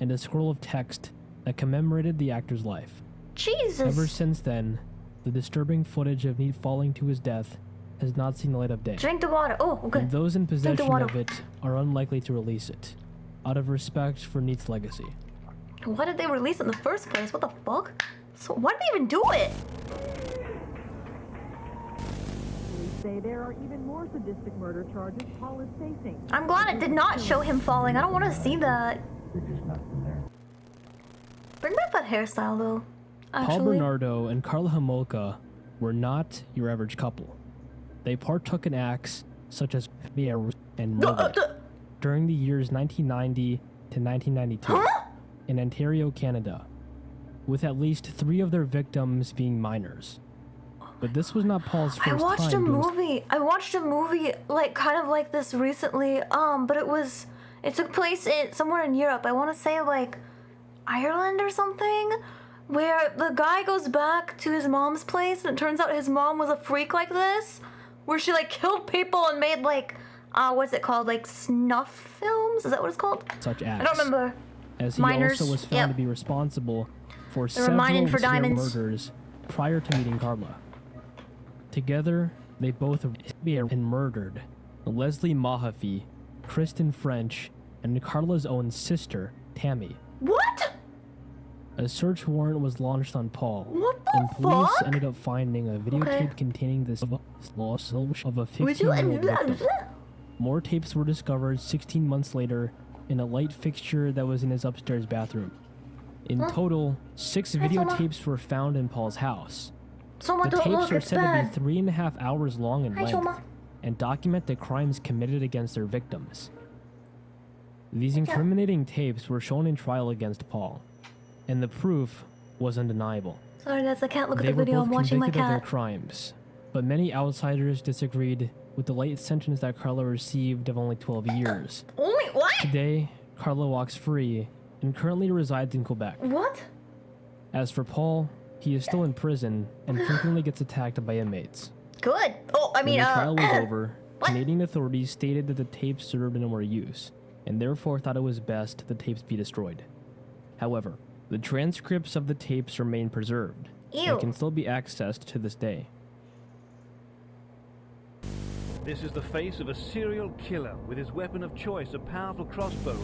and a scroll of text that commemorated the actor's life. Jesus. Ever since then, the disturbing footage of Neat falling to his death has not seen the light of day. Drink the water. Oh, okay. And those in Drink the possession water. of it are unlikely to release it, out of respect for Neat's legacy. Why did they release it in the first place? What the fuck? So why did they even do it? Police say there are even more sadistic murder charges Paul is facing. I'm glad it did not show him falling. I don't want to see that. Bring back that hairstyle though. Paul Actually. Bernardo and Carla Homolka were not your average couple. They partook in acts such as and murder during the years 1990 to 1992 in Ontario, Canada, with at least 3 of their victims being minors. But this was not Paul's first I watched a time doing movie. I watched a movie like kind of like this recently. But it took place somewhere in Europe. I want to say like Ireland or something, where the guy goes back to his mom's place and it turns out his mom was a freak like this, where she like killed people and made like what's it called, like snuff films? Is that what it's called? such acts. I don't remember. As he Minors, also was found yep. to be responsible for They were several mining for serial diamonds. murders prior to meeting Carla. Together, they both and murdered Leslie Mahaffey, Kristen French, and Carla's own sister, Tammy. What? A search warrant was launched on Paul, What the and police fuck? ended up finding a videotape Okay. containing this loss of a Would you? 15-year-old victim. More tapes were discovered 16 months later in a light fixture that was in his upstairs bathroom. In total, 6 videotapes were found in Paul's house. Soma, The don't tapes look. are It's said bad. to be 3.5 hours long in Hi, length Soma. and document the crimes committed against their victims. These incriminating tapes were shown in trial against Paul, and the proof was undeniable. Sorry guys, I can't look at They the were video. both I'm watching my convicted of their cat. crimes, but many outsiders disagreed with the light sentence that Carla received of only 12 years. Only what? Today, Carla walks free and currently resides in Quebec. What? As for Paul, he is still in prison and frequently gets attacked by inmates. Good. Oh, I mean, When the trial was over, Canadian authorities stated that the tapes served no more use, and therefore thought it was best the tapes be destroyed. However, the transcripts of the tapes remain preserved Ew. and can still be accessed to this day. This is the face of a serial killer with his weapon of choice, a powerful crossbow.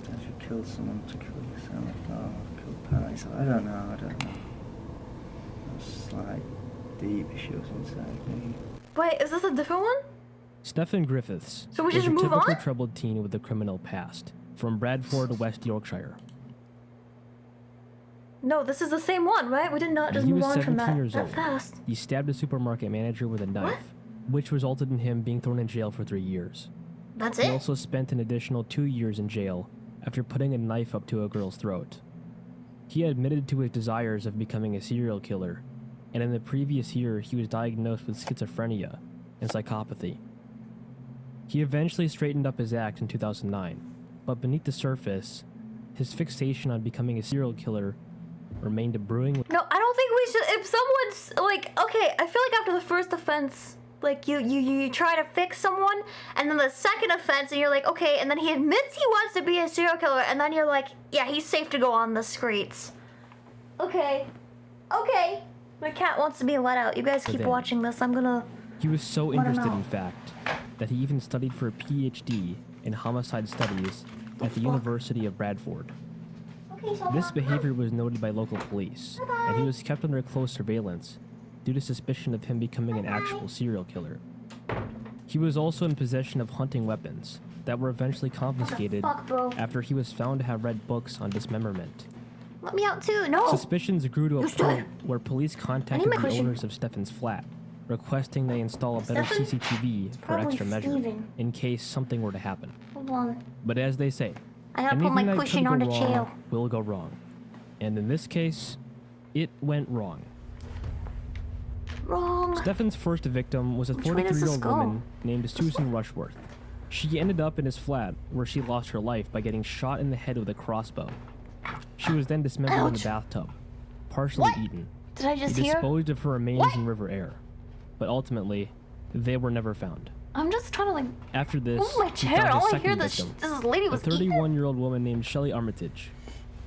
If you kill someone to kill yourself, kill parents, I don't know. There's like deep issues inside me. Wait, is this a different one? Stephen Griffiths So we was just a move typical on? troubled teen with a criminal past from Bradford, West Yorkshire. No, this is the same one, right? We did not just When he move was on from 17 that years that old, fast. he stabbed a supermarket manager with a knife, which resulted in him being thrown in jail for 3 years. That's He it? also spent an additional 2 years in jail after putting a knife up to a girl's throat. He admitted to his desires of becoming a serial killer, and in the previous year he was diagnosed with schizophrenia and psychopathy. He eventually straightened up his act in 2009, but beneath the surface, his fixation on becoming a serial killer remained a brewing. No, I don't think we should. If someone's like, okay, I feel like after the first offense, Like you try to fix someone, and then the second offense, and you're like, okay, and then he admits he wants to be a serial killer, and then you're like, yeah, he's safe to go on the streets. Okay. My cat wants to be let out. You guys keep watching this. I'm gonna. He was so interested, in fact, that he even studied for a PhD in homicide studies at the University of Bradford. This behavior was noted by local police, and he was kept under close surveillance due to suspicion of him becoming an actual serial killer. He was also in possession of hunting weapons that were eventually confiscated after he was found to have read books on dismemberment. Let me out too. No. Suspicions grew to a point where police contacted the owners of Stefan's flat, requesting they install a better CCTV for extra measure in case something were to happen. Hold on. But as they say, I gotta put my anything that cushion could on go the wrong chair. will go wrong. And in this case, it went wrong. Wrong. Stefan's first victim was a Which way does this 43-year-old go? woman named Susan Rushworth. She ended up in his flat, where she lost her life by getting shot in the head with a crossbow. She was then dismembered in the bathtub, partially eaten. Did I just he hear? disposed of her remains in River Aire, but ultimately, they were never found. I'm just trying to like. After this, Move my he chair. found I his wanna second hear this. victim, This lady was a 31-year-old woman named Shelley Armitage.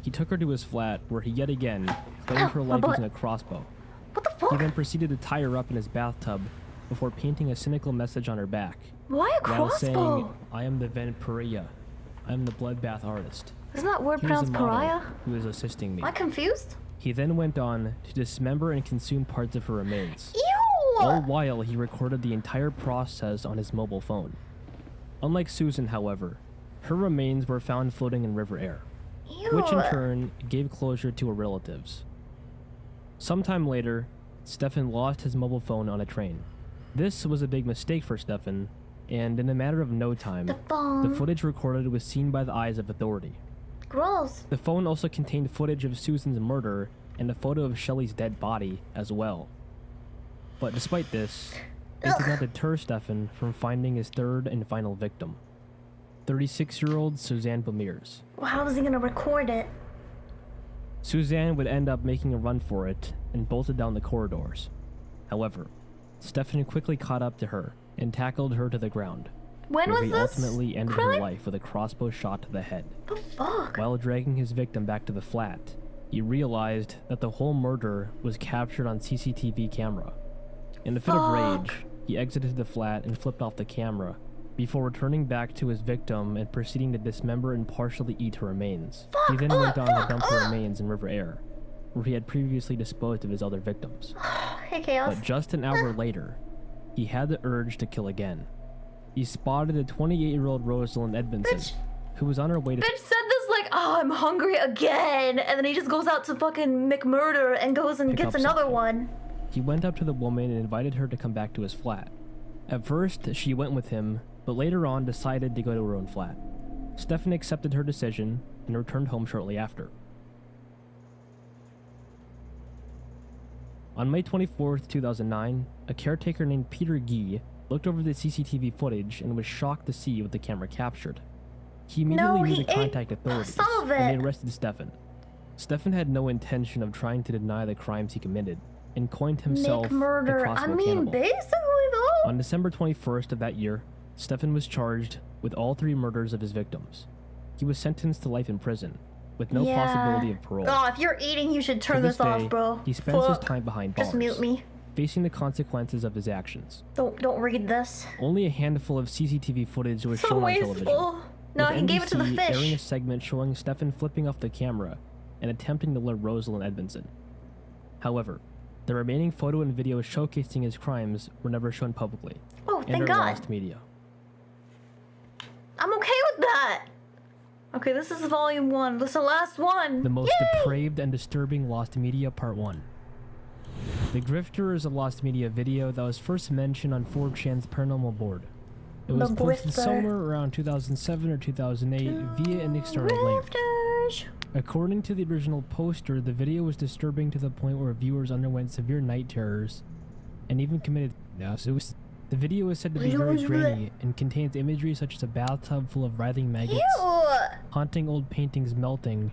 He took her to his flat, where he yet again claimed her life using a crossbow. What the fuck? He then proceeded to tie her up in his bathtub before painting a cynical message on her back. Why a while crossbow? saying, "I am the Vampirya. I am the bloodbath artist. Isn't that word Here's a pronounced model pariah? who is assisting me." Am I confused? He then went on to dismember and consume parts of her remains. Ew! All while he recorded the entire process on his mobile phone. Unlike Susan, however, her remains were found floating in River Aire, which in turn gave closure to her relatives. Sometime later, Stefan lost his mobile phone on a train. This was a big mistake for Stefan, and in a matter of no time, the footage recorded was seen by the eyes of authority. Gross. The phone also contained footage of Susan's murder and a photo of Shelley's dead body as well. But despite this, it did not deter Stefan from finding his third and final victim, 36-year-old Suzanne Bamiers. Well, how was he gonna record it? Suzanne would end up making a run for it and bolted down the corridors. However, Stefan quickly caught up to her and tackled her to the ground. When where was he this? ultimately ended her life with a crossbow shot to the head. The fuck? While dragging his victim back to the flat, he realized that the whole murder was captured on CCTV camera. In a fit of rage, he exited the flat and flipped off the camera before returning back to his victim and proceeding to dismember and partially eat her remains. He then went on to dump her remains in River Aire, where he had previously disposed of his other victims. Hey, Chaos. But just an hour later, he had the urge to kill again. He spotted a 28-year-old Rosalind Edmondson, who was on her way to... Bitch said this like, oh, I'm hungry again, and then he just goes out to fucking McMurder and goes and Pick gets up another something. one. He went up to the woman and invited her to come back to his flat. At first, she went with him, but later on decided to go to her own flat. Stefan accepted her decision and returned home shortly after. On May 24th, 2009, a caretaker named Peter Guy looked over the CCTV footage and was shocked to see what the camera captured. He immediately knew to contact authorities, some of and they it. arrested Stefan. Stefan had no intention of trying to deny the crimes he committed, and coined himself the McMurder. I Crossbow mean, Cannibal. basically though. On December 21st of that year, Stefan was charged with all 3 murders of his victims. He was sentenced to life in prison, with no possibility of parole. Oh, if you're eating, you should turn To this off, day, bro. He spends his Fuck. time behind bars, Just mute me. facing the consequences of his actions. Don't read this. Only a handful of CCTV footage was So shown on wasteful. television. No, with he gave it to the NBC fish. airing a segment showing Stefan flipping off the camera and attempting to lure Rosalind Edmondson. However, the remaining photo and video showcasing his crimes were never shown publicly. Oh, and thank are God. lost media. I'm okay with that. Okay, this is volume 1. This is the last one. The most Yay! depraved and disturbing Lost Media Part 1. The Grifter is a Lost Media video that was first mentioned on 4chan's Paranormal board. It was The posted Grifter. somewhere around 2007 or 2008 via an external link. According to the original poster, the video was disturbing to the point where viewers underwent severe night terrors and even committed suicide. The video is said to be very grainy and contains imagery such as a bathtub full of writhing maggots, haunting old paintings melting,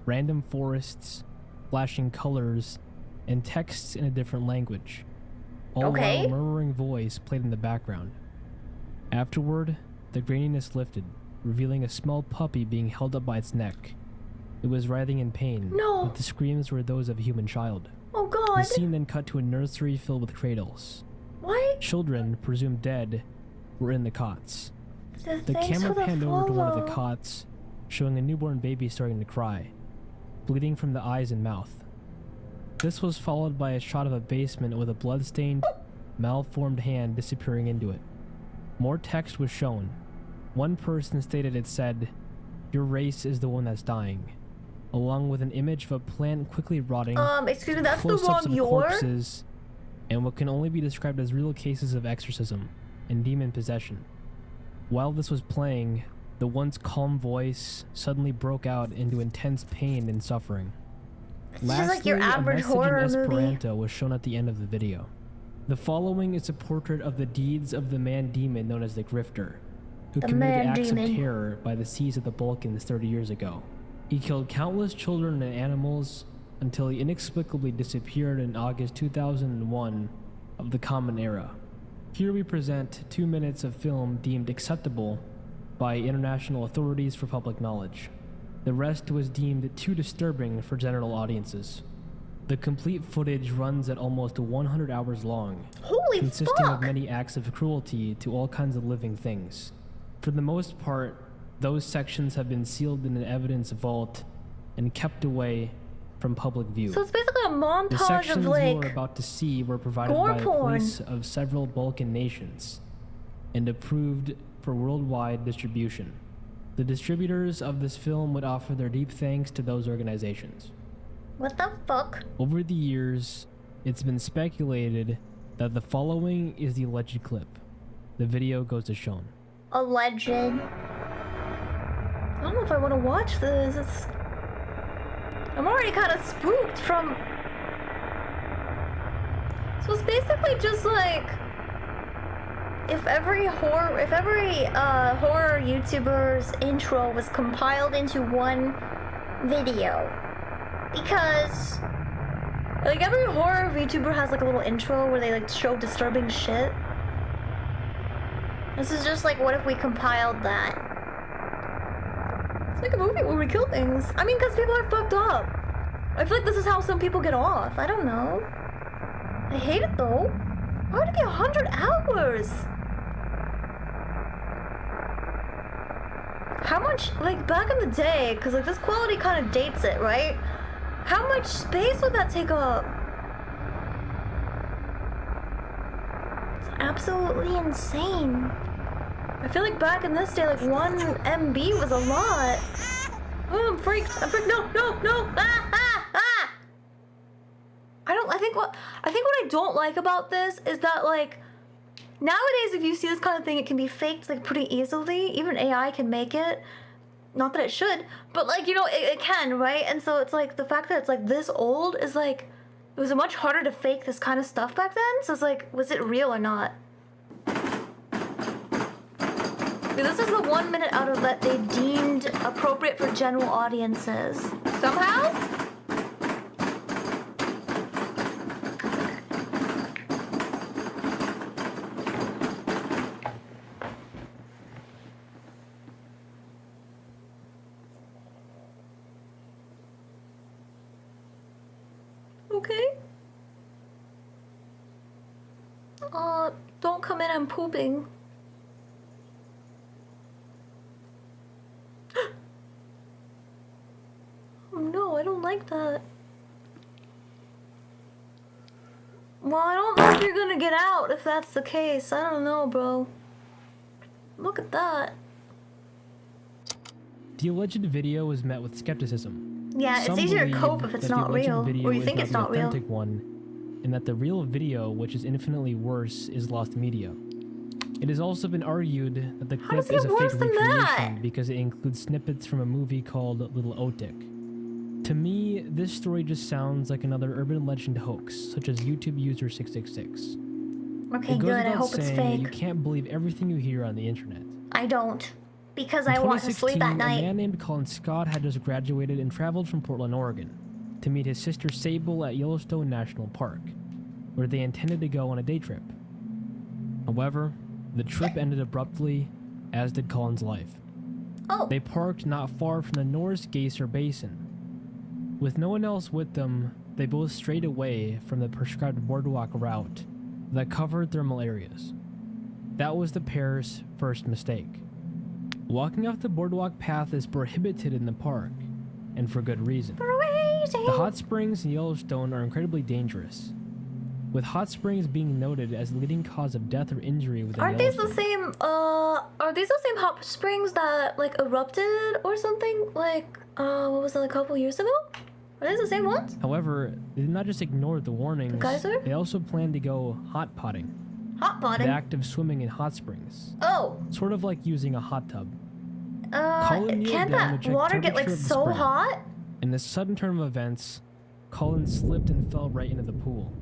random forests, flashing colors, and texts in a different language. all Okay. while a murmuring voice played in the background. Afterward, the graininess lifted, revealing a small puppy being held up by its neck. It was writhing in pain, No. but the screams were those of a human child. Oh God. The scene then cut to a nursery filled with cradles. What? Children, presumed dead, were in the cots. The Thanks camera for the panned over to one of the follow. cots, showing a newborn baby starting to cry, bleeding from the eyes and mouth. This was followed by a shot of a basement with a blood-stained, malformed hand disappearing into it. More text was shown. One person stated it said, "Your race is the one that's dying," along with an image of a plant quickly rotting, Excuse me, that's the close-ups wrong of your? corpses, and what can only be described as real cases of exorcism and demon possession. While this was playing, the once calm voice suddenly broke out into intense pain and suffering. It's just like your average a message horror in movie. Esperanto was shown at the end of the video. The following is a portrait of the deeds of the man-demon known as the Grifter, who The committed acts man-demon. of terror by the seas of the Balkans 30 years ago. He killed countless children and animals until he inexplicably disappeared in August 2001 of the Common Era. Here we present 2 minutes of film deemed acceptable by international authorities for public knowledge. The rest was deemed too disturbing for general audiences. The complete footage runs at almost 100 hours long, Holy consisting fuck! of many acts of cruelty to all kinds of living things. For the most part, those sections have been sealed in an evidence vault and kept away from public view. So it's basically a The montage sections of you are like about to see were provided gore by the porn. police of several Balkan nations and approved for worldwide distribution. The distributors of this film would offer their deep thanks to those organizations. what the fuck? Over the years, it's been speculated that the following is the alleged clip. The video goes as shown. A legend. I don't know if I want to watch this. I'm already kind of spooked from. So it's basically just like if every horror YouTuber's intro was compiled into one video, because like every horror YouTuber has like a little intro where they like show disturbing shit. This is just like, what if we compiled that? It's like a movie where we kill things. I mean, because people are fucked up. I feel like this is how some people get off. I don't know. I hate it though. Why would it be 100 hours? How much, like back in the day, because like this quality kind of dates it, right? How much space would that take up? It's absolutely insane. I feel like back in this day, like 1 MB was a lot. Oh, I'm freaked. I'm freaked. No, no, no. Ah, ah, ah. I think what I don't like about this is that like nowadays if you see this kind of thing, it can be faked like pretty easily. Even AI can make it. Not that it should, but like, you know, it can, right? And so it's like the fact that it's like this old is like, it was much harder to fake this kind of stuff back then. So it's like, was it real or not? This is the 1 minute out of that they deemed appropriate for general audiences. Somehow? Okay. Don't come in, I'm pooping. Oh no, I don't like that. Well, I don't know if you're gonna get out if that's the case. I don't know, bro. Look at that. The alleged video was met with skepticism. Yeah, it's Some easier to believe cope if it's that the not alleged real, video or you is think it's not the real. authentic one, and that the real video, which is infinitely worse, is lost media. It has also been argued that the How clip does it is a get fake worse than that? recreation because it includes snippets from a movie called Little Otik. To me, this story just sounds like another urban legend hoax, such as YouTube user 666. Okay, It goes good. I without hope it's saying that you fake. can't believe everything you hear on the internet. I don't. Because In I want to 2016, sleep at a night. man named Colin Scott had just graduated and traveled from Portland, Oregon, to meet his sister Sable at Yellowstone National Park. where they intended to go on a day trip. However, the trip ended abruptly, as did Colin's life. Oh. They parked not far from the North Geyser Basin. With no one else with them, they both strayed away from the prescribed boardwalk route that covered thermal areas. That was the pair's first mistake. Walking off the boardwalk path is prohibited in the park, and for good reason. The hot springs in Yellowstone are incredibly dangerous, with hot springs being noted as the leading cause of death or injury within Aren't these the Yellowstone. same, are these the same hot springs that, like, erupted or something? Like, what was it, like, a couple years ago? Are these the same ones? However, they did not just ignore the warnings, The geyser? they also planned to go hot potting. Hot potting? The act of swimming in hot springs. Oh. Sort of like using a hot tub. Colin kneeled Can't down to that check water get, like, temperature of the so spring. hot? In this sudden turn of events, Colin slipped and fell right into the pool.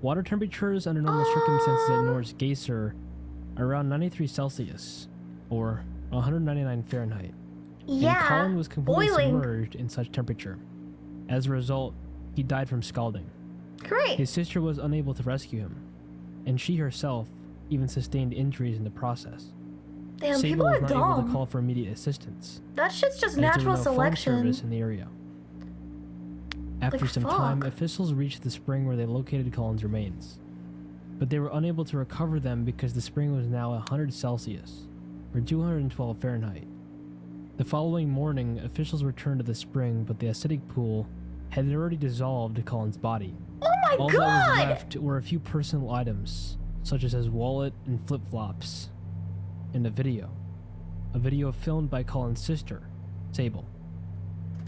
Water temperatures under normal circumstances at North Geyser are around 93 Celsius, or 199 Fahrenheit. Yeah, and Colin was completely boiling. submerged in such temperature. As a result, he died from scalding. Great. His sister was unable to rescue him, and she herself even sustained injuries in the process. Damn, Sable people was are not able to dumb. call for immediate assistance. That shit's just as there natural was no phone selection. service in the area. After Like, some fuck. time, officials reached the spring where they located Colin's remains. But they were unable to recover them because the spring was now 100 Celsius, or 212 Fahrenheit. The following morning, officials returned to the spring, but the acidic pool had already dissolved Colin's body. Oh my All god! that was left were a few personal items, such as his wallet and flip-flops, and a video. A video filmed by Colin's sister, Sable.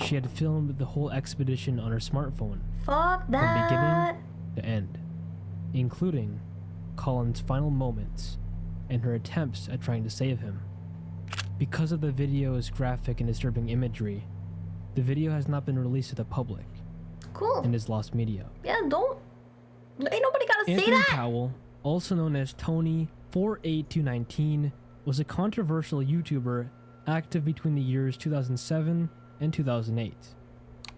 She had filmed the whole expedition on her smartphone, Fuck from that. beginning to end, including Colin's final moments and her attempts at trying to save him. Because of the video's graphic and disturbing imagery, the video has not been released to the public Cool. and is lost media. Yeah, don't. Ain't nobody gotta say Anthony that. Powell, also known as Tony48219, was a controversial YouTuber active between the years 2007 and 2008.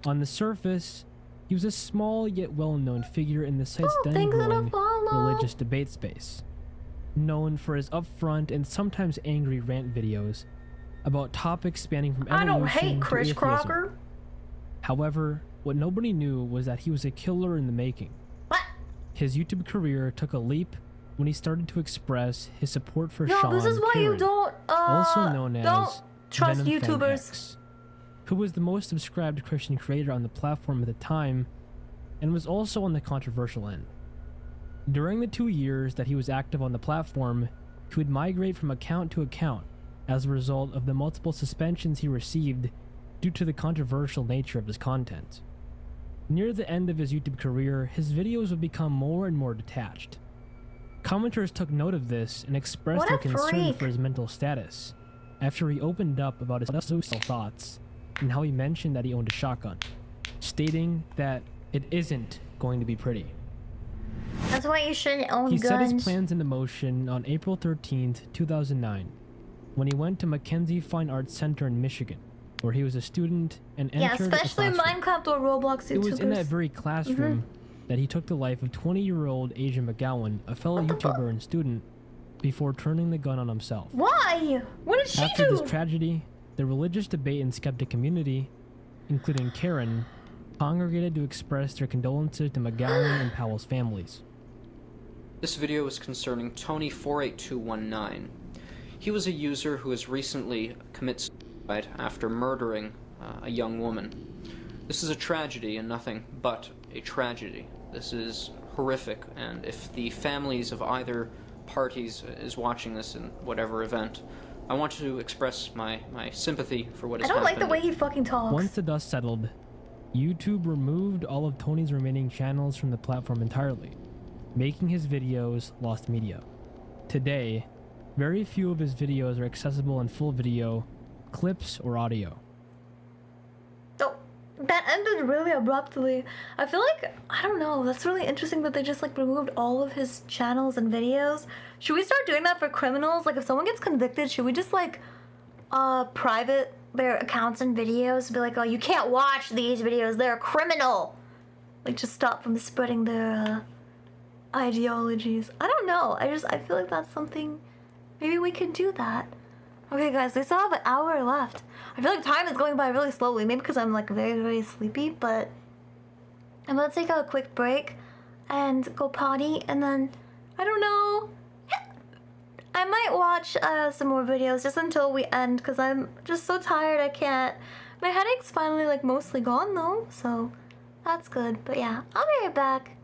On the surface, he was a small yet well-known figure in the site's then things that growing follow. religious debate space, known for his upfront and sometimes angry rant videos about topics spanning from I evolution don't hate to Chris atheism. Crocker. However, what nobody knew was that he was a killer in the making. What? His YouTube career took a leap when he started to express his support for No, Sean this is why you Kieran, don't, also known as don't trust Venom Fan YouTubers. X, who was the most subscribed Christian creator on the platform at the time and was also on the controversial end. During the 2 years that he was active on the platform, he would migrate from account to account as a result of the multiple suspensions he received due to the controversial nature of his content. Near the end of his YouTube career, his videos would become more and more detached. Commenters took note of this and expressed What their a concern freak. for his mental status after he opened up about his suicidal thoughts and how he mentioned that he owned a shotgun, stating that it isn't going to be pretty. That's why you shouldn't own He set guns. his plans into motion on April 13th, 2009, when he went to Mackenzie Fine Arts Center in Michigan, where he was a student and Yeah, entered a especially classroom. Minecraft or Roblox YouTubers. It was in that very classroom that he took the life of 20-year-old Asia McGowan, a fellow YouTuber and student, before turning the gun on himself. Why? What did she After do? this tragedy, the religious debate and skeptic community, including Karen, congregated to express their condolences to McGowan and Powell's families. This video is concerning Tony48219. He was a user who has recently committed suicide after murdering a young woman. This is a tragedy and nothing but a tragedy. This is horrific, and if the families of either parties is watching this in whatever event, I want to express my sympathy for what I has don't like happened. the way he fucking talks. Once the dust settled, YouTube removed all of Tony's remaining channels from the platform entirely, making his videos lost media. Today, very few of his videos are accessible in full video, clips, or audio. Oh, that ended really abruptly. I feel like, I don't know, that's really interesting that they just like removed all of his channels and videos. Should we start doing that for criminals? Like if someone gets convicted, should we just like private their accounts and videos? Be like, oh, you can't watch these videos, they're a criminal. Like just stop from spreading their ideologies. I don't know. I feel like that's something. Maybe we can do that. Okay, guys, we still have an hour left. I feel like time is going by really slowly. Maybe because I'm like very, very sleepy, but I'm gonna take a quick break and go potty, and then I don't know. I might watch some more videos just until we end, because I'm just so tired. I can't. My headache's finally like mostly gone though, so that's good. But yeah, I'll be right back.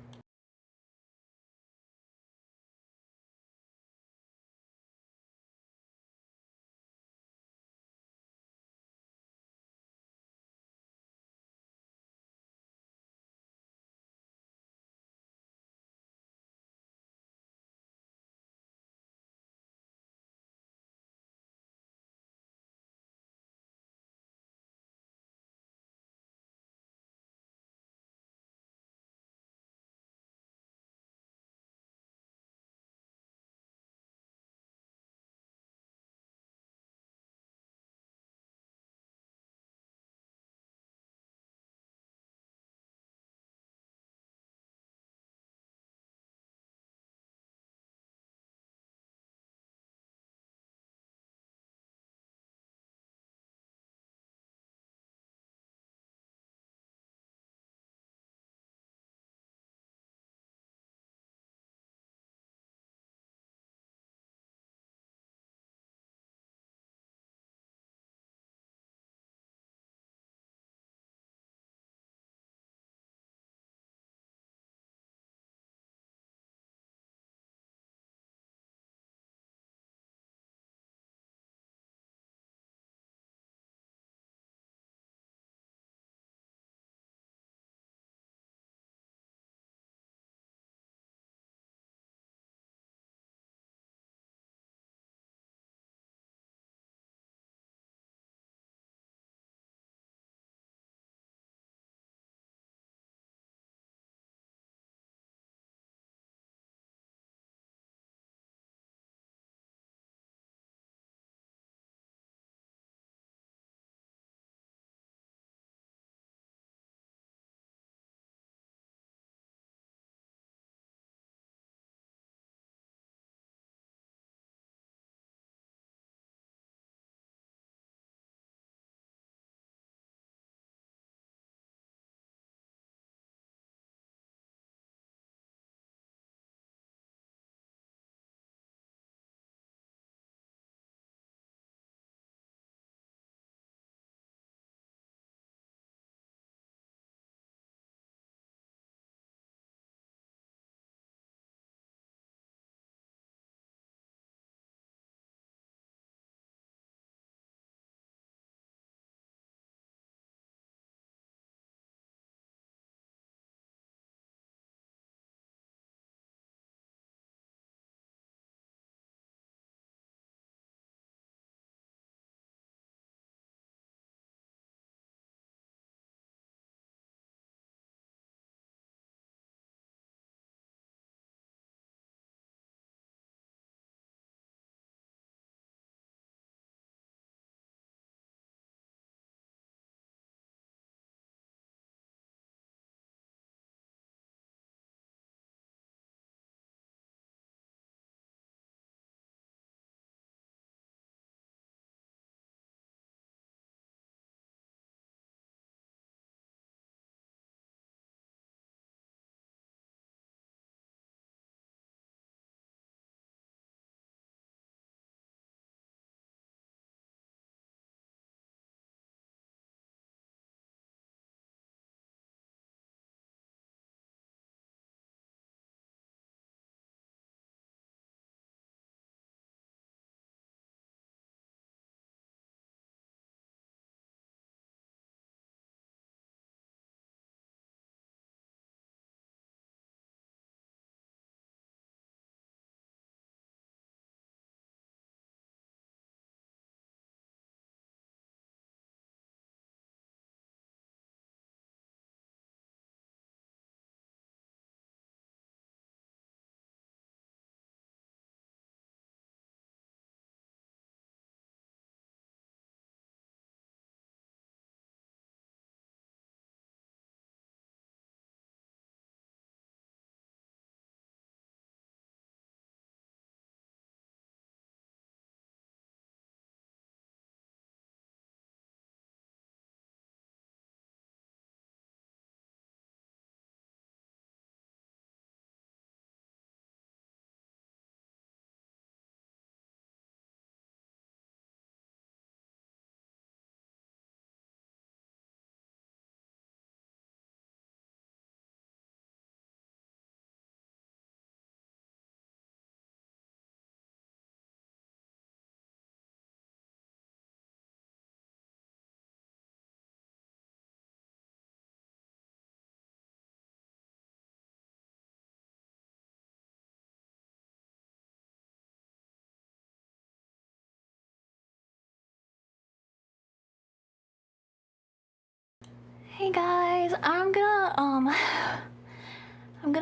Hey guys, I'm gonna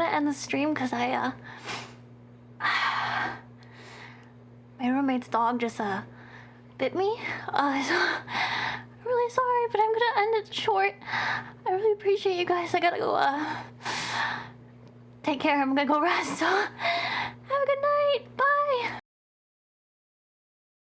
end the stream because my roommate's dog just bit me. So I'm really sorry, but I'm gonna end it short. I really appreciate you guys. I gotta go take care. I'm gonna go rest. So have a good night. Bye.